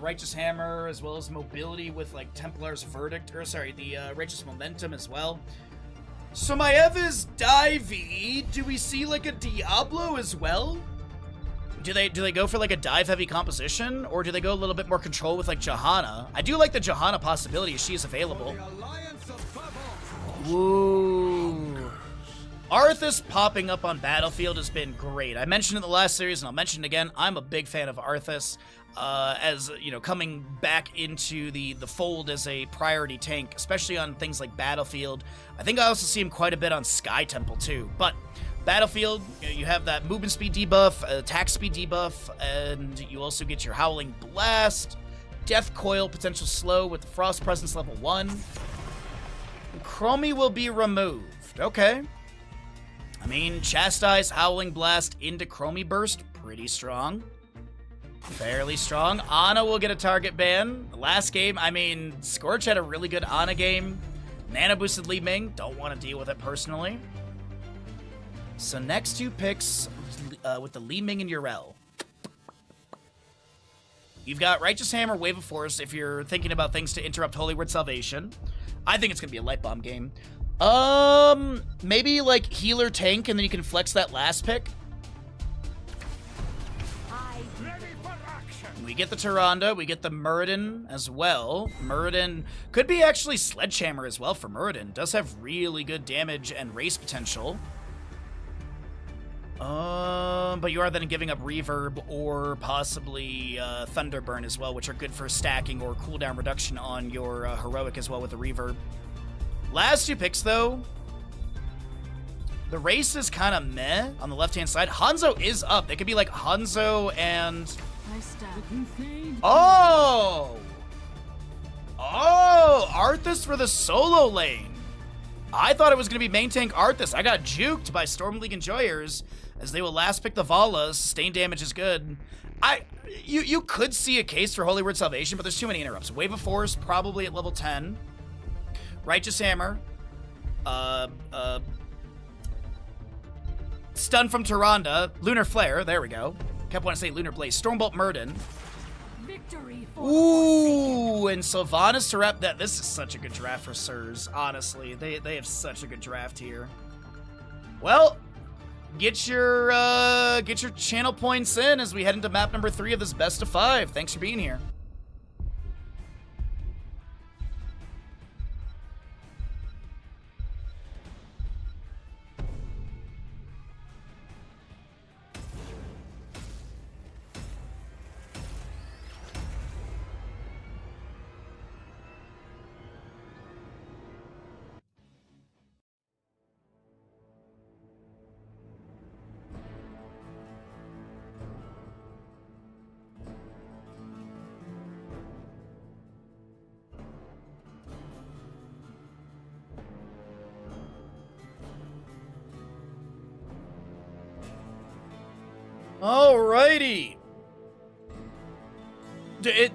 Righteous Hammer, as well as mobility with, like, Templar's Verdict, or sorry, the Righteous Momentum as well. So Maiev is divey. Do we see, like, a Diablo as well? Do they go for, like, a dive-heavy composition, or do they go a little bit more control with, like, Johanna? I do like the Johanna possibility if she is available. Ooh. Arthas popping up on Battlefield has been great. I mentioned it in the last series, and I'll mention it again. I'm a big fan of Arthas. As, you know, coming back into the fold as a priority tank, especially on things like Battlefield. I think I also see him quite a bit on Sky Temple, too. But Battlefield, you have that movement speed debuff, attack speed debuff, and you also get your Howling Blast, Death Coil, potential slow with the Frost Presence level 1. Chromie will be removed. Okay. I mean, Chastise, Howling Blast into Chromie Burst, pretty strong. Fairly strong. Ana will get a target ban. Last game, I mean, Scorch had a really good Ana game. Nano boosted Li Ming. Don't want to deal with it personally. So next 2 picks with the Li Ming and Yrel. You've got Righteous Hammer, Wave of Force if you're thinking about things to interrupt Holy Word Salvation. I think it's going to be a Light Bomb game. Maybe like Healer Tank and then you can flex that last pick. We get the Tyrande, we get the Muradin as well. Muradin could be actually Sledgehammer as well for Muradin. Does have really good damage and race potential. But you are then giving up Reverb or possibly Thunderburn as well, which are good for stacking or cooldown reduction on your Heroic as well with the Reverb. Last 2 picks, though. The race is kind of meh on the left-hand side. Hanzo is up. It could be like Hanzo and... Oh! Oh! Arthas for the solo lane. I thought it was going to be main tank Arthas. I got juked by Storm League Enjoyers as they will last pick the Vala. Sustained damage is good. You could see a case for Holy Word Salvation, but there's too many interrupts. Wave of Force, probably at level 10. Righteous Hammer. Stun from Tyrande. Lunar Flare, there we go. Kept wanting to say Lunar Blaze. Stormbolt Muradin. Victory for Ooh, and Sylvanas to rep that. This is such a good draft for Sirs, honestly. They have such a good draft here. Well, get your channel points in as we head into map number 3 of this best of 5. Thanks for being here. Alrighty.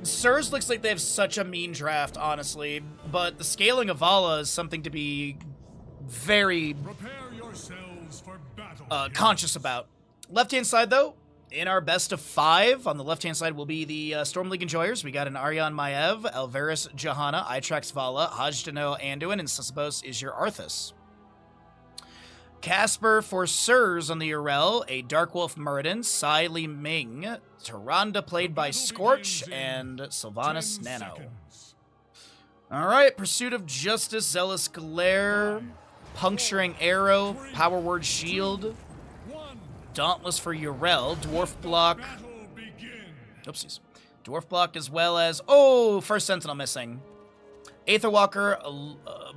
Sirs looks like they have such a mean draft, honestly. But the scaling of Vala is something to be very conscious about. Left-hand side, though, in our best of 5, on the left-hand side will be the Storm League Enjoyers. We got an Aryan Maev, Alvarez Johanna, Itrax Vala, Hajdano Anduin, and Sisibos is your Arthas. Casper for Sirs on the Yrel, a Darkwolf Muradin, Sai Li Ming, Tyrande played by Scorch, and Sylvanas Nano. Alright, Pursuit of Justice, Zealous Glare, Puncturing Arrow, Power Word Shield, Dauntless for Yrel, Dwarf Block, oopsies, Dwarf Block as well as, oh, First Sentinel missing. Aetherwalker,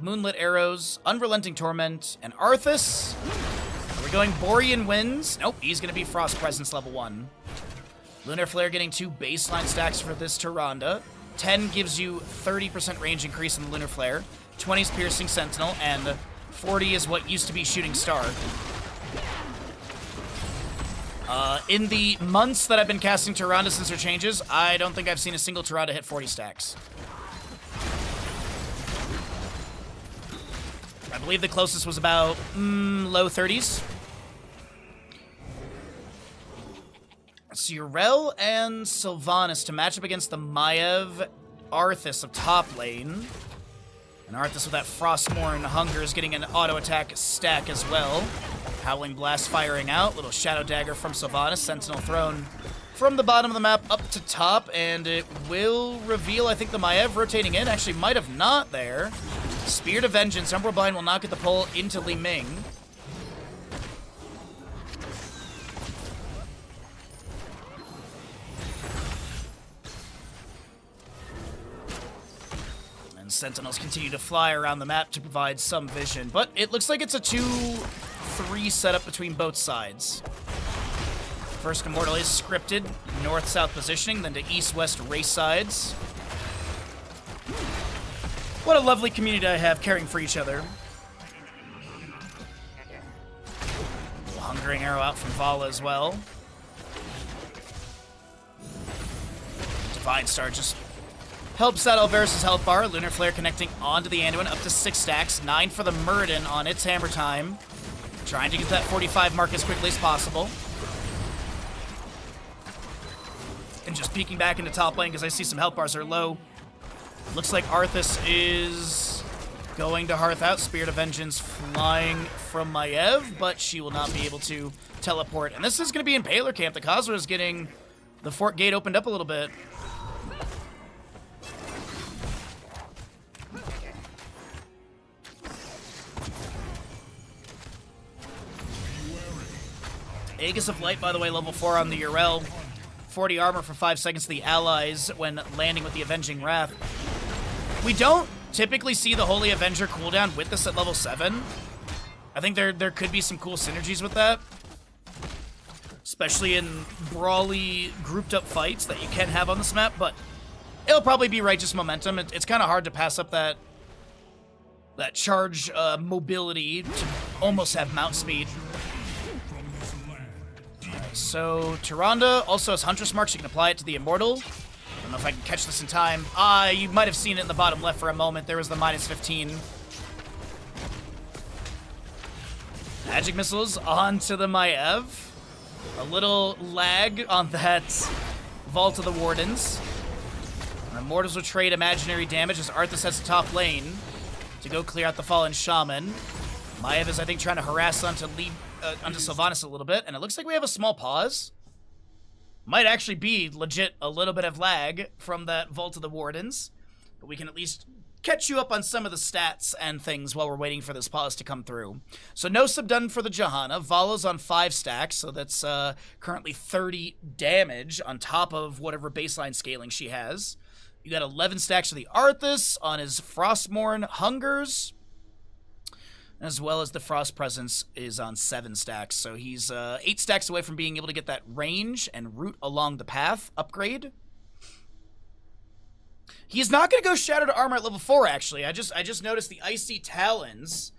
Moonlit Arrows, Unrelenting Torment, and Arthas. We're going Borean Winds. Nope, he's going to be Frost Presence level 1. Lunar Flare getting 2 baseline stacks for this Tyrande. 10 gives you 30% range increase in the Lunar Flare. 20 is Piercing Sentinel, and 40 is what used to be Shooting Star. In the months that I've been casting Tyrande since her changes, I don't think I've seen a single Tyrande hit 40 stacks. I believe the closest was about low 30s. So Yrel and Sylvanas to match up against the Maev Arthas of top lane. And Arthas with that Frostmourne Hunger is getting an auto attack stack as well. Howling Blast firing out. Little Shadow Dagger from Sylvanas. Sentinel Throne from the bottom of the map up to top. And it will reveal, I think, the Maev rotating in. Actually, might have not there. Spirit of Vengeance. Umbral Bind will not get the pull into Li Ming. And Sentinels continue to fly around the map to provide some vision. But it looks like it's a 2-3 setup between both sides. First Immortal is scripted. North-south positioning, then to east-west race sides. What a lovely community I have caring for each other. Hungering Arrow out from Vala as well. Baseline Star just helps out Alvarez's health bar. Lunar Flare connecting onto the Anduin, up to 6 stacks. 9 for the Muradin on its hammer time. Trying to get that 45 mark as quickly as possible. And just peeking back into top lane because I see some health bars are low. Looks like Arthas is going to Hearth out. Spirit of Vengeance flying from Maiev, but she will not be able to teleport. And this is going to be in Paler camp. The Khazra is getting the fort gate opened up a little bit. Aegis of Light, by the way, level 4 on the Yrel. 40 armor for 5 seconds to the allies when landing with the Avenging Wrath. We don't typically see the Holy Avenger cooldown with this at level 7. I think there could be some cool synergies with that. Especially in brawly, grouped-up fights that you can have on this map, but it'll probably be Righteous Momentum. It's kind of hard to pass up that charge mobility to almost have mount speed. So, Tyrande also has Huntress Mark. She can apply it to the Immortal. I don't know if I can catch this in time. You might have seen it in the bottom left for a moment. There was the minus 15. Magic Missiles onto the Maiev. A little lag on that Vault of the Wardens. And Immortals will trade imaginary damage as Arthas heads to top lane to go clear out the Fallen Shaman. Maiev is, I think, trying to harass onto Sylvanas a little bit, and it looks like we have a small pause. Might actually be legit a little bit of lag from that Vault of the Wardens, but we can at least catch you up on some of the stats and things while we're waiting for this pause to come through. So no sub done for the Johanna. Vala's on 5 stacks, so that's currently 30 damage on top of whatever baseline scaling she has. You got 11 stacks for the Arthas on his Frostmourne Hungers, as well as the Frost Presence is on 7 stacks. So he's 8 stacks away from being able to get that range and route along the path upgrade. He's not going to go Shattered Armor at level 4, actually. I just noticed the Icy Talons.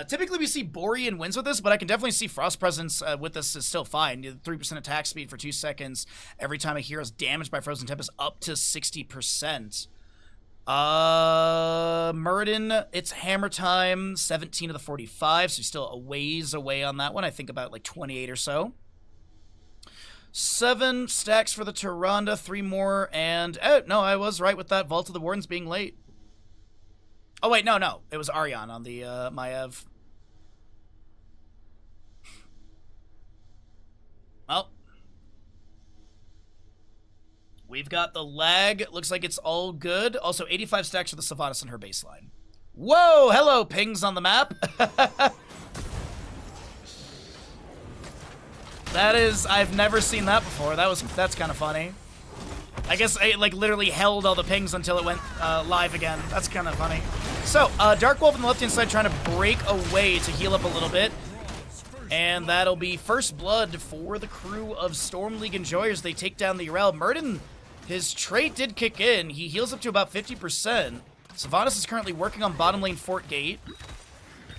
Typically we see Borean wins with this, but I can definitely see Frost Presence with this is still fine. 3% attack speed for 2 seconds. Every time a hero is damaged by Frozen Tempest, up to 60%. Muradin, it's hammer time, 17 of the 45, so he's still a ways away on that one. I think about like 28 or so. 7 stacks for the Tyrande, 3 more, and no, I was right with that Vault of the Wardens being late. Oh wait, no, it was Aryan on the Maiev. Well, we've got the lag. Looks like it's all good. Also, 85 stacks for the Sylvanas on her baseline. Whoa! Hello, pings on the map. That is... I've never seen that before. That's kind of funny. I guess I, like, literally held all the pings until it went live again. That's kind of funny. So, Dark Wolf on the left-hand side trying to break away to heal up a little bit. And that'll be first blood for the crew of Storm League Enjoyers. They take down the Yrel. Muradin, his trait did kick in. He heals up to about 50%. Sylvanas is currently working on bottom lane Fort Gate.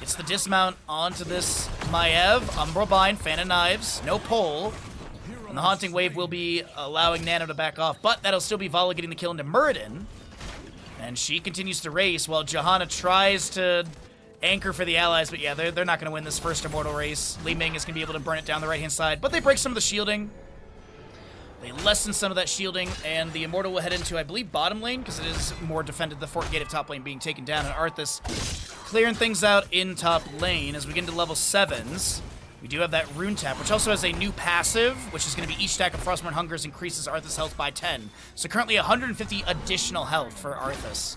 It's the dismount onto this Maiev. Umbral Bind, Fan of Knives, no pull. And the Haunting Wave will be allowing Nano to back off, but that'll still be Vala getting the kill into Muradin. And she continues to race while Johanna tries to anchor for the allies, but yeah, they're not going to win this first Immortal race. Li Ming is going to be able to burn it down the right-hand side, but they break some of the shielding. They lessen some of that shielding, and the Immortal will head into, I believe, bottom lane, because it is more defended, the Fort Gate of top lane being taken down, and Arthas clearing things out in top lane. As we get into level 7s, we do have that Rune Tap, which also has a new passive, which is going to be each stack of Frostmourne Hungers increases Arthas' health by 10. So currently 150 additional health for Arthas.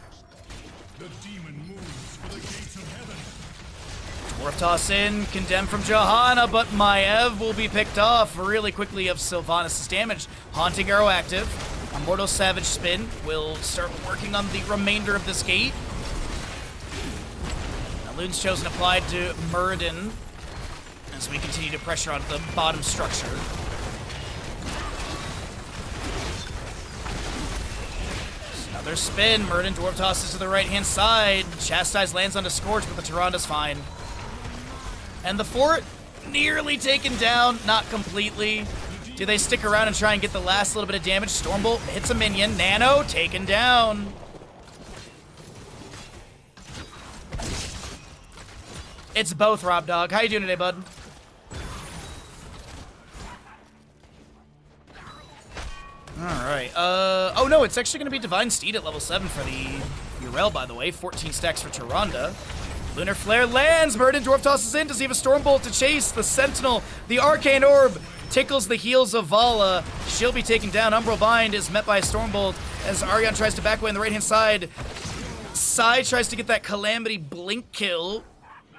The demon moves for the gates of heaven. Dwarf toss in, condemned from Johanna, but Maiev will be picked off really quickly of Sylvanas' damage. Haunting Arrow active. Immortal Savage Spin will start working on the remainder of this gate. Now, Lune's Chosen applied to Muradin as we continue to pressure on the bottom structure. Another spin. Muradin Dwarf tosses to the right-hand side. Chastise lands onto Scourge, but the Tyrande's fine. And the fort nearly taken down, not completely. Do they stick around and try and get the last little bit of damage? Stormbolt hits a minion. Nano taken down. It's both, Rob Dog. How you doing today, bud? Alright, oh no, it's actually going to be Divine Steed at level 7 for the Urel, by the way. 14 stacks for Tyrande. Lunar Flare lands! Murden Dwarf tosses in. Does he have a Stormbolt to chase? The Sentinel, the Arcane Orb, tickles the heels of Vala. She'll be taken down. Umbral Bind is met by a Stormbolt as Aryan tries to back away on the right-hand side. Sai tries to get that Calamity Blink kill.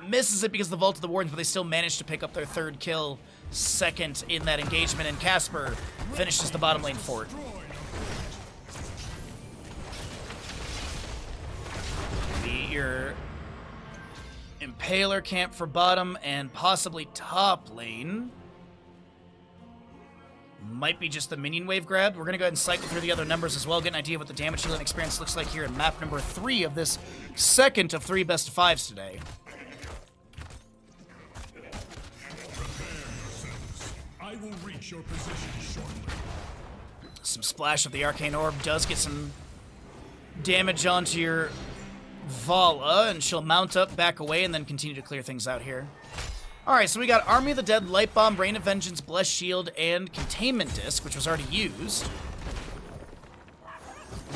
Misses it because of the Vault of the Wardens, but they still manage to pick up their third kill. Second in that engagement, and Casper finishes the bottom lane fort. Your Impaler camp for bottom and possibly top lane. Might be just the minion wave grab. We're going to go ahead and cycle through the other numbers as well, get an idea of what the damage healing experience looks like here in map number 3 of this second of 3 best of 5s today. I will reach your position shortly. Some splash of the Arcane Orb does get some damage onto your Vala, and she'll mount up, back away, and then continue to clear things out here. Alright, so we got Army of the Dead, Light Bomb, Rain of Vengeance, Blessed Shield, and Containment Disc, which was already used.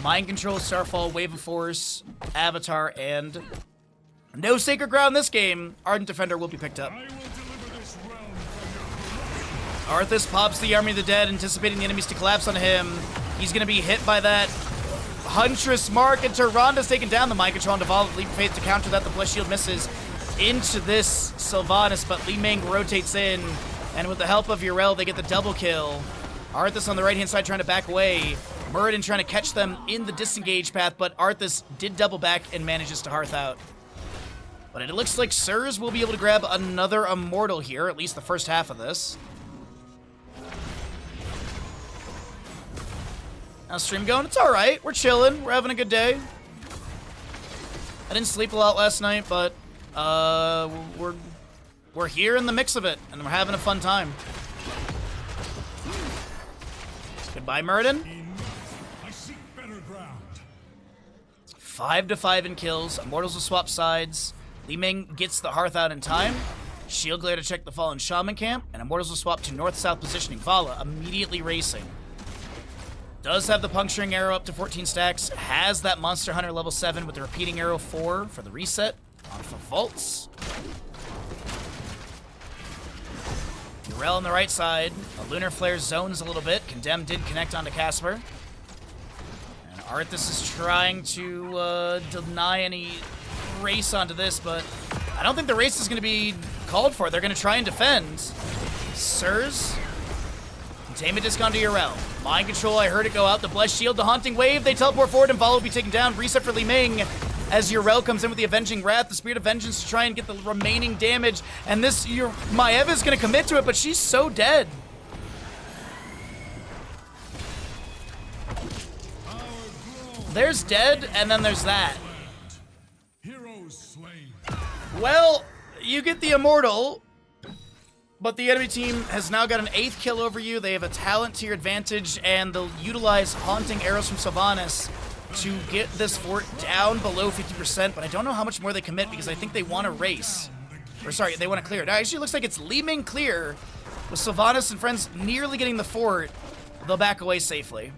Mind Control, Starfall, Wave of Force, Avatar, and no Sacred Ground this game. Ardent Defender will be picked up. I will deliver this realm from your Arthas pops the Army of the Dead, anticipating the enemies to collapse on him. He's going to be hit by that Huntress Mark, and Tyrande's taken down. The Mind Control and Devolve Leap of Faith to counter that. The Blessed Shield misses into this Sylvanas, but Li Ming rotates in, and with the help of Urel, they get the double kill. Arthas on the right-hand side trying to back away. Muradin trying to catch them in the disengage path, but Arthas did double back and manages to hearth out. But it looks like Sirs will be able to grab another Immortal here, at least the first half of this. How's stream going? It's alright. We're chilling. We're having a good day. I didn't sleep a lot last night, but we're here in the mix of it, and we're having a fun time. Goodbye, Muradin. I seek better ground. 5-5 in kills. Immortals will swap sides. Li Ming gets the hearth out in time. Shield Glare to check the fallen Shaman camp, and Immortals will swap to north-south positioning. Vala immediately racing. Does have the Puncturing Arrow up to 14 stacks. Has that Monster Hunter level 7 with the Repeating Arrow 4 for the reset. On for Vaults. Urel on the right side. A Lunar Flare zones a little bit. Condemn did connect onto Casper. And Arthas is trying to deny any race onto this, but I don't think the race is going to be called for. They're going to try and defend. Sirs. Containment Disc onto Urel. Mind Control, I heard it go out. The Blessed Shield, the Haunting Wave. They teleport forward and Vala will be taken down. Reset for Li Ming as Urel comes in with the Avenging Wrath. The Spirit of Vengeance to try and get the remaining damage. And this, Maeva is going to commit to it, but she's so dead. There's dead, and then there's that. Heroes slain. Well, you get the Immortal, but the enemy team has now got an 8th kill over you. They have a talent to your advantage, and they'll utilize Haunting Arrows from Sylvanas to get this fort down below 50%, but I don't know how much more they commit because I think they want to race. Or sorry, they want to clear. It actually looks like it's Li Ming clear with Sylvanas and friends nearly getting the fort. They'll back away safely.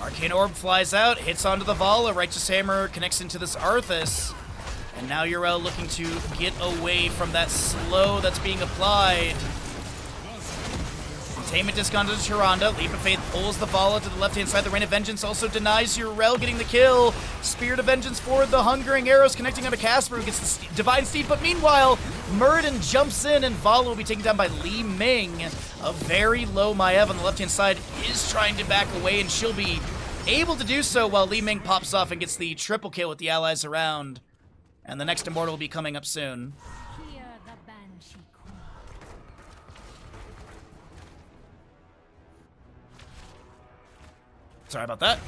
Arcane Orb flies out, hits onto the Vala. Righteous Hammer connects into this Arthas. And now Urel looking to get away from that slow that's being applied. Containment Disc onto Tyrande. Leap of Faith pulls the Vala to the left-hand side. The Rain of Vengeance also denies Urel getting the kill. Spirit of Vengeance for the Hungering Arrows connecting onto Casper, who gets the Divine Steed. But meanwhile, Muradin jumps in, and Vala will be taken down by Li Ming. A very low Maiev on the left-hand side is trying to back away, and she'll be able to do so while Li Ming pops off and gets the triple kill with the allies around. And the next Immortal will be coming up soon. Hear the Banshee cry. Sorry about that.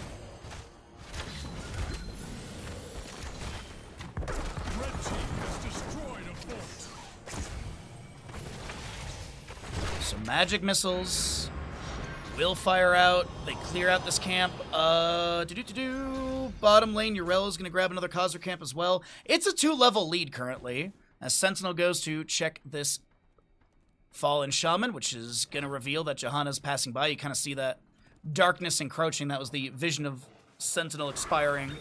So magic missiles will fire out. They clear out this camp. Bottom lane, Yrel is going to grab another Khazra camp as well. It's a 2-level lead currently, as Sentinel goes to check this Fallen Shaman, which is going to reveal that Johanna's passing by. You kind of see that darkness encroaching. That was the vision of Sentinel expiring.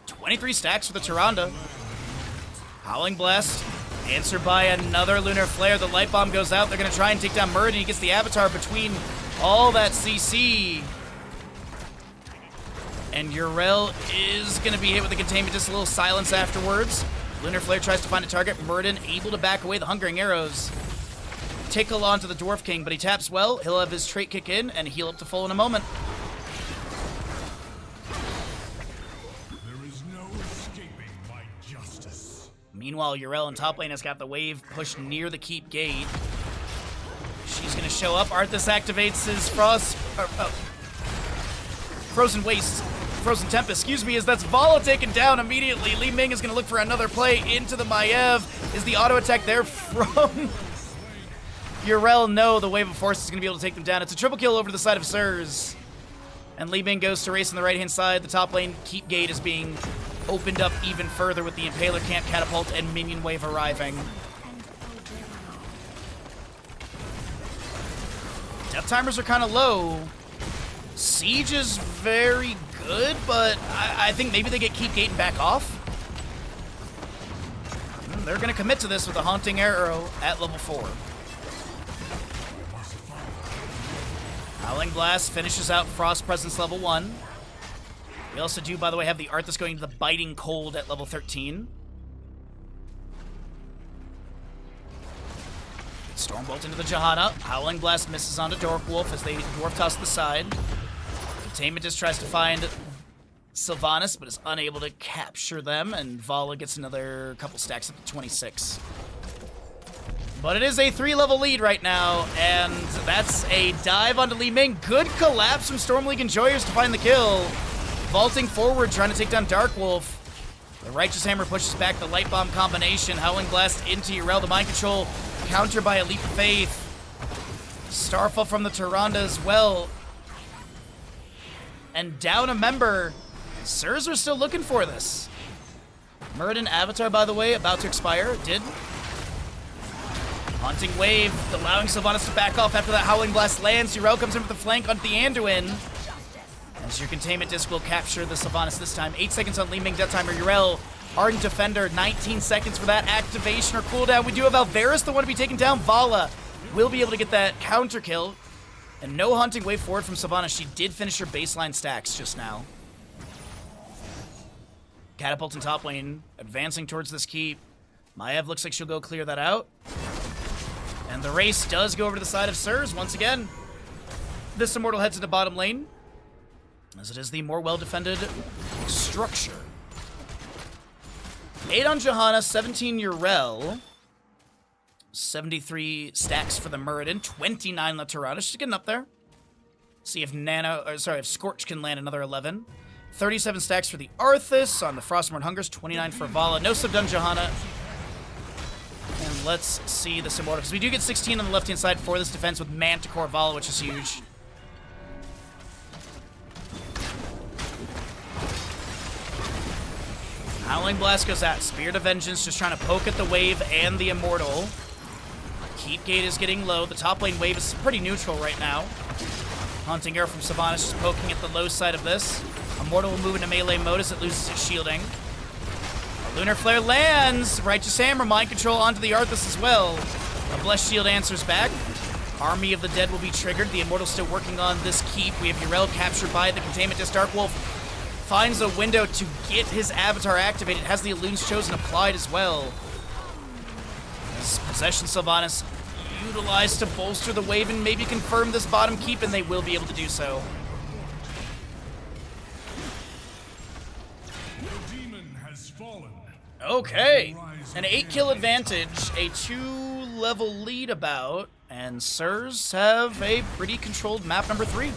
23 stacks for the Tyrande. Howling Blast, answered by another Lunar Flare. The Light Bomb goes out. They're going to try and take down Muradin. He gets the Avatar between all that CC. And Yrel is going to be hit with the Containment, just a little silence afterwards. Lunar Flare tries to find a target. Muradin able to back away the Hungering Arrows. Tickle onto the Dwarf King, but he taps well. He'll have his trait kick in and heal up to full in a moment. There is no escaping my justice. Meanwhile, Yrel in top lane has got the wave pushed near the keep gate. She's going to show up. Arthas activates his Frozen Waste. Frozen Tempest, excuse me, as that's Vala taken down immediately. Li Ming is going to look for another play into the Maiev. Is the auto attack there from Yrel? No, the Wave of Force is going to be able to take them down. It's a triple kill over to the side of Sirs. And Li Ming goes to race on the right-hand side. The top lane keep gate is being opened up even further with the Impaler Camp Catapult and Minion Wave arriving. Death timers are kind of low. Siege is very good, but I think maybe they get keep gate and back off. They're going to commit to this with a Haunting Arrow at level 4. Howling Blast finishes out Frost Presence level 1. We also do, by the way, have the Arthas going to the Biting Cold at level 13. Stormbolt into the Johanna. Howling Blast misses onto Dorkwolf as they Dwarf Toss to the side. Containment just tries to find Sylvanas, but is unable to capture them, and Vala gets another couple stacks up to 26. But it is a 3-level lead right now, and that's a dive onto Li Ming. Good collapse from Storm League Enjoyers to find the kill. Vaulting forward, trying to take down Darkwolf. The Righteous Hammer pushes back the Light Bomb combination. Howling Blast into Yrel. The Mind Control countered by a Leap of Faith. Starfall from the Tyrande as well. And down a member. Sirs are still looking for this. Muradin Avatar, by the way, about to expire. It did. Haunting Wave, allowing Sylvanas to back off after that Howling Blast lands. Yrel comes in with the flank onto the Anduin. As your Containment Disc will capture the Sylvanas this time. 8 seconds on Li Ming Death Timer. Yrel, Ardent Defender, 19 seconds for that activation or cooldown. We do have Alvarez, the one to be taken down. Vala will be able to get that counter kill. And no Haunting Wave forward from Sylvanas. She did finish her baseline stacks just now. Catapult in top lane, advancing towards this keep. Maiev looks like she'll go clear that out. And the race does go over to the side of Sirs once again. This Immortal heads into bottom lane, as it is the more well-defended structure. 8 on Johanna, 17 Yrel. 73 stacks for the Muradin, 29 La Tyrande. She's getting up there. See if if Scorch can land another 11. 37 stacks for the Arthas on the Frostmourne Hungers, 29 for Vala. No subdone Johanna. And let's see this Immortal, because we do get 16 on the left-hand side for this defense with Manticore Vala, which is huge. Howling Blast goes out. Spirit of Vengeance just trying to poke at the wave and the Immortal. Keep Gate is getting low. The top lane wave is pretty neutral right now. Haunting Arrow from Sylvanas just poking at the low side of this. Immortal will move into melee mode as it loses its shielding. A Lunar Flare lands. Righteous Hammer, Mind Control onto the Arthas as well. A Blessed Shield answers back. Army of the Dead will be triggered. The Immortal still working on this keep. We have Yrel captured by the Containment Disc. Darkwolf finds a window to get his Avatar activated. Has the Illusions Chosen applied as well. As Possession Sylvanas utilized to bolster the wave and maybe confirm this bottom keep, and they will be able to do so. The demon has fallen. Okay, an 8-kill advantage, a 2-level lead about, and Sirs have a pretty controlled map number 3.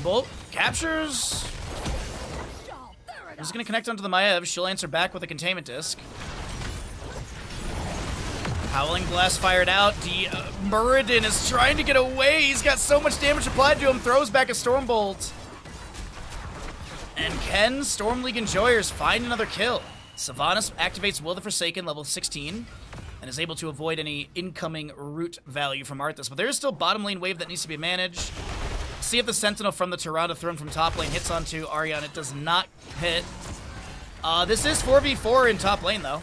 Bolt captures. He's going to connect onto the Maiev. She'll answer back with a containment disc. Howling Blast fired out. Muradin is trying to get away. He's got so much damage applied to him. Throws back a Stormbolt. And can Storm League Enjoyers find another kill? Sylvanas activates Will the Forsaken, level 16, and is able to avoid any incoming root value from Arthas. But there is still bottom lane wave that needs to be managed. See if the Sentinel from the Tirana thrown from top lane hits onto Arion. It does not hit. This is 4v4 in top lane, though.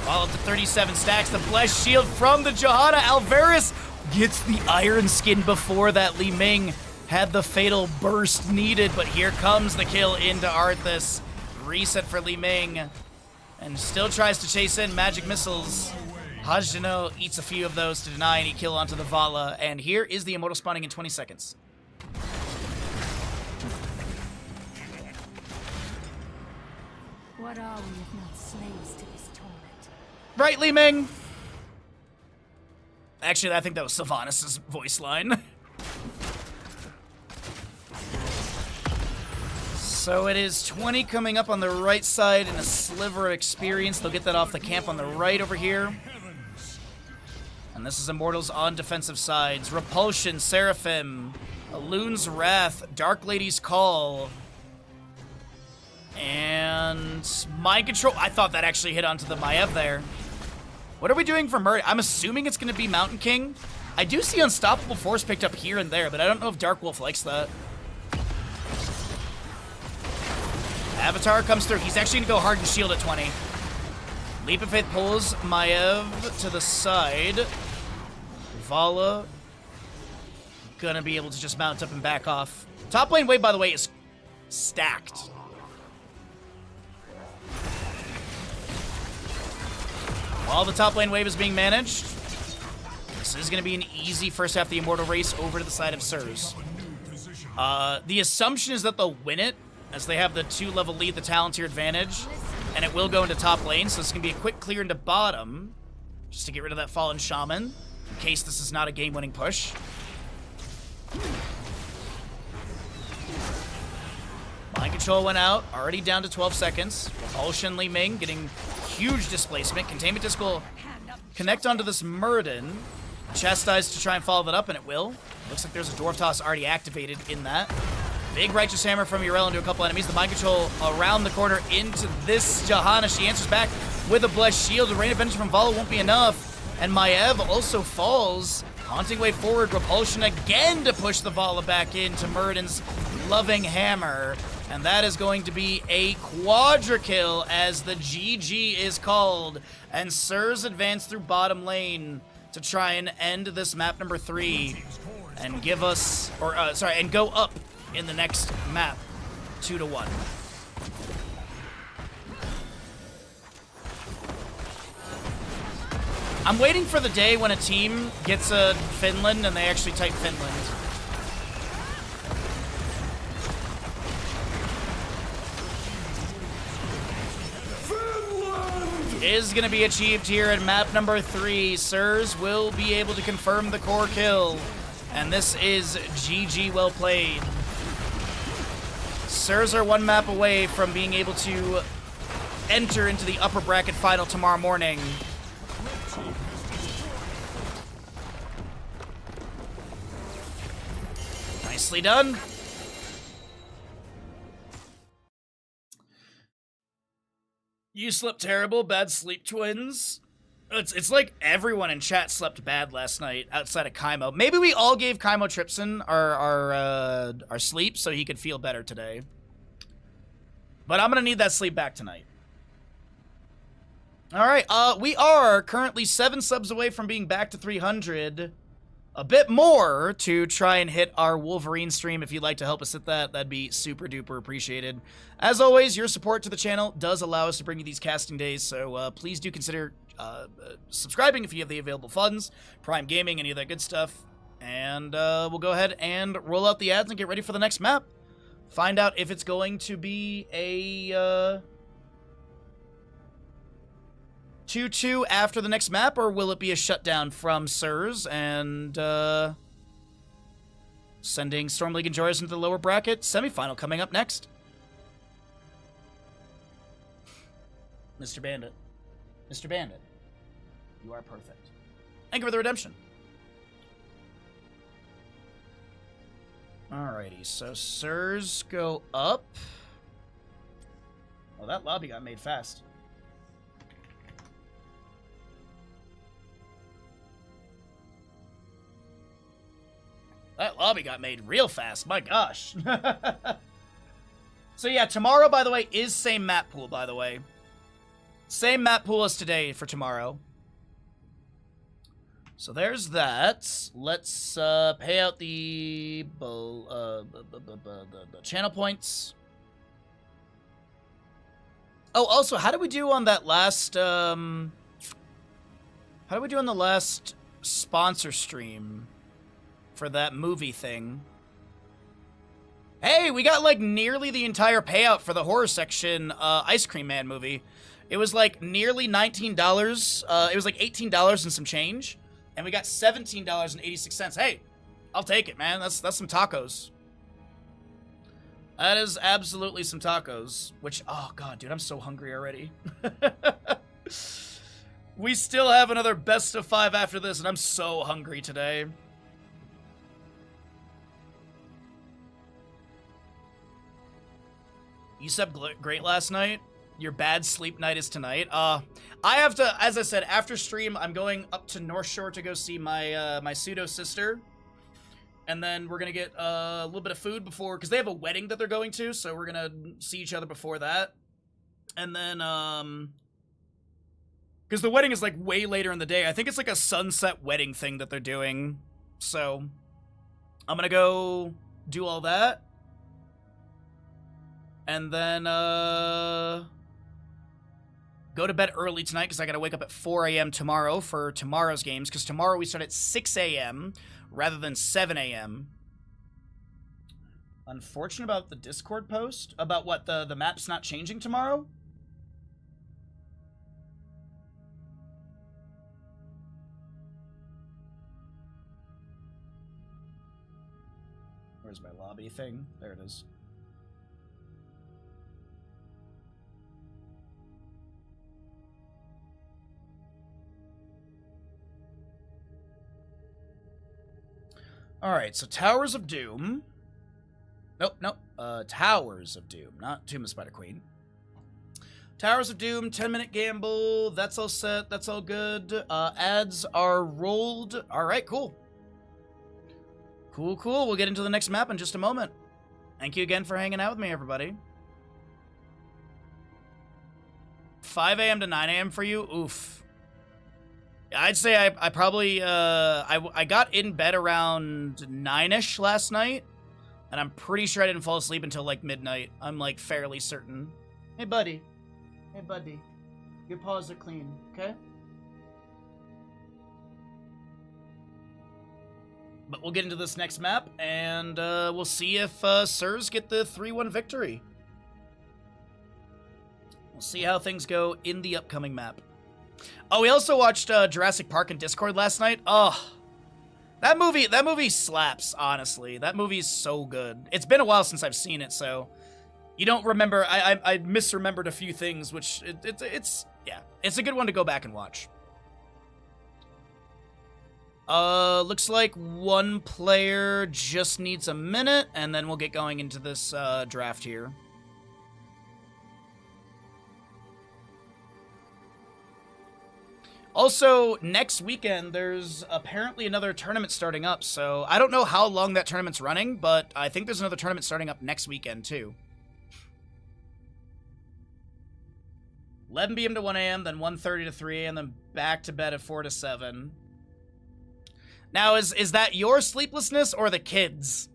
All up to 37 stacks. The Blessed Shield from the Johanna. Alvarez gets the Iron Skin before that Li Ming had the fatal burst needed. But here comes the kill into Arthas. Reset for Li Ming. And still tries to chase in magic missiles. Hajino eats a few of those to deny any kill onto the Vala. And here is the Immortal spawning in 20 seconds. What are we if not slaves to this torment? Right, Li Ming? Actually, I think that was Sylvanas' voice line. So it is 20 coming up on the right side and a sliver of experience. They'll get that off the camp on the right over here. And this is Immortals on defensive sides. Repulsion, Seraphim, Loon's Wrath, Dark Lady's Call, and Mind Control. I thought that actually hit onto the Maiev there. What are we doing for Murray? I'm assuming it's going to be Mountain King. I do see Unstoppable Force picked up here and there, but I don't know if Dark Wolf likes that. Avatar comes through. He's actually going to go Hardened Shield at 20. Leap of Faith pulls Maiev to the side. Vala gonna be able to just mount up and back off. Top lane wave, by the way, is stacked. While the top lane wave is being managed, this is gonna be an easy first half of the Immortal race over to the side of Sirs. The assumption is that they'll win it, as they have the 2-level lead, the Talenteer advantage, and it will go into top lane, so it's going to be a quick clear into bottom, just to get rid of that Fallen Shaman, in case this is not a game-winning push. Mind Control went out, already down to 12 seconds. Repulsion, Li Ming getting huge displacement. Containment Disc will connect onto this Muradin. Chastise to try and follow that up, and it will. Looks like there's a Dwarf Toss already activated in that. Big Righteous Hammer from Urel into a couple enemies. The Mind Control around the corner into this Johanna. She answers back with a Blessed Shield. The Rain of Vengeance from Vala won't be enough. And Maiev also falls. Haunting Way forward. Repulsion again to push the Vala back into Muradin's Loving Hammer. And that is going to be a quadra kill as the GG is called. And Sirs advance through bottom lane to try and end this map number 3. And give us, and go up in the next map, 2-1. I'm waiting for the day when a team gets a Finland and they actually type Finland. Finland is going to be achieved here in map number 3. Sirs will be able to confirm the core kill. And this is GG well played. Sirs are 1 map away from being able to enter into the upper bracket final tomorrow morning. Nicely done. You slept terrible, bad sleep twins. It's like everyone in chat slept bad last night outside of Kaimo. Maybe we all gave Kaimo Tripson our sleep so he could feel better today. But I'm gonna need that sleep back tonight. All right, we are currently 7 subs away from being back to 300. A bit more to try and hit our Wolverine stream. If you'd like to help us hit that, that'd be super duper appreciated. As always, your support to the channel does allow us to bring you these casting days, so please do consider subscribing if you have the available funds, Prime Gaming, any of that good stuff. And we'll go ahead and roll out the ads and get ready for the next map. Find out if it's going to be a 2-2 after the next map, or will it be a shutdown from Sirs? And Sending Storm League Enjoyers into the lower bracket. Semifinal coming up next. Mr. Bandit. Mr. Bandit. You are perfect. Thank you for the redemption. Alrighty, so Sirs go up. Oh, that lobby got made fast. That lobby got made real fast, my gosh. So yeah, tomorrow, by the way, is same map pool, by the way. Same map pool as today for tomorrow. So there's that. Let's pay out the channel points. Oh, also, how did we do on that last, how did we do on the last sponsor stream for that movie thing? Hey, we got, like, nearly the entire payout for the horror section Ice Cream Man movie. It was, like, nearly $19. It was, like, $18 and some change. And we got $17.86. Hey, I'll take it, man. That's some tacos. That is absolutely some tacos. Which, oh god, dude, I'm so hungry already. We still have another best of 5 after this, and I'm so hungry today. You slept great last night? Your bad sleep night is tonight? I have to, as I said, after stream, I'm going up to North Shore to go see my, my pseudo-sister. And then we're gonna get a little bit of food before, because they have a wedding that they're going to, so we're gonna see each other before that. And then, because the wedding is, like, way later in the day. I think it's, like, a sunset wedding thing that they're doing. So, I'm gonna go do all that. And then, go to bed early tonight because I gotta wake up at 4 a.m. tomorrow for tomorrow's games, because tomorrow we start at 6 a.m. rather than 7 a.m. Unfortunate about the Discord post? About what, the map's not changing tomorrow? Where's my lobby thing? There it is. Alright, so Towers of Doom. Nope. Towers of Doom, not Tomb of Spider Queen. Towers of Doom, 10-minute gamble. That's all set. That's all good. Ads are rolled. Alright, cool. Cool. We'll get into the next map in just a moment. Thank you again for hanging out with me, everybody. 5 a.m. to 9 a.m. for you? Oof. I'd say I probably, I got in bed around 9-ish last night, and I'm pretty sure I didn't fall asleep until, like, midnight. I'm, like, fairly certain. Hey, buddy. Hey, buddy. Your paws are clean, okay? But we'll get into this next map, and we'll see if Sirs get the 3-1 victory. We'll see how things go in the upcoming map. Oh, we also watched Jurassic Park in Discord last night. Oh, that movie slaps, honestly. That movie's so good. It's been a while since I've seen it, so you don't remember. I misremembered a few things, which it's a good one to go back and watch. Looks like one player just needs a minute, and then we'll get going into this draft here. Also, next weekend, there's apparently another tournament starting up, so I don't know how long that tournament's running, but I think there's another tournament starting up next weekend, too. 11 p.m. to 1 a.m., then 1:30 to 3 a.m., then back to bed at 4 to 7. Now, is that your sleeplessness or the kids?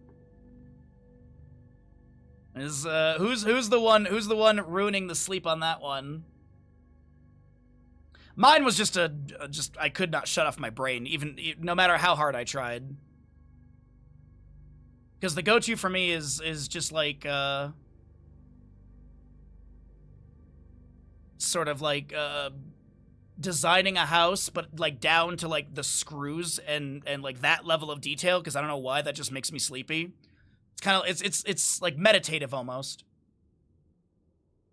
Who's the one ruining the sleep on that one? Mine was just I could not shut off my brain, no matter how hard I tried. Because the go-to for me is just like, sort of like, designing a house, but like down to like the screws and like that level of detail, because I don't know why that just makes me sleepy. It's kind of it's like meditative almost.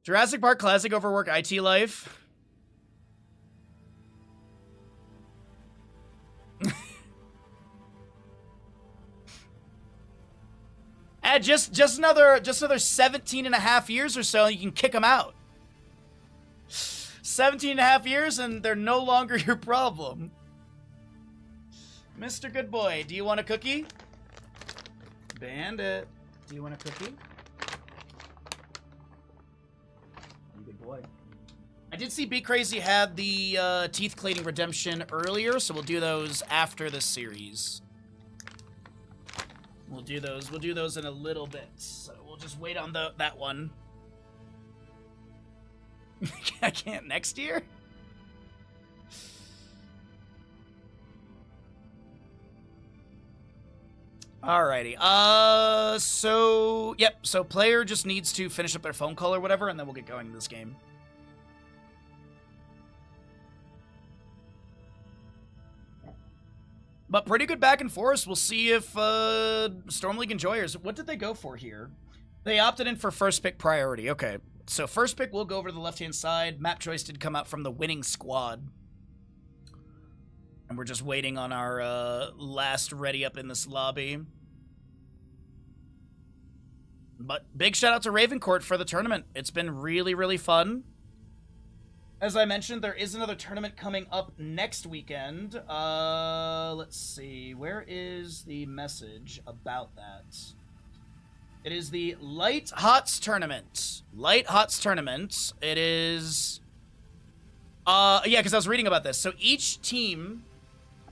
Jurassic Park Classic overwork IT life. And just another 17 and a half years or so, and you can kick them out. 17 and a half years, and they're no longer your problem. Mr. Good Boy, do you want a cookie? Bandit, do you want a cookie? Good boy. I did see Be Crazy had the teeth cleaning redemption earlier, so we'll do those after the series. We'll do those in a little bit. So we'll just wait on that one. I can't next year? Alrighty. So player just needs to finish up their phone call or whatever, and then we'll get going in this game. But pretty good back and forth. We'll see if Storm League enjoyers. What did they go for here? They opted in for first pick priority. Okay. So first pick will go over to the left-hand side. Map choice did come out from the winning squad. And we're just waiting on our last ready up in this lobby. But big shout out to Ravencourt for the tournament. It's been really, really fun. As I mentioned, there is another tournament coming up next weekend. Let's see. Where is the message about that? It is the Light Hots Tournament. Light Hots Tournament. It is... yeah, because I was reading about this. So each team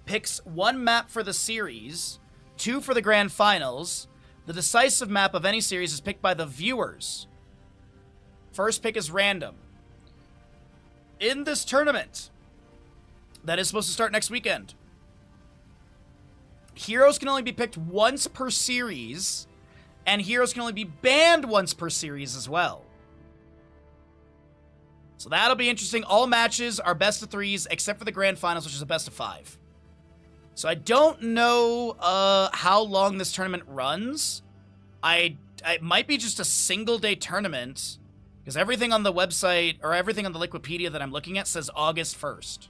picks one map for the series, 2 for the grand finals. The decisive map of any series is picked by the viewers. First pick is random. In this tournament, that is supposed to start next weekend, heroes can only be picked once per series, and heroes can only be banned once per series as well. So that'll be interesting. All matches are best of 3s, except for the grand finals, which is a best of 5. So I don't know how long this tournament runs. It might be just a single-day tournament, because everything on the website, or everything on the Liquipedia that I'm looking at says August 1st.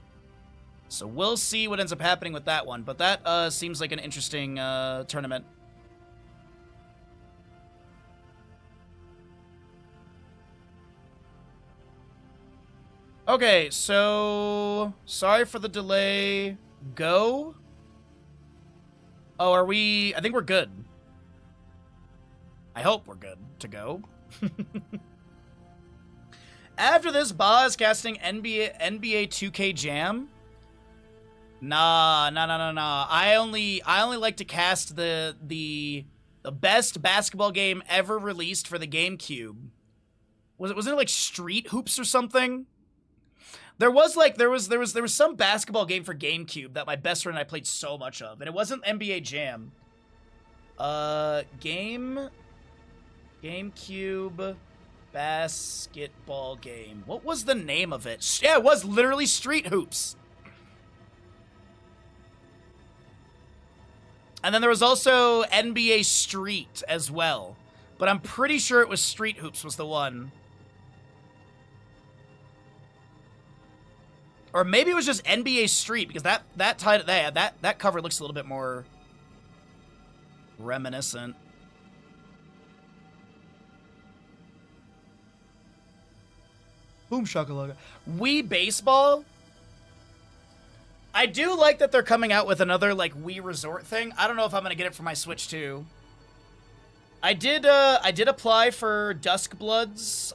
So we'll see what ends up happening with that one. But that seems like an interesting tournament. Okay, so... Sorry for the delay. Go? Oh, are we... I think we're good. I hope we're good to go. After this, Ba is casting NBA 2K Jam. Nah. I only like to cast the best basketball game ever released for the GameCube. Was it like Street Hoops or something? There was some basketball game for GameCube that my best friend and I played so much of, and it wasn't NBA Jam. GameCube basketball game. What was the name of it? Yeah, it was literally Street Hoops. And then there was also NBA Street as well. But I'm pretty sure it was Street Hoops was the one. Or maybe it was just NBA Street, because that cover looks a little bit more reminiscent. Boom shakalaka. Wii Baseball. I do like that they're coming out with another like Wii Resort thing. I don't know if I'm gonna get it for my Switch too. I did apply for Duskblood's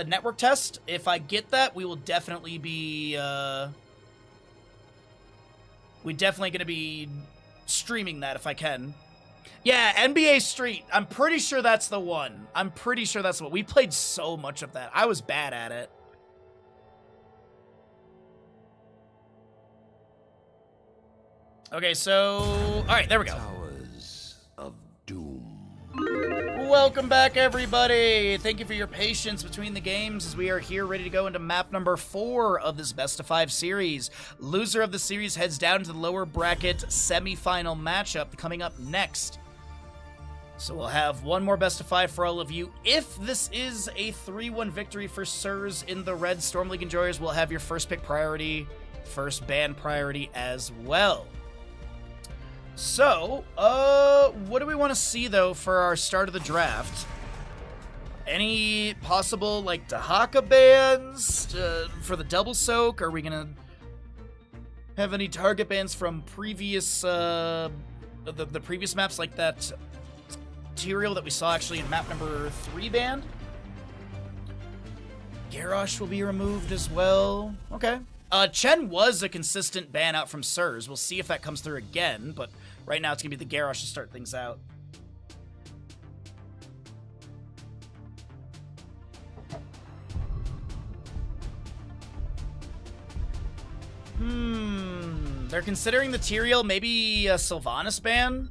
network test. If I get that, we will definitely be gonna be streaming that if I can. Yeah, NBA Street. I'm pretty sure that's the one. We played so much of that. I was bad at it. Okay, so... Alright, there we go. Towers of Doom. Welcome back, everybody! Thank you for your patience between the games as we are here ready to go into map number 4 of this Best of 5 series. Loser of the series heads down to the lower bracket semi-final matchup coming up next. So we'll have one more Best of 5 for all of you. If this is a 3-1 victory for Sirs in the red, Storm League Enjoyers will have your first pick priority, first ban priority as well. So, what do we want to see, though, for our start of the draft? Any possible, like, Dahaka bans for the double soak? Are we going to have any target bans from previous, the previous maps, like that Tyrael that we saw actually in map number 3 banned? Garrosh will be removed as well. Okay. Chen was a consistent ban out from Sirs. We'll see if that comes through again, but right now it's going to be the Garrosh to start things out. They're considering the Tyrael, maybe a Sylvanas ban?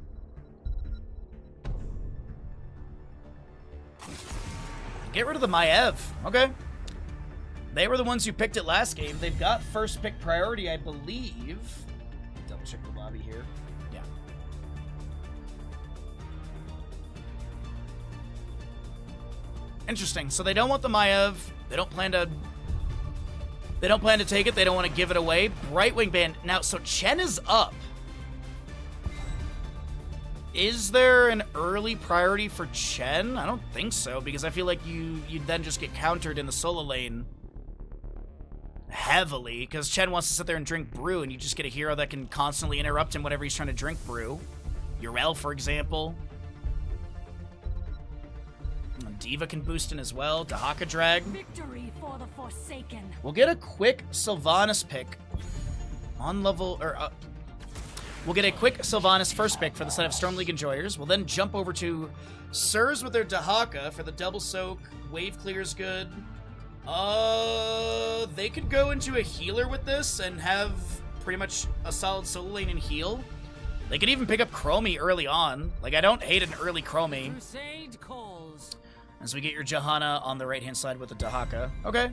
Get rid of the Maev. Okay. They were the ones who picked it last game. They've got first pick priority, I believe. Double check the lobby here. Yeah. Interesting. So they don't want the Maev. They don't plan to take it. They don't want to give it away. Brightwing ban. Now, so Chen is up. Is there an early priority for Chen? I don't think so, because I feel like you'd then just get countered in the solo lane heavily, because Chen wants to sit there and drink brew, and you just get a hero that can constantly interrupt him whenever he's trying to drink brew. Urel, for example. D.Va can boost in as well. Dahaka drag. Victory for the Forsaken. We'll get a quick Sylvanas pick on level, or we'll get a quick Sylvanas first pick for the set of Storm League Enjoyers. We'll then jump over to Sirs with their Dahaka for the double soak. Wave clear's good. They could go into a healer with this and have pretty much a solid solo lane and heal. They could even pick up Chromie early on. Like, I don't hate an early Chromie. Crusade calls. As we get your Johanna on the right-hand side with the Dahaka. Okay.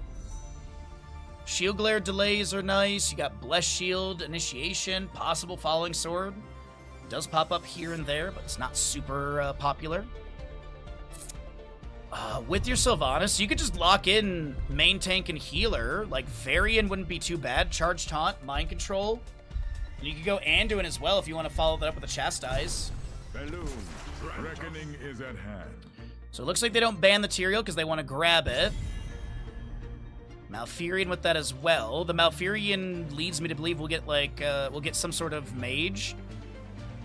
Shield Glare delays are nice. You got Bless Shield, Initiation, possible Falling Sword. It does pop up here and there, but it's not super popular. With your Sylvanas, you could just lock in main tank and healer. Like, Varian wouldn't be too bad. Charge Taunt, Mind Control. And you could go Anduin as well if you want to follow that up with a Chastise. Balloon, reckoning is at hand. So it looks like they don't ban the Tyrael because they want to grab it. Malfurion with that as well. The Malfurion leads me to believe we'll get like we'll get some sort of mage,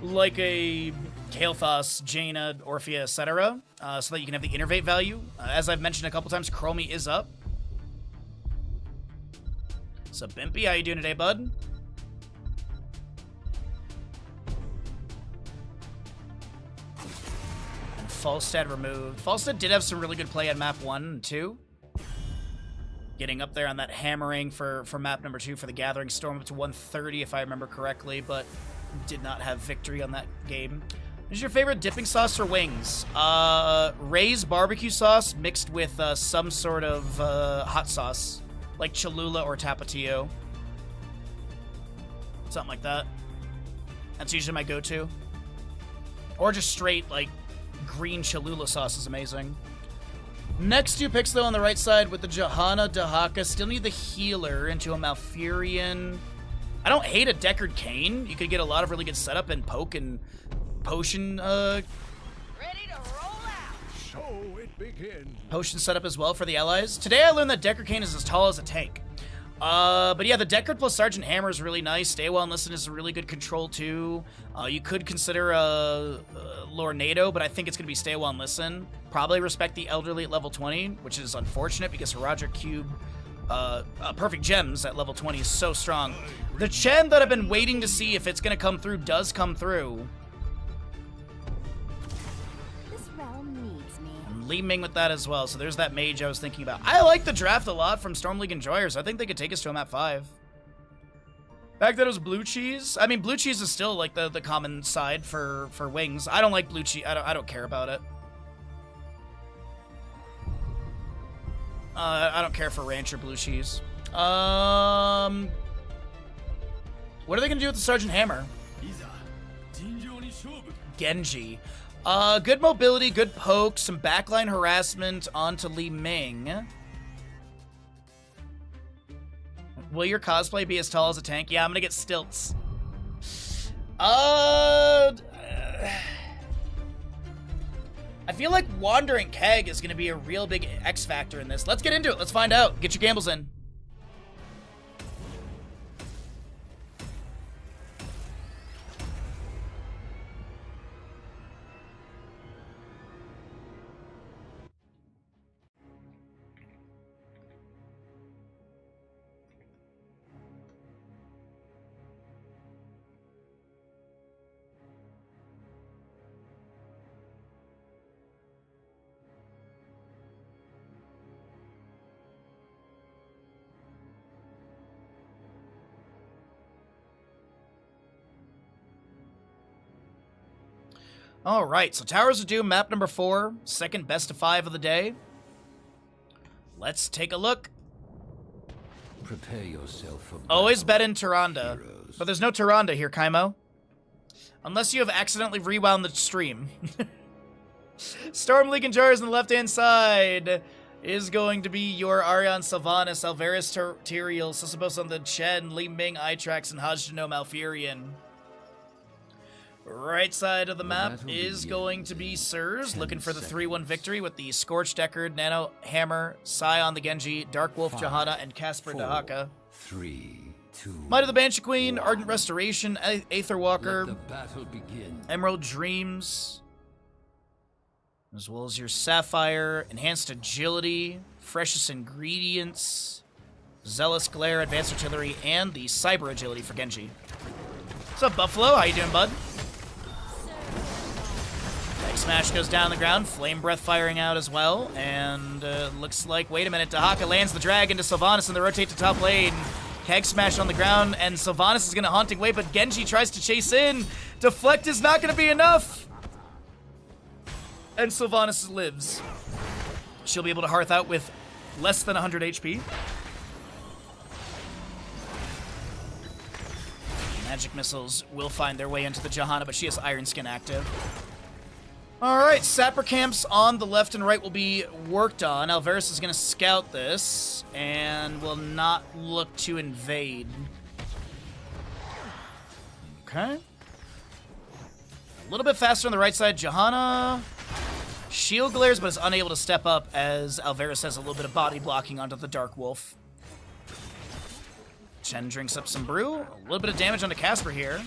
like a Kael'thas, Jaina, Orphea, etc., so that you can have the innervate value. As I've mentioned a couple times, Chromie is up. So Bimpy, how you doing today, bud? And Falstad removed. Falstad did have some really good play on map 1 and 2. Getting up there on that hammering for map number 2 for the Gathering Storm up to 130, if I remember correctly, but did not have victory on that game. What is your favorite dipping sauce or wings? Ray's barbecue sauce mixed with some sort of hot sauce, like Cholula or Tapatio. Something like that. That's usually my go-to. Or just straight, like, green Cholula sauce is amazing. Next 2 picks, though, on the right side with the Johanna, Dahaka. Still need the healer into a Malfurion. I don't hate a Deckard Cain. You could get a lot of really good setup and poke and potion, Ready to roll out. So it begins. potion setup as well for the allies. Today I learned that Deckard Cain is as tall as a tank. But yeah, the Deckard plus Sergeant Hammer is really nice. Stay Well and Listen is a really good control too. You could consider Lornado, but I think it's going to be Stay Well and Listen. Probably respect the Elderly at level 20, which is unfortunate because Roger Cube, Perfect Gems at level 20 is so strong. The Chen that I've been waiting to see if it's going to come through does come through. This realm needs me. And Li Ming with that as well, so there's that mage I was thinking about. I like the draft a lot from Storm League Enjoyers. I think they could take us to a map 5. Back that it was blue cheese. I mean, blue cheese is still like the common side for wings. I don't like blue cheese. I don't care about it. I don't care for ranch or blue cheese. What are they gonna do with the Sergeant Hammer? Genji. Good mobility, good poke, some backline harassment onto Li Ming. Will your cosplay be as tall as a tank? Yeah, I'm gonna get stilts. I feel like Wandering Keg is gonna be a real big X factor in this. Let's get into it. Let's find out. Get your gambles in. All right, so Towers of Doom, map number 4, second best of 5 of the day. Let's take a look. Prepare yourself for Always bet in Tyrande, heroes. but there's no Tyrande here, Kaimo. Unless you have accidentally rewound the stream. Storm League and Jars on the left-hand side is going to be your Arion Sylvanas, Alvarez Tyrael, Sisibos on the Chen, Li Ming, Itrax, and Hajjano Malfurion. Right side of the map is going to be Sirs, looking for the 3-1 victory with the Scorched Deckard, Nano Hammer, Scion the Genji, Dark Wolf Johanna, and Casper Dahaka. 3, 2. Might of the Banshee Queen, Ardent Restoration, Aether Walker, Let the battle begin. Emerald Dreams, as well as your Sapphire, Enhanced Agility, Freshest Ingredients, Zealous Glare, Advanced Artillery, and the Cyber Agility for Genji. What's up, Buffalo? How you doing, bud? Smash goes down the ground, Flame Breath firing out as well, and looks like, wait a minute, Dahaka lands the drag into Sylvanas and they rotate to top lane. Keg Smash on the ground, and Sylvanas is going to Haunting Wave, but Genji tries to chase in. Deflect is not going to be enough! And Sylvanas lives. She'll be able to Hearth out with less than 100 HP. Magic Missiles will find their way into the Johanna, but she has Iron Skin active. Alright, Sapper camps on the left and right will be worked on. Alvarez is going to scout this and will not look to invade. Okay. A little bit faster on the right side. Johanna shield glares, but is unable to step up as Alvarez has a little bit of body blocking onto the Dark Wolf. Chen drinks up some brew. A little bit of damage onto Casper here.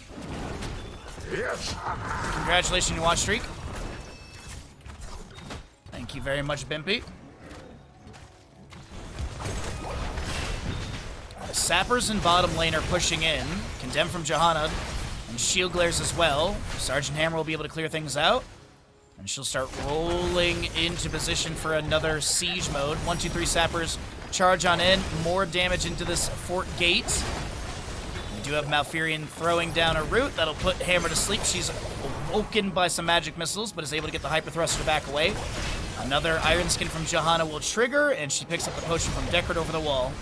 Congratulations on your watch streak. Thank you very much, Bimpy. The Sappers in bottom lane are pushing in. Condemned from Johanna. And shield glares as well. Sergeant Hammer will be able to clear things out. And she'll start rolling into position for another siege mode. 1, 2, 3 Sappers charge on in. More damage into this fort gate. We do have Malfurion throwing down a root. That'll put Hammer to sleep. She's awoken by some magic missiles, but is able to get the Hyper Thruster back away. Another Iron Skin from Johanna will trigger, and she picks up the potion from Deckard over the wall.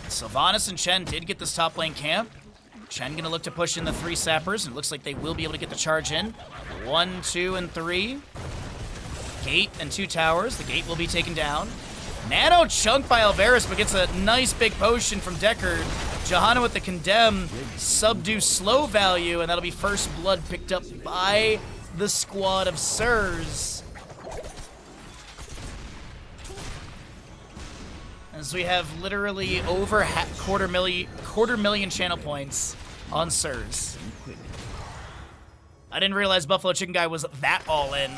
Sylvanas and Chen did get this top lane camp. Chen gonna look to push in the 3 Sappers, and it looks like they will be able to get the charge in. 1, 2, and 3. Gate and 2 towers. The gate will be taken down. Nano chunked by Alvarez, but gets a nice big potion from Deckard. Johanna with the Condemn, subdue slow value, and that'll be first blood picked up by the squad of Sirs. As we have literally over quarter million channel points on Sirs. I didn't realize Buffalo Chicken Guy was that all in.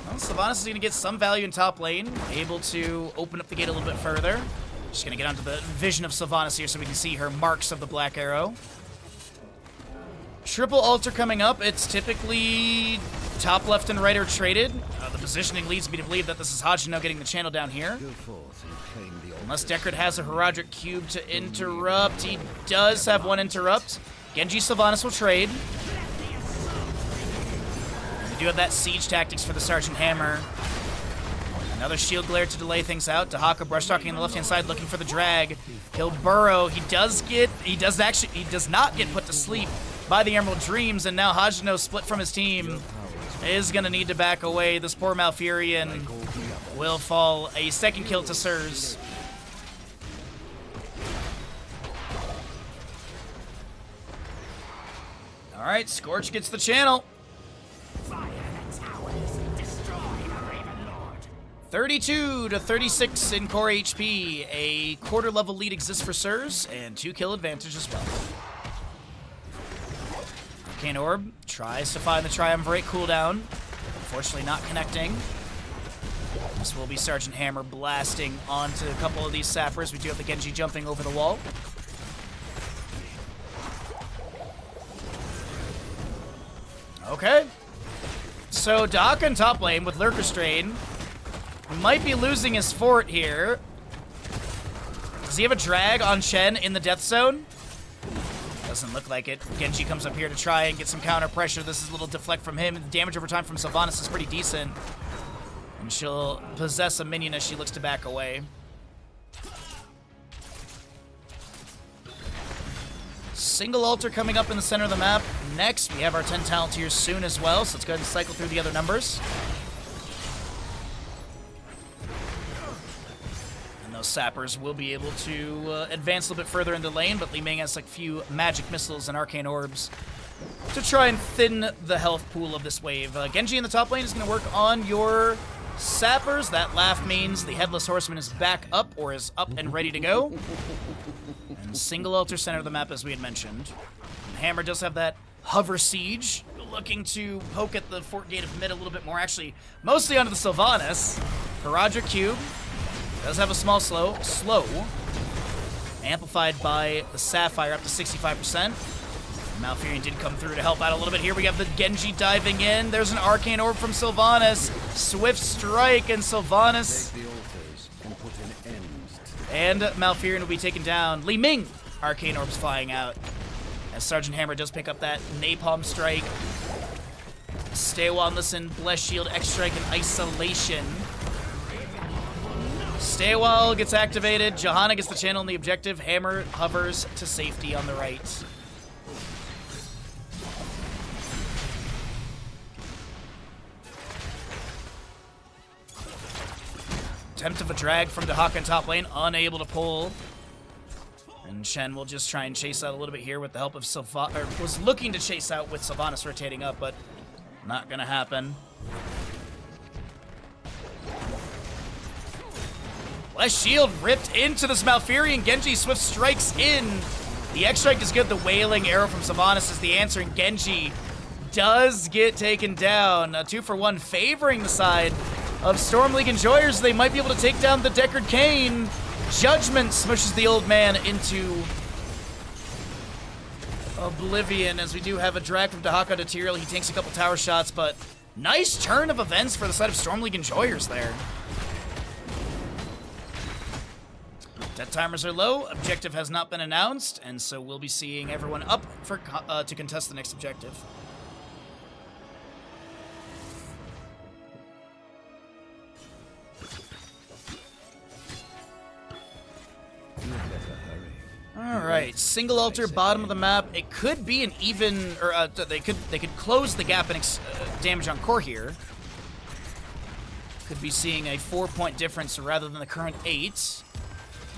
Well, Sylvanas is going to get some value in top lane, able to open up the gate a little bit further. Just going to get onto the vision of Sylvanas here so we can see her marks of the Black Arrow. Triple altar coming up. It's typically top, left, and right are traded. The positioning leads me to believe that this is Hajino getting the channel down here. Unless Deckard has a Herodric Cube to interrupt. He does have one interrupt. Genji Sylvanas will trade. We do have that siege tactics for the Sergeant Hammer. Another shield glare to delay things out. Dahaka brush talking on the left-hand side, looking for the drag. He'll burrow. He does not get put to sleep by the Emerald Dreams, and now Hajino, split from his team, is gonna need to back away. This poor Malfurion will fall. A second kill to Sirs. All right, Scorch gets the channel. 32 to 36 in core HP. A quarter level lead exists for Sirs, and 2 kill advantage as well. Arcane Orb tries to find the Triumvirate cooldown. Unfortunately not connecting. This will be Sergeant Hammer blasting onto a couple of these sappers. We do have the Genji jumping over the wall. Okay. So Dahaka in top lane with Lurker Strain. Might be losing his fort here. Does he have a drag on Shen in the death zone? Doesn't look like it. Genji comes up here to try and get some counter pressure. This is a little deflect from him. The damage over time from Sylvanas is pretty decent. And she'll possess a minion as she looks to back away. Single altar coming up in the center of the map. Next, we have our 10 talent tiers soon as well, so let's go ahead and cycle through the other numbers. Those sappers will be able to advance a little bit further in the lane, but Li Ming has like a few magic missiles and arcane orbs to try and thin the health pool of this wave. Genji in the top lane is going to work on your sappers. That laugh means the Headless Horseman is back up, or is up and ready to go. And single altar center of the map, as we had mentioned. And Hammer does have that hover siege, looking to poke at the fort gate of mid a little bit more. Actually, mostly onto the Sylvanas. Haradra Cube does have a small slow, amplified by the Sapphire up to 65%. Malfurion did come through to help out a little bit here. We have the Genji diving in. There's an Arcane Orb from Sylvanas. Swift Strike, and Sylvanas and Malfurion will be taken down. Li Ming, Arcane Orbs flying out. As Sergeant Hammer does pick up that Napalm Strike. Stay while and listen, Bless Shield, X Strike, and Isolation. Stay a while gets activated. Johanna gets the channel and the objective. Hammer hovers to safety on the right. Attempt of a drag from Dahaka in top lane, unable to pull. And Shen will just try and chase out a little bit here with the help of Sylvanas, or was looking to chase out with Sylvanas rotating up, but not gonna happen. Bless Shield ripped into this Malfurion. Genji Swift strikes in. The X-Strike is good. The Wailing Arrow from Sylvanas is the answer, and Genji does get taken down. A 2-for-1 favoring the side of Storm League Enjoyers. They might be able to take down the Deckard Cain. Judgment smushes the old man into oblivion, as we do have a drag from Dahaka to Tyrael. He takes a couple tower shots, but nice turn of events for the side of Storm League Enjoyers there. Death timers are low, objective has not been announced, and so we'll be seeing everyone up for to contest the next objective. All right, single altar, bottom of the map. It could be an even, or they could close the gap in damage on core here. Could be seeing a 4-point difference rather than the current 8.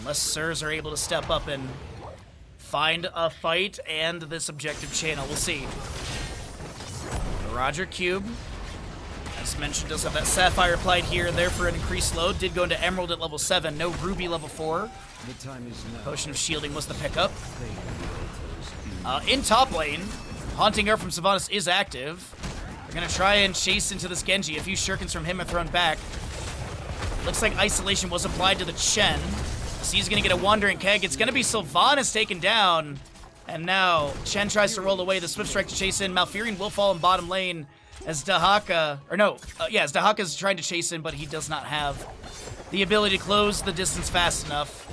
Unless Sirs are able to step up and find a fight and this objective channel. We'll see. The Roger Cube, as mentioned, does have that Sapphire applied here and there for an increased load. Did go into Emerald at level 7, no Ruby level 4. Potion of Shielding was the pickup. In top lane, Haunting Arrow from Sylvanas is active. They're going to try and chase into this Genji. A few shurikens from him are thrown back. Looks like Isolation was applied to the Chen. So he's going to get a Wandering Keg. It's going to be Sylvanas taken down. And now Chen tries to roll away. The Swift Strike to chase in. Malfurion will fall in bottom lane as Dahaka... as Dahaka's trying to chase in, but he does not have the ability to close the distance fast enough.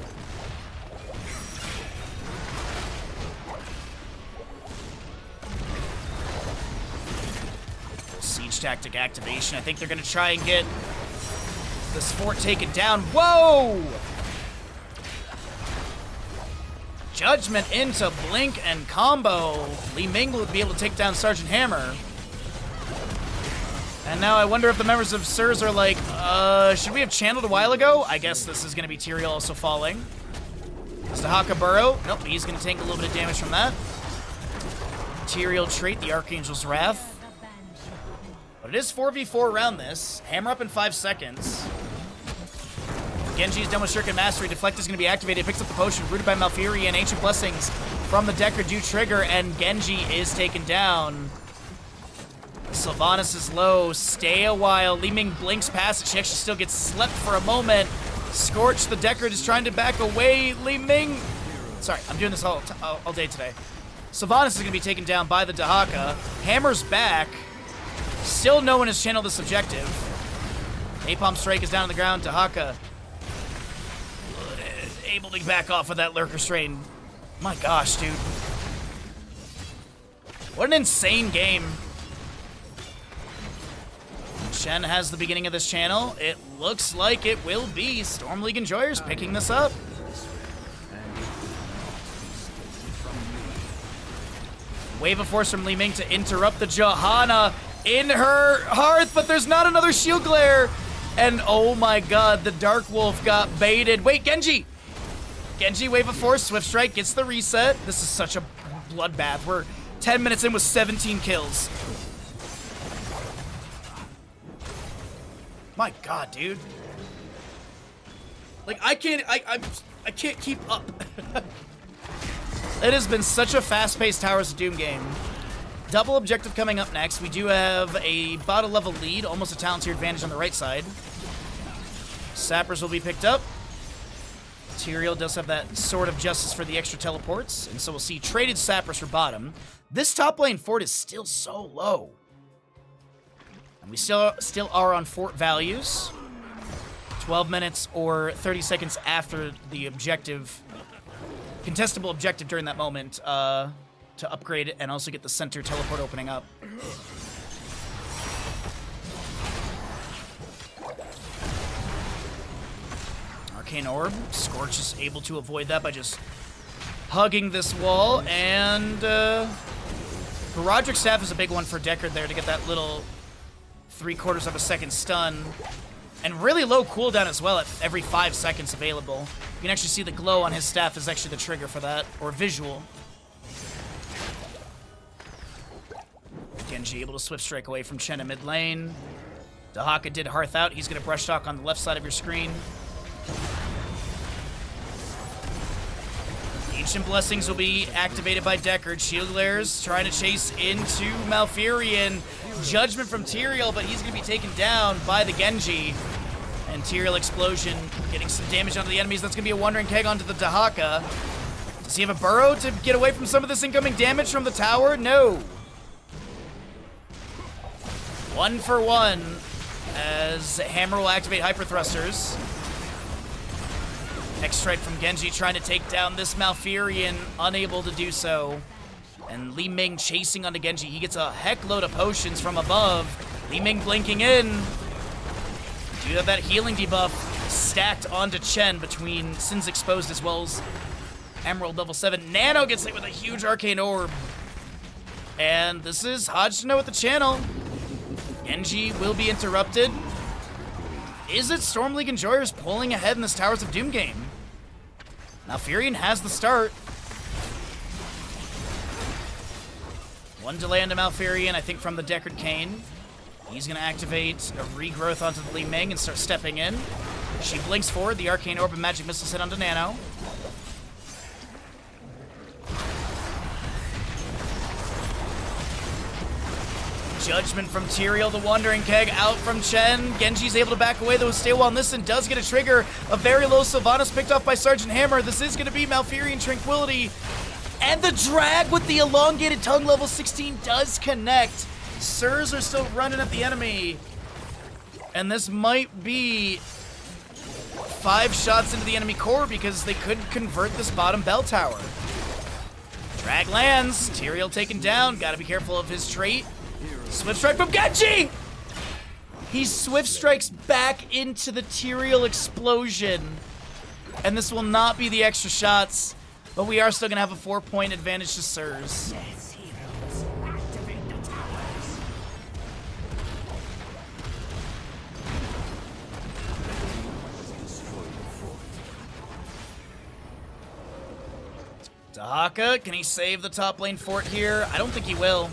siege tactic activation. I think they're going to try and get this fort taken down. Whoa! Judgment into blink and combo. Li Ming will be able to take down Sergeant Hammer. And now I wonder if the members of SIRS are like, should we have channeled a while ago? I guess this is going to be Tyrael also falling. It's Dahaka Burrow. Nope, he's going to take a little bit of damage from that. Tyrael trait, the Archangel's Wrath. But it is 4v4 around this. Hammer up in 5 seconds. Genji's done with Shuriken Mastery. Deflect is going to be activated. Picks up the potion. Rooted by Malfuri and Ancient Blessings from the Decker do trigger. And Genji is taken down. Sylvanas is low. Stay a while. Li Ming blinks past it. She actually still gets slept for a moment. Scorch, the Deckard, is trying to back away. Li Ming... Sorry, I'm doing this all day today. Sylvanas is going to be taken down by the Dahaka. Hammer's back. Still no one has channeled this objective. Napalm Strike is down on the ground. Dahaka able to back off with that Lurker Strain. My gosh, dude. What an insane game. Chen has the beginning of this channel. It looks like it will be Storm League Enjoyers picking this up. Wave of Force from Li Ming to interrupt the Johanna in her hearth, but there's not another Shield Glare. And oh my god, the Dark Wolf got baited. Wait, Genji! Genji, Wave of Force, Swift Strike, gets the reset. This is such a bloodbath. We're 10 minutes in with 17 kills. My god, dude. Like, I can't keep up. It has been such a fast-paced Towers of Doom game. Double objective coming up next. We do have a bottle level lead, almost a Talon's advantage on the right side. Sappers will be picked up. Tyrael does have that Sword of Justice for the extra teleports, and so we'll see traded Sappers for bottom. This top lane fort is still so low. And we still are on fort values. 12 minutes or 30 seconds after the objective, contestable objective during that moment, to upgrade it and also get the center teleport opening up. Arcane Orb. Scorch is able to avoid that by just hugging this wall, and Roderick's Staff is a big one for Deckard there to get that little 3/4 of a second stun. And really low cooldown as well at every 5 seconds available. You can actually see the glow on his staff is actually the trigger for that, or visual. Genji able to Swift Strike away from Chen in mid lane. Dahaka did Hearth out. He's going to Brush Talk on the left side of your screen. Ancient Blessings will be activated by Deckard. Shield Glares trying to chase into Malfurion. Judgment from Tyrael, but he's going to be taken down by the Genji. And Tyrael Explosion getting some damage onto the enemies. That's going to be a Wandering Keg onto the Dahaka. Does he have a burrow to get away from some of this incoming damage from the tower? No. 1 for 1 as Hammer will activate Hyper Thrusters. Next strike from Genji trying to take down this Malfurion, unable to do so. And Li Ming chasing onto Genji. He gets a heck load of potions from above. Li Ming blinking in. Do have that healing debuff stacked onto Chen between Sins Exposed as well as Emerald level 7. Nano gets hit with a huge Arcane Orb. And this is Hodge to know with the channel. Genji will be interrupted. Is it Storm League Enjoyers pulling ahead in this Towers of Doom game? Malfurion has the start. One delay onto Malfurion, I think, from the Deckard Cain. He's going to activate a regrowth onto the Li Ming and start stepping in. She blinks forward. The Arcane Orb and Magic Missiles hit onto Nano. Judgment from Tyrael, the Wandering Keg out from Chen. Genji's able to back away, though stay while Nissen does get a trigger. A very low Sylvanas picked off by Sergeant Hammer. This is going to be Malfurion Tranquility. And the drag with the elongated tongue level 16 does connect. Sirs are still running at the enemy. And this might be 5 shots into the enemy core because they could convert this bottom bell tower. Drag lands. Tyrael taken down. Got to be careful of his trait. Swift strike from Genji! He swift strikes back into the Tyrael explosion. And this will not be the extra shots, but we are still going to have a 4-point advantage to Sirs. Yes, heroes. Activate the towers. Dahaka, can he save the top lane fort here? I don't think he will.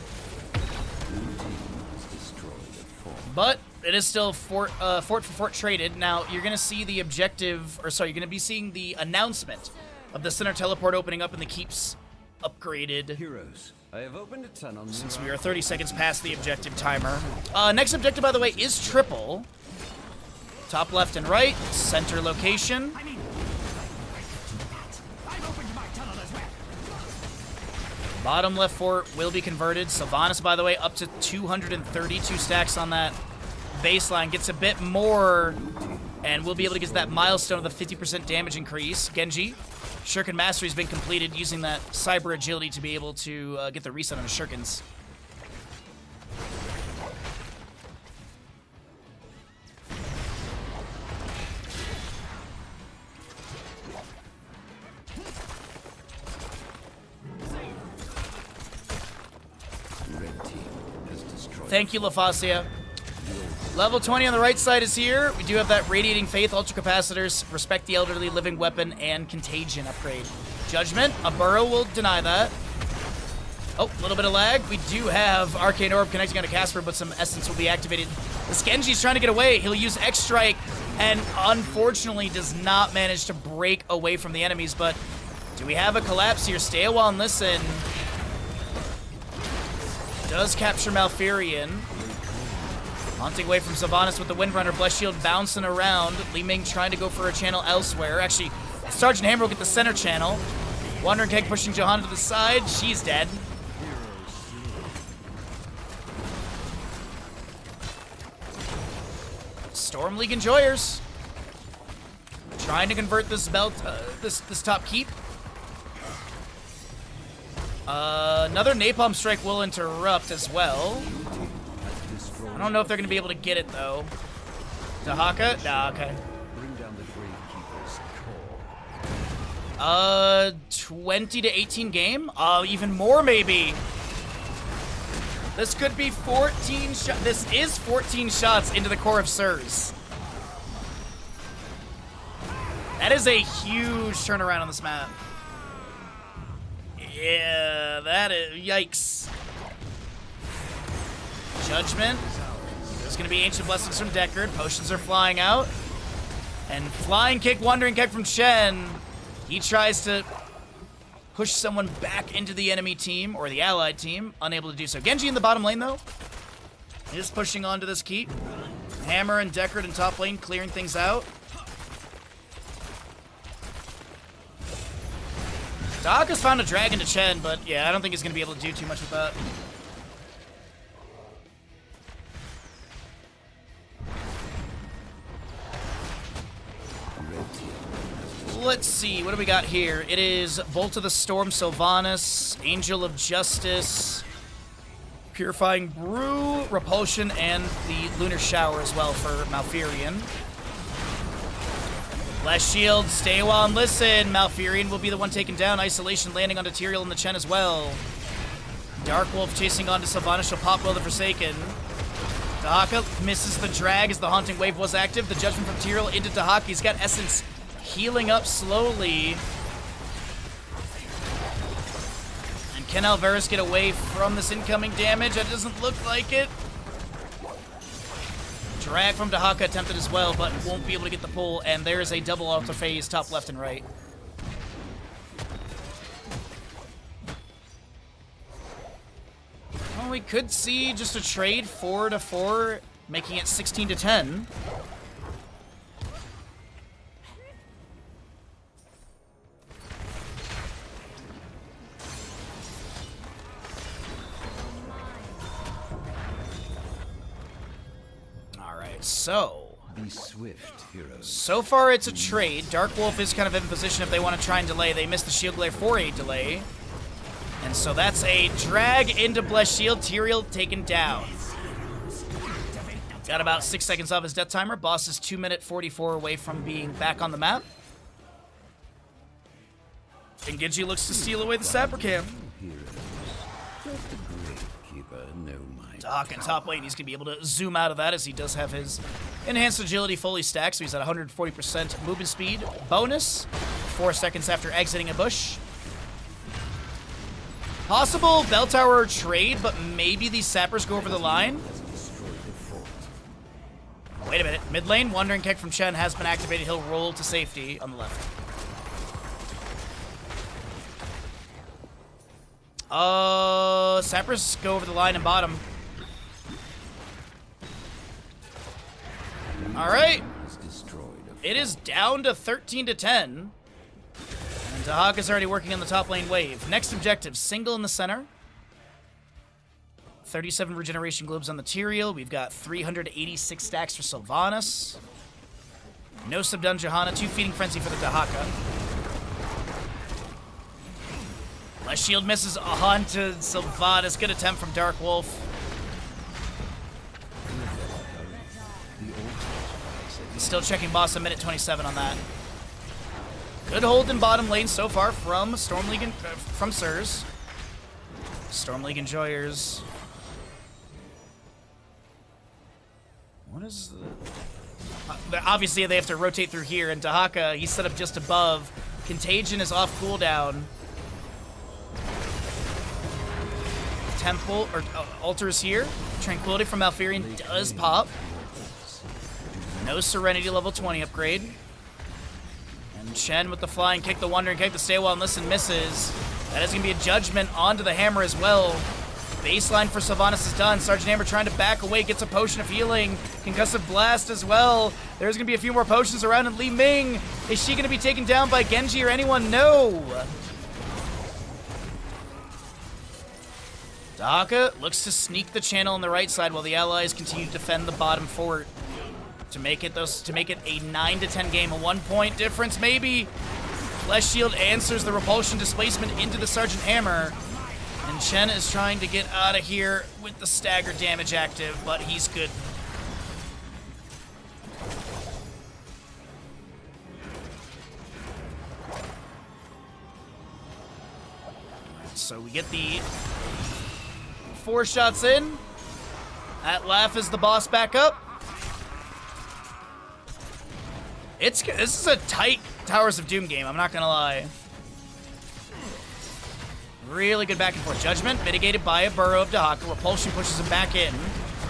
But it is still fort for fort traded. Now, you're going to see the objective, or sorry, you're going to be seeing the announcement of the center teleport opening up and the keeps upgraded. Heroes, I have opened a tunnel. Since we are 30 seconds past the objective timer. Next objective, by the way, is triple. Top left and right, center location. Bottom left fort will be converted. Sylvanas, by the way, up to 232 stacks on that baseline. Gets a bit more, and we'll be able to get to that milestone of the 50% damage increase. Genji, Shuriken Mastery has been completed using that cyber agility to be able to get the reset on the Shurikens. Thank you, LaFacia. Level 20 on the right side is here. We do have that Radiating Faith, Ultra Capacitors, Respect the Elderly, Living Weapon, and Contagion upgrade. Judgment, a Burrow will deny that. Oh, a little bit of lag. We do have Arcane Orb connecting onto Casper, but some Essence will be activated. This Genji's trying to get away. He'll use X-Strike, and unfortunately does not manage to break away from the enemies, but do we have a collapse here? Stay a while and listen. Does capture Malfurion. Haunting away from Sylvanas with the Windrunner. Blessed Shield bouncing around. Li Ming trying to go for a channel elsewhere. Actually, Sergeant Hammer will get the center channel. Wandering Keg pushing Johanna to the side. She's dead. Storm League Enjoyers. Trying to convert this belt, this top keep. Another Napalm Strike will interrupt as well. I don't know if they're going to be able to get it, though. Dahaka? Nah, okay. 20 to 18 game? Even more, maybe. This could be 14 shots. This is 14 shots into the core of Sirs. That is a huge turnaround on this map. Yeah, that is... Yikes. Judgment. There's going to be Ancient Blessings from Deckard. Potions are flying out. And Flying Kick, Wandering Kick from Shen. He tries to push someone back into the enemy team, or the allied team. Unable to do so. Genji in the bottom lane, though. Is pushing onto this keep. Hammer and Deckard in top lane, clearing things out. Doc has found a dragon to Chen, but yeah, I don't think he's going to be able to do too much with that. Let's see, what do we got here? It is Bolt of the Storm, Sylvanas, Angel of Justice, Purifying Brew, Repulsion, and the Lunar Shower as well for Malfurion. Blast Shield, stay a while and listen. Malfurion will be the one taken down. Isolation landing onto Tyrael and the Chen as well. Dark Wolf chasing onto Sylvanas. She'll pop well the Forsaken. Dahaka misses the drag as the Haunting Wave was active. The Judgment from Tyrael into Dahaka. He's got Essence healing up slowly. And can Alvarez get away from this incoming damage? That doesn't look like it. Drag from Dahaka attempted as well, but won't be able to get the pull, and there is a double altar phase, top left and right. Well, we could see just a trade 4-4, making it 16-10. So, be swift, heroes. So far it's a trade. Dark Wolf is kind of in position if they want to try and delay. They missed the Shield Glare for a delay. And so that's a drag into Blessed Shield. Tyrael taken down. Got about 6 seconds off his death timer. Boss is 2-minute 44 away from being back on the map. And Genji looks to steal away the Sapper Cam. Dahaka in top lane, he's going to be able to zoom out of that as he does have his enhanced agility fully stacked, so he's at 140% movement speed bonus, 4 seconds after exiting a bush. Possible bell tower trade, but maybe these sappers go over the line. Wait a minute. Mid lane, Wandering Kick from Chen has been activated. He'll roll to safety on the left. Sappers go over the line and bottom. Alright. It is down to 13 to 10. And Dahaka's already working on the top lane wave. Next objective, single in the center. 37 regeneration globes on the Tyrael. We've got 386 stacks for Sylvanas. No subdone Johanna. 2 feeding frenzy for the Dahaka. Last shield misses on to Sylvanas. Good attempt from Dark Wolf. He's still checking boss a minute 27 on that. Good hold in bottom lane so far from Storm League and from Sirs. Storm League enjoyers. What is the... obviously, they have to rotate through here, and Dahaka, he's set up just above. Contagion is off cooldown. Temple, or Altar is here. Tranquility from Malfurion does pop. No Serenity level 20 upgrade. And Chen with the flying kick, the Wandering Kick, the Stay While and Listen misses. That is going to be a judgment onto the hammer as well. Baseline for Sylvanas is done. Sergeant Hammer trying to back away, gets a potion of healing. Concussive Blast as well. There's going to be a few more potions around, and Li Ming, is she going to be taken down by Genji or anyone? No! Dahaka looks to sneak the channel on the right side while the allies continue to defend the bottom fort. To make it a 9 to 10 game, a 1-point difference maybe. Flesh Shield answers the repulsion displacement into the Sergeant Hammer. And Chen is trying to get out of here with the stagger damage active, but he's good. So we get the 4 shots in. That laugh is the boss back up. This is a tight Towers of Doom game, I'm not gonna lie. Really good back and forth. Judgment mitigated by a burrow of Dahaka. Repulsion pushes him back in.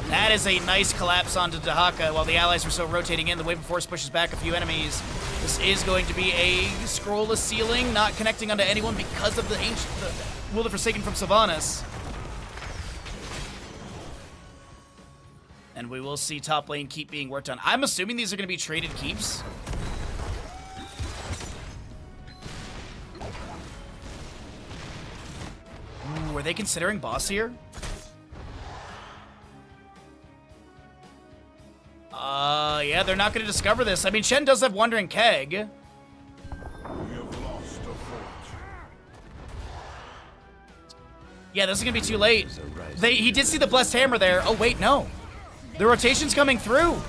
That is a nice collapse onto Dahaka while the allies were still rotating in. The Wave of Force pushes back a few enemies. This is going to be a scrollless ceiling, not connecting onto anyone because of the Will of the Forsaken from Sylvanas. And we will see top lane keep being worked on. I'm assuming these are going to be traded keeps. Ooh, are they considering boss here? Yeah, they're not going to discover this. I mean, Shen does have Wandering Keg. We have lost a fort. Yeah, this is going to be too late. He did see the Blessed Hammer there. Oh, wait, no. The rotation's coming through.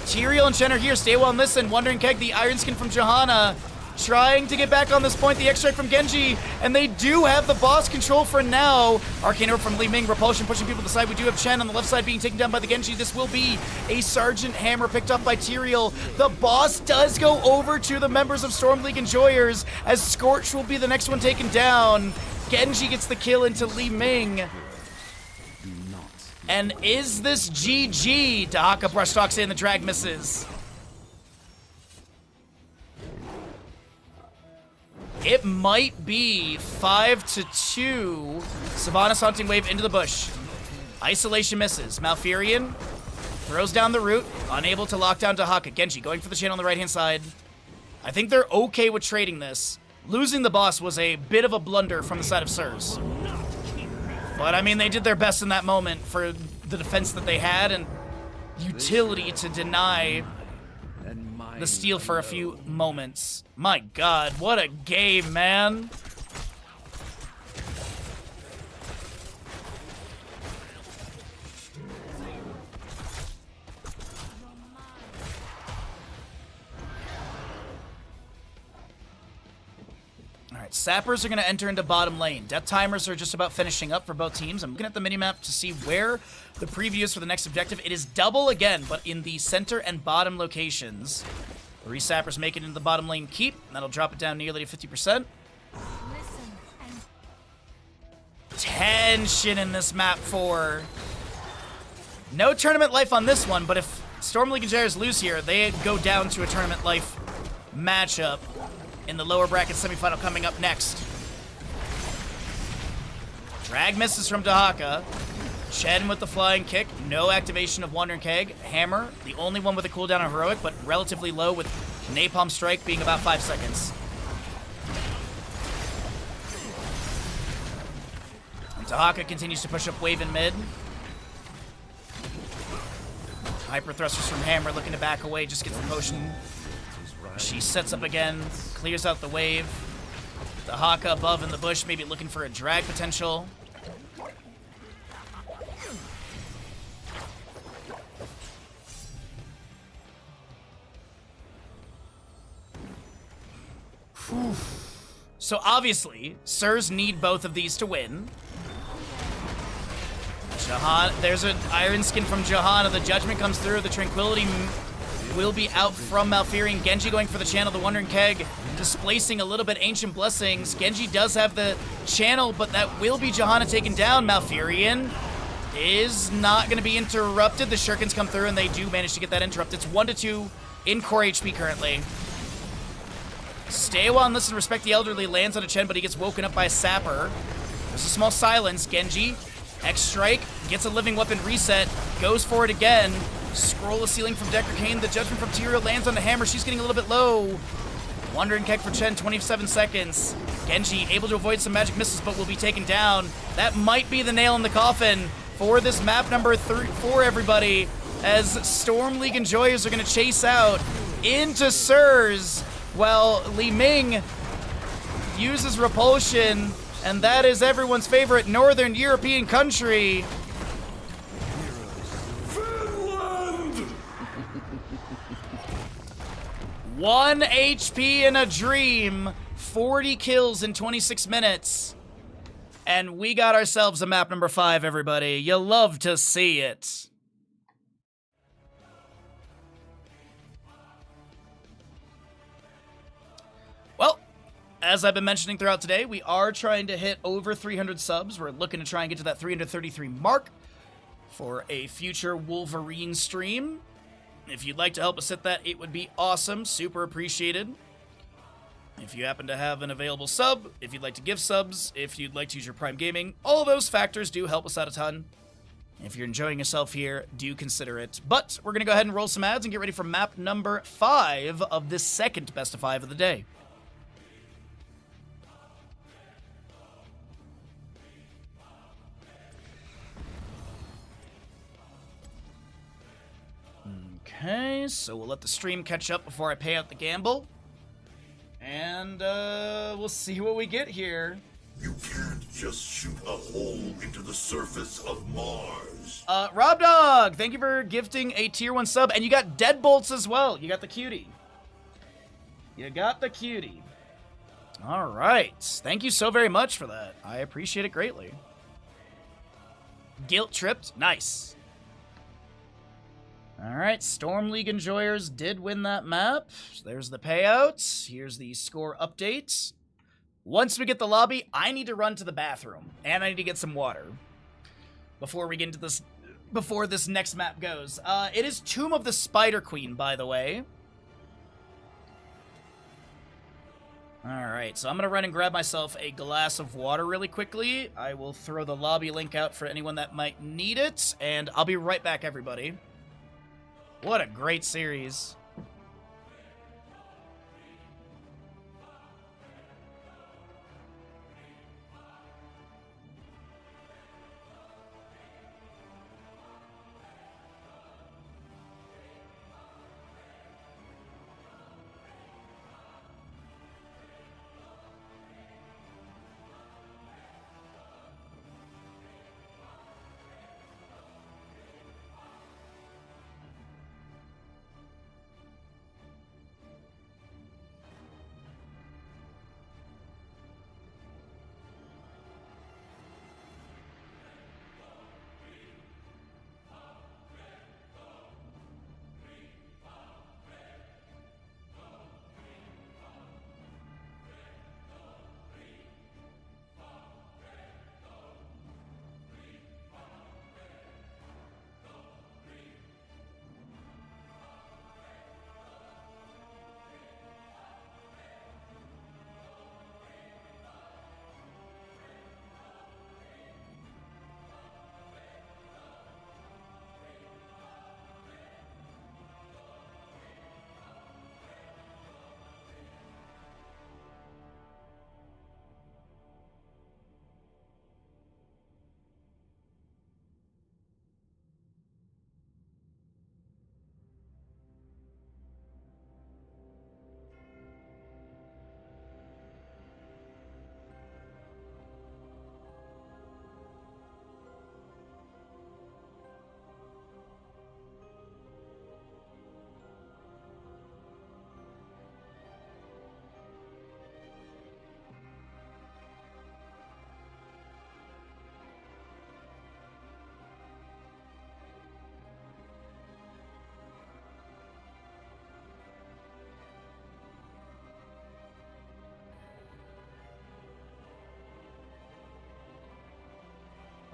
Tyrael and Shen are here. Stay well and listen. Wandering Keg, the Iron Skin from Johanna. Trying to get back on this point. The extract from Genji. And they do have the boss control for now. Arcane Orb from Li Ming. Repulsion pushing people to the side. We do have Chen on the left side being taken down by the Genji. This will be a Sergeant Hammer picked up by Tyrael. The boss does go over to the members of Storm League Enjoyers as Scorch will be the next one taken down. Genji gets the kill into Li Ming. And is this GG? Dahaka brush talks in, the drag misses. It might be 5-2. Sylvanas Haunting Wave into the bush. Isolation misses. Malfurion throws down the root, unable to lock down Dahaka. Genji going for the channel on the right-hand side. I think they're okay with trading this. Losing the boss was a bit of a blunder from the side of Sirs. But, I mean, they did their best in that moment for the defense that they had and utility to deny the steal for a few moments. My God, what a game, man. Alright, sappers are going to enter into bottom lane. Death timers are just about finishing up for both teams. I'm looking at the minimap to see where the preview is for the next objective. It is double again, but in the center and bottom locations. 3 sappers make it into the bottom lane keep. And that'll drop it down nearly to 50%. Tension in this map 4. No tournament life on this one, but if Storm League and Jares lose here, they go down to a tournament life matchup in the lower bracket semifinal coming up next. Drag misses from Dahaka. Chen with the flying kick. No activation of Wandering Keg. Hammer, the only one with a cooldown on Heroic, but relatively low with Napalm Strike being about 5 seconds. And Dahaka continues to push up wave in mid. Hyper thrusters from Hammer looking to back away, just gets the potion. She sets up again, clears out the wave. Dahaka above in the bush, maybe looking for a drag potential. Whew. So obviously, Sirs need both of these to win. Jahan, there's an Iron Skin from Johanna. The Judgment comes through. The Tranquility will be out from Malfurion. Genji going for the channel. The Wandering Keg displacing a little bit Ancient Blessings. Genji does have the channel, but that will be Johanna taken down. Malfurion is not going to be interrupted. The Shurikens come through, and they do manage to get that interrupt. It's 1-2 in core HP currently. Stay a while and listen, respect the elderly. Lands on a Chen, but he gets woken up by a Sapper. There's a small silence. Genji, X-Strike, gets a living weapon reset, goes for it again. Scroll a ceiling from Decker Kane. The Judgment from Tyrael lands on the Hammer. She's getting a little bit low. Wandering Keg for Chen, 27 seconds. Genji able to avoid some magic missiles, but will be taken down. That might be the nail in the coffin for this map number 4, everybody, as Storm League enjoyers are going to chase out into Sirs. Well, Li Ming uses repulsion, and that is everyone's favorite Northern European country. Finland! 1 HP in a dream, 40 kills in 26 minutes. And we got ourselves a map number 5, everybody. You love to see it. Well, as I've been mentioning throughout today, we are trying to hit over 300 subs. We're looking to try and get to that 333 mark for a future Wolverine stream. If you'd like to help us hit that, it would be awesome. Super appreciated. If you happen to have an available sub, if you'd like to give subs, if you'd like to use your Prime Gaming, all those factors do help us out a ton. If you're enjoying yourself here, do consider it. But we're going to go ahead and roll some ads and get ready for map number 5 of this second best of 5 of the day. Okay, so we'll let the stream catch up before I pay out the gamble. And, we'll see what we get here. You can't just shoot a hole into the surface of Mars. Rob Dog, thank you for gifting a tier 1 sub. And you got Deadbolts as well. You got the cutie. You got the cutie. All right. Thank you so very much for that. I appreciate it greatly. Guilt tripped. Nice. All right, Storm League enjoyers did win that map. So there's the payouts. Here's the score update. Once we get the lobby, I need to run to the bathroom, and I need to get some water before we get into this. Before this next map goes, it is Tomb of the Spider Queen, by the way. All right, so I'm gonna run and grab myself a glass of water really quickly. I will throw the lobby link out for anyone that might need it, and I'll be right back, everybody. What a great series.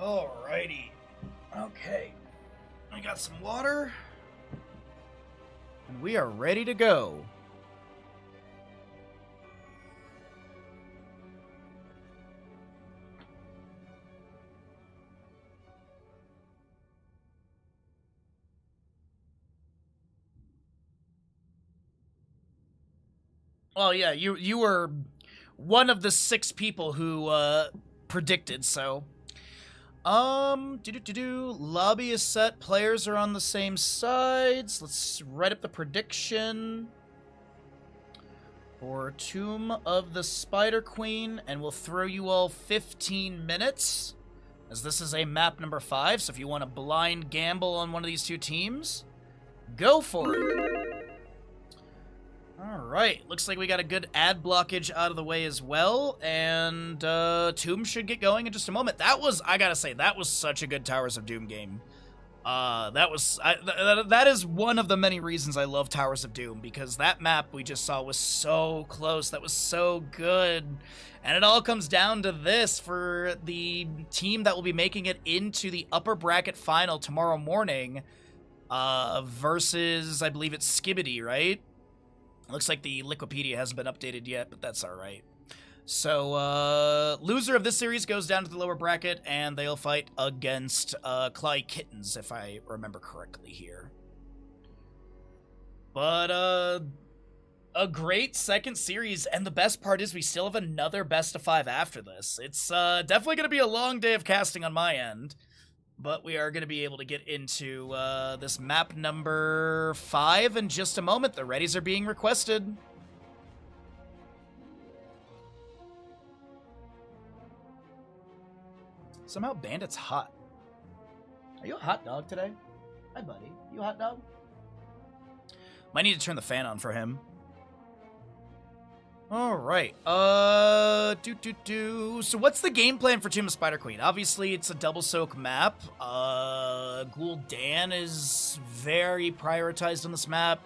Alrighty. Okay. I got some water. And we are ready to go. Well, yeah, you were one of the 6 people who predicted, so. Lobby is set. Players are on the same sides. Let's write up the prediction for Tomb of the Spider Queen, and we'll throw you all 15 minutes, as this is a map number 5, so if you want to blind gamble on one of these 2 teams, go for it. Alright, looks like we got a good ad blockage out of the way as well, and Tomb should get going in just a moment. That was, I gotta say, that was such a good Towers of Doom game. That is one of the many reasons I love Towers of Doom, because that map we just saw was so close, that was so good. And it all comes down to this for the team that will be making it into the upper bracket final tomorrow morning, versus, I believe it's Skibidi, right? Looks like the Liquipedia hasn't been updated yet, but that's alright. So, loser of this series goes down to the lower bracket, and they'll fight against Clyde Kittens, if I remember correctly here. But, a great second series, and the best part is we still have another best of 5 after this. It's definitely going to be a long day of casting on my end. But we are going to be able to get into this map number 5 in just a moment. The readies are being requested. Somehow Bandit's hot. Are you a hot dog today? Hi, buddy. You a hot dog? Might need to turn the fan on for him. Alright, So what's the game plan for Tomb of Spider Queen? Obviously, it's a double soak map. Gul'dan is very prioritized on this map.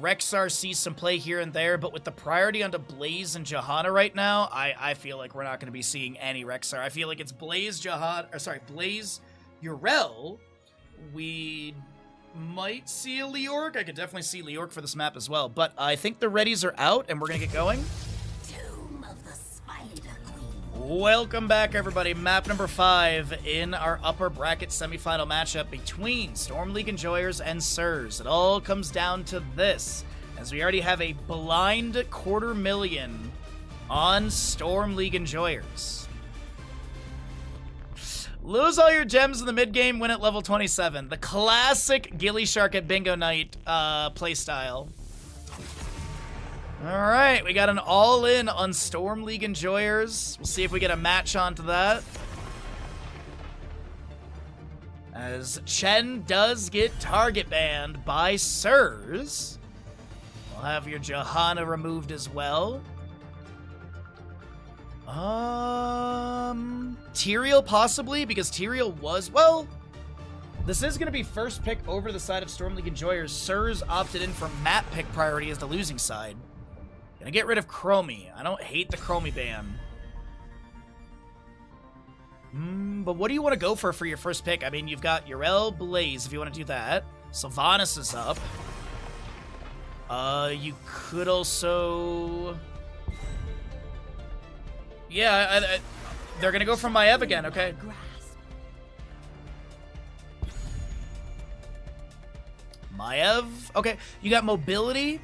Rexar sees some play here and there, but with the priority onto Blaze and Johanna right now, I feel like we're not going to be seeing any Rexar. I feel like it's Blaze, Blaze, Yrel. We might see a Leorc. I could definitely see Leorc for this map as well, but I think the readies are out, and we're going to get going. Tomb of the Spider Queen. Welcome back, everybody. Map number 5 in our upper bracket semifinal matchup between Storm League Enjoyers and Sirs. It all comes down to this, as we already have a blind $250,000 on Storm League Enjoyers. Lose all your gems in the mid-game, win at level 27. The classic Ghillie Shark at Bingo Night playstyle. Alright, we got an all-in on Storm League Enjoyers. We'll see if we get a match onto that. As Chen does get target banned by Sirs. We'll have your Johanna removed as well. Tyrael possibly, because Tyrael was, well, this is going to be first pick over the side of Storm League Enjoyers. Sirs opted in for map pick priority as the losing side. Gonna get rid of Chromie. I don't hate the Chromie ban. But what do you want to go for your first pick? I mean, you've got Yrel, Blaze, if you want to do that. Sylvanas is up. You could also... Yeah, they're gonna go for Maiev again, okay. Maiev, okay. You got Mobility.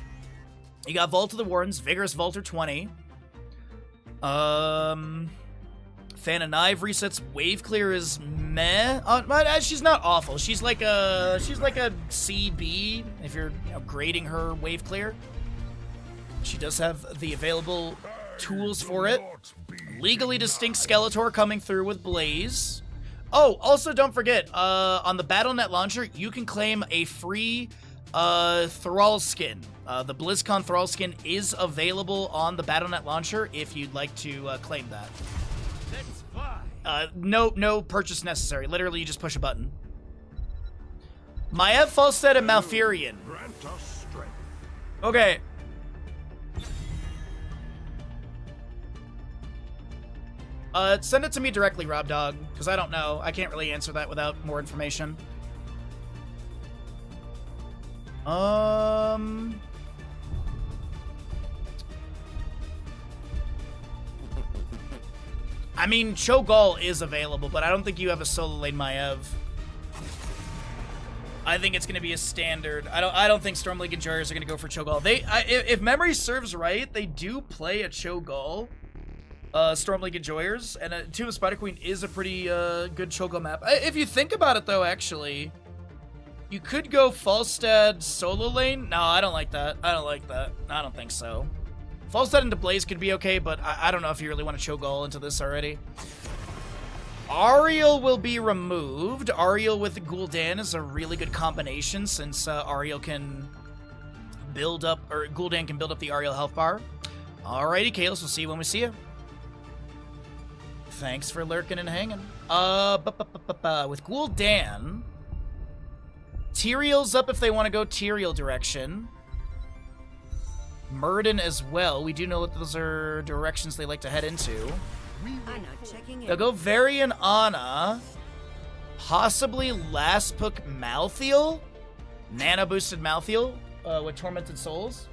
You got Vault of the Wardens, Vigorous Vaulter 20. Fan of Knife resets. Wave Clear is meh. She's not awful. She's like a CB if you're grading her Wave Clear. She does have the available tools for it. Legally Distinct Skeletor coming through with Blaze. Oh, also don't forget, on the Battle.net launcher, you can claim a free Thrall skin. The BlizzCon Thrall skin is available on the Battle.net launcher if you'd like to claim that. Let's fly. No purchase necessary. Literally, you just push a button. Maiev, Falstad, and Malfurion. Grant us strength. Send it to me directly, Rob Dog, because I don't know. I can't really answer that without more information. I mean, Cho'Gall is available, but I don't think you have a solo lane Maiev. I think it's going to be a standard. I don't think Storm League Enjoyers are going to go for Cho'Gall. If memory serves right, they do play a Cho'Gall. Storm League Enjoyers, and Tomb of Spider Queen is a pretty good Cho'Gall map. If you think about it, though, actually, you could go Falstad solo lane. No, I don't like that. I don't think so. Falstad into Blaze could be okay, but I don't know if you really want to Cho'Gall into this already. Ariel will be removed. Ariel with Gul'dan is a really good combination, since Ariel can build up, or Gul'dan can build up the Ariel health bar. Alrighty, Kalos, we'll see you when we see you. Thanks for lurking and hanging. With Gul'dan, Tyrael's up if they want to go Tyrael direction. Murden as well. We do know that those are directions they like to head into. They'll go Varian Ana. Possibly Last Book Malthael. Nano boosted Malthael with Tormented Souls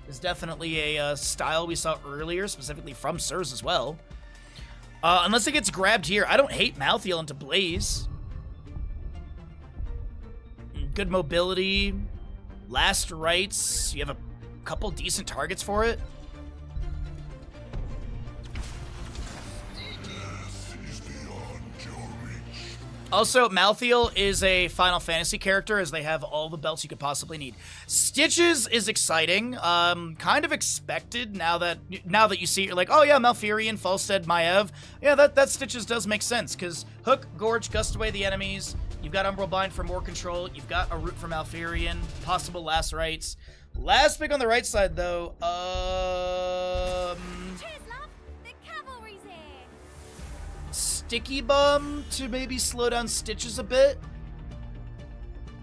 is definitely a style we saw earlier, specifically from Sirs as well. Unless it gets grabbed here. I don't hate Malthael into Blaze. Good mobility. Last rites. You have a couple decent targets for it. Also, Malthael is a Final Fantasy character, as they have all the belts you could possibly need. Stitches is exciting. Kind of expected now that you see it, you're like, oh yeah, Malfurion, Falstad, Maiev. Yeah, that Stitches does make sense, because Hook, Gorge, gust away the enemies. You've got Umbral Bind for more control. You've got a route for Malfurion. Possible last rites. Last pick on the right side, though. Sticky Bomb to maybe slow down Stitches a bit.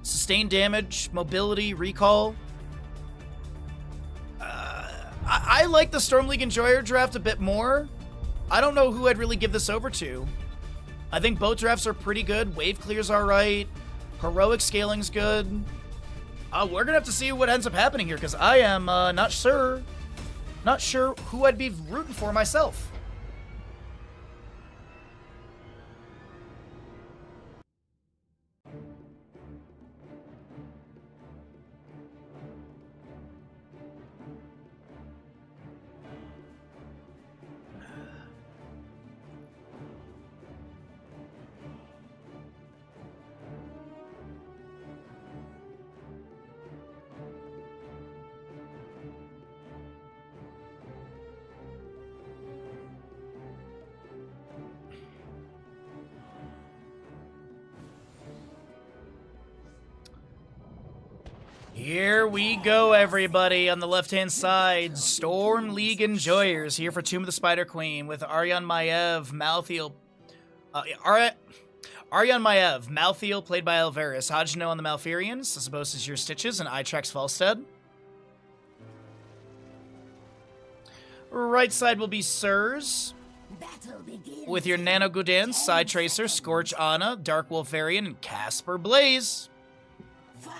Sustain damage, mobility, recall. I like the Storm League Enjoyer draft a bit more. I don't know who I'd really give this over to. I think both drafts are pretty good. Wave clear's alright. Heroic scaling's good. We're gonna have to see what ends up happening here, because I am not sure who I'd be rooting for myself. Here we go, everybody. On the left-hand side, Storm League Enjoyers here for Tomb of the Spider Queen with Aryan Maiev, Malthael. Aryan Maiev, Malthael, played by Alvarez. How'd you know on the Malfurions? Sesabos is your Stitches, and Itrax Falstead. Right side will be Sirs, with your Nano Gul'dan, Side Tracer, Scorch Ana, Dark Wolf Varian, and Casper Blaze. 5,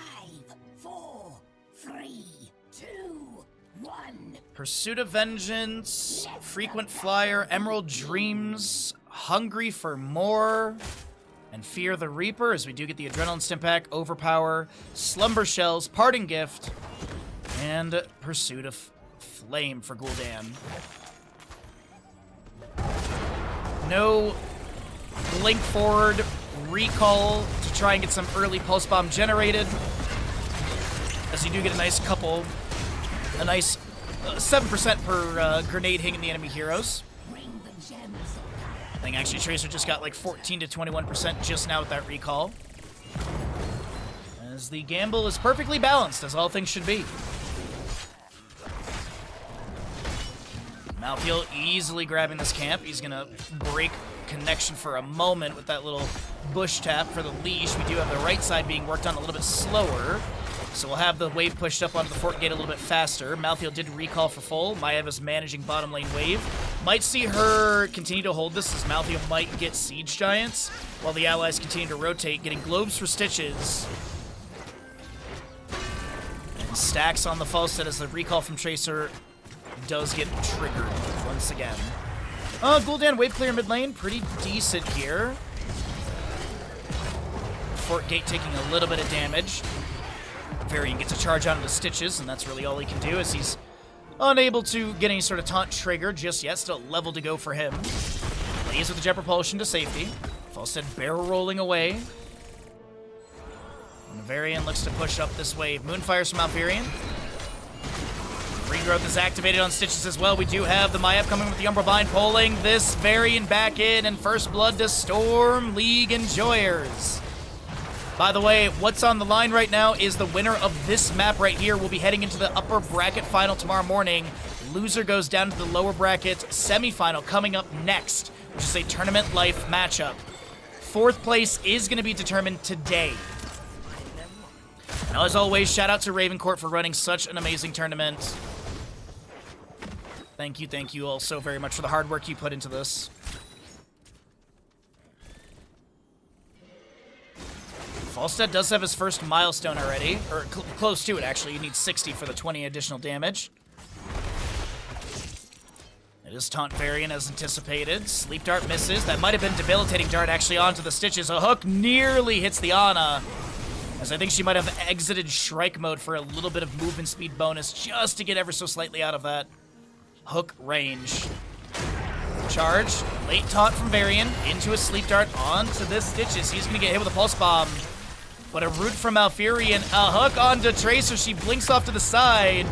4, 3, 2, 1. Pursuit of Vengeance, Frequent Flyer, Emerald Dreams, Hungry for More, and Fear the Reaper, as we do get the Adrenaline Stim Pack, Overpower, Slumber Shells, Parting Gift, and Pursuit of Flame for Gul'dan. No blink forward, recall to try and get some early pulse bomb generated, as you do get a nice 7% per grenade hitting the enemy heroes. I think actually Tracer just got like 14 to 21% just now with that recall, as the gamble is perfectly balanced, as all things should be. Malthael easily grabbing this camp. He's gonna break connection for a moment with that little bush tap for the leash. We do have the right side being worked on a little bit slower, so we'll have the wave pushed up onto the fort gate a little bit faster. Malthael did recall for full. Maiev is managing bottom lane wave. Might see her continue to hold this as Malthea might get Siege Giants, while the allies continue to rotate, getting globes for Stitches. And stacks on the Falstad as the recall from Tracer does get triggered once again. Gul'dan wave clear mid lane, pretty decent here. Fort Gate taking a little bit of damage. Varian gets a charge onto the Stitches, and that's really all he can do as he's unable to get any sort of taunt trigger just yet. Still a level to go for him. Plays with the jet propulsion to safety. Falstad barrel rolling away. And Varian looks to push up this wave. Moonfires from Malfurion. Regrowth is activated on Stitches as well. We do have the Maiev coming with the Umbral Bind, pulling this Varian back in, and first blood to Storm League Enjoyers. By the way, what's on the line right now is the winner of this map right here will be heading into the upper bracket final tomorrow morning. Loser goes down to the lower bracket semifinal coming up next, which is a tournament life matchup. Fourth place is going to be determined today. Now, as always, shout out to Ravencourt for running such an amazing tournament. Thank you all so very much for the hard work you put into this. Falstad does have his first milestone already, or close to it actually. You need 60 for the 20 additional damage. It is taunt Varian as anticipated. Sleep Dart misses. That might have been debilitating dart actually onto the Stitches. A hook nearly hits the Ana, as I think she might have exited Shrike mode for a little bit of movement speed bonus just to get ever so slightly out of that hook range. Charge, late taunt from Varian into a Sleep Dart onto this Stitches. He's gonna get hit with a Pulse Bomb. But a root from Malfurion, a hook onto Tracer. She blinks off to the side,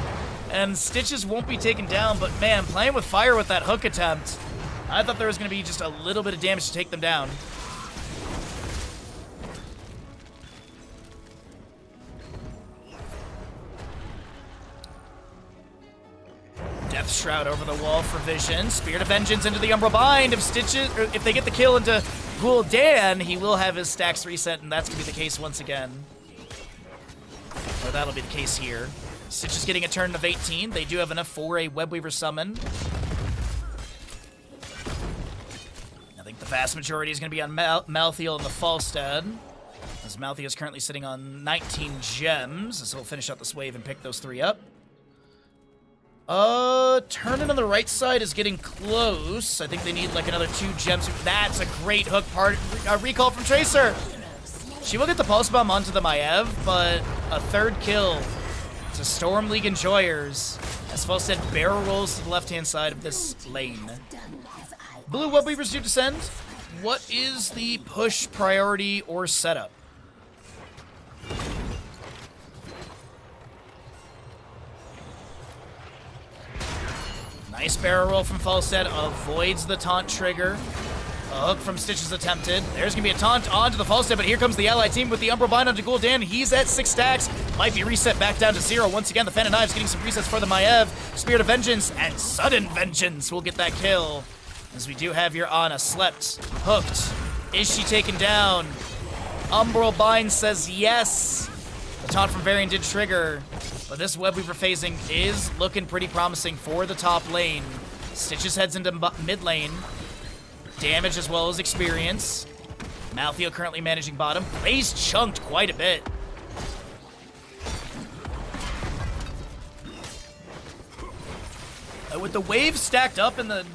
and Stitches won't be taken down. But man, playing with fire with that hook attempt, I thought there was going to be just a little bit of damage to take them down. Death Shroud over the wall for Vision. Spirit of Vengeance into the Umbral Bind. If Stitches, or if they get the kill into Gul'dan, he will have his stacks reset, and that's going to be the case once again. Or that'll be the case here. Stitches getting a turn of 18. They do have enough for a Webweaver summon. I think the vast majority is going to be on Malthael and the Falstad, as Malthael is currently sitting on 19 gems, so he'll finish out this wave and pick those 3 up. Turning on the right side is getting close. I think they need like another 2 gems. That's a great hook recall from Tracer. She will get the Pulse Bomb onto the Maiev, but a 3rd kill to Storm League Enjoyers as Falstad barrel rolls to the left-hand side of this lane. Blue Webweavers do descend. What is the push priority or setup? Nice barrel roll from Falstad, avoids the taunt trigger. A hook from Stitches attempted. There's going to be a taunt onto the Falstad, but here comes the allied team with the Umbral Bind onto Gul'dan. He's at 6 stacks. Might be reset back down to 0. Once again, the Fan of Knives getting some resets for the Maiev. Spirit of Vengeance and Sudden Vengeance will get that kill. As we do have your Ana slept, hooked. Is she taken down? Umbral Bind says yes. The taunt from Varian did trigger, but this Webweaver phasing is looking pretty promising for the top lane. Stitches heads into mid lane. Damage as well as experience. Malthael currently managing bottom. Blaze chunked quite a bit. With the wave stacked up and the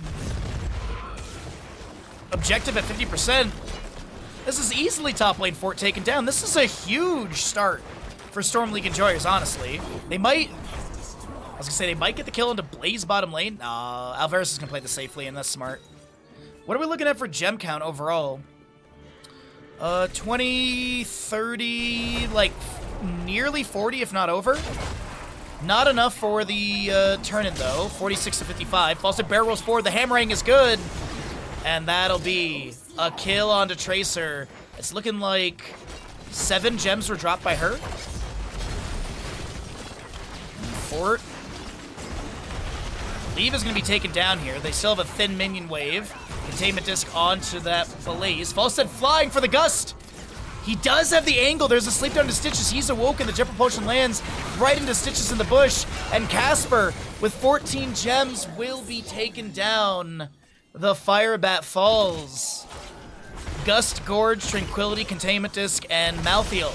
objective at 50%, this is easily top lane Fort taken down. This is a huge start for Storm League Enjoyers, honestly. They might, I was gonna say, they might get the kill into Blaze bottom lane. Nah, Alvarez is gonna play this safely, and that's smart. What are we looking at for gem count overall? 20, 30, like nearly 40, if not over. Not enough for the turn-in, though. 46 to 55. Falstad barrel rolls forward. The hammering is good. And that'll be a kill onto Tracer. It's looking like 7 gems were dropped by her. Fort. Leave is going to be taken down here. They still have a thin minion wave. Containment disc onto that Blaze. Falstad flying for the gust. He does have the angle. There's a sleep down to Stitches. He's awoken. The Jet Propulsion lands right into Stitches in the bush. And Casper, with 14 gems, will be taken down. The Fire Bat falls. Gust, Gorge, Tranquility, Containment Disc, and Malthael.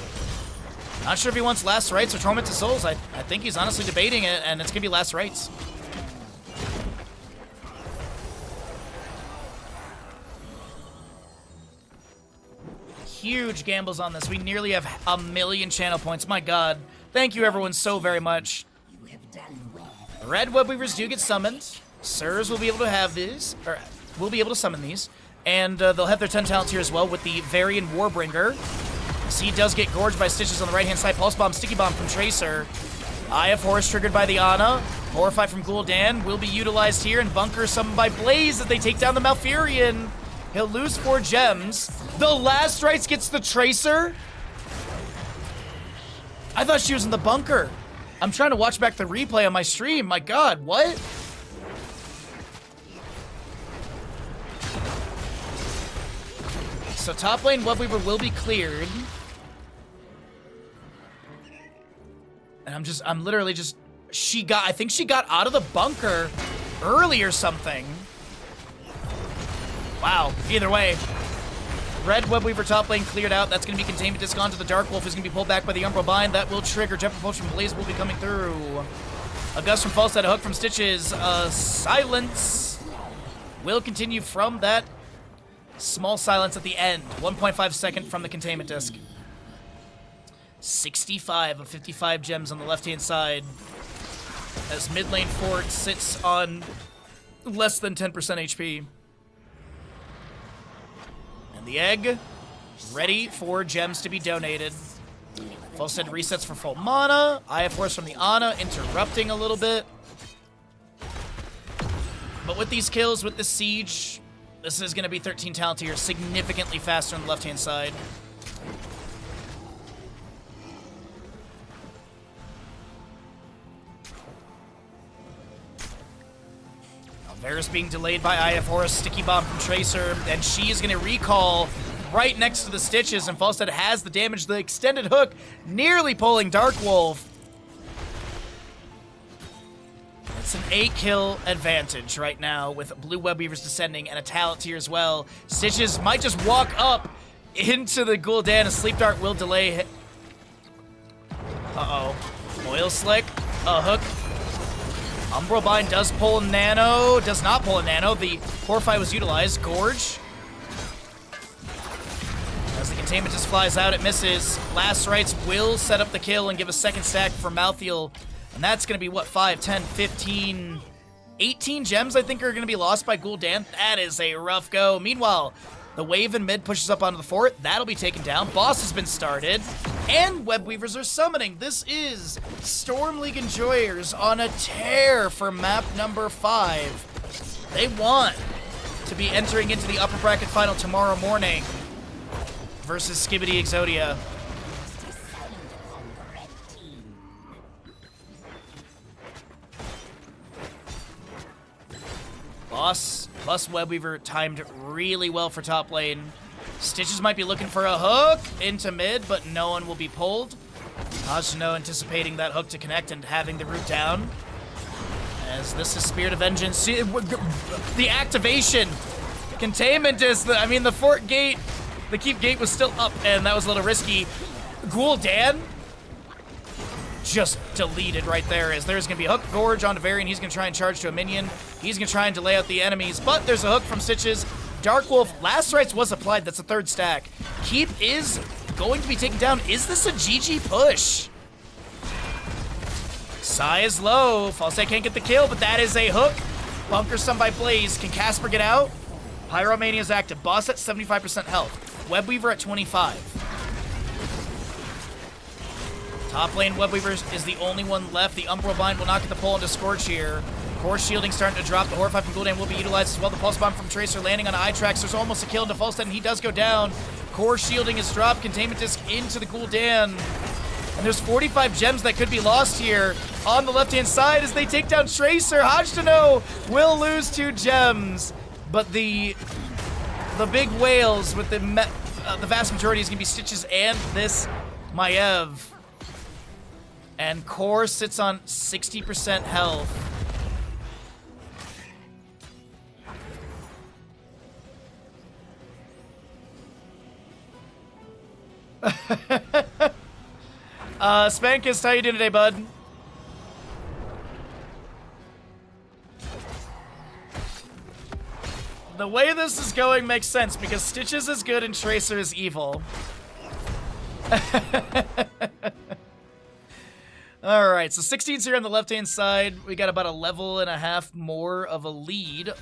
Not sure if he wants Last Rites or Tormented Souls. I think he's honestly debating it, and it's going to be Last Rites. Huge gambles on this. We nearly have 1 million channel points. My god. Thank you, everyone, so very much. Red Web Weavers do get summoned. Sirs will be able to have these, or will be able to summon these. And they'll have their 10 talents here as well with the Varian Warbringer. So he does get gorged by Stitches on the right-hand side. Pulse Bomb, Sticky Bomb from Tracer. Eye of Horus triggered by the Ana. Horrify from Gul'dan will be utilized here, and Bunker summoned by Blaze as they take down the Malfurion. He'll lose 4 gems. The Last Rites gets the Tracer? I thought she was in the bunker. I'm trying to watch back the replay on my stream. My god, what? So top lane Webweaver will be cleared. And I'm literally just, I think she got out of the bunker early or something. Wow, either way. Red Webweaver top lane cleared out. That's going to be Containment Disc onto the Dark Wolf. Is going to be pulled back by the Umbral Bind. That will trigger. Jet Propulsion Blaze will be coming through. A Gust from False, a hook from Stitches. Silence will continue from that small silence at the end. 1.5 second from the Containment Disc. 65 of 55 gems on the left-hand side. As mid lane Fort sits on less than 10% HP. And the egg, ready for gems to be donated. Falstead resets for full mana. Eye of Horus from the Ana, interrupting a little bit. But with these kills, with the siege, this is going to be 13 talent here, significantly faster on the left-hand side. Varus being delayed by Eye of Horus, Sticky Bomb from Tracer, and she is going to recall right next to the Stitches, and Falstead has the damage. The extended hook nearly pulling Dark Wolf. It's an 8-kill advantage right now with Blue Web Weavers descending and a talent tier as well. Stitches might just walk up into the Gul'dan. A Sleep Dart will delay. Uh-oh. Oil Slick. A hook. Umbral Bind does pull Nano. Does not pull a Nano. The Horrify was utilized. Gorge. As the Containment just flies out, it misses. Last Rites will set up the kill and give a second stack for Malthael. And that's going to be, what, 5, 10, 15, 18 gems, I think, are going to be lost by Gul'dan. That is a rough go. Meanwhile, the wave in mid pushes up onto the fort. That'll be taken down. Boss has been started. And Web Weavers are summoning. This is Storm League Enjoyers on a tear for map number 5. They want to be entering into the upper bracket final tomorrow morning versus Skibidi Exodia. Boss plus Webweaver timed really well for top lane. Stitches might be looking for a hook into mid, but no one will be pulled. Hajino anticipating that hook to connect and having the root down. As this is Spirit of Vengeance. The activation. Containment is the fort gate. The keep gate was still up, and that was a little risky. Gul'dan just deleted right there, as there's going to be a hook Gorge onto Varian. He's going to try and charge to a minion. He's going to try and delay out the enemies, but there's a hook from Stitches. Dark Wolf, Last Rites was applied. That's a third stack. Keep is going to be taken down. Is this a GG push? Sai is low. False can't get the kill, but that is a hook. Bunker stun by Blaze. Can Casper get out? Pyromania is active. Boss at 75% health. Webweaver at 25. Top lane Webweaver is the only one left. The Umbral Bind will not get the pull into Scorch here. Core shielding starting to drop. The Horrify from Gul'dan will be utilized as well. The Pulse Bomb from Tracer landing on eye tracks. There's almost a kill into Falstead, and he does go down. Core shielding is dropped. Containment Disc into the Gul'dan. And there's 45 gems that could be lost here on the left-hand side as they take down Tracer. Hajino will lose 2 gems. But the big whales with the the vast majority is going to be Stitches and this Maiev. And Core sits on 60% health. Spankist, how you doing today, bud? The way this is going makes sense because Stitches is good and Tracer is evil. Alright, so 16's here on the left-hand side. We got about a level and a half more of a lead.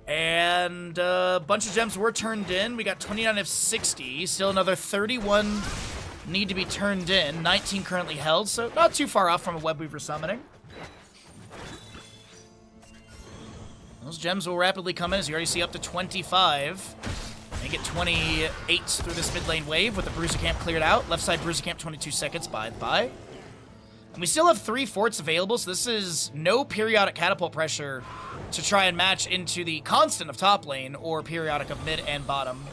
And a bunch of gems were turned in. We got 29 of 60. Still another 31 need to be turned in. 19 currently held, so not too far off from a Webweaver summoning. Those gems will rapidly come in, as you already see, up to 25. And get 28 through this mid lane wave with the Bruiser Camp cleared out. Left side Bruiser Camp, 22 seconds. Bye. And we still have 3 forts available, so this is no periodic catapult pressure to try and match into the constant of top lane or periodic of mid and bottom.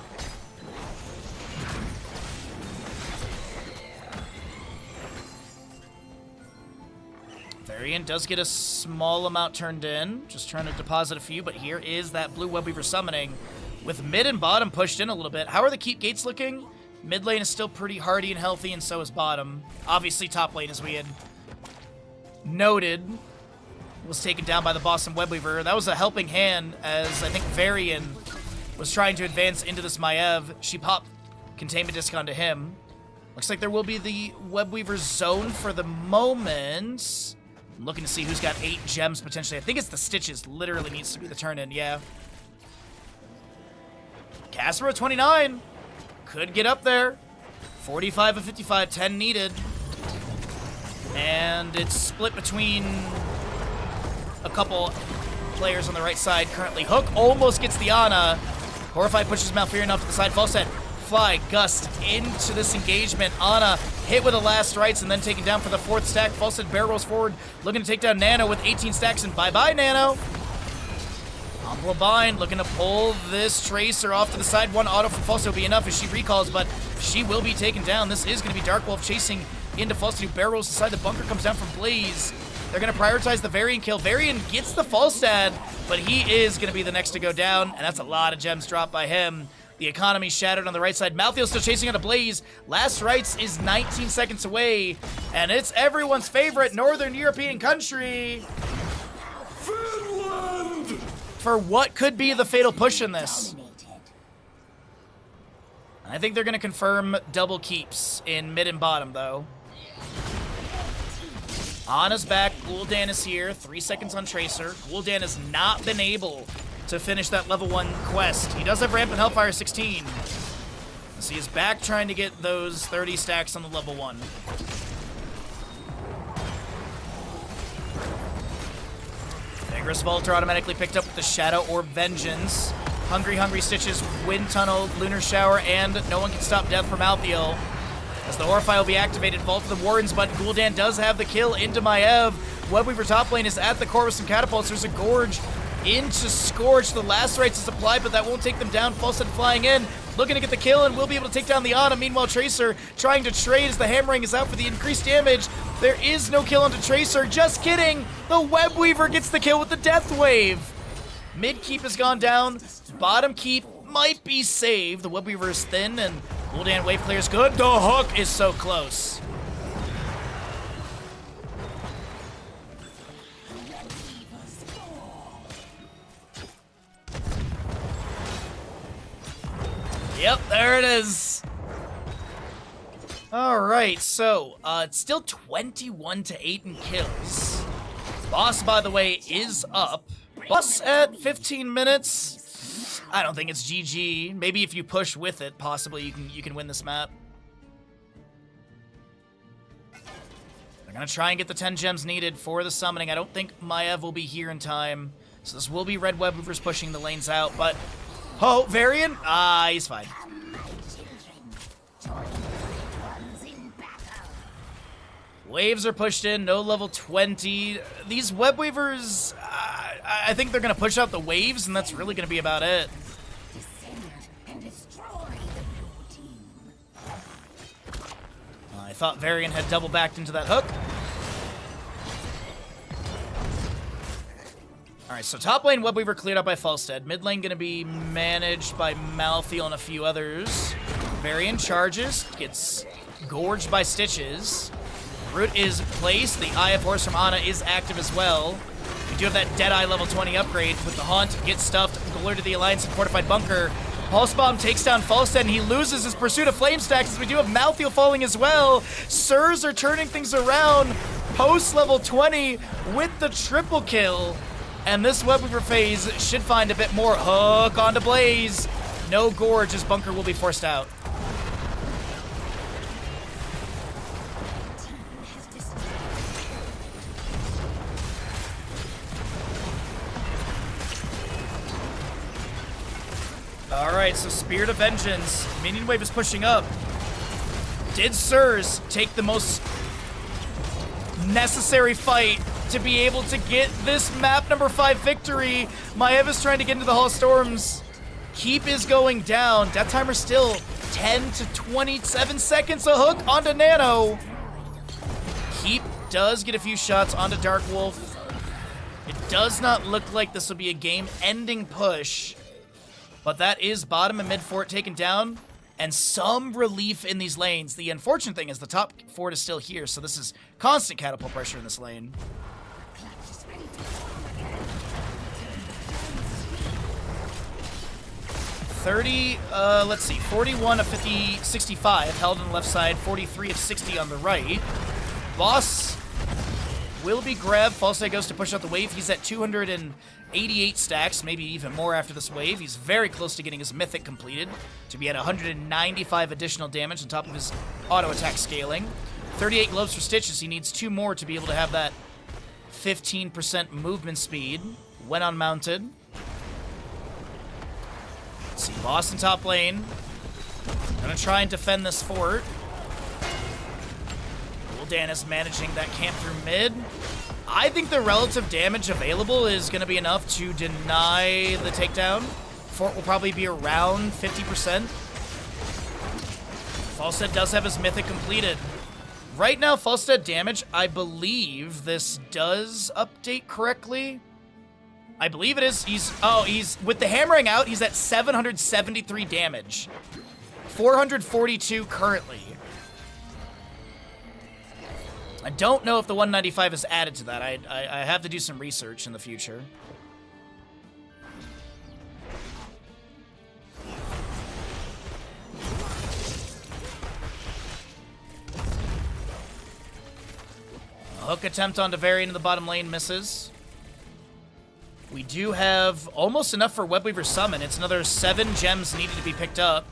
Varian does get a small amount turned in, just trying to deposit a few, but here is that blue Webweaver summoning with mid and bottom pushed in a little bit. How are the keep gates looking? Mid lane is still pretty hardy and healthy, and so is bottom. Obviously top lane, as we had noted, was taken down by the Boston Webweaver. That was a helping hand, as I think Varian was trying to advance into this Maiev. She popped containment disc onto him. Looks like there will be the Webweaver zone for the moment. I'm looking to see who's got 8 gems potentially. I think it's the Stitches. Literally needs to be the turn-in, yeah. Casper at 29. Could get up there. 45 of 55, 10 needed. And it's split between a couple players on the right side currently. Hook almost gets the Ana. Horrify pushes Malfurion off to the side. False head. Fly Gust into this engagement. Ana hit with the last rights and then taken down for the 4th stack. False head bear rolls forward, looking to take down Nano with 18 stacks, and bye-bye, Nano. Umbral Bind looking to pull this Tracer off to the side. One auto from False will be enough as she recalls, but she will be taken down. This is going to be Dark Wolf chasing into False, who bear rolls aside. The bunker comes down from Blaze. They're going to prioritize the Varian kill. Varian gets the Falstad, but he is going to be the next to go down, and that's a lot of gems dropped by him. The economy shattered on the right side. Malthael still chasing out a Blaze. Last rights is 19 seconds away, and it's everyone's favorite Northern European country. Finland! For what could be the fatal push in this. I think they're going to confirm double keeps in mid and bottom, though. Ana's back. Gul'dan is here. 3 seconds on Tracer. Gul'dan has not been able to finish that level 1 quest. He does have Rampant Hellfire 16. So he is back trying to get those 30 stacks on the level 1. Vigorous Vault are automatically picked up with the Shadow Orb Vengeance. Hungry Stitches, Wind Tunnel, Lunar Shower, and no one can stop death from Malthael. As the Horrify will be activated, Vault to the Wardens, but Gul'dan does have the kill into Maiev. Webweaver top lane is at the core with some catapults. There's a Gorge into Scorch. The last rights is applied, but that won't take them down. Falsehead flying in, looking to get the kill, and will be able to take down the Ana. Meanwhile, Tracer trying to trade as the Hammering is out for the increased damage. There is no kill onto Tracer. Just kidding. The Webweaver gets the kill with the Death Wave. Mid keep has gone down. Bottom keep might be saved. The Webweaver is thin, and Gul'dan wave clear is good. The hook is so close. Yep, there it is. All right, so it's still 21-8 in kills. Boss, by the way, is up. Boss at 15 minutes. I don't think it's GG. Maybe if you push with it, possibly you can win this map. They're gonna try and get the 10 gems needed for the summoning. I don't think Maiev will be here in time, so this will be Red Webweavers pushing the lanes out. But oh, Varian, he's fine. Waves are pushed in, no level 20. These Webweavers, I think they're going to push out the waves, and that's really going to be about it. I thought Varian had double backed into that hook. Alright, so top lane Webweaver cleared up by Falstead. Mid lane gonna be managed by Malthael and a few others. Varian charges, gets gorged by Stitches. Root is placed. The Eye of Horus from Ana is active as well. We do have that Deadeye level 20 upgrade with the Haunt, gets stuffed, Galore to the Alliance and Fortified Bunker. Pulse Bomb takes down Falstead and he loses his pursuit of Flame Stacks as we do have Malthael falling as well. Sirs are turning things around post level 20 with the triple kill. And this Webweaver phase should find a bit more. Hook onto Blaze. No Gorge as Bunker will be forced out. Alright, so Spirit of Vengeance. Minion wave is pushing up. Did Sirs take the most necessary fight to be able to get this map number 5 victory? Maeva's trying to get into the Hall of Storms. Keep is going down. Death timer still 10 to 27 seconds. A hook onto Nano. Keep does get a few shots onto Dark Wolf. It does not look like this will be a game-ending push. But that is bottom and mid fort taken down, and some relief in these lanes. The unfortunate thing is the top fort is still here, so this is constant catapult pressure in this lane. Let's see, 41 of 65 held on the left side, 43 of 60 on the right. Boss will be grabbed. Falstead goes to push out the wave. He's at 288 stacks, maybe even more after this wave. He's very close to getting his mythic completed to be at 195 additional damage on top of his auto attack scaling. 38 gloves for Stitches. He needs 2 more to be able to have that 15% movement speed when unmounted. Let's see, Boss in top lane. Gonna try and defend this fort. Gul'dan is managing that camp through mid. I think the relative damage available is going to be enough to deny the takedown. Fort will probably be around 50%. Falstead does have his mythic completed. Right now, Falstead damage, I believe this does update correctly. I believe it is. He's with the hammering out, he's at 773 damage. 442 currently. I don't know if the 195 is added to that. I have to do some research in the future. A hook attempt onto Varian in the bottom lane misses. We do have almost enough for Webweaver's summon. It's another 7 gems needed to be picked up.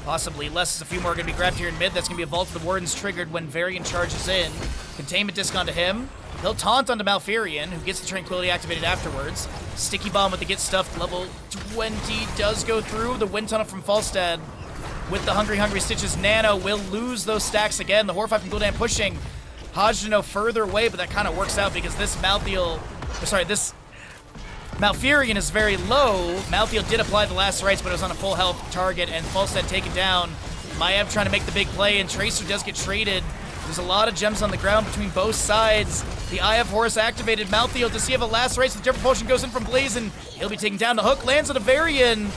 Possibly less, a few more are going to be grabbed here in mid. That's going to be a Vault of the Wardens triggered when Varian charges in. Containment disc onto him. He'll taunt onto Malfurion, who gets the Tranquility activated afterwards. Sticky Bomb with the Get Stuffed level 20 does go through. The Wind Tunnel from Falstead with the Hungry Stitches. Nano will lose those stacks again. The Horrify from Gul'dan pushing Hajino further away, but that kind of works out because this this Malfurion is very low. Malthael did apply the last rites, but it was on a full health target, and Falstead taken down. Maev trying to make the big play, and Tracer does get traded. There's a lot of gems on the ground between both sides. The Eye of Horus activated. Malthael, does he have a last rites? The Jumper Potion goes in from Blaze, and he'll be taken down. The hook lands on a Varian.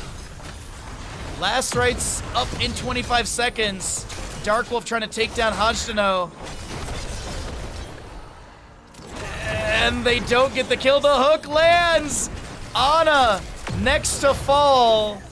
Last rites up in 25 seconds. Dark Wolf trying to take down Hajino. And they don't get the kill. The hook lands! Ana, next to fall.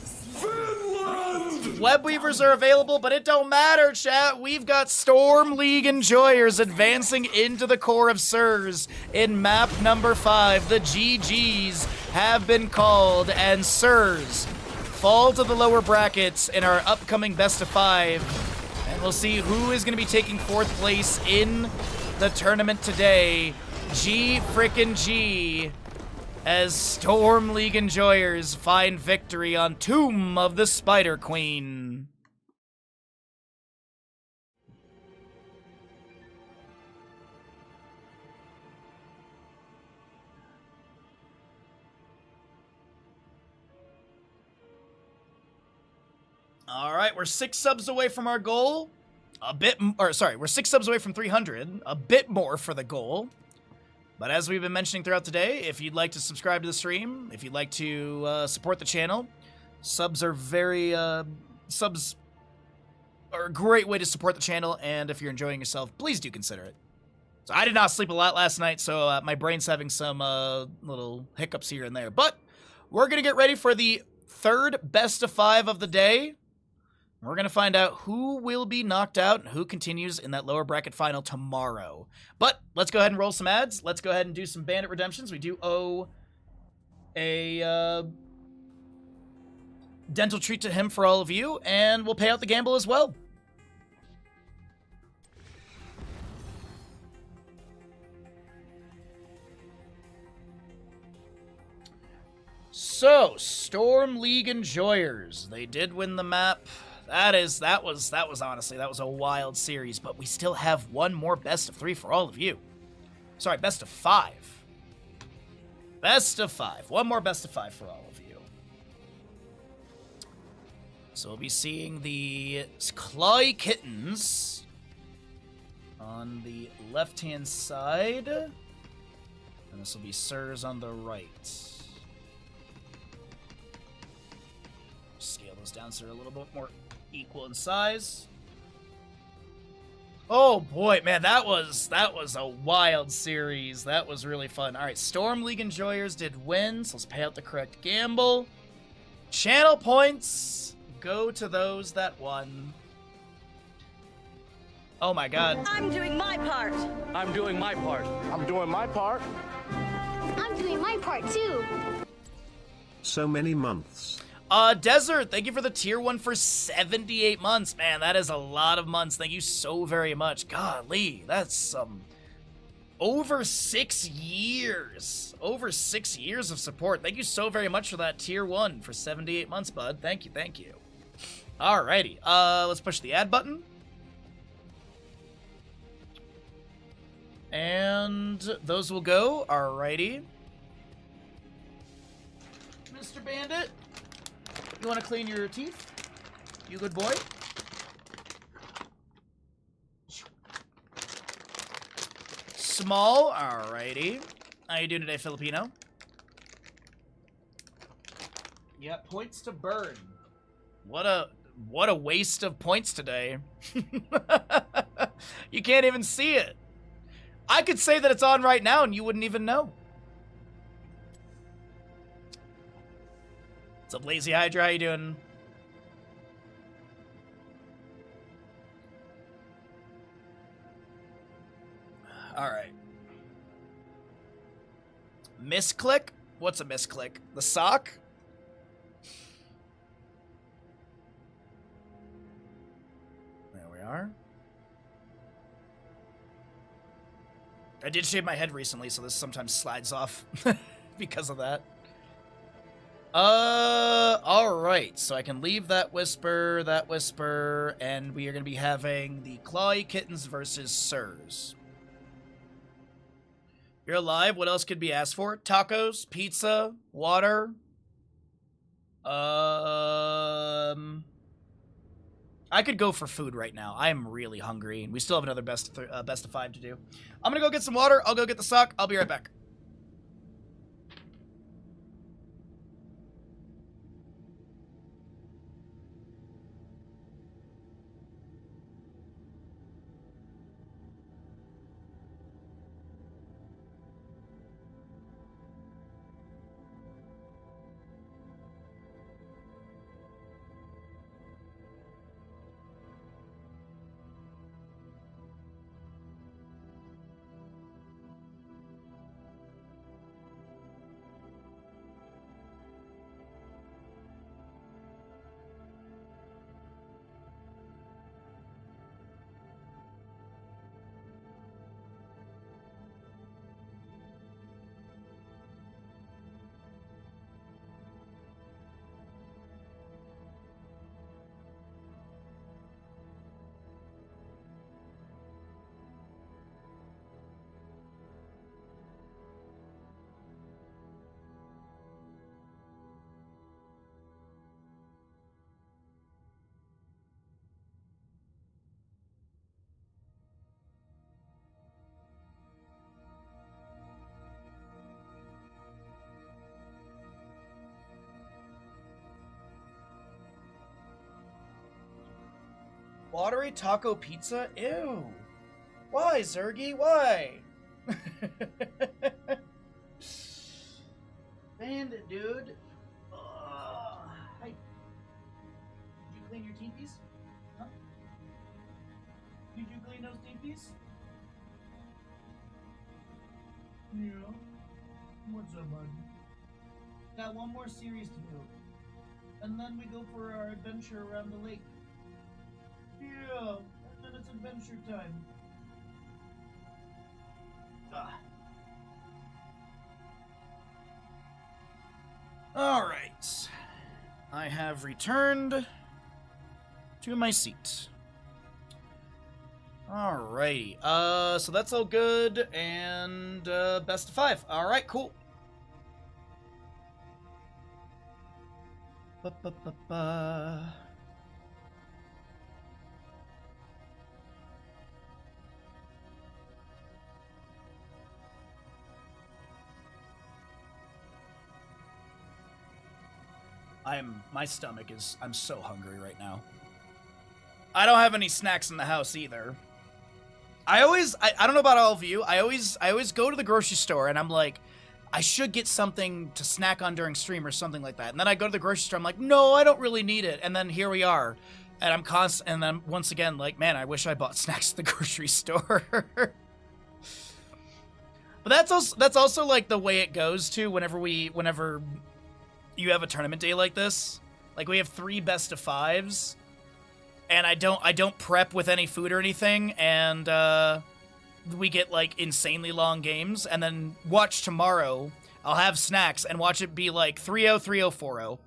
Webweavers are available, but it don't matter, chat. We've got Storm League Enjoyers advancing into the core of Sirs in map number 5. The GGs have been called, and Sirs fall to the lower brackets in our upcoming best of 5. And we'll see who is going to be taking 4th place in the tournament today. G frickin' G, as Storm League Enjoyers find victory on Tomb of the Spider Queen. All right, we're 6 subs away from our goal. we're 6 subs away from 300, a bit more for the goal. But as we've been mentioning throughout the day, if you'd like to subscribe to the stream, if you'd like to support the channel, subs are a great way to support the channel, and if you're enjoying yourself, please do consider it. So I did not sleep a lot last night, so my brain's having some little hiccups here and there. But we're going to get ready for the third best of 5 of the day. We're going to find out who will be knocked out and who continues in that lower bracket final tomorrow. But let's go ahead and roll some ads. Let's go ahead and do some bandit redemptions. We do owe a dental treat to him for all of you, and we'll pay out the gamble as well. So, Storm League Enjoyers. They did win the map. That was honestly, that was a wild series, but we still have one more best of 3 for all of you. Sorry, best of 5. Best of 5. One more best of 5 for all of you. So we'll be seeing the Clawy Kittens on the left-hand side, and this will be Sirs on the right. Scale those down so they're a little bit more equal in size. Oh boy, man, that was a wild series. That was really fun. All right, Storm League Enjoyers did win, so let's pay out the correct gamble. Channel points go to those that won. Oh my god. I'm doing my part. I'm doing my part. I'm doing my part. I'm doing my part too. So many months. Desert, thank you for the tier 1 for 78 months. Man, that is a lot of months. Thank you so very much. Golly, that's over 6 years. Over 6 years of support. Thank you so very much for that tier 1 for 78 months, bud. Thank you, thank you. Alrighty, let's push the add button. And those will go. Alrighty. Mr. Bandit, you want to clean your teeth? You good boy? Small, alrighty. How you doing today, Filipino? Yeah, points to burn. What a waste of points today. You can't even see it. I could say that it's on right now and you wouldn't even know. What's up, Lazy Hydra? How you doing? Alright. Misclick? What's a misclick? The sock? There we are. I did shave my head recently, so this sometimes slides off because of that. Alright, so I can leave that whisper, and we are going to be having the Clawy Kittens versus Sirs. You're alive, what else could be asked for? Tacos, pizza, water. I could go for food right now. I am really hungry, and we still have another best of 5 to do. I'm gonna go get some water, I'll go get the sock, I'll be right back. Watery taco pizza? Ew. Why, Zergy? Why? Bandit, dude. Hey. Did you clean your teepees? Huh? Did you clean those teepees? Yeah. What's up, bud? Got one more series to do. And then we go for our adventure around the lake. Yeah, and then it's adventure time. Alright. I have returned to my seat. Alrighty. So that's all good, and best of 5. Alright, cool. Ba-ba-ba-ba. My stomach is, I'm so hungry right now. I don't have any snacks in the house either. I don't know about all of you, I always go to the grocery store and I'm like, I should get something to snack on during stream or something like that. And then I go to the grocery store, I'm like, no, I don't really need it. And then here we are. And and then once again, like, man, I wish I bought snacks at the grocery store. But that's also like the way it goes too whenever you have a tournament day like this. Like, we have 3 best of 5s, and I don't prep with any food or anything, and we get like insanely long games, and then watch tomorrow, I'll have snacks and watch it be like 3-0, 3-0,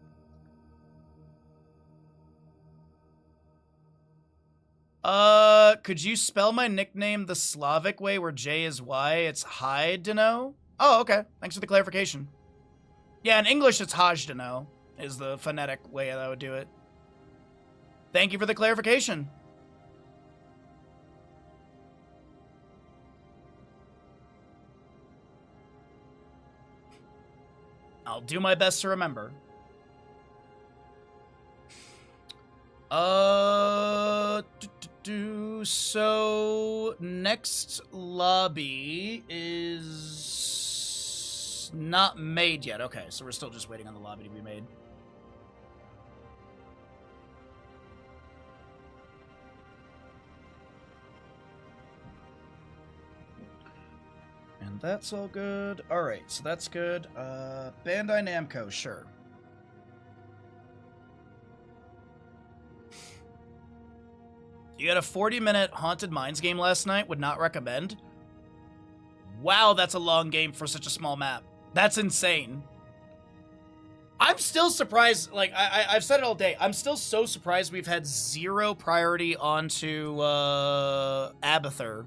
4-0. Could you spell my nickname the Slavic way where J is Y? It's Hajdeno? Oh, okay. Thanks for the clarification. Yeah, in English it's Hajdeno is the phonetic way that I would do it. Thank you for the clarification. I'll do my best to remember. So next lobby is not made yet. Okay, so we're still just waiting on the lobby to be made. And that's all good. Alright, so that's good. Bandai Namco, sure. You had a 40-minute Haunted Mines game last night, would not recommend. Wow, that's a long game for such a small map. That's insane. I'm still surprised, like, I've said it all day, I'm still so surprised we've had 0 priority onto, Abathur.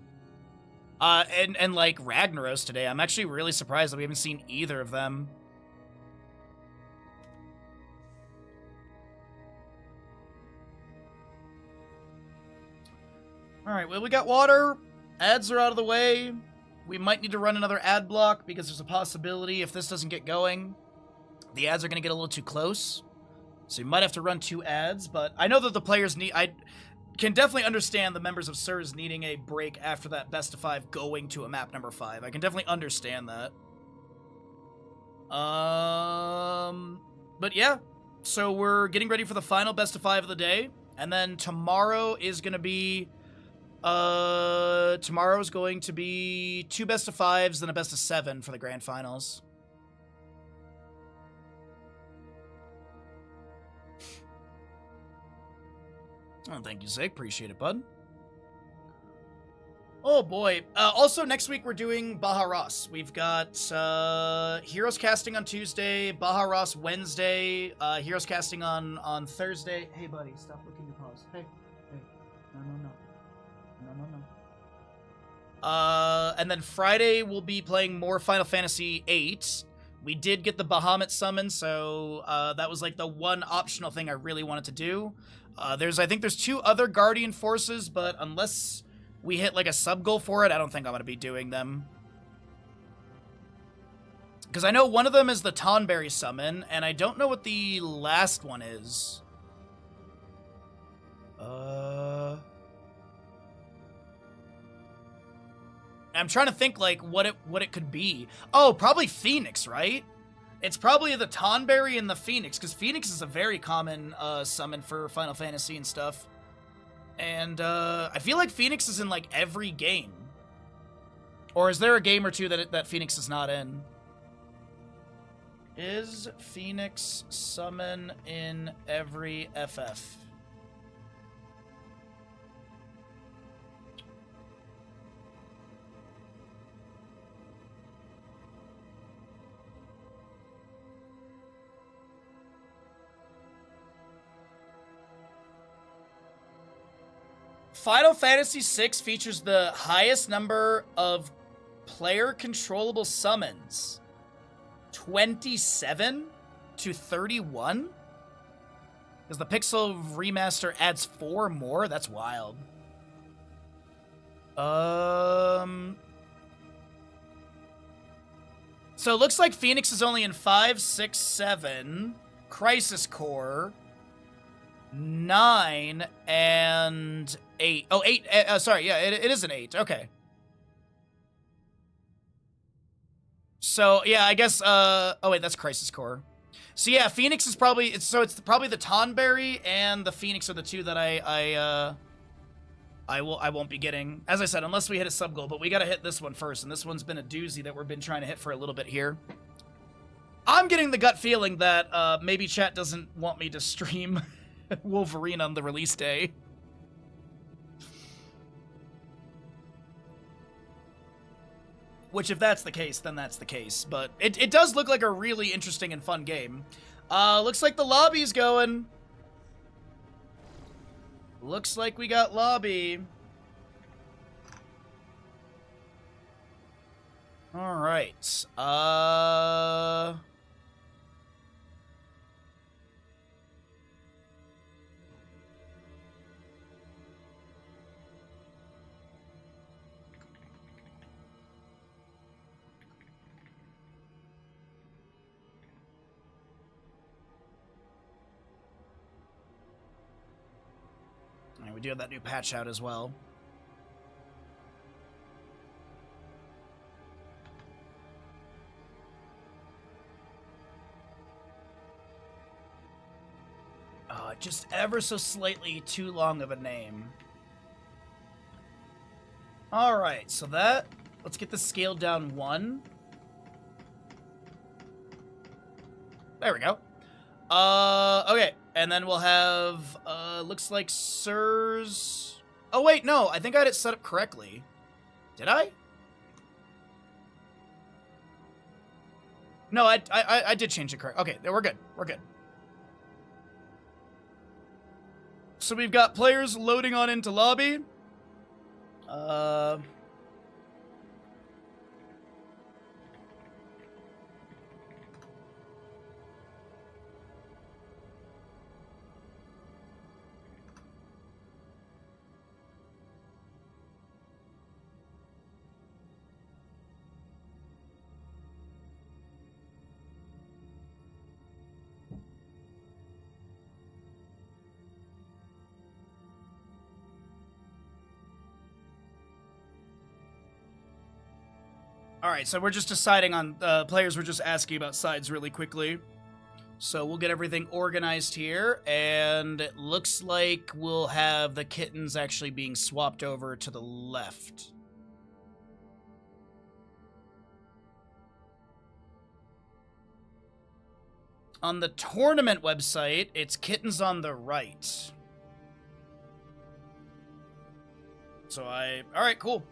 And like, Ragnaros today. I'm actually really surprised that we haven't seen either of them. Alright, well, we got water. Ads are out of the way. We might need to run another ad block because there's a possibility if this doesn't get going, the ads are going to get a little too close. So we might have to run 2 ads, but I know that the players need... I can definitely understand the members of SIRS needing a break after that best of 5 going to a map number 5. I can definitely understand that. But yeah, so we're getting ready for the final best of 5 of the day, and then tomorrow is going to be... tomorrow's going to be 2 best of 5s, then a best of 7 for the grand finals. Oh, thank you, Zig. Appreciate it, bud. Oh, boy. Also, next week we're doing Baja Ross. We've got Heroes Casting on Tuesday, Baja Ross Wednesday, Heroes Casting on Thursday. Hey, buddy, stop looking your paws. Hey. No. And then Friday we'll be playing more Final Fantasy VIII. We did get the Bahamut summon, so that was like the one optional thing I really wanted to do. I think there's 2 other Guardian Forces, but unless we hit like a sub-goal for it, I don't think I'm going to be doing them. Because I know one of them is the Tonberry summon, and I don't know what the last one is. I'm trying to think like what it could be. Oh, probably Phoenix, right? It's probably the Tonberry and the Phoenix, because Phoenix is a very common summon for Final Fantasy and stuff. And I feel like Phoenix is in like every game. Or is there a game or two that Phoenix is not in? Is Phoenix summon in every FF? Final Fantasy VI features the highest number of player controllable summons. 27 to 31? Because the Pixel remaster adds 4 more? That's wild. So it looks like Phoenix is only in 5, 6, 7, Crisis Core, 9, and 8. Oh, 8. Sorry, yeah, it is an 8. Okay. So, yeah, I guess, oh wait, that's Crisis Core. So yeah, Phoenix is probably, it's probably the Tonberry and the Phoenix are the two that I won't be getting. As I said, unless we hit a sub goal, but we gotta hit this one first, and this one's been a doozy that we've been trying to hit for a little bit here. I'm getting the gut feeling that, maybe chat doesn't want me to stream Wolverine on the release day. Which, if that's the case, then that's the case. But it does look like a really interesting and fun game. Looks like the lobby's going. Looks like we got lobby. Alright. We do have that new patch out as well. Oh, just ever so slightly too long of a name. Alright, so that... Let's get the scale down 1. There we go. Okay. And then we'll have, looks like Sirs... Oh, wait, no. I think I had it set up correctly. Did I? No, I did change it correct. Okay, we're good. We're good. So we've got players loading on into lobby. Alright, so we're just deciding on, players were just asking about sides really quickly. So we'll get everything organized here, and it looks like we'll have the kittens actually being swapped over to the left. On the tournament website, it's kittens on the right. So alright, cool.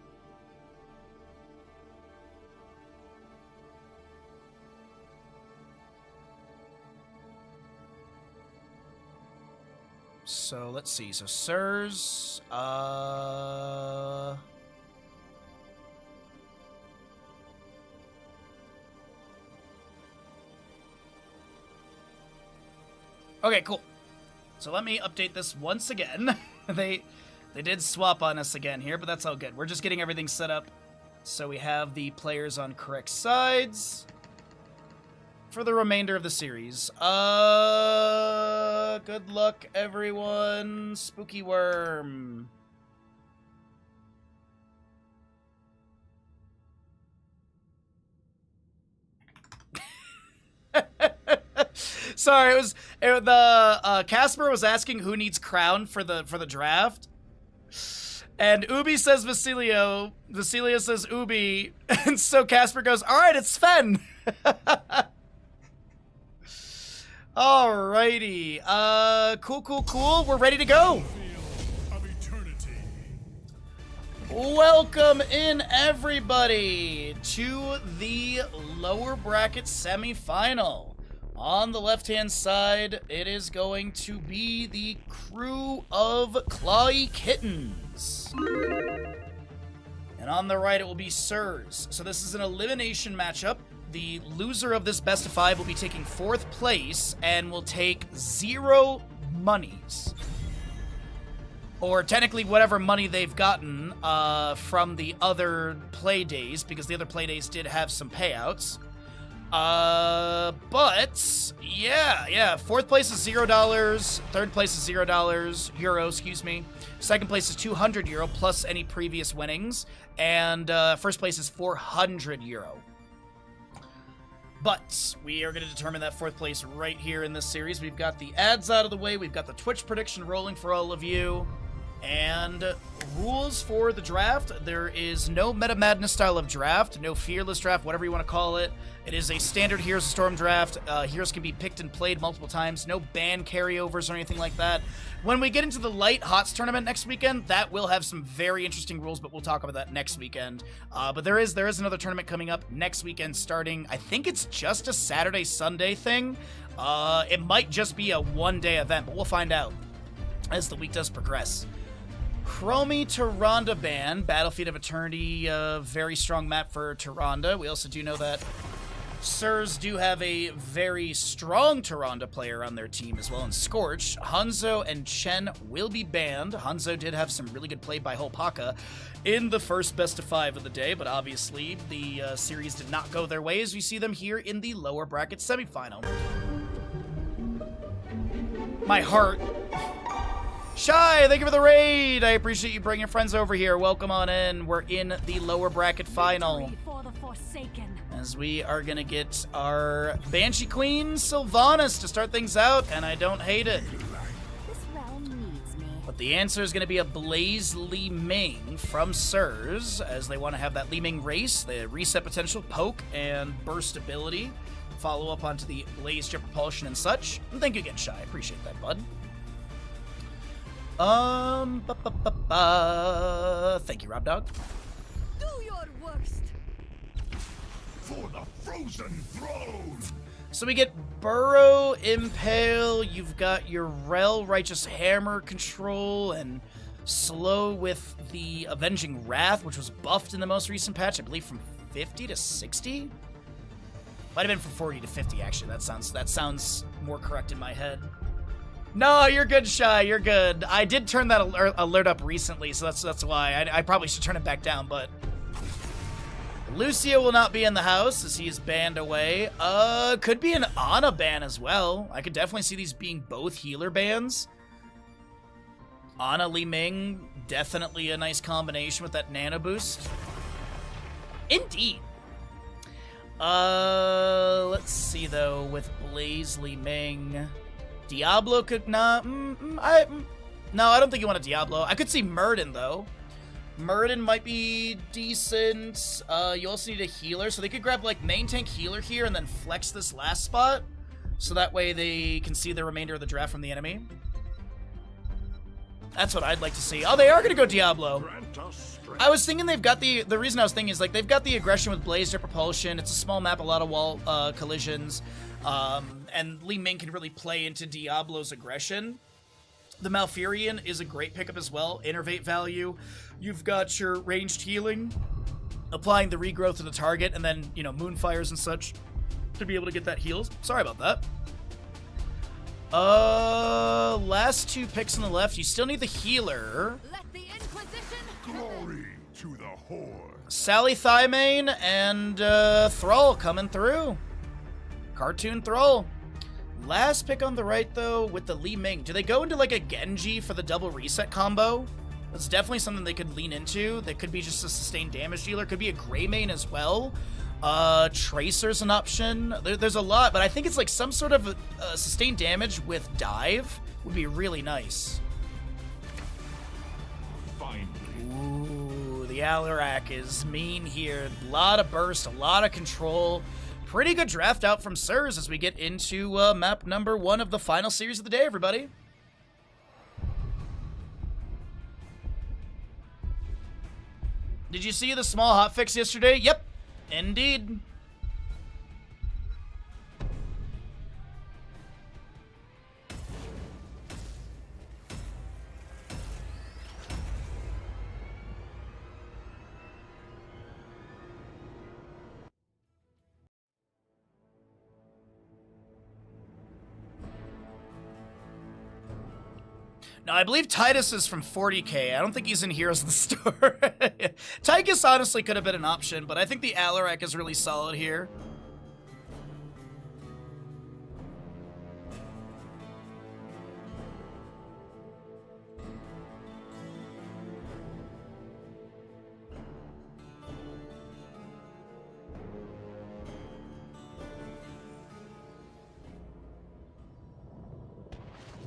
So let's see. So Sirs, okay, cool. So let me update this once again. They did swap on us again here, but that's all good. We're just getting everything set up so we have the players on correct sides for the remainder of the series. Good luck, everyone. Spooky Worm. Sorry, Casper was asking who needs crown for the draft. And Ubi says Vasilio. Vasilio says Ubi. And so Casper goes, all right, it's Sven. Alrighty. Cool. We're ready to go. Welcome in, everybody, to the lower bracket semifinal. On the left-hand side, it is going to be the crew of Clawy Kittens. And on the right, it will be Sirs. So this is an elimination matchup. The loser of this best of 5 will be taking 4th place and will take 0 monies. Or technically whatever money they've gotten from the other play days, because the other play days did have some payouts. But yeah, 4th place is $0, 3rd place is €0, excuse me. 2nd place is €200 plus any previous winnings, and 1st place is €400. But we are going to determine that 4th place right here in this series. We've got the ads out of the way, we've got the Twitch prediction rolling for all of you. And rules for the draft: there is no Meta Madness style of draft, no Fearless draft, whatever you want to call it. It is a standard Heroes of Storm draft. Heroes can be picked and played multiple times, no ban carryovers or anything like that. When we get into the Light Hots tournament next weekend, that will have some very interesting rules, but we'll talk about that next weekend. But there is another tournament coming up next weekend starting, I think it's just a Saturday-Sunday thing. It might just be a one-day event, but we'll find out as the week does progress. Chromie Tyrande ban, Battlefield of Eternity, very strong map for Tyrande. We also do know that Sirs do have a very strong Tyrande player on their team as well in Scorch. Hanzo and Chen will be banned. Hanzo did have some really good play by Holpaka in the first best of 5 of the day, but obviously the series did not go their way as we see them here in the lower bracket semifinal. My heart. Shy, thank you for the raid. I appreciate you bringing your friends over here. Welcome on in. We're in the lower bracket final. As we are going to get our Banshee Queen, Sylvanas, to start things out, and I don't hate it. But the answer is going to be a Blaze Li Ming from Sirs, as they want to have that Li Ming race, the reset potential, poke, and burst ability. Follow up onto the Blaze Jet Propulsion and such. And thank you again, Shy. I appreciate that, bud. Thank you, Rob Dog. Do your worst. For the frozen throne. So we get Burrow, Impale, you've got your Rel, Righteous Hammer control, and Slow with the Avenging Wrath, which was buffed in the most recent patch, I believe from 50 to 60? Might have been from 40 to 50, actually. That sounds more correct in my head. No, you're good, Shy. You're good. I did turn that alert up recently, so that's why. I probably should turn it back down, but... Lucio will not be in the house as he is banned away. Could be an Ana ban as well. I could definitely see these being both healer bans. Ana Li Ming, definitely a nice combination with that nano boost. Indeed. Let's see, though, with Blaze Li Ming... Diablo could not. No, I don't think you want a Diablo. I could see Murden though. Murden might be decent. You also need a healer, so they could grab like main tank healer here and then flex this last spot, so that way they can see the remainder of the draft from the enemy. That's what I'd like to see. Oh, they are gonna go Diablo. I was thinking they've got the reason I was thinking is like they've got the aggression with Blaze Jet Propulsion. It's a small map, a lot of wall collisions. And Li Ming can really play into Diablo's aggression. The Malfurion is a great pickup as well. Innervate value. You've got your ranged healing, applying the regrowth to the target, and then, you know, Moonfires and such to be able to get that heals. Sorry about that. Last 2 picks on the left. You still need the healer. Let the Inquisition Glory to the Horde. Sally Thymane and Thrall coming through. Cartoon Thrall. Last pick on the right, though, with the Li Ming. Do they go into, like, a Genji for the double reset combo? That's definitely something they could lean into. That could be just a sustained damage dealer. Could be a Greymane as well. Tracer's an option. There's a lot, but I think it's like some sort of sustained damage with dive would be really nice. Ooh, the Alarak is mean here. A lot of burst, a lot of control. Pretty good draft out from Sirs as we get into map number 1 of the final series of the day, everybody. Did you see the small hotfix yesterday? Yep, indeed. Now, I believe Titus is from 40k. I don't think he's in Heroes of the Storm. Tychus honestly could have been an option, but I think the Alarak is really solid here.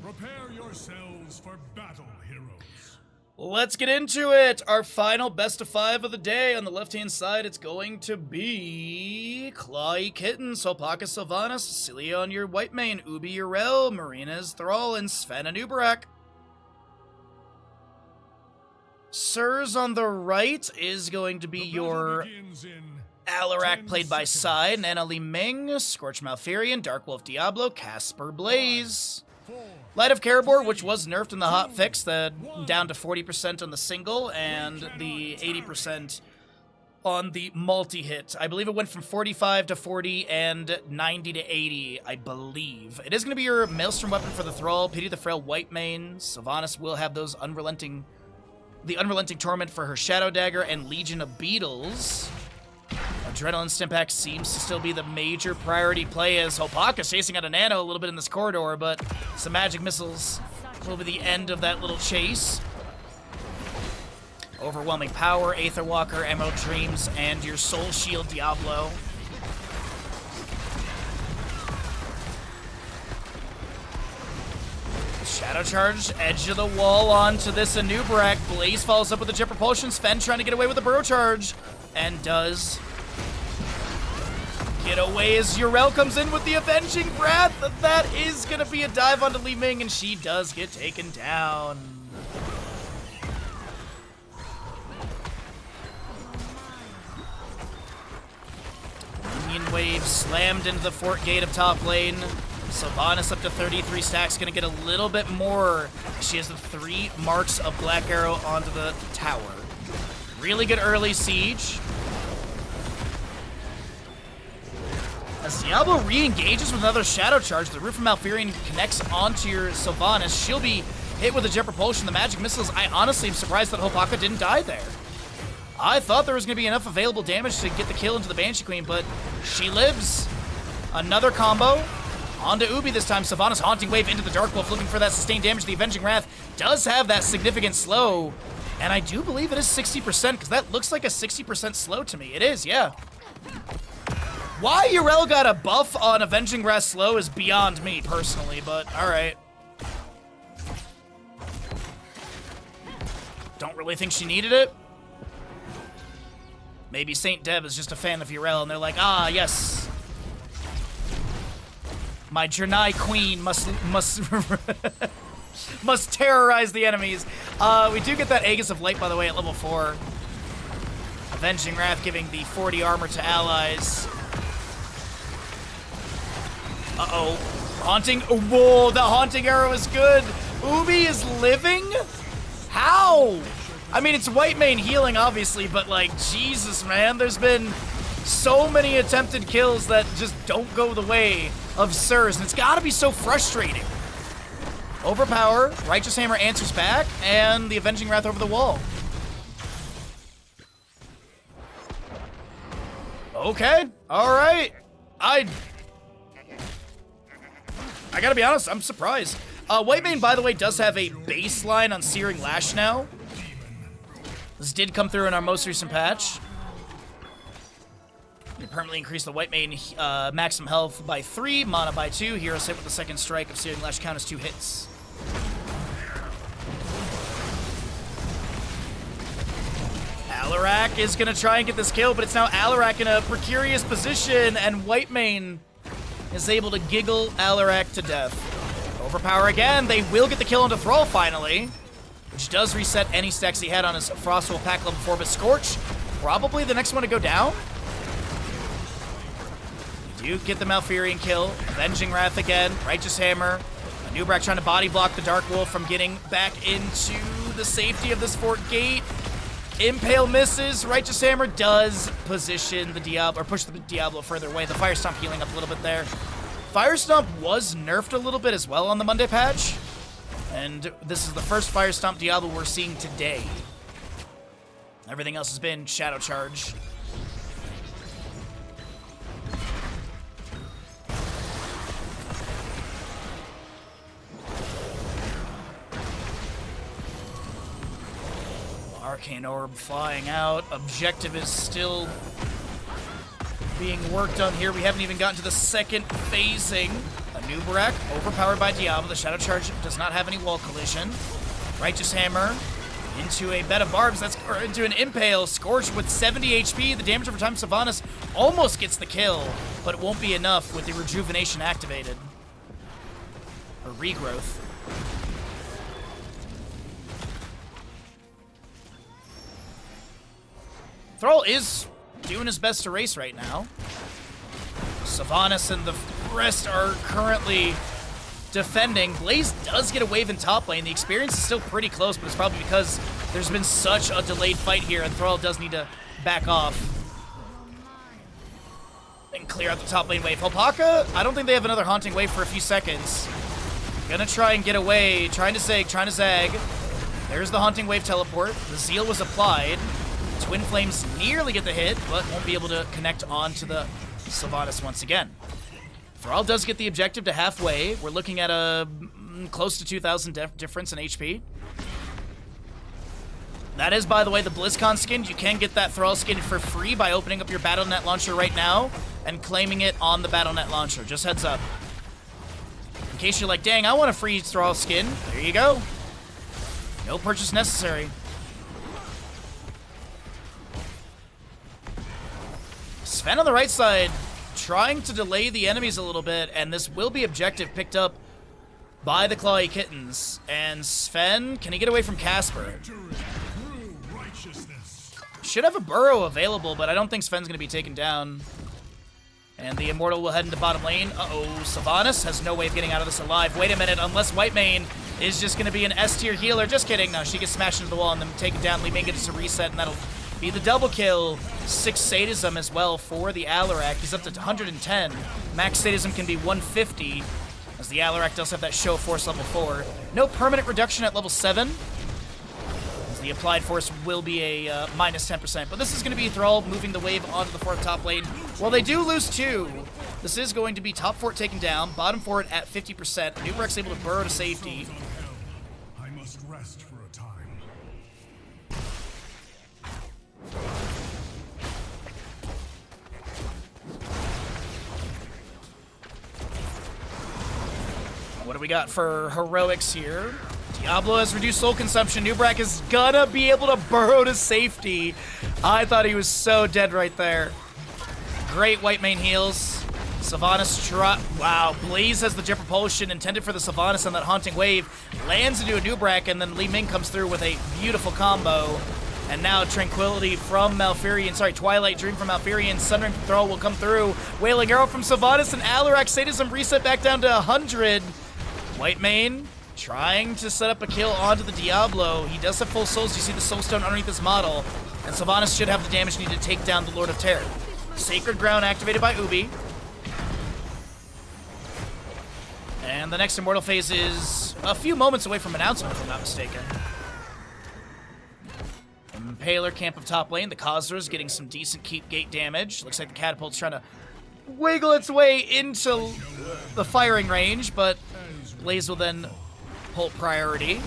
Prepare yourselves for battle, heroes. Let's get into it. Our final best of 5 of the day. On the left-hand side, it's going to be Clawy Kitten, Solpaka Sylvanas, Cecilia on your white main, Ubi Urel, Marina's Thrall, and Sven Anubarak. Sirs on the right is going to be your Alarak played by Sai, Nana Li Ming, Scorch Malfurion, Darkwolf Diablo, Casper Blaze. Light of Caribor, which was nerfed in the hot fix, down to 40% on the single and the 80% on the multi-hit. I believe it went from 45 to 40 and 90 to 80, I believe. It is going to be your Maelstrom weapon for the Thrall, Pity the Frail white main. Sylvanas will have those the Unrelenting Torment for her Shadow Dagger and Legion of Beetles. Adrenaline Stimpack seems to still be the major priority play as Hopaka's chasing out a Nano a little bit in this corridor, but some magic missiles will be the end of that little chase. Overwhelming Power, Aetherwalker, Emerald Dreams, and your Soul Shield Diablo. Shadow Charge, edge of the wall onto this Anubarak. Blaze follows up with a Jet Propulsion. Sven trying to get away with the Burrow Charge, and does. Get away as Urel comes in with the Avenging Breath. That is going to be a dive onto Li Ming, and she does get taken down. Minion Wave slammed into the fort gate of top lane. Sylvanas up to 33 stacks, going to get a little bit more. She has the 3 marks of Black Arrow onto the tower. Really good early siege. As Diablo re-engages with another Shadow Charge, the Roof of Malfurion connects onto your Sylvanas. She'll be hit with a Jet Propulsion, the Magic Missiles. I honestly am surprised that Hopaka didn't die there. I thought there was going to be enough available damage to get the kill into the Banshee Queen, but she lives. Another combo. Onto Ubi this time. Sylvanas Haunting Wave into the Dark Wolf, looking for that sustained damage. The Avenging Wrath does have that significant slow, and I do believe it is 60%, because that looks like a 60% slow to me. It is, yeah. Why Urel got a buff on Avenging Wrath slow is beyond me, personally, but alright. Don't really think she needed it. Maybe Saint Dev is just a fan of Urel, and they're like, ah, yes. My Jernai Queen must must terrorize the enemies. We do get that Aegis of Light, by the way, at level 4. Avenging Wrath giving the 40 armor to allies. Uh-oh. Haunting. Whoa, the Haunting Arrow is good. Ubi is living? How? I mean, it's white main healing, obviously, but, like, Jesus, man. There's been so many attempted kills that just don't go the way of Sirs, and it's gotta be so frustrating. Overpower, Righteous Hammer answers back, and the Avenging Wrath over the wall. Okay, alright. I gotta be honest, I'm surprised. White main, by the way, does have a baseline on Searing Lash now. This did come through in our most recent patch. You permanently increase the white main maximum health by 3, mana by 2. Heroes hit with the second strike of Searing Lash count as 2 hits. Alarak is going to try and get this kill, but it's now Alarak in a precarious position, and Whitemane is able to giggle Alarak to death. Overpower again. They will get the kill onto Thrall finally, which does reset any stacks he had on his Frostwolf pack level 4, but Scorch, probably the next one to go down. You do get the Malfurion kill. Avenging Wrath again. Righteous Hammer. Nubrak trying to body block the Dark Wolf from getting back into the safety of this fort gate. Impale misses. Righteous Hammer does position the Diablo, or push the Diablo further away. The Fire Stomp healing up a little bit there. Fire Stomp was nerfed a little bit as well on the Monday patch. And this is the first Fire Stomp Diablo we're seeing today. Everything else has been Shadow Charge. Arcane Orb flying out. Objective is still being worked on here. We haven't even gotten to the second phasing. Anubarak, overpowered by Diablo. The Shadow Charge does not have any wall collision. Righteous Hammer into a bed of barbs. Or into an Impale. Scorch with 70 HP. The damage over time, Sylvanas almost gets the kill, but it won't be enough with the Rejuvenation activated. Or Regrowth. Thrall is doing his best to race right now. Sylvanas and the rest are currently defending. Blaze does get a wave in top lane. The experience is still pretty close, but it's probably because there's been such a delayed fight here, and Thrall does need to back off and clear out the top lane wave. Alpaca, I don't think they have another Haunting Wave for a few seconds. Gonna try and get away. Trying to zag. There's the Haunting Wave teleport. The Zeal was applied. Twin Flames nearly get the hit, but won't be able to connect onto the Sylvanas once again. Thrall does get the objective to halfway. We're looking at a close to 2,000 difference in HP. That is, by the way, the BlizzCon skin. You can get that Thrall skin for free by opening up your Battle.net launcher right now and claiming it on the Battle.net launcher. Just heads up. In case you're like, dang, I want a free Thrall skin, there you go. No purchase necessary. Sven on the right side, trying to delay the enemies a little bit, and this will be objective picked up by the Clawy Kittens. And Sven, can he get away from Casper? Should have a burrow available, but I don't think Sven's going to be taken down. And the Immortal will head into bottom lane. Uh-oh, Sylvanas has no way of getting out of this alive. Wait a minute, unless Whitemane is just going to be an S-tier healer. Just kidding. No, she gets smashed into the wall and then taken down. Li Ming gets a reset, and that'll be the double kill. 6 sadism as well for the Alarak. He's up to 110. Max sadism can be 150, as the Alarak does have that show force level 4. No permanent reduction at level 7, as the applied force will be a minus 10%. But this is going to be Thrall moving the wave onto the fort top lane. Well, they do lose 2. This is going to be top fort taken down, bottom fort at 50%. Nubrak's able to burrow to safety. I must rest for a time. What do we got for heroics here? Diablo has reduced soul consumption. Nubrak is gonna be able to burrow to safety. I thought he was so dead right there. Great Whitemane heals. Sylvanas wow, Blaze has the jet propulsion intended for the Sylvanas on that Haunting Wave. Lands into a Nubrak, and then Li Ming comes through with a beautiful combo. And now Tranquility from Malfurion, Twilight Dream from Malfurion. Sundering from Thrall will come through. Wailing Arrow from Sylvanas, and Alarak sadism reset back down to 100. Whitemane trying to set up a kill onto the Diablo. He does have full souls. You see the Soulstone underneath this model. And Sylvanas should have the damage needed to take down the Lord of Terror. Sacred Ground activated by Ubi. And the next Immortal phase is a few moments away from announcement, if I'm not mistaken. Impaler camp of top lane. The Khazra's getting some decent keep gate damage. Looks like the Catapult's trying to wiggle its way into the firing range, but Blaze will then pull priority.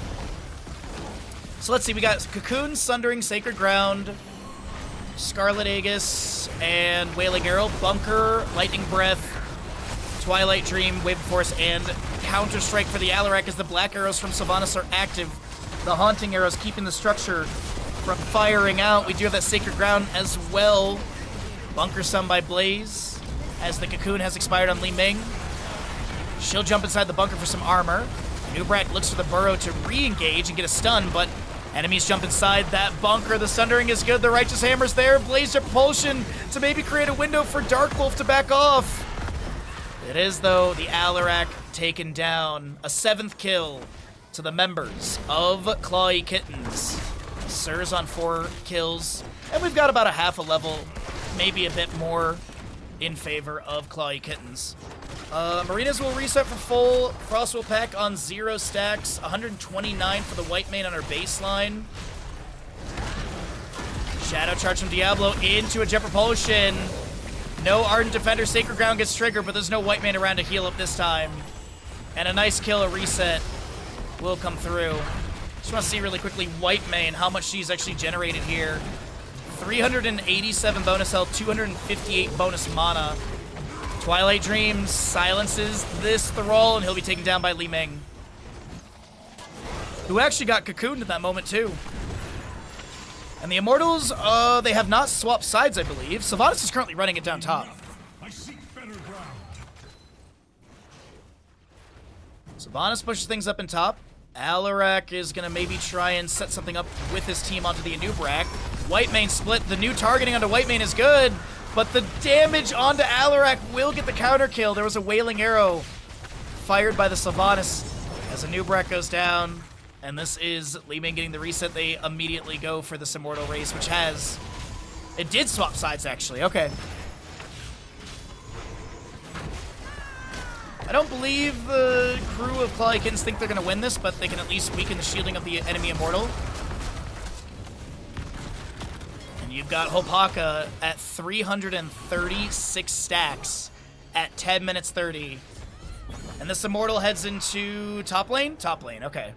So let's see, we got Cocoon, Sundering, Sacred Ground, Scarlet Aegis and Wailing Arrow, Bunker, Lightning Breath, Twilight Dream, Wave of Force, and Counter-Strike for the Alarak as the Black Arrows from Sylvanas are active. The Haunting Arrows keeping the structure from firing out. We do have that Sacred Ground as well. Bunker Sum by Blaze as the Cocoon has expired on Li Ming. She'll jump inside the bunker for some armor. Nubrak looks for the burrow to re-engage and get a stun, but enemies jump inside that bunker. The Sundering is good. The Righteous Hammer's there. Blaze Propulsion to maybe create a window for Dark Wolf to back off. It is, though, the Alarak taken down. A 7th kill to the members of Clawy Kittens. Sir's on 4 kills, and we've got about a half a level, maybe a bit more, in favor of Clawy Kittens. Marinas will reset for full. Frost will pack on 0 stacks. 129 for the White Mane on her baseline. Shadow Charge from Diablo into a Jet Propulsion. No Ardent Defender. Sacred Ground gets triggered, but there's no White Mane around to heal up this time. And a nice kill, a reset, will come through. Just want to see really quickly White Mane, how much she's actually generated here. 387 bonus health, 258 bonus mana. Twilight Dream silences this Thrall, and he'll be taken down by Li Ming, who actually got cocooned at that moment, too. And the Immortals, they have not swapped sides, I believe. Sylvanas is currently running it down top. I seek better ground. Sylvanas pushes things up in top. Alarak is going to maybe try and set something up with his team onto the Anubrak. White Mane split. The new targeting onto White Mane is good, but the damage onto Alarak will get the counter kill. There was a Wailing Arrow fired by the Sylvanas as Anubrak goes down, and this is Li Ming getting the reset. They immediately go for this Immortal Race, which has... It did swap sides, actually. Okay. I don't believe the crew of Clawy Kittens think they're going to win this, but they can at least weaken the shielding of the enemy Immortal. And you've got Hopaka at 336 stacks at 10 minutes 30. And this Immortal heads into top lane? Top lane, okay.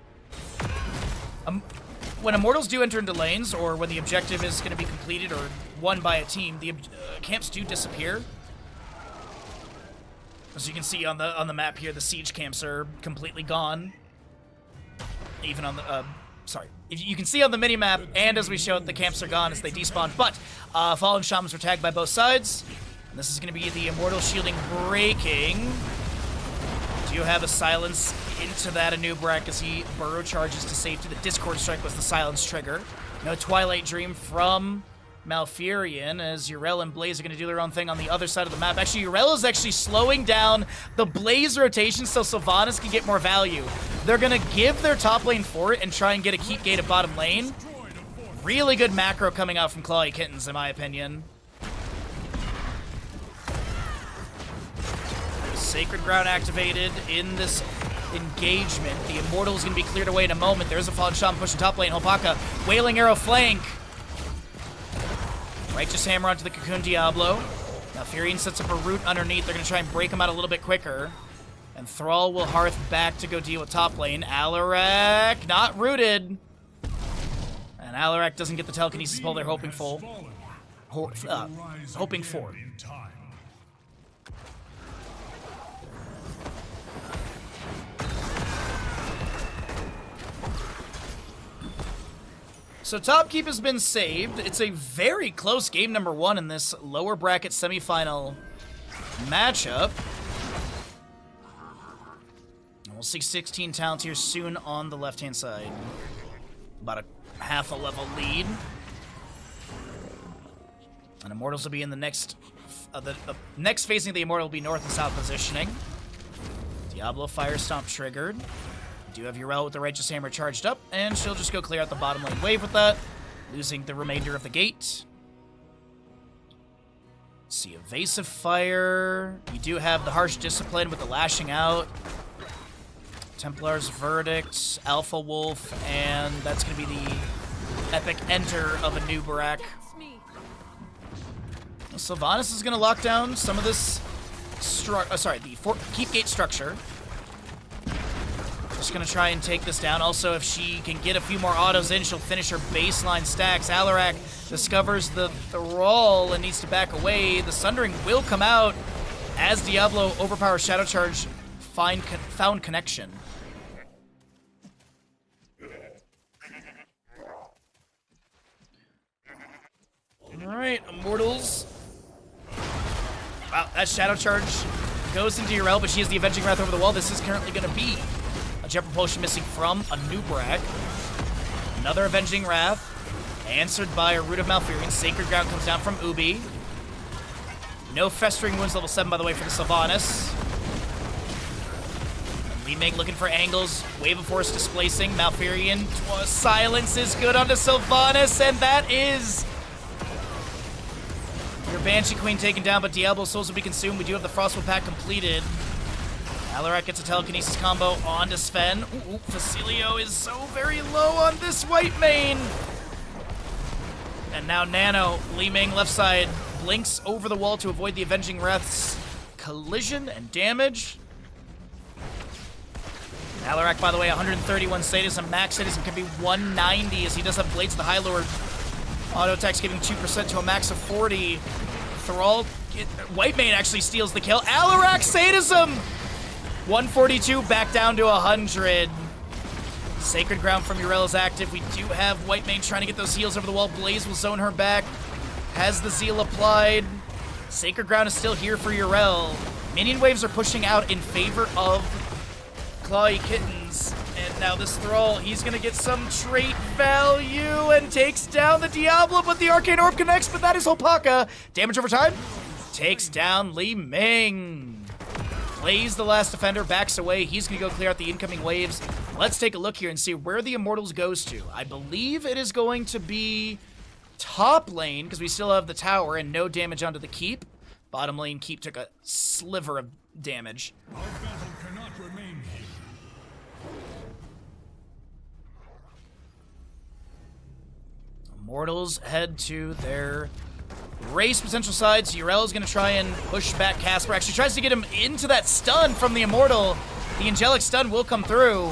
When Immortals do enter into lanes, or when the objective is going to be completed or won by a team, the camps do disappear. As you can see on the map here, the siege camps are completely gone. Even on the, sorry. You can see on the mini-map, and as we showed, the camps are gone as they despawn. But Fallen Shamans were tagged by both sides. And this is going to be the Immortal shielding breaking. Do you have a silence into that Anubrak as he burrow charges to safety? The Discord Strike was the silence trigger. No Twilight Dream from Malfurion, as Yrel and Blaze are going to do their own thing on the other side of the map. Actually, Yrel is actually slowing down the Blaze rotation so Sylvanas can get more value. They're going to give their top lane for it and try and get a keep gate at bottom lane. Really good macro coming out from Clawy Kittens, in my opinion. Sacred Ground activated in this engagement. The Immortal is going to be cleared away in a moment. There's a Fallen Shaman pushing top lane. Hopaka, Wailing Arrow flank. Righteous Hammer onto the Cocoon Diablo. Now Furion sets up a root underneath. They're going to try and break him out a little bit quicker. And Thrall will hearth back to go deal with top lane. Alarak, not rooted. And Alarak doesn't get the telekinesis pull they're hoping for. Hoping for. So top keep has been saved. It's a very close game number 1 in this lower bracket semifinal matchup. And we'll see 16 talents here soon on the left-hand side. About a half a level lead. And Immortals will be in the next... the next facing of the Immortal will be north and south positioning. Diablo Fire Stomp triggered. Do have Yrel with the Righteous Hammer charged up, and she'll just go clear out the bottom lane wave with that, losing the remainder of the gate. Let's see, Evasive Fire. You do have the Harsh Discipline with the Lashing Out. Templar's Verdict, Alpha Wolf, and that's going to be the epic enter of Anubrak. Sylvanas is going to lock down some of this keep gate structure. Just gonna try and take this down. Also, if she can get a few more autos in, she'll finish her baseline stacks. Alarak discovers the roll and needs to back away. The Sundering will come out as Diablo overpowers Shadow Charge, found connection. Alright, Immortals. Wow, that Shadow Charge goes into Urel, but she has the Avenging Wrath over the wall. This is currently going to be a Jet Propulsion missing from a Nubrak. Another Avenging Wrath, answered by a Root of Malfurion. Sacred Ground comes down from Ubi. No Festering Wounds, level 7, by the way, for the Sylvanas. Li Ming looking for angles. Wave of Force displacing. Malfurion. Silence is good onto Sylvanas, and that is your Banshee Queen taken down, but Diablo Souls will be consumed. We do have the Frostwell pack completed. Alarak gets a telekinesis combo onto Sven. Ooh, Facilio is so very low on this white main. And now Nano, Li Ming left side, blinks over the wall to avoid the Avenging Wrath's collision and damage. Alarak, by the way, 131 sadism. Max sadism can be 190 as he does have Blades of the High Lord. Auto attacks giving 2% to a max of 40. Thrall, White Mane actually steals the kill. Alarak sadism! 142 back down to 100. Sacred Ground from Urel is active. We do have White Mane trying to get those heals over the wall. Blaze will zone her back. Has the Zeal applied. Sacred Ground is still here for Urel. Minion waves are pushing out in favor of Clawy Kittens. And now this Thrall, he's gonna get some trait value and takes down the Diablo, but the Arcane Orb connects, but that is Hopaka. Damage over time. Takes down Li Ming. Plays the last defender, backs away. He's gonna go clear out the incoming waves. Let's take a look here and see where the Immortals goes to. I believe it is going to be top lane, because we still have the tower and no damage onto the keep. Bottom lane keep took a sliver of damage. Our battle cannot remain here. Immortals head to their race potential sides. Urel is going to try and push back Casper. Actually tries to get him into that stun from the Immortal. The Angelic Stun will come through.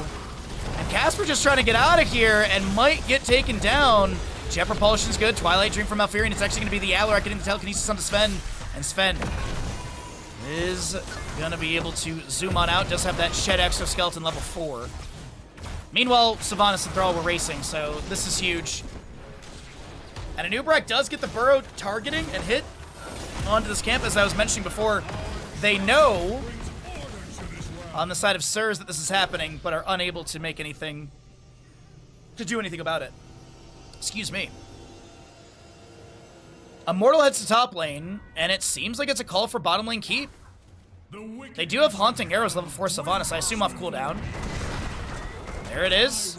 And Casper just trying to get out of here and might get taken down. Jet Propulsion's good. Twilight Dream from Malfurion. It's actually going to be the Alarak getting the telekinesis onto Sven. And Sven is going to be able to zoom on out. Does have that Shed Exoskeleton level 4. Meanwhile, Sylvanas and Thrall were racing, so this is huge. And Anubrak does get the burrow targeting and hit onto this camp. As I was mentioning before, they know on the side of Sirs that this is happening, but are unable to make anything, to do anything about it. Excuse me. Immortal heads to top lane, and it seems like it's a call for bottom lane keep. They do have Haunting Arrows level 4 Sylvanas, I assume off cooldown. There it is.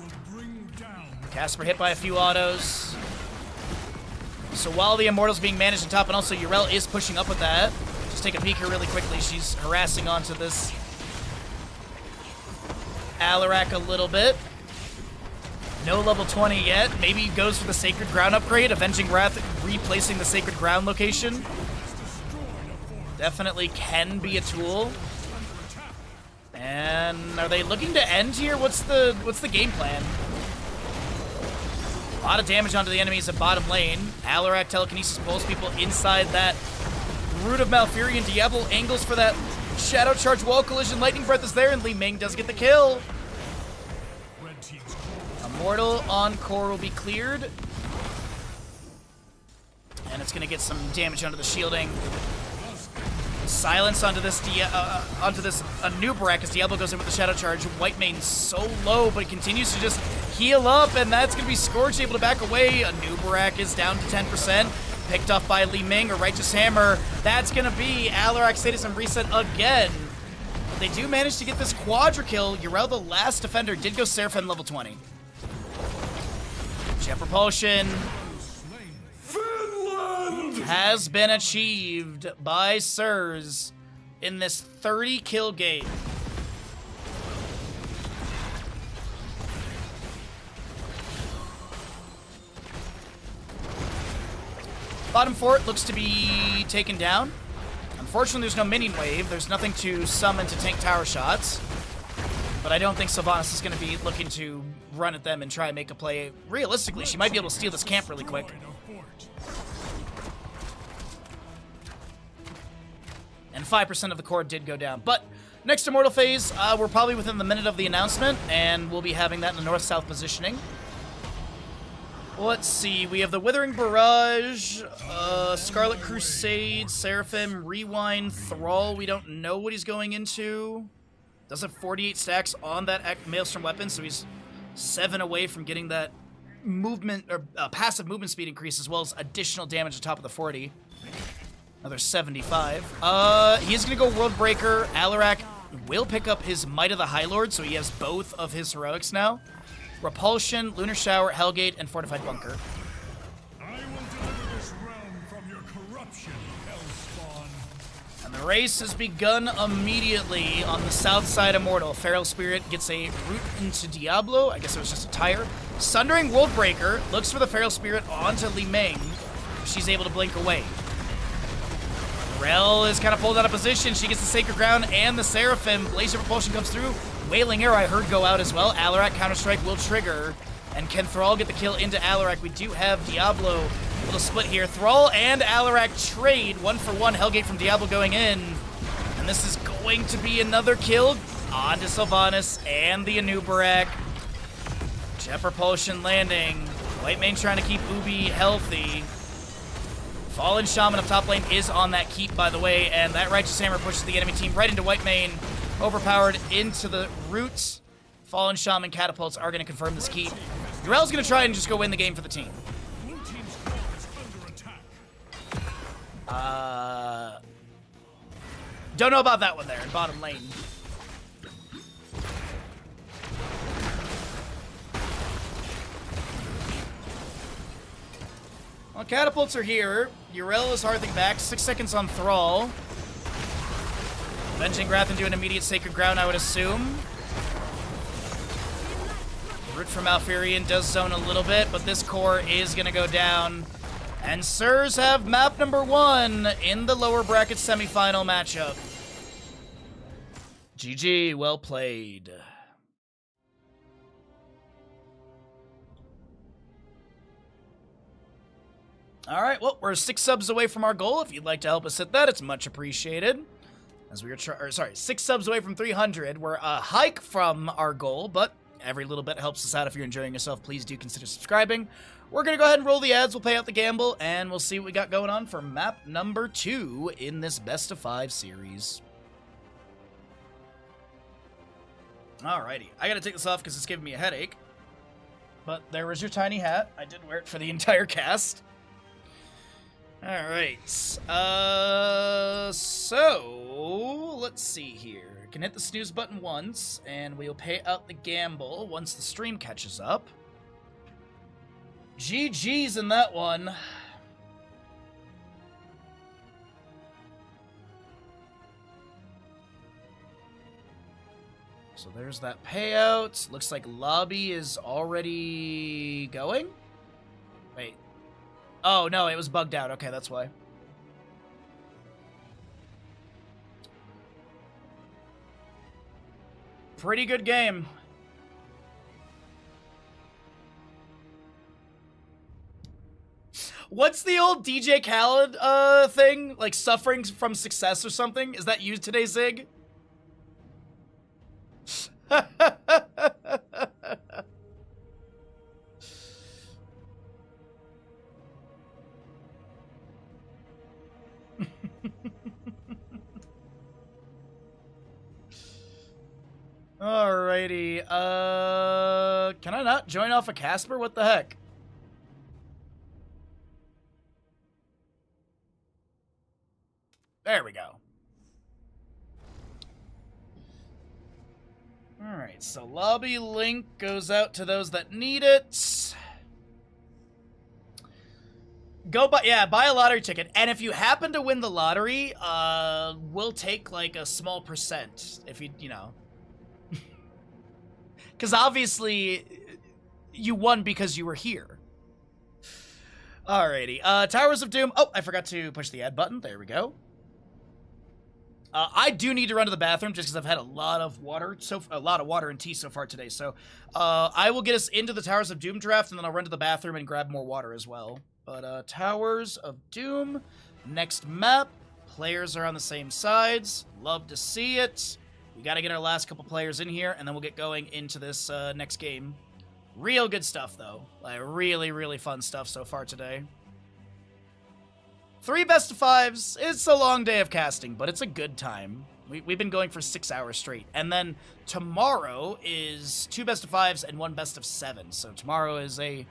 Casper hit by a few autos. So while the Immortal's being managed on top, and also Urel is pushing up with that. Just take a peek here really quickly. She's harassing onto this Alarak a little bit. No level 20 yet. Maybe he goes for the Sacred Ground upgrade. Avenging Wrath replacing the Sacred Ground location. Definitely can be a tool. And are they looking to end here? What's the game plan? A lot of damage onto the enemies at bottom lane. Alarak telekinesis pulls people inside that Root of Malfurion. Diablo angles for that Shadow Charge wall collision. Lightning Breath is there, and Li Ming does get the kill. Immortal on core will be cleared. And it's going to get some damage onto the shielding. Silence onto this Anubrak as Diablo goes in with the Shadow Charge. White Mane's so low, but he continues to just heal up, and that's going to be Scourge able to back away. Anubrak is down to 10%. Picked off by Li Ming, a Righteous Hammer. That's going to be Alarak Sadism reset again. They do manage to get this quadra kill. Urel, the last defender, did go Seraphim level 20. Jet Propulsion has been achieved by Sirs in this 30 kill game. Bottom fort looks to be taken down. Unfortunately, there's no minion wave. There's nothing to summon to tank tower shots. But I don't think Sylvanas is going to be looking to run at them and try and make a play. Realistically, she might be able to steal this camp really quick. And 5% of the core did go down. But next Immortal phase, we're probably within the minute of the announcement, and we'll be having that in the north-south positioning. Let's see, we have the Withering Barrage, Scarlet Crusade, Seraphim, Rewind, Thrall. We don't know what he's going into. Does have 48 stacks on that Maelstrom weapon, so he's 7 away from getting that movement, or passive movement speed increase, as well as additional damage on top of the 40. Another 75. He's gonna go World Breaker. Alarak will pick up his Might of the High Lord, so he has both of his heroics now. Repulsion, Lunar Shower, Hellgate, and Fortified Bunker. I will deliver this realm from your corruption, Hellspawn. And the race has begun immediately on the south side of Mortal. Feral Spirit gets a route into Diablo. I guess it was just a tire. Sundering World Breaker looks for the Feral Spirit onto Li Meng. She's able to blink away. Rel is kind of pulled out of position. She gets the Sacred Ground and the Seraphim. Laser Propulsion comes through. Wailing Arrow, I heard, go out as well. Alarak Counter-Strike will trigger. And can Thrall get the kill into Alarak? We do have Diablo. Little split here. Thrall and Alarak trade. 1-for-1. Hellgate from Diablo going in. And this is going to be another kill onto Sylvanas and the Anubarak. Jet Propulsion landing. Whitemane trying to keep Ubi healthy. Fallen Shaman up top lane is on that keep, by the way, and that Righteous Hammer pushes the enemy team right into Whitemane. Overpowered into the roots. Fallen Shaman catapults are going to confirm this keep. Durell's going to try and just go win the game for the team. Don't know about that one there in bottom lane. Well, catapults are here. Yrel is Hearthing back. 6 seconds on Thrall. Avenging Wrath into an immediate Sacred Ground, I would assume. Root from Malfurion does zone a little bit, but this core is going to go down. And Sirs have map number 1 in the lower bracket semifinal matchup. GG, well played. All right, well, we're 6 subs away from our goal. If you'd like to help us hit that, it's much appreciated. As we are 6 subs away from 300. We're a hike from our goal, but every little bit helps us out. If you're enjoying yourself, please do consider subscribing. We're going to go ahead and roll the ads. We'll pay out the gamble, and we'll see what we got going on for map number 2 in this best of 5 series. Alrighty, I got to take this off because it's giving me a headache. But there was your tiny hat. I did wear it for the entire cast. Alright, so let's see here. Can hit the snooze button once, and we'll pay out the gamble once the stream catches up. GG's in that one. So there's that payout. Looks like lobby is already going. Wait. Oh, no, it was bugged out. Okay, that's why. Pretty good game. What's the old DJ Khaled thing? Like suffering from success or something? Is that you today, Zig? Alrighty, can I not join off of Casper? What the heck? There we go. Alright, so lobby link goes out to those that need it. Go buy, yeah, buy a lottery ticket. And if you happen to win the lottery, we'll take like a small percent. If you know. Because obviously, you won because you were here. Alrighty. Towers of Doom. Oh, I forgot to push the add button. There we go. I do need to run to the bathroom just because I've had a lot of water and tea so far today. So I will get us into the Towers of Doom draft, and then I'll run to the bathroom and grab more water as well. But Towers of Doom, next map. Players are on the same sides. Love to see it. We got to get our last couple players in here, and then we'll get going into this next game. Real good stuff, though. Like, really, really fun stuff so far today. 3 best of 5s. It's a long day of casting, but it's a good time. We've been going for 6 hours straight. And then tomorrow is 2 best of 5s and 1 best of 7. So tomorrow is a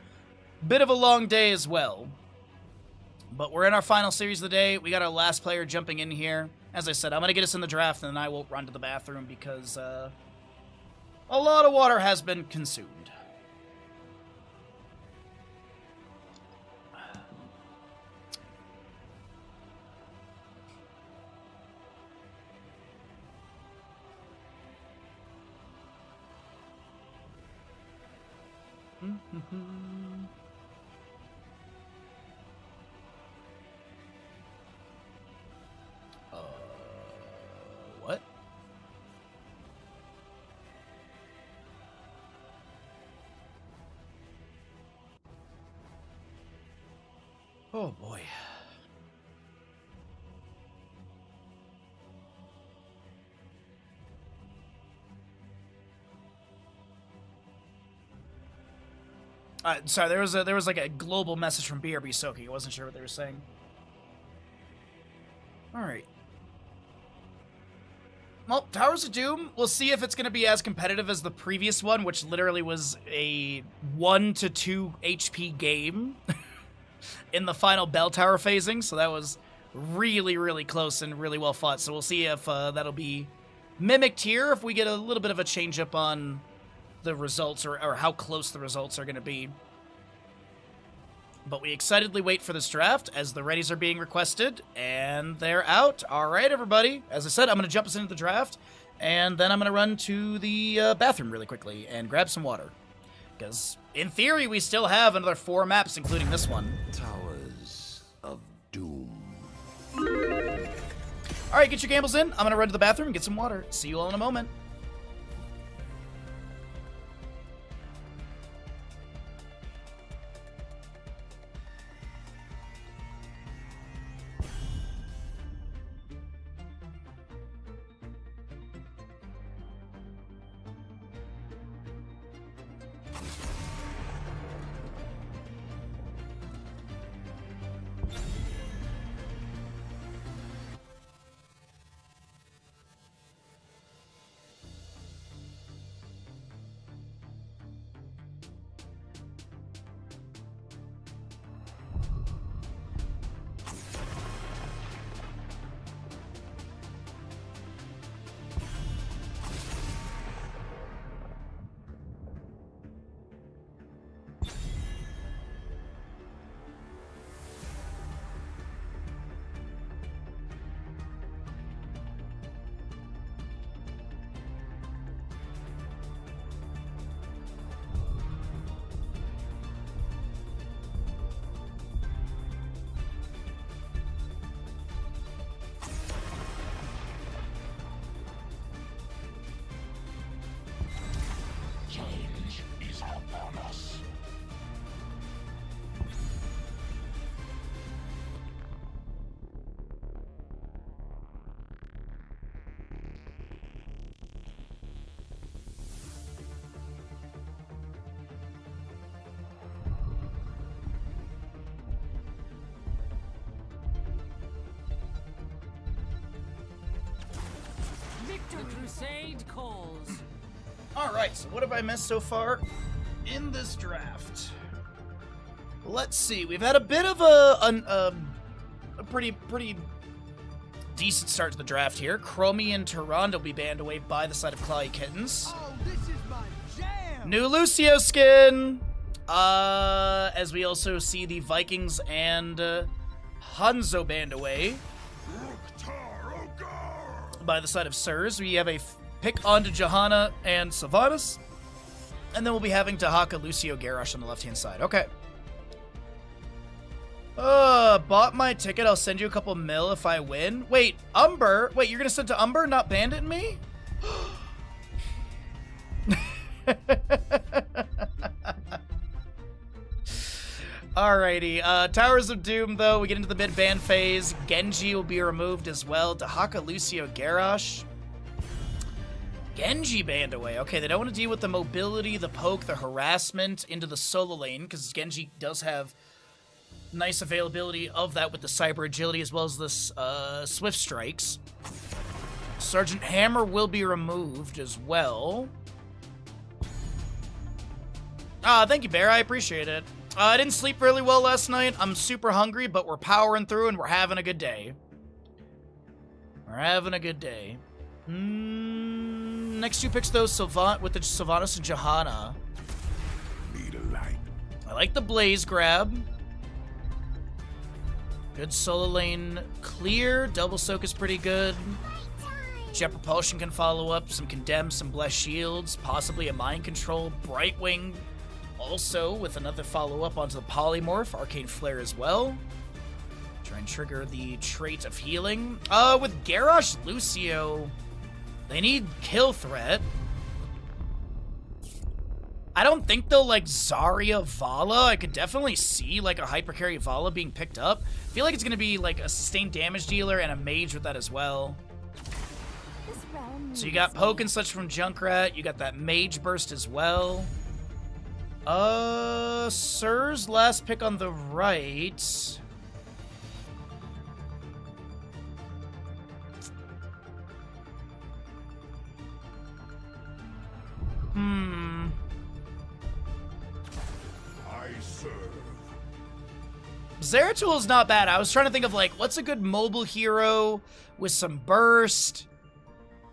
bit of a long day as well. But we're in our final series of the day. We got our last player jumping in here. As I said, I'm going to get us in the draft, and then I will run to the bathroom because a lot of water has been consumed. What? Oh boy. Sorry, there was like a global message from BRB Soaking. I wasn't sure what they were saying. All right. Well, Towers of Doom, we'll see if it's going to be as competitive as the previous one, which literally was a 1 to 2 HP game in the final bell tower phasing. So that was really, really close and really well fought. So we'll see if that'll be mimicked here, if we get a little bit of a change up on the results or how close the results are going to be. But we excitedly wait for this draft as the readies are being requested, and they're out. All right, everybody. As I said, I'm going to jump us into the draft, and then I'm going to run to the bathroom really quickly and grab some water. Because, in theory, we still have another 4 maps, including this one. Towers of Doom. All right, get your gambles in. I'm going to run to the bathroom and get some water. See you all in a moment. The crusade calls. All right, so what have I missed so far in this draft? Let's see. We've had a bit of a pretty decent start to the draft here. Chromie and Tyrande will be banned away by the side of Clawy Kittens. Oh, this is my jam! New Lucio skin. As we also see the Vikings and Hanzo banned away by the side of Sirs. We have a pick onto Johanna and Sylvanas. And then we'll be having Tahaka, Lucio, Garrosh on the left-hand side. Okay. Bought my ticket. I'll send you a couple mil if I win. Wait, Umber? Wait, you're gonna send to Umber, not Bandit and me? Alrighty, Towers of Doom, though. We get into the mid-ban phase. Genji will be removed as well. Dahaka, Lucio, Garrosh. Genji banned away. Okay, they don't want to deal with the mobility, the poke, the harassment into the solo lane, because Genji does have nice availability of that with the cyber agility as well as this swift strikes. Sergeant Hammer will be removed as well. Thank you, Bear. I appreciate it. I didn't sleep really well last night. I'm super hungry, but we're powering through and we're having a good day. We're having a good day. Next two picks, though, with the Sylvanas and Johanna. Need a light. I like the Blaze grab. Good solo lane clear. Double soak is pretty good. Jet propulsion can follow up. Some condemn, some blessed shields. Possibly a mind control. Brightwing also with another follow up onto the polymorph. Arcane flare as well. Try and trigger the trait of healing. With Garrosh Lucio, they need kill threat. I don't think they'll like Zarya Vala. I could definitely see like a hypercarry Vala being picked up. I feel like it's gonna be like a sustained damage dealer and a mage with that as well. So you got poke and such from Junkrat. You got that mage burst as well. Sir's last pick on the right. I serve. Zeratul is not bad. I was trying to think of like, what's a good mobile hero with some burst?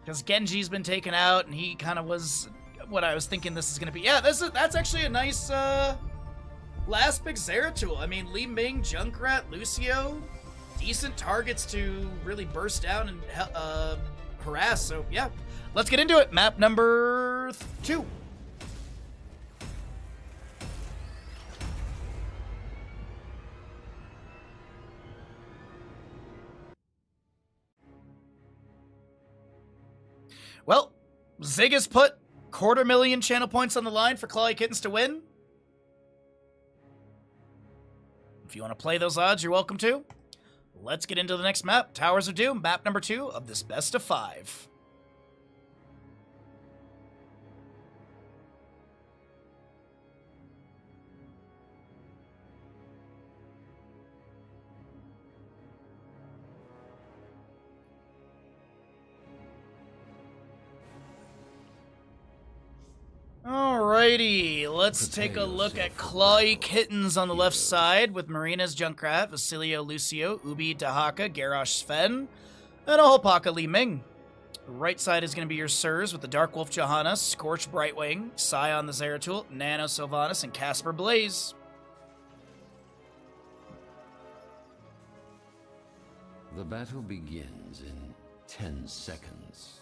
Because Genji's been taken out, and he kind of was what I was thinking this is going to be. Yeah, that's actually a nice last pick Zeratul. I mean, Li Ming, Junkrat, Lucio, decent targets to really burst down and harass. So yeah, let's get into it. Map number 2. Well, Zig has put 250,000 channel points on the line for Clawy Kittens to win. If you want to play those odds, you're welcome to. Let's get into the next map, Towers of Doom, map number 2 of this best of 5. Alrighty, let's take a look at Clawy Kittens on the left side with Marina's Junkrat, Vasilio Lucio, Ubi Dahaka, Garrosh Sven, and a Hopaka Li Ming. Right side is going to be your Sirs with the Dark Wolf Johanna, Scorch Brightwing, Scion the Zeratul, Nano Sylvanas, and Casper Blaze. The battle begins in 10 seconds.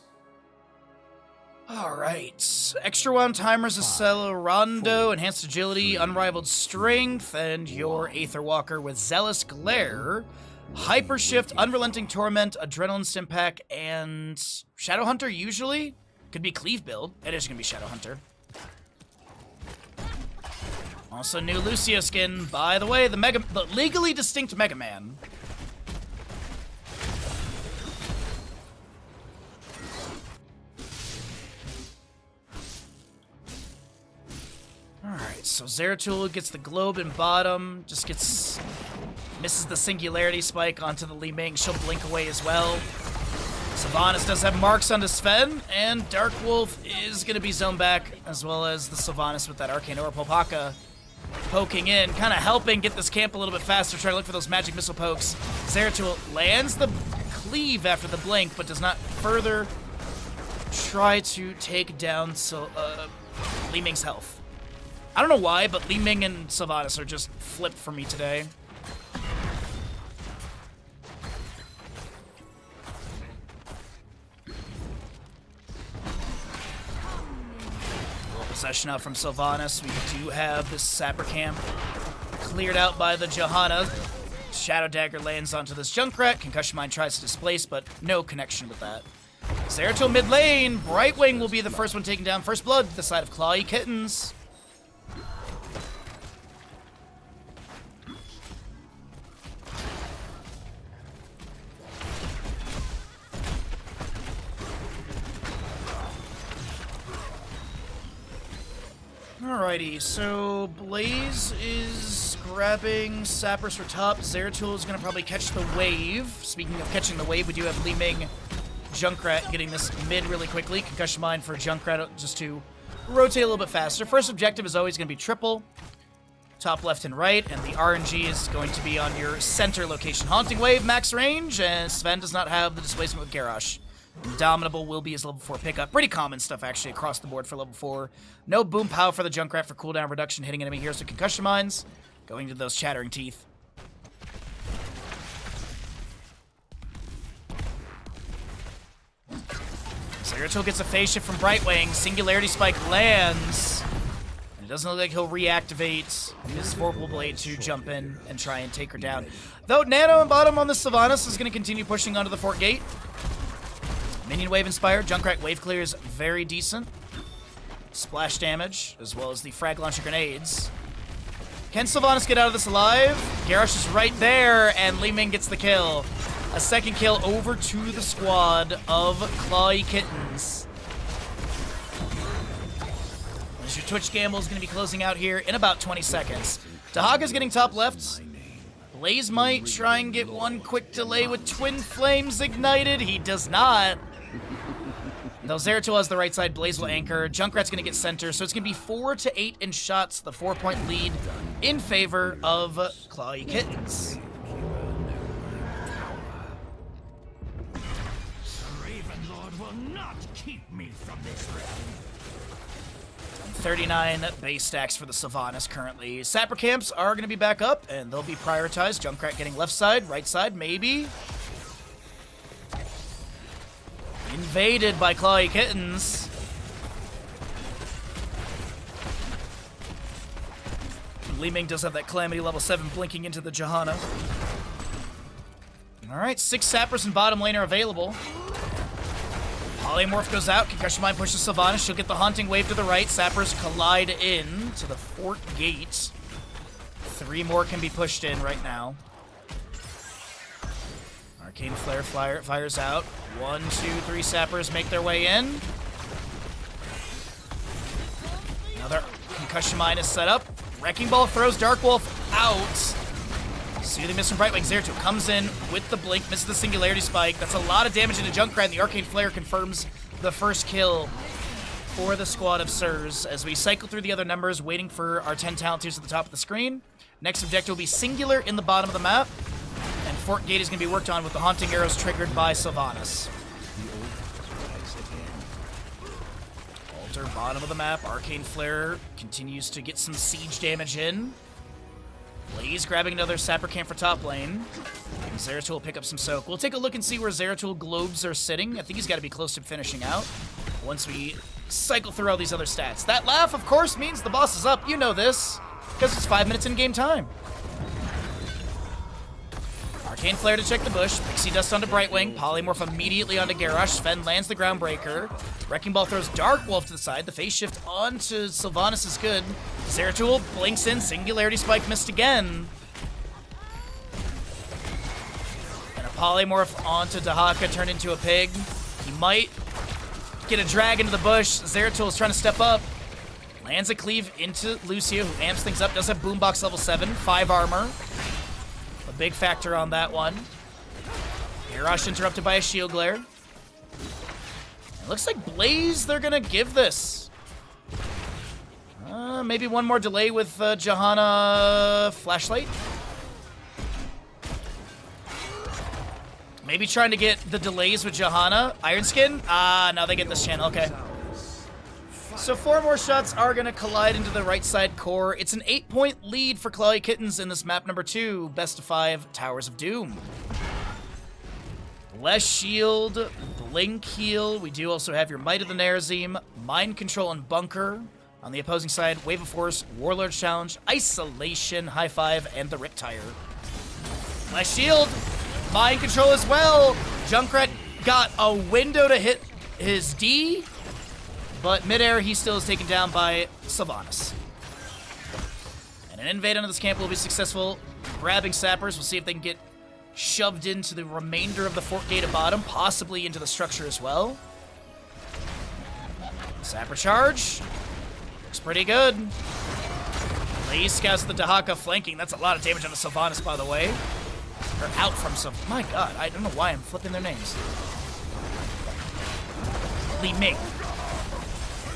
Alright. Extra 1 timers, Accelerando, Enhanced Agility, Unrivaled Strength, and your Aether Walker with Zealous Glare, Hyper Shift, Unrelenting Torment, Adrenaline Stimpak, and Shadow Hunter usually. Could be Cleave build. It is going to be Shadow Hunter. Also new Lucio skin. By the way, the legally distinct Mega Man. Alright, so Zeratul gets the globe in bottom, misses the singularity spike onto the Li Ming. She'll blink away as well. Sylvanas does have marks onto Sven, and Dark Wolf is going to be zoned back, as well as the Sylvanas with that Arcane Aura Popaka poking in, kind of helping get this camp a little bit faster, trying to look for those magic missile pokes. Zeratul lands the cleave after the blink, but does not further try to take down Li Ming's health. I don't know why, but Li Ming and Sylvanas are just flipped for me today. Little possession out from Sylvanas. We do have this Sapper camp cleared out by the Johanna. Shadow Dagger lands onto this Junkrat. Concussion Mine tries to displace, but no connection with that. Zeratul mid lane. Brightwing will be the first one taking down First Blood, the side of Clawy Kittens. Alrighty, so Blaze is grabbing Sappers for top. Zeratul is going to probably catch the wave. Speaking of catching the wave, we do have Li Ming Junkrat getting this mid really quickly. Concussion Mine for Junkrat just to rotate a little bit faster. First objective is always going to be triple. Top left and right, and the RNG is going to be on your center location. Haunting Wave, max range, and Sven does not have the displacement with Garrosh. Indomitable will be his level 4 pickup. Pretty common stuff, actually, across the board for level 4. No Boom Pow for the Junkrat for cooldown reduction, hitting enemy heroes with Concussion Mines. Going to those Chattering Teeth. Zeratul gets a phase shift from Brightwing. Singularity Spike lands. And it doesn't look like he'll reactivate his Vorpal Blade to jump in and try and take her down. Though Nano and bottom on the Sylvanas is going to continue pushing onto the Fort Gate. Minion Wave Inspired. Junkrat Wave Clear is very decent. Splash damage, as well as the Frag Launcher Grenades. Can Sylvanas get out of this alive? Garrosh is right there, and Li Ming gets the kill. A second kill over to the squad of Clawy Kittens. As your Twitch gamble is going to be closing out here in about 20 seconds. Dahaka's getting top left. Blaze might try and get one quick delay with Twin Flames ignited. He does not. Though Zeratul has the right side, Blaze will anchor. Junkrat's going to get center, so it's going to be 4 to 8 in shots. The 4-point lead in favor of Clawy Kittens. Ravenlord will not keep me from this realm. 39 base stacks for the Sylvanas currently. Sapper camps are going to be back up, and they'll be prioritized. Junkrat getting left side, right side, maybe. Invaded by Clawy Kittens. Li Ming does have that Calamity level 7 blinking into the Johanna. Alright, 6 Sappers in bottom lane are available. Polymorph goes out. Concussion Mine pushes Sylvanas. She'll get the Haunting Wave to the right. Sappers collide in to the Fort Gate. 3 more can be pushed in right now. Arcane Flare fires out. 1, 2, 3 Sappers make their way in. Another Concussion Mine is set up. Wrecking Ball throws Dark Wolf out. Soothing Mist from Brightwing. Zeratul comes in with the blink, misses the Singularity Spike. That's a lot of damage into Junkrat, and the Arcane Flare confirms the first kill for the squad of Sirs. As we cycle through the other numbers, waiting for our 10 talent tiers at the top of the screen. Next objective will be Singular in the bottom of the map. And Fort Gate is going to be worked on with the Haunting Arrows triggered by Sylvanas. Altar, bottom of the map. Arcane Flare continues to get some siege damage in. Blaze grabbing another Sapper camp for top lane. And Zeratul will pick up some soak. We'll take a look and see where Zeratul globes are sitting. I think he's got to be close to finishing out once we cycle through all these other stats. That laugh, of course, means the boss is up. You know this, because it's 5 minutes in game time. Arcane Flare to check the bush. Pixie Dust onto Brightwing. Polymorph immediately onto Garrosh. Sven lands the Groundbreaker. Wrecking Ball throws Dark Wolf to the side. The phase shift onto Sylvanas is good. Zeratul blinks in. Singularity Spike missed again. And a Polymorph onto Dahaka turned into a pig. He might get a drag into the bush. Zeratul is trying to step up. Lands a cleave into Lucio, who amps things up. Does have Boombox level 7. 5 armor. A big factor on that one. Garrosh interrupted by a shield glare. It looks like Blaze, they're gonna give this. Maybe one more delay with Johanna Flashlight. Maybe trying to get the delays with Johanna. Iron Skin? No, they get this channel, okay. So 4 more shots are going to collide into the right side core. It's an 8-point lead for Clawy Kittens in this map number 2, best of 5 Towers of Doom. Less shield, blink heal. We do also have your Might of the Nerazim, Mind Control and Bunker. On the opposing side, Wave of Force, Warlord Challenge, Isolation, High Five, and the Riptire. Flash shield. Mind control as well. Junkrat got a window to hit his D, but midair he still is taken down by Sylvanas. And an invade into this camp will be successful. Grabbing sappers, we'll see if they can get shoved into the remainder of the fort gate at bottom, possibly into the structure as well. Sapper charge. Looks pretty good. Blaze scouts the Dahaka flanking. That's a lot of damage on the Sylvanas, by the way. Or out from some. My god, I don't know why I'm flipping their names. Li Ming.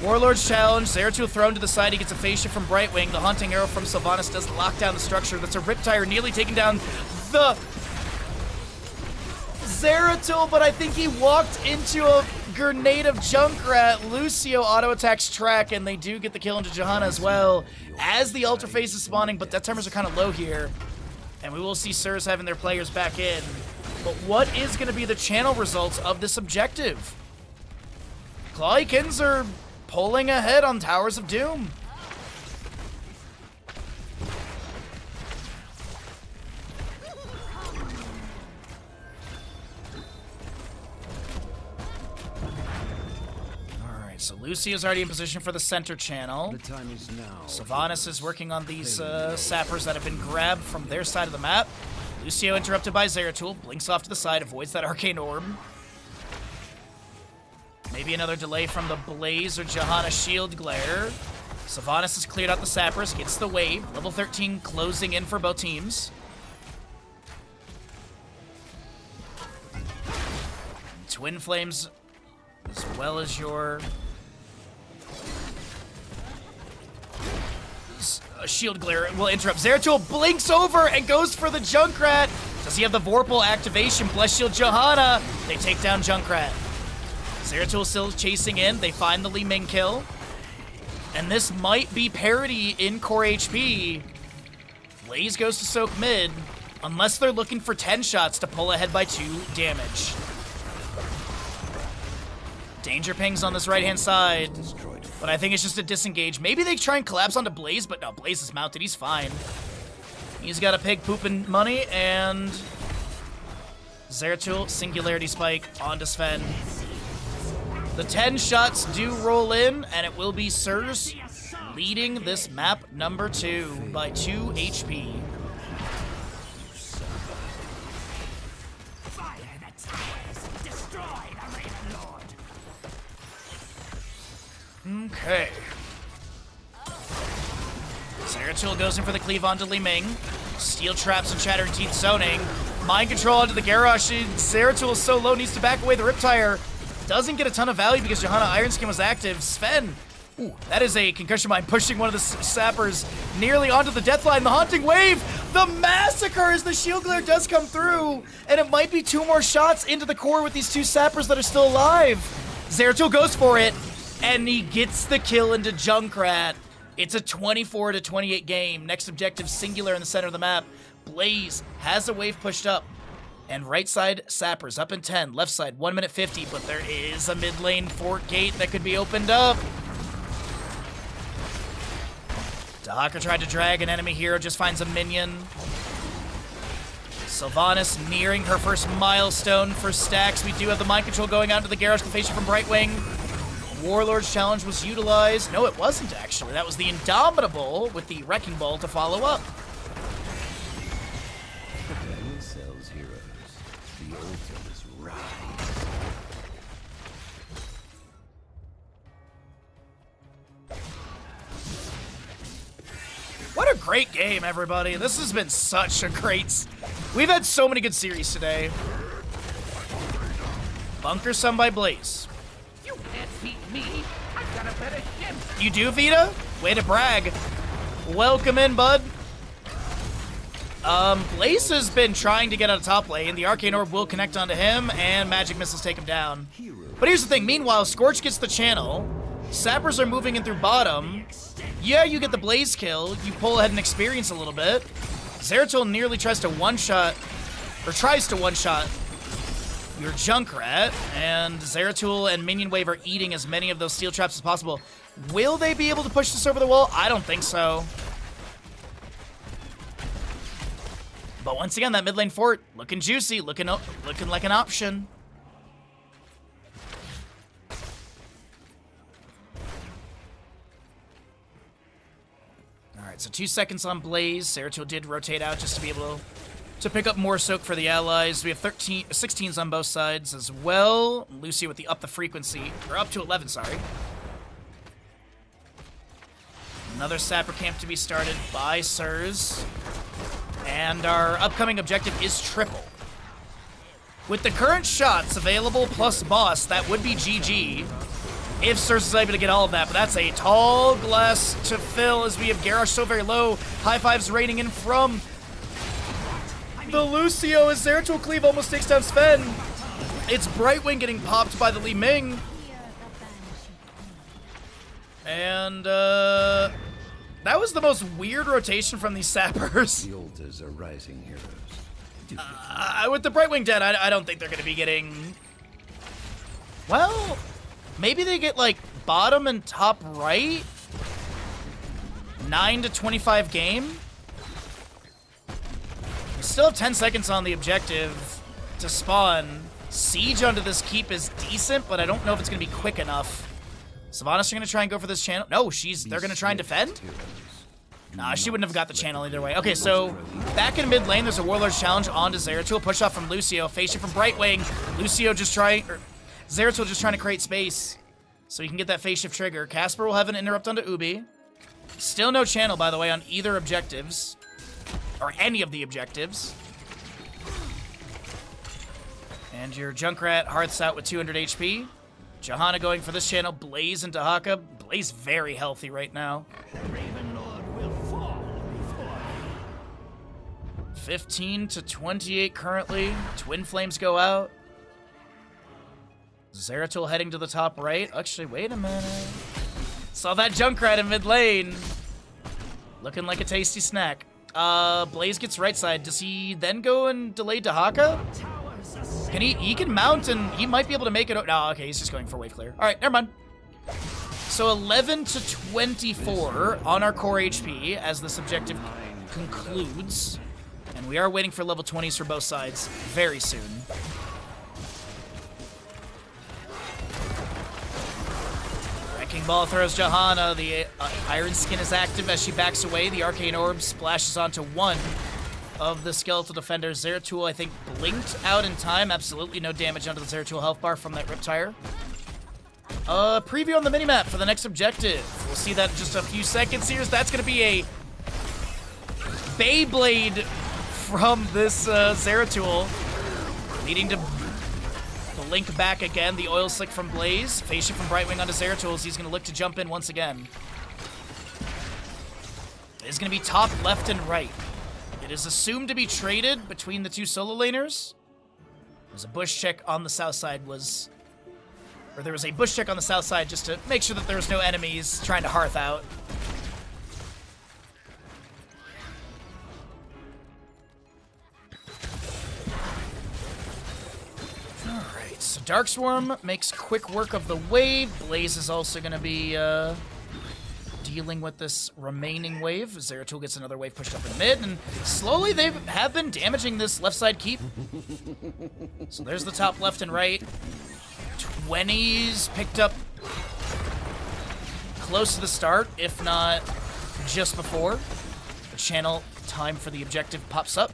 Warlord's challenge. Zeratul thrown to the side. He gets a phase shift from Brightwing. The haunting arrow from Sylvanas does lock down the structure. That's a Riptire nearly taking down the Zeratul, but I think he walked into a grenade of Junkrat. Lucio auto-attacks track, and they do get the kill into Johanna as well. As the Ultra Phase is spawning, but death timers are kind of low here. And we will see Sirs having their players back in. But what is going to be the channel results of this objective? Clawikins are pulling ahead on Towers of Doom. Alright, so Lucio's already in position for the center channel. The time is now. Sylvanas is working on these sappers that have been grabbed from their side of the map. Lucio interrupted by Zeratul, blinks off to the side, avoids that arcane orb. Maybe another delay from the Blaze or Johanna shield glare. Sylvanas has cleared out the sappers, gets the wave. Level 13 closing in for both teams. Twin Flames, as well as your shield glare will interrupt. Zeratul blinks over and goes for the Junkrat. Does he have the Vorpal activation? Bless Shield Johanna. They take down Junkrat. Zeratul still chasing in. They find the Li Ming kill. And this might be parity in core HP. Blaze goes to soak mid, unless they're looking for 10 shots to pull ahead by 2 damage. Danger pings on this right-hand side, but I think it's just a disengage. Maybe they try and collapse onto Blaze, but no, Blaze is mounted. He's fine. He's got a pig pooping money, and Zeratul, Singularity Spike onto Sven. The 10 shots do roll in, and it will be Sirs leading this map number 2 by 2 HP. Okay. Zeratul goes in for the cleave onto Li Ming. Steel traps and Chattering Teeth zoning. Mind control onto the Garrosh. Zeratul is so low, needs to back away the Riptire. Doesn't get a ton of value because Johanna Ironskin was active. Sven, ooh, that is a concussion mine pushing one of the sappers nearly onto the death line. The Haunting Wave, the massacre as the shield glare does come through. And it might be 2 more shots into the core with these 2 sappers that are still alive. Zeratul goes for it, and he gets the kill into Junkrat. It's a 24-28 game. Next objective, Singular in the center of the map. Blaze has a wave pushed up. And right side, Sappers up in 10. Left side, 1 minute 50, but there is a mid lane fort gate that could be opened up. Dahaka tried to drag an enemy hero, just finds a minion. Sylvanas nearing her first milestone for stacks. We do have the mind control going out into the Garrosh Confation from Brightwing. Warlord's challenge was utilized. No, it wasn't actually. That was the Indomitable with the Wrecking Ball to follow up. What a great game, everybody. This has been such a great... We've had so many good series today. Bunker some by Blaze. You can't beat me. I've got a better ship. You do, Vita? Way to brag. Welcome in, bud. Blaze has been trying to get out of top lane. The Arcane Orb will connect onto him, and Magic Missiles take him down. But here's the thing. Meanwhile, Scorch gets the channel. Sappers are moving in through bottom. Yeah, you get the Blaze kill. You pull ahead and experience a little bit. Zeratul nearly tries to one-shot your Junkrat, and Zeratul and Minion Wave are eating as many of those steel traps as possible. Will they be able to push this over the wall? I don't think so. But once again, that mid lane fort looking juicy, looking like an option. All right, so 2 seconds on Blaze. Zeratul did rotate out just to be able to pick up more soak for the allies. We have 16s on both sides as well. Lucio with the up the frequency, or up to 11, sorry. Another sapper camp to be started by Sirs. And our upcoming objective is triple. With the current shots available plus boss, that would be GG. If Sirs is able to get all of that, but that's a tall glass to fill as we have Garrosh so very low. High fives raining in from the Lucio as Zeratul Cleave almost takes down Sven. It's Brightwing getting popped by the Li Ming. And, that was the most weird rotation from these sappers. The altars are rising heroes. With the Brightwing dead, I don't think they're going to be getting... Well, maybe they get, like, bottom and top right? 9 to 25 game? We still have 10 seconds on the objective to spawn. Siege onto this keep is decent, but I don't know if it's going to be quick enough. Sylvanas are going to try and go for this channel. No, they're going to try and defend? Nah, she wouldn't have got the channel either way. Okay, so back in mid lane, there's a Warlord's Challenge onto Zeratul. Push off from Lucio. Face shift from Brightwing. Zeratul just trying to create space so he can get that face shift trigger. Casper will have an interrupt onto Ubi. Still no channel, by the way, on either objectives. Or any of the objectives. And your Junkrat Hearth's out with 200 HP. Johanna going for this channel. Blaze into Haka. Blaze very healthy right now. 15 to 28 currently. Twin Flames go out. Zeratul heading to the top right. Actually, wait a minute. Saw that Junkrat in mid lane. Looking like a tasty snack. Blaze gets right side. Does he then go and delay Dahaka? He can mount and he might be able to make it. No, okay, he's just going for wave clear. All right, never mind. So 11 to 24 on our core HP as this objective concludes. And we are waiting for level 20s for both sides very soon. Wrecking Ball throws Johanna. The Iron Skin is active as she backs away. The Arcane Orb splashes onto one of the Skeletal Defenders. Zeratul, I think, blinked out in time. Absolutely no damage onto the Zeratul health bar from that Riptire. Preview on the minimap for the next objective. We'll see that in just a few seconds here. That's going to be a Beyblade from this Zeratul, leading to blink back again. The Oil Slick from Blaze. Face shift from Brightwing onto Zeratul as he's going to look to jump in once again. It's going to be top, left, and right. It is assumed to be traded between the two solo laners. There's a bush check on the south side there was a bush check on the south side just to make sure that there was no enemies trying to hearth out. Alright, so Darkswarm makes quick work of the wave. Blaze is also going to be dealing with this remaining wave. Zeratul gets another wave pushed up in mid, and slowly they have been damaging this left side keep. So there's the top left and right. 20s picked up close to the start, if not just before. The channel time for the objective pops up.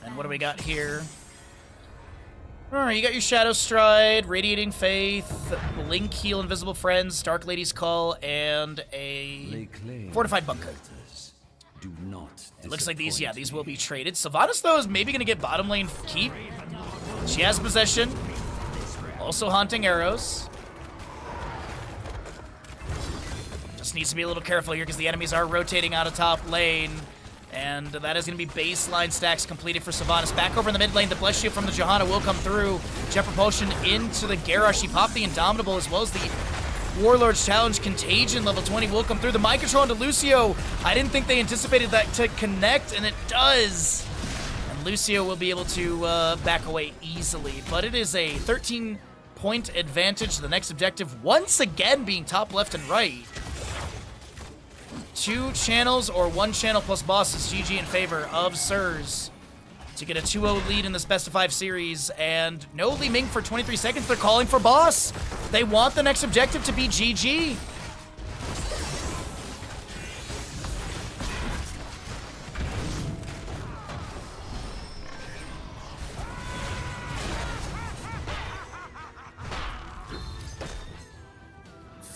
And what do we got here? Alright, you got your Shadow Stride, Radiating Faith, Blink, Heal, Invisible Friends, Dark Lady's Call, and a Fortified Bunker. Do not it looks like these will be traded. Sylvanas, though, is maybe going to get bottom lane keep. She has possession. Also Haunting Arrows. Just needs to be a little careful here because the enemies are rotating out of top lane. And that is going to be baseline stacks completed for Sylvanas. Back over in the mid lane, the Bless Shield from the Johanna will come through. Jet Propulsion into the Garrosh. She popped the Indomitable as well as the Warlord's Challenge. Contagion, level 20, will come through. The Mind Control into Lucio. I didn't think they anticipated that to connect, and it does. And Lucio will be able to back away easily. But it is a 13-point advantage. The next objective, once again, being top left and right. 2 channels or 1 channel plus boss is GG in favor of Sirs to get a 2-0 lead in this best of 5 series. And no Li Ming for 23 seconds. They're calling for boss. They want the next objective to be GG.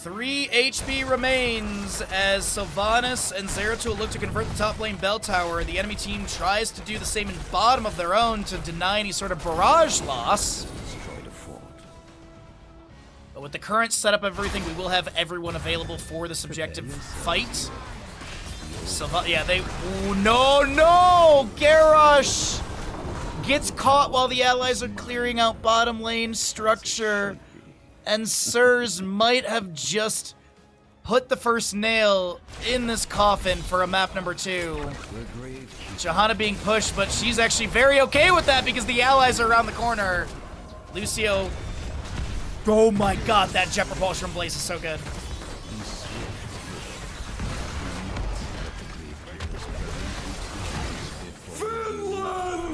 Three HP remains as Sylvanas and Zeratul look to convert the top lane bell tower. The enemy team tries to do the same in bottom of their own to deny any sort of barrage loss. But with the current setup of everything, we will have everyone available for this objective fight. Yeah, they... Ooh, no! Garrosh gets caught while the allies are clearing out bottom lane structure. And Sirs might have just put the first nail in this coffin for a map number 2. Johanna being pushed, but she's actually very okay with that because the allies are around the corner. Lucio. Oh my god, that jet propulsion blaze is so good.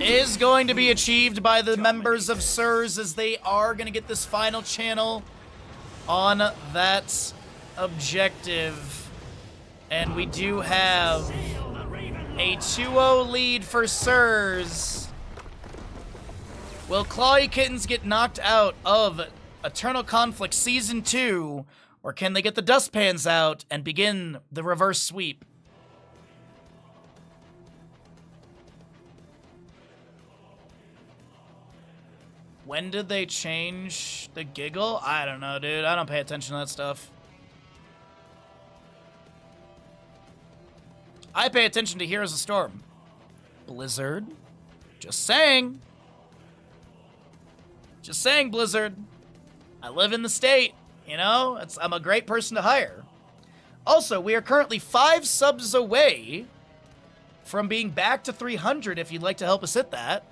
Is going to be achieved by the members of Sirs as they are going to get this final channel on that objective. And we do have a 2-0 lead for Sirs. Will Clawy Kittens get knocked out of Eternal Conflict Season 2, or can they get the dustpans out and begin the reverse sweep? When did they change the giggle? I don't know, dude. I don't pay attention to that stuff. I pay attention to Heroes of Storm. Blizzard. Just saying. Just saying, Blizzard. I live in the state, you know? I'm a great person to hire. Also, we are currently 5 subs away from being back to 300 if you'd like to help us hit that.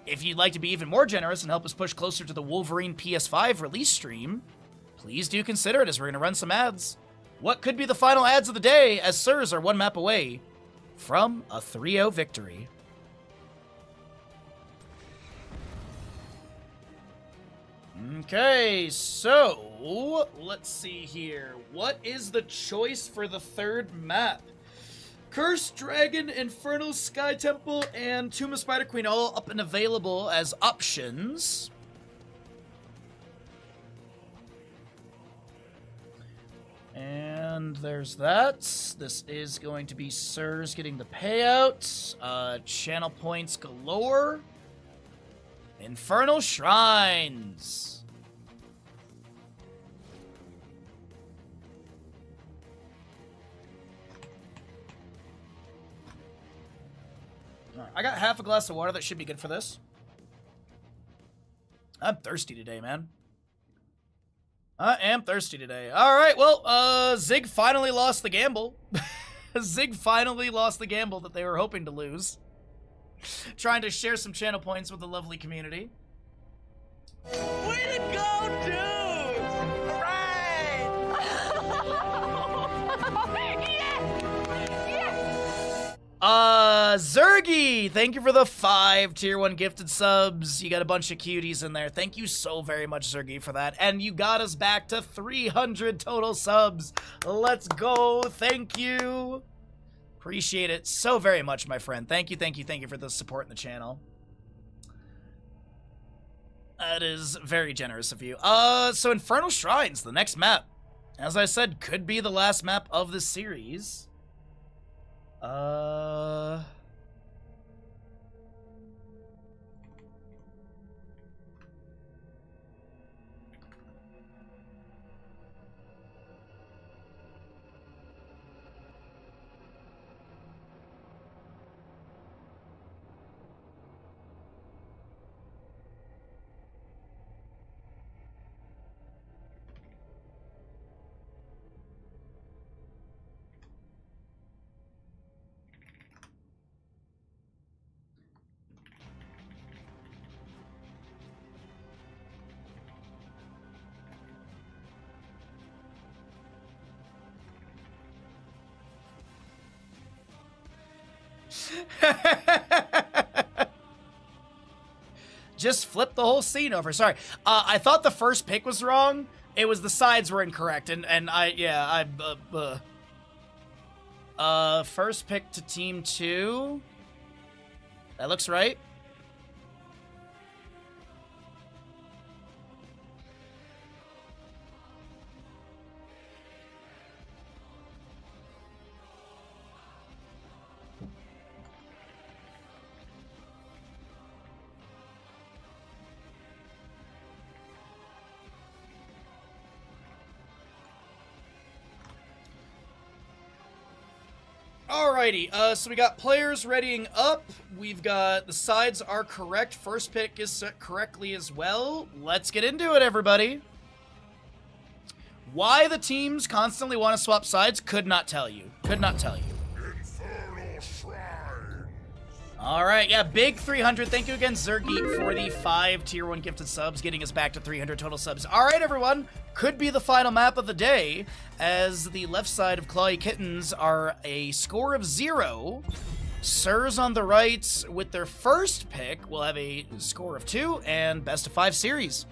If you'd like to be even more generous and help us push closer to the Wolverine PS5 release stream, please do consider it as we're going to run some ads. What could be the final ads of the day as Sirs are 1 map away from a 3-0 victory. Okay, so let's see here. What is the choice for the 3rd map? Cursed Dragon, Infernal Sky Temple, and Tomb of Spider Queen all up and available as options. And there's that. This is going to be Sirs getting the payout. Channel points galore. Infernal Shrines. I got half a glass of water. That should be good for this. I'm thirsty today, man. I am thirsty today. All right, well, Zig finally lost the gamble. Zig finally lost the gamble that they were hoping to lose. Trying to share some channel points with the lovely community. Way to go, dudes! Right! Zergy, thank you for the 5 tier 1 gifted subs. You got a bunch of cuties in there. Thank you so very much, Zergy, for that. And you got us back to 300 total subs. Let's go. Thank you. Appreciate it so very much, my friend. Thank you, thank you, thank you for the support in the channel. That is very generous of you. So Infernal Shrines, the next map. As I said, could be the last map of the series. Just flip the whole scene over. Sorry. I thought the first pick was wrong. It was the sides were incorrect. First pick to team 2. That looks right. Alrighty, so we got players readying up. We've got the sides are correct. First pick is set correctly as well. Let's get into it, everybody. Why the teams constantly want to swap sides, could not tell you. Could not tell you. Infernal Shrine. Alright, yeah, big 300. Thank you again, Zergeet, for the 5 tier 1 gifted subs, getting us back to 300 total subs. Alright, everyone. Could be the final map of the day, as the left side of Clawy Kittens are a score of 0. Sirs on the right, with their first pick, will have a score of 2, and best of 5 series.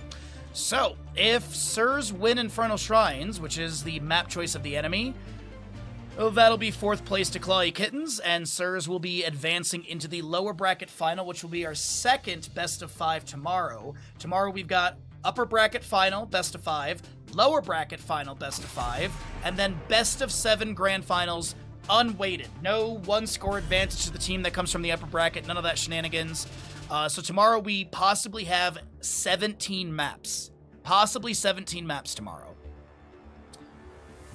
So, if Sirs win Infernal Shrines, which is the map choice of the enemy, that'll be 4th place to Clawy Kittens, and Sirs will be advancing into the lower bracket final, which will be our second best of 5 tomorrow. Tomorrow we've got upper bracket final, best of 5, lower bracket final, best of 5, and then best of 7 grand finals, unweighted. No one score advantage to the team that comes from the upper bracket, none of that shenanigans. So tomorrow we possibly have 17 maps. Possibly 17 maps tomorrow.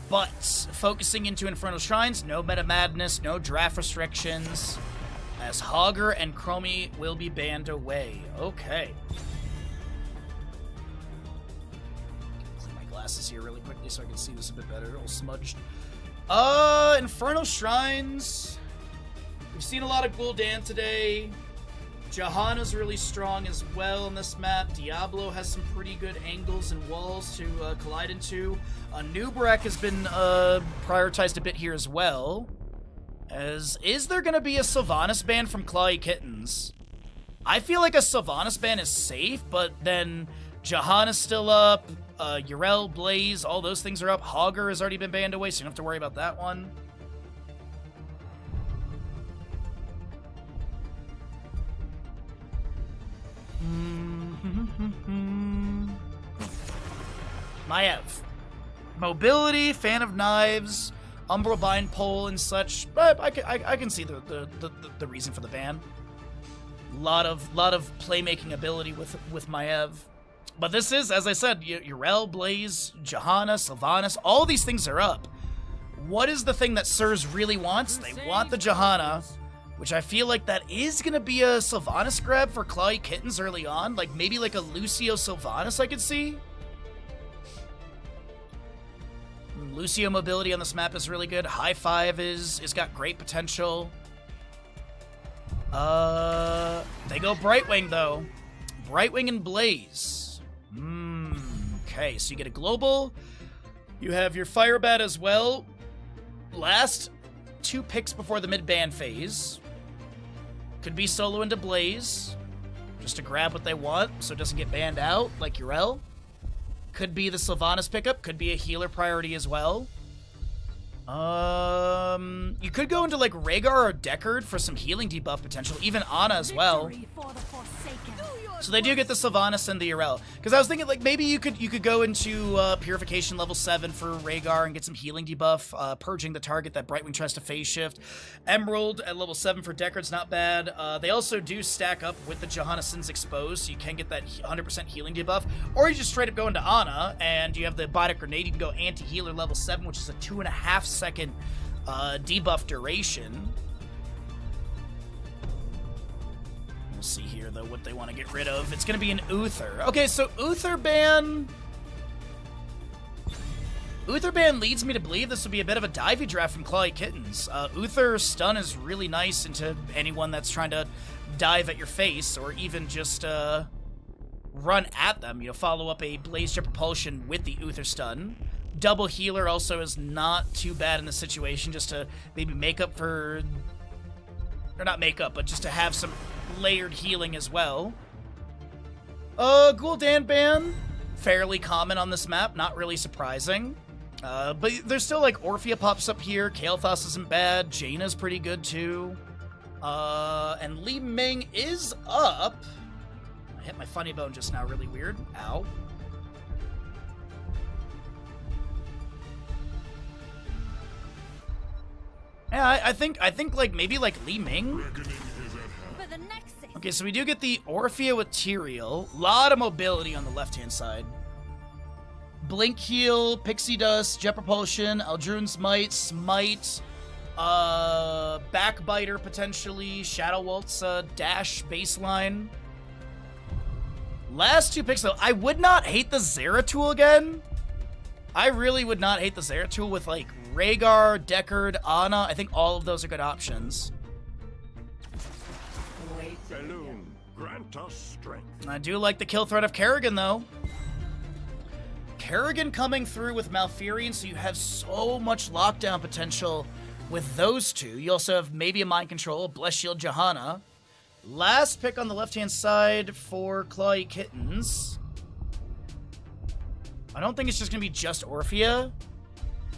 But focusing into Infernal Shrines, no meta madness, no draft restrictions, as Hogger and Chromie will be banned away. Okay. Clean my glasses here really quickly so I can see this a bit better. A little smudged. Infernal Shrines. We've seen a lot of Gul'dan today. Johanna's really strong as well in this map. Diablo has some pretty good angles and walls to collide into. Nubrak has been prioritized a bit here as well. Is there going to be a Sylvanas ban from Clawy Kittens? I feel like a Sylvanas ban is safe, but then Johanna's still up. Yrel, Blaze, all those things are up. Hogger has already been banned away, so you don't have to worry about that one. Maiev. Mobility, fan of knives, umbral bind pole and such, but I can see the reason for the ban. Lot of playmaking ability with Maiev. But this is, as I said, Yrel, Blaze, Johanna, Sylvanas, all these things are up. What is the thing that Sirs really wants? They want the Johanna, which I feel like that is going to be a Sylvanas grab for Clawy Kittens early on. Like, maybe like a Lucio Sylvanas I could see. Lucio mobility on this map is really good. High Five is got great potential. They go Brightwing, though. Brightwing and Blaze. Okay, so you get a global. You have your Fire Bat as well. Last 2 picks before the mid-ban phase. Could be solo into Blaze, just to grab what they want so it doesn't get banned out, like Yrel. Could be the Sylvanas pickup, could be a healer priority as well. You could go into like Rhaegar or Deckard for some healing debuff potential, even Ana as well. So they do get the Sylvanas and the Yrel. Because I was thinking, like, maybe you could go into Purification level 7 for Rhaegar and get some healing debuff, purging the target that Brightwing tries to phase shift. Emerald at level 7 for Deckard's not bad. They also do stack up with the Johanna Sins Exposed, so you can get that 100% healing debuff. Or you just straight up go into Ana, and you have the Biotic Grenade. You can go Anti-Healer level 7, which is a 2.5 second debuff duration. We'll see here, though, what they want to get rid of. It's going to be an Uther. Okay, so Uther ban leads me to believe this would be a bit of a divey draft from Clawy Kittens. Uther stun is really nice into anyone that's trying to dive at your face, or even just run at them. You know, follow up a Blaze Jet Propulsion with the Uther stun. Double healer also is not too bad in this situation, just to maybe make up for Or not makeup, but just to have some layered healing as well. Gul'dan ban, fairly common on this map, not really surprising. But there's still, like, Orphea pops up here, Kael'thas isn't bad, Jaina's pretty good too. And Li Ming is up. I hit my funny bone just now, really weird. Ow. Yeah, I think like maybe like Li Ming. For the next thing. Okay, so we do get the Orphea with Tyrael. Lot of mobility on the left-hand side. Blink Heal, Pixie Dust, Jet Propulsion, Eldrun's Might, Smite, Backbiter potentially, Shadow Waltz, Dash, Baseline. Last 2 picks though, I would not hate the Zeratul again. I really would not hate the Zeratul with like Rhaegar, Deckard, Ana. I think all of those are good options. Balloon, grant us strength. I do like the kill threat of Kerrigan though. Kerrigan coming through with Malfurion, so you have so much lockdown potential with those two. You also have maybe a Mind Control, Bless Shield Johanna. Last pick on the left-hand side for Clawy Kittens. I don't think it's just going to be just Orphea.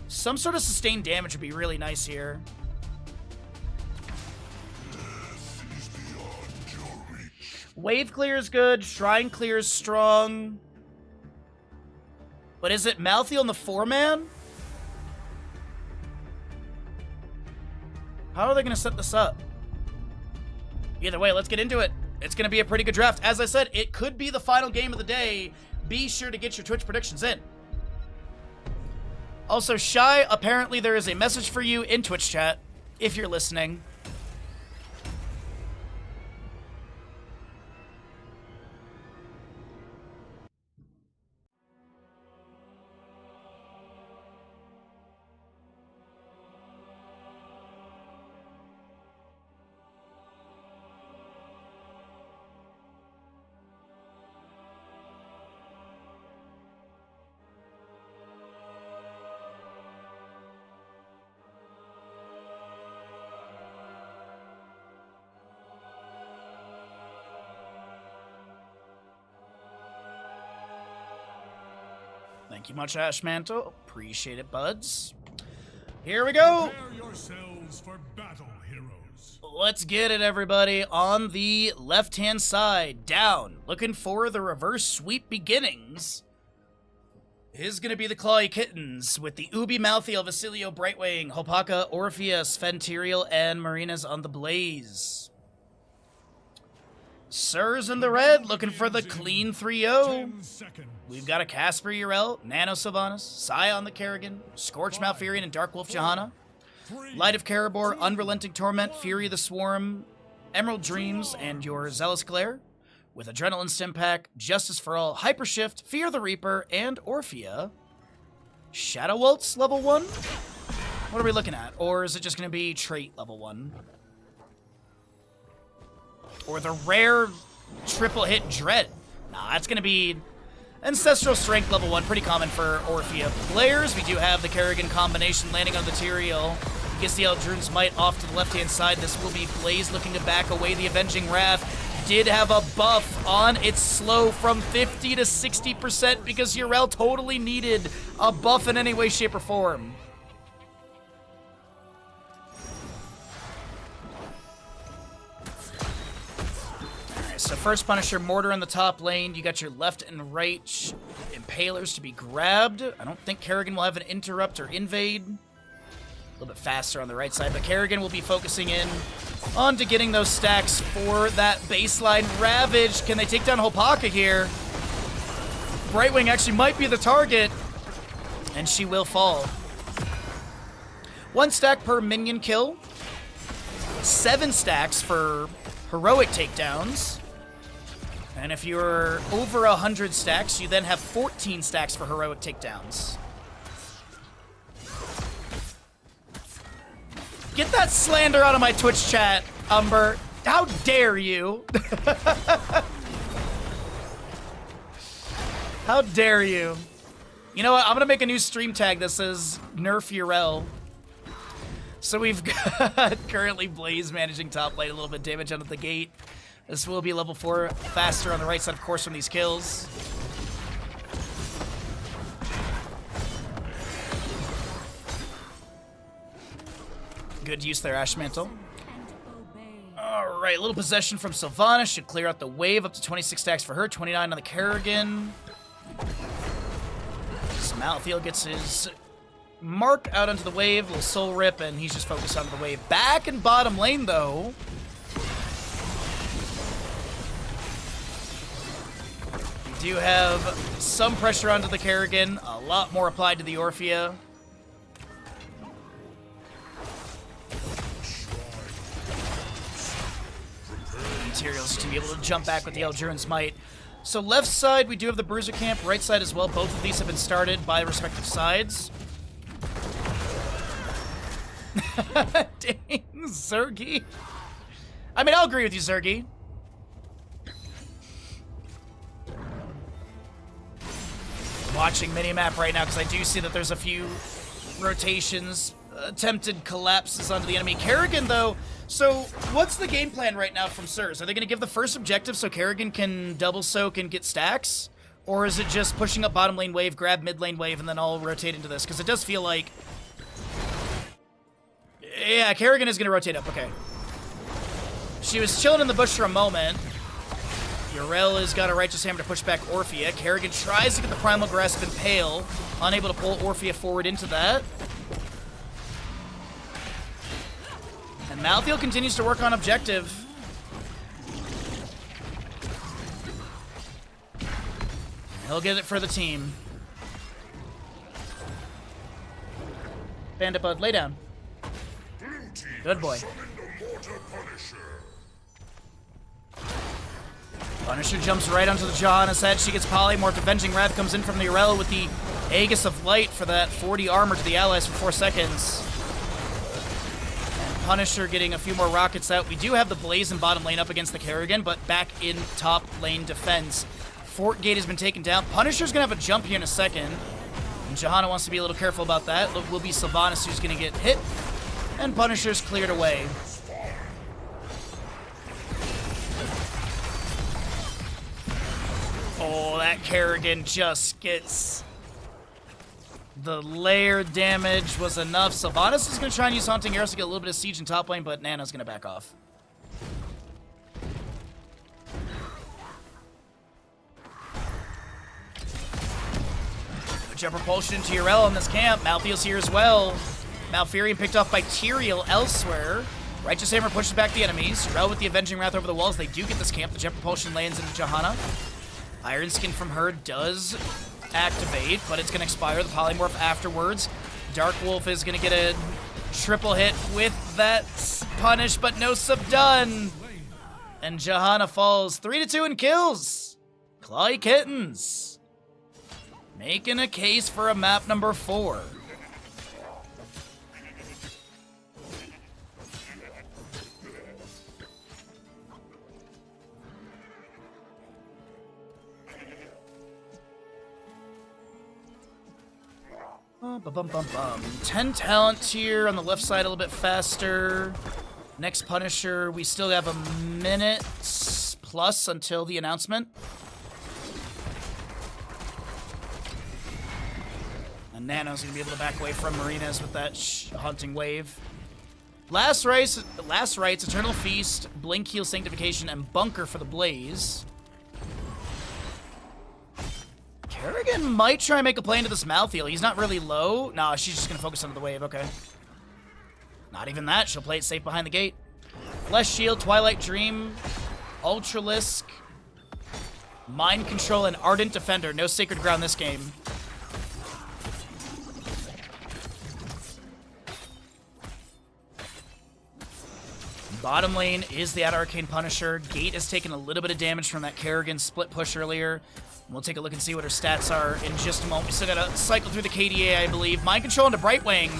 Some sort of sustained damage would be really nice here. Wave clear is good. Shrine clear is strong. But is it Malthael in the 4-man? How are they going to set this up? Either way, let's get into it. It's going to be a pretty good draft. As I said, it could be the final game of the day. Be sure to get your Twitch predictions in. Also, Shy, apparently there is a message for you in Twitch chat, if you're listening. Thank you much, Ashmantle. Appreciate it, buds. Here we go. Prepare yourselves for battle, heroes. Let's get it, everybody. On the left-hand side, down, looking for the reverse sweep beginnings, is going to be the Clawy Kittens with the Ubi Malthael, Vasilio Brightwing, Hopaka, Orphea, Sven Tyrael, and Marinas on the Blaze. Sirs in the red, looking for the clean 3-0. We've got a Casper Yrel, Nano Sylvanas, Scion the Kerrigan, Scorch Malfurion, and Dark Wolf Johanna. Light of Caribor, Unrelenting Torment, Fury the Swarm, Emerald Dreams, and your Zealous Glare. With Adrenaline Stimpak, Justice for All, Hypershift, Fear the Reaper, and Orphea. Shadow Waltz level 1? What are we looking at? Or is it just going to be Trait level 1? Or the rare triple hit Dread. Nah, that's going to be Ancestral Strength level 1. Pretty common for Orphea players. We do have the Kerrigan combination landing on the Tyrael. Gets the Eldrun's Might off to the left-hand side. This will be Blaze looking to back away the Avenging Wrath. Did have a buff on its slow from 50 to 60% because Yrel totally needed a buff in any way, shape, or form. So first Punisher, Mortar in the top lane. You got your left and right Impalers to be grabbed. I don't think Kerrigan will have an interrupt or invade. A little bit faster on the right side, but Kerrigan will be focusing in on to getting those stacks for that baseline Ravage. Can they take down Hopaka here? Brightwing actually might be the target, and she will fall. 1 stack per minion kill. 7 stacks for heroic takedowns. And if you're over 100 stacks, you then have 14 stacks for heroic takedowns. Get that slander out of my Twitch chat, Umber. How dare you? How dare you? You know what? I'm going to make a new stream tag that says Nerf Yrel. So we've got currently Blaze managing top lane, a little bit of damage out of the gate. This will be level 4 faster on the right side, of course, from these kills. Good use there, Ash Mantle. Alright, a little possession from Sylvana. Should clear out the wave. Up to 26 stacks for her. 29 on the Kerrigan. Malthael gets his mark out onto the wave. Little soul rip, and he's just focused onto the wave. Back in bottom lane, though. We do have some pressure onto the Kerrigan. A lot more applied to the Orphea. Materials to be able to jump back with the Eldurin's Might. So left side, we do have the Bruiser camp. Right side as well. Both of these have been started by respective sides. Dang, Zergy. I mean, I'll agree with you, Zergy. Watching minimap right now because I do see that there's a few rotations, attempted collapses onto the enemy. Kerrigan, though, so what's the game plan right now from Sirs? Are they going to give the first objective so Kerrigan can double soak and get stacks? Or is it just pushing up bottom lane wave, grab mid lane wave, and then all rotate into this? Because it does feel like... Yeah, Kerrigan is going to rotate up, okay. She was chilling in the bush for a moment. Yrel has got a Righteous Hammer to push back Orphea. Kerrigan tries to get the Primal Grasp and Pale, unable to pull Orphea forward into that. And Malthael continues to work on objective. He'll get it for the team. Bandit Bud, lay down. Good boy. Punisher jumps right onto the Johanna's head. She gets polymorphed. Avenging Wrath comes in from the Yrel with the Aegis of Light for that 40 armor to the allies for 4 seconds. And Punisher getting a few more rockets out. We do have the Blaze in bottom lane up against the Kerrigan, but back in top lane defense. Fort Gate has been taken down. Punisher's going to have a jump here in a second. And Johanna wants to be a little careful about that. It will be Sylvanas who's going to get hit. And Punisher's cleared away. Oh, that Kerrigan just gets... The layer damage was enough. Sylvanas is going to try and use Haunting Arrows to get a little bit of siege in top lane, but Nana's going to back off. Jet propulsion to Yrel on this camp. Malthael's here as well. Malfurion picked off by Tyrael elsewhere. Righteous Hammer pushes back the enemies. Yrel with the Avenging Wrath over the walls. They do get this camp. The jet propulsion lands into Johanna. Iron Skin from her does activate, but it's going to expire. The polymorph afterwards. Dark Wolf is going to get a triple hit with that punish, but no subdone. And Johanna falls 3-2 and kills. Clawy Kittens. Making a case for a map number 4. Bum, bum, bum. 10 talent here on the left side a little bit faster. Next Punisher, we still have a minute plus until the announcement. And Nano's going to be able to back away from Marina's with that Haunting Wave. Last Rites, Eternal Feast, Blink Heal Sanctification, and Bunker for the Blaze. Kerrigan might try and make a play into this Malthael. He's not really low. Nah, she's just going to focus on the wave. Okay. Not even that. She'll play it safe behind the gate. Flesh Shield, Twilight Dream, Ultralisk, Mind Control, and Ardent Defender. No Sacred Ground this game. Bottom lane is the Arcane Punisher. Gate has taken a little bit of damage from that Kerrigan split push earlier. We'll take a look and see what her stats are in just a moment. We still gotta cycle through the KDA, I believe. Mind Control into Brightwing.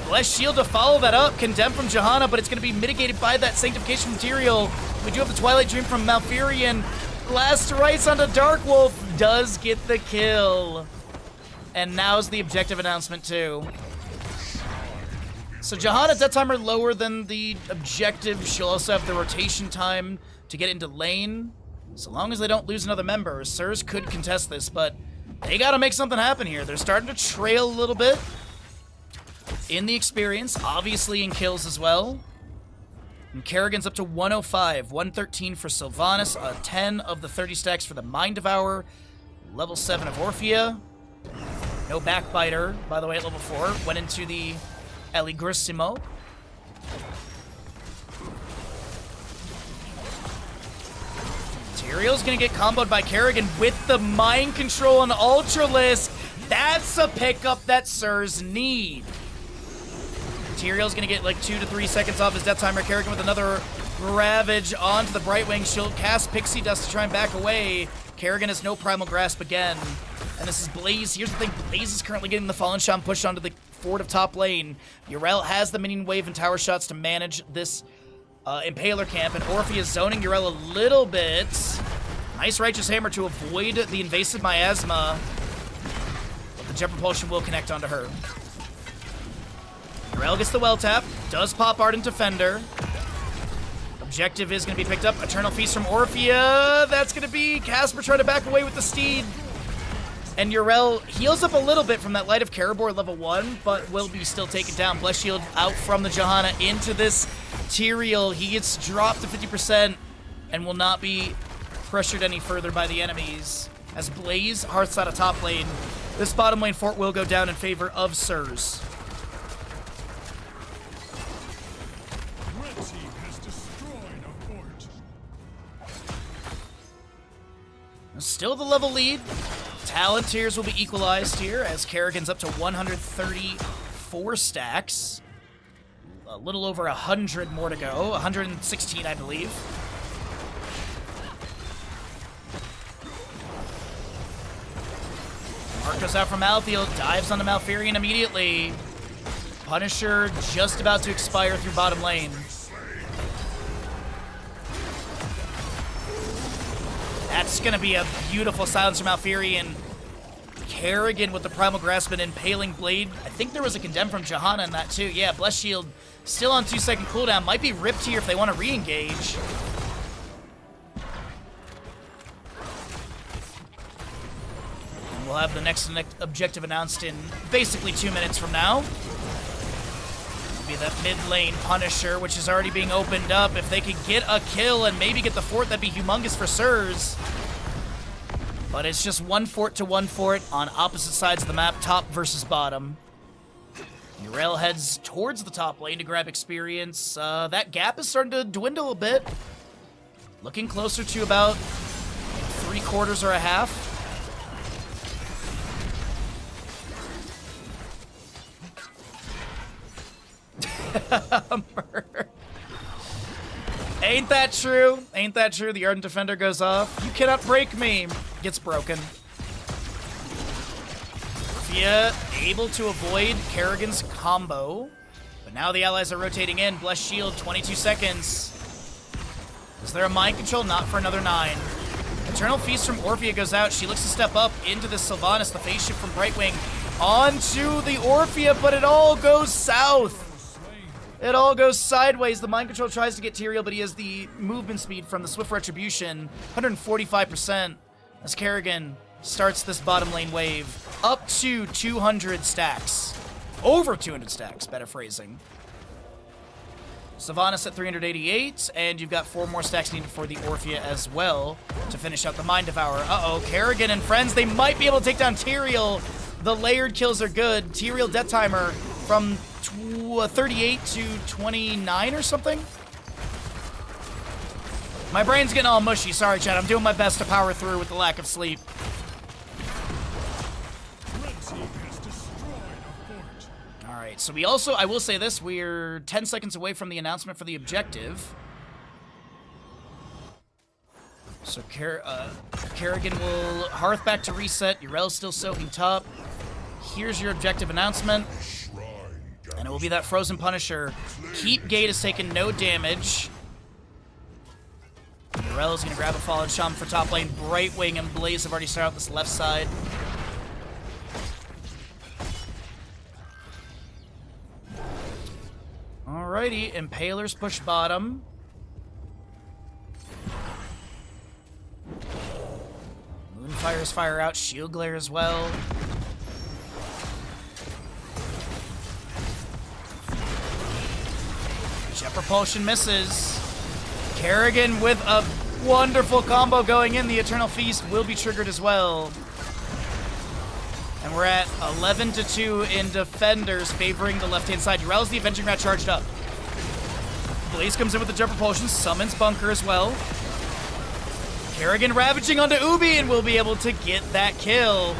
Blessed Shield to follow that up. Condemn from Johanna, but it's gonna be mitigated by that Sanctification material. We do have the Twilight Dream from Malfurion. Last Rites onto Dark Wolf does get the kill. And now's the objective announcement too. So Johanna death timer lower than the objective. She'll also have the rotation time to get into lane. So long as they don't lose another member, Sirs could contest this, but they gotta make something happen here. They're starting to trail a little bit in the experience, obviously in kills as well. And Kerrigan's up to 105, 113 for Sylvanas, 10 of the 30 stacks for the Mind Devourer, level 7 of Orphea. No Backbiter, by the way, at level 4. Went into the Eligrissimo. Tyrion's gonna get comboed by Kerrigan with the Mind Control on Ultralisk. That's a pickup that Sirs need. Tyrion's gonna get like 2 to 3 seconds off his death timer. Kerrigan with another Ravage onto the Brightwing. She'll cast Pixie Dust to try and back away. Kerrigan has no Primal Grasp again. And this is Blaze. Here's the thing, Blaze is currently getting the Fallen Shaman pushed onto the fort of top lane. Yrel has the minion wave and tower shots to manage this Impaler camp, and Orphea is zoning Yrel a little bit. Nice Righteous Hammer to avoid the invasive Miasma. But the Jet Propulsion will connect onto her. Yrel gets the well tap, does pop Ardent Defender. Objective is going to be picked up. Eternal Feast from Orphea. That's going to be Casper trying to back away with the Steed. And Yrel heals up a little bit from that Light of Caribor level 1, but will be still taken down. Bless Shield out from the Johanna into this Tyrael. He gets dropped to 50% and will not be pressured any further by the enemies. As Blaze hearths out of top lane, this bottom lane fort will go down in favor of Sirs. Red team has destroyed a fort. Still the level lead. Talent tiers will be equalized here as Kerrigan's up to 134 stacks. A little over 100 more to go. 116, I believe. Mark goes out from Malfield, dives onto Malfurion immediately. Punisher just about to expire through bottom lane. That's going to be a beautiful silence from Malfurion. Kerrigan with the Primal Grasp and Impaling Blade. I think there was a Condemn from Johanna in that too. Yeah, Bless Shield still on 2-second cooldown. Might be ripped here if they want to re-engage. And we'll have the next objective announced in basically 2 minutes from now. It'll be that mid lane Punisher, which is already being opened up. If they could get a kill and maybe get the fort, that'd be humongous for Sirs. But it's just one fort to one fort on opposite sides of the map, top versus bottom. Yrel heads towards the top lane to grab experience. That gap is starting to dwindle a bit. Looking closer to about 3/4 or a half. Ain't that true? Ain't that true? The Ardent Defender goes off. You cannot break me. Gets broken. Orphea able to avoid Kerrigan's combo. But now the allies are rotating in. Bless Shield, 22 seconds. Is there a Mind Control? Not for another 9. Eternal Feast from Orphea goes out. She looks to step up into the Sylvanas, the phase shift from Brightwing, onto the Orphea, but it all goes south. It all goes sideways. The Mind Control tries to get Tyrael, but he has the movement speed from the Swift Retribution, 145%, as Kerrigan starts this bottom lane wave up to 200 stacks. Over 200 stacks, better phrasing. Sylvanas at 388, and you've got 4 more stacks needed for the Orphea as well to finish out the Mind Devourer. Uh-oh, Kerrigan and friends, they might be able to take down Tyrael. The layered kills are good. Tyrael death timer from 38 to 29 or something? My brain's getting all mushy. Sorry, Chad. I'm doing my best to power through with the lack of sleep. All right, so we also, I will say this, we're 10 seconds away from the announcement for the objective. So Kerrigan will hearth back to reset. Yrel's still soaking top. Here's your objective announcement. And it will be that Frozen Punisher. Keep Gate has taken no damage. Yrel is going to grab a Fallen Shaman for top lane. Brightwing and Blaze have already started out this left side. Alrighty, Impalers push bottom. Moonfires fire out, Shield Glare as well. Jet Propulsion misses. Kerrigan with a wonderful combo going in. The Eternal Feast will be triggered as well. And we're at 11-2 in defenders favoring the left-hand side. Urel's the Avenging Rat charged up. Blaze comes in with the Jet Propulsion, summons Bunker as well. Kerrigan ravaging onto Ubi and will be able to get that kill.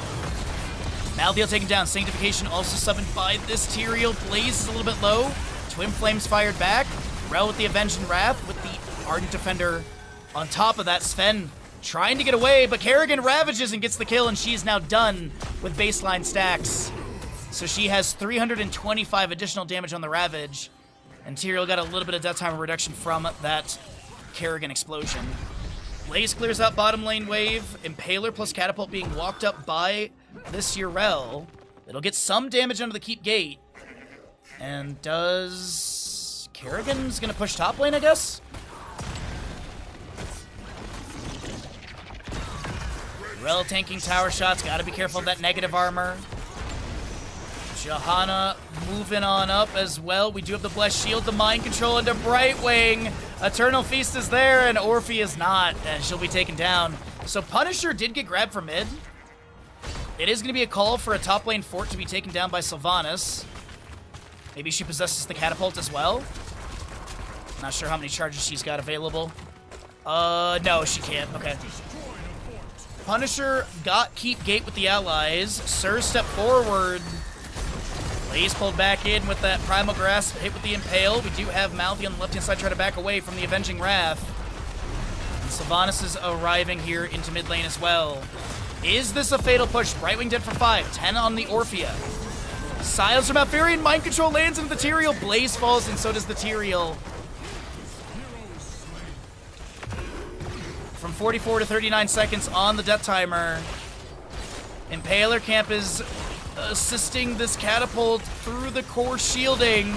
Malthael taken down. Sanctification also summoned by this Tyrael. Blaze is a little bit low. Twin Flames fired back. Rel with the Avenging Wrath with the Ardent Defender on top of that. Sven trying to get away, but Kerrigan ravages and gets the kill, and she's now done with baseline stacks. So she has 325 additional damage on the Ravage, and Tyrael got a little bit of death time reduction from that Kerrigan explosion. Blaze clears out bottom lane wave. Impaler plus Catapult being walked up by this Urel. It'll get some damage under the Keep Gate. And does... Kerrigan's gonna push top lane, I guess? Rel tanking tower shots, gotta be careful of that negative armor. Johanna moving on up as well. We do have the Blessed Shield, the Mind Control into Brightwing. Eternal Feast is there, and Orphe is not, and she'll be taken down. So Punisher did get grabbed from mid. It is gonna be a call for a top lane fort to be taken down by Sylvanas. Maybe she possesses the Catapult as well. Not sure how many charges she's got available. No, she can't. Okay. Punisher got Keep Gate with the allies. Sir stepped forward. Blaze pulled back in with that Primal Grasp, hit with the Impale. We do have Malthael on the left-hand side trying to back away from the Avenging Wrath. And Sylvanas is arriving here into mid lane as well. Is this a fatal push? Brightwing dead for 5. 10 on the Orphea. Siles from Malfurion. Mind Control lands into the Tyrael. Blaze falls, and so does the Tyrael. From 44 to 39 seconds on the death timer. Impaler Camp is assisting this Catapult through the core shielding.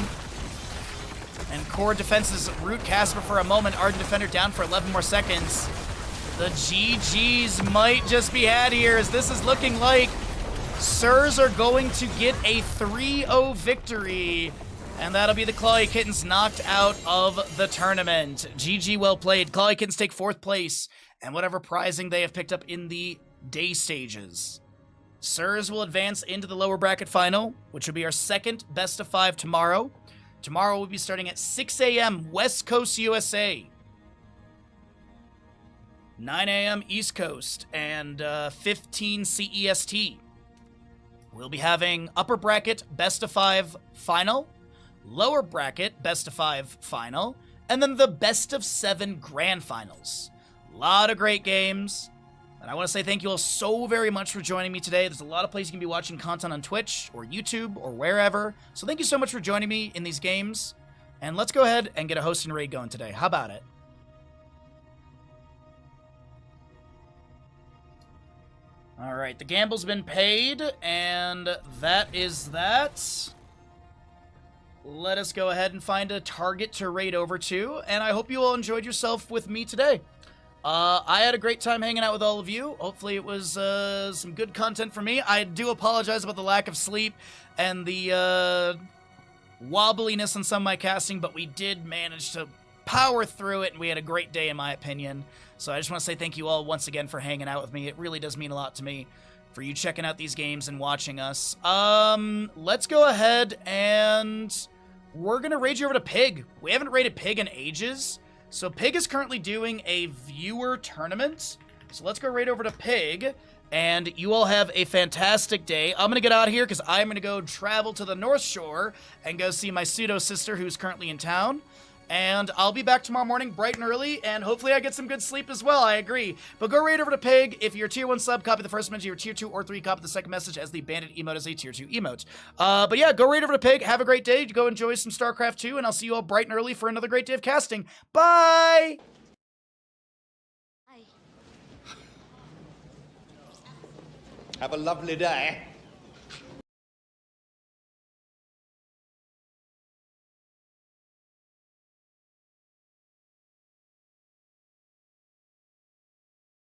And core defenses root Casper for a moment. Ardent Defender down for 11 more seconds. The GGs might just be had here, as this is looking like Sirs are going to get a 3-0 victory. And that'll be the Clawy Kittens knocked out of the tournament. GG, well played. Clawy Kittens take 4th place, and whatever prizing they have picked up in the day stages. Sirs will advance into the lower bracket final, which will be our second best of 5 tomorrow. Tomorrow we'll be starting at 6 a.m. West Coast, USA. 9 a.m. East Coast, and 15 CEST. We'll be having upper bracket best of 5 final, lower bracket best of 5 final, and then the best of 7 grand finals. A lot of great games. And I want to say thank you all so very much for joining me today. There's a lot of places you can be watching content on Twitch or YouTube or wherever. So thank you so much for joining me in these games. And let's go ahead and get a host and raid going today. How about it? All right, the gamble's been paid, and that is that. Let us go ahead and find a target to raid over to, and I hope you all enjoyed yourself with me today. I had a great time hanging out with all of you. Hopefully it was some good content for me. I do apologize about the lack of sleep and the wobbliness on some of my casting, but we did manage to power through it, and we had a great day in my opinion. So I just want to say thank you all once again for hanging out with me. It really does mean a lot to me for you checking out these games and watching us. Let's go ahead and we're going to raid you over to Pig. We haven't raided Pig in ages. So Pig is currently doing a viewer tournament. So let's go raid over to Pig. And you all have a fantastic day. I'm going to get out of here because I'm going to go travel to the North Shore and go see my pseudo sister who's currently in town. And I'll be back tomorrow morning bright and early, and hopefully I get some good sleep as well, I agree. But go raid over to Pig. If you're a tier 1 sub, copy the first message. If you're tier 2 or 3, copy the second message, as the bandit emote is a tier 2 emote. But yeah, go raid over to Pig. Have a great day. Go enjoy some StarCraft 2, and I'll see you all bright and early for another great day of casting. Bye! Have a lovely day.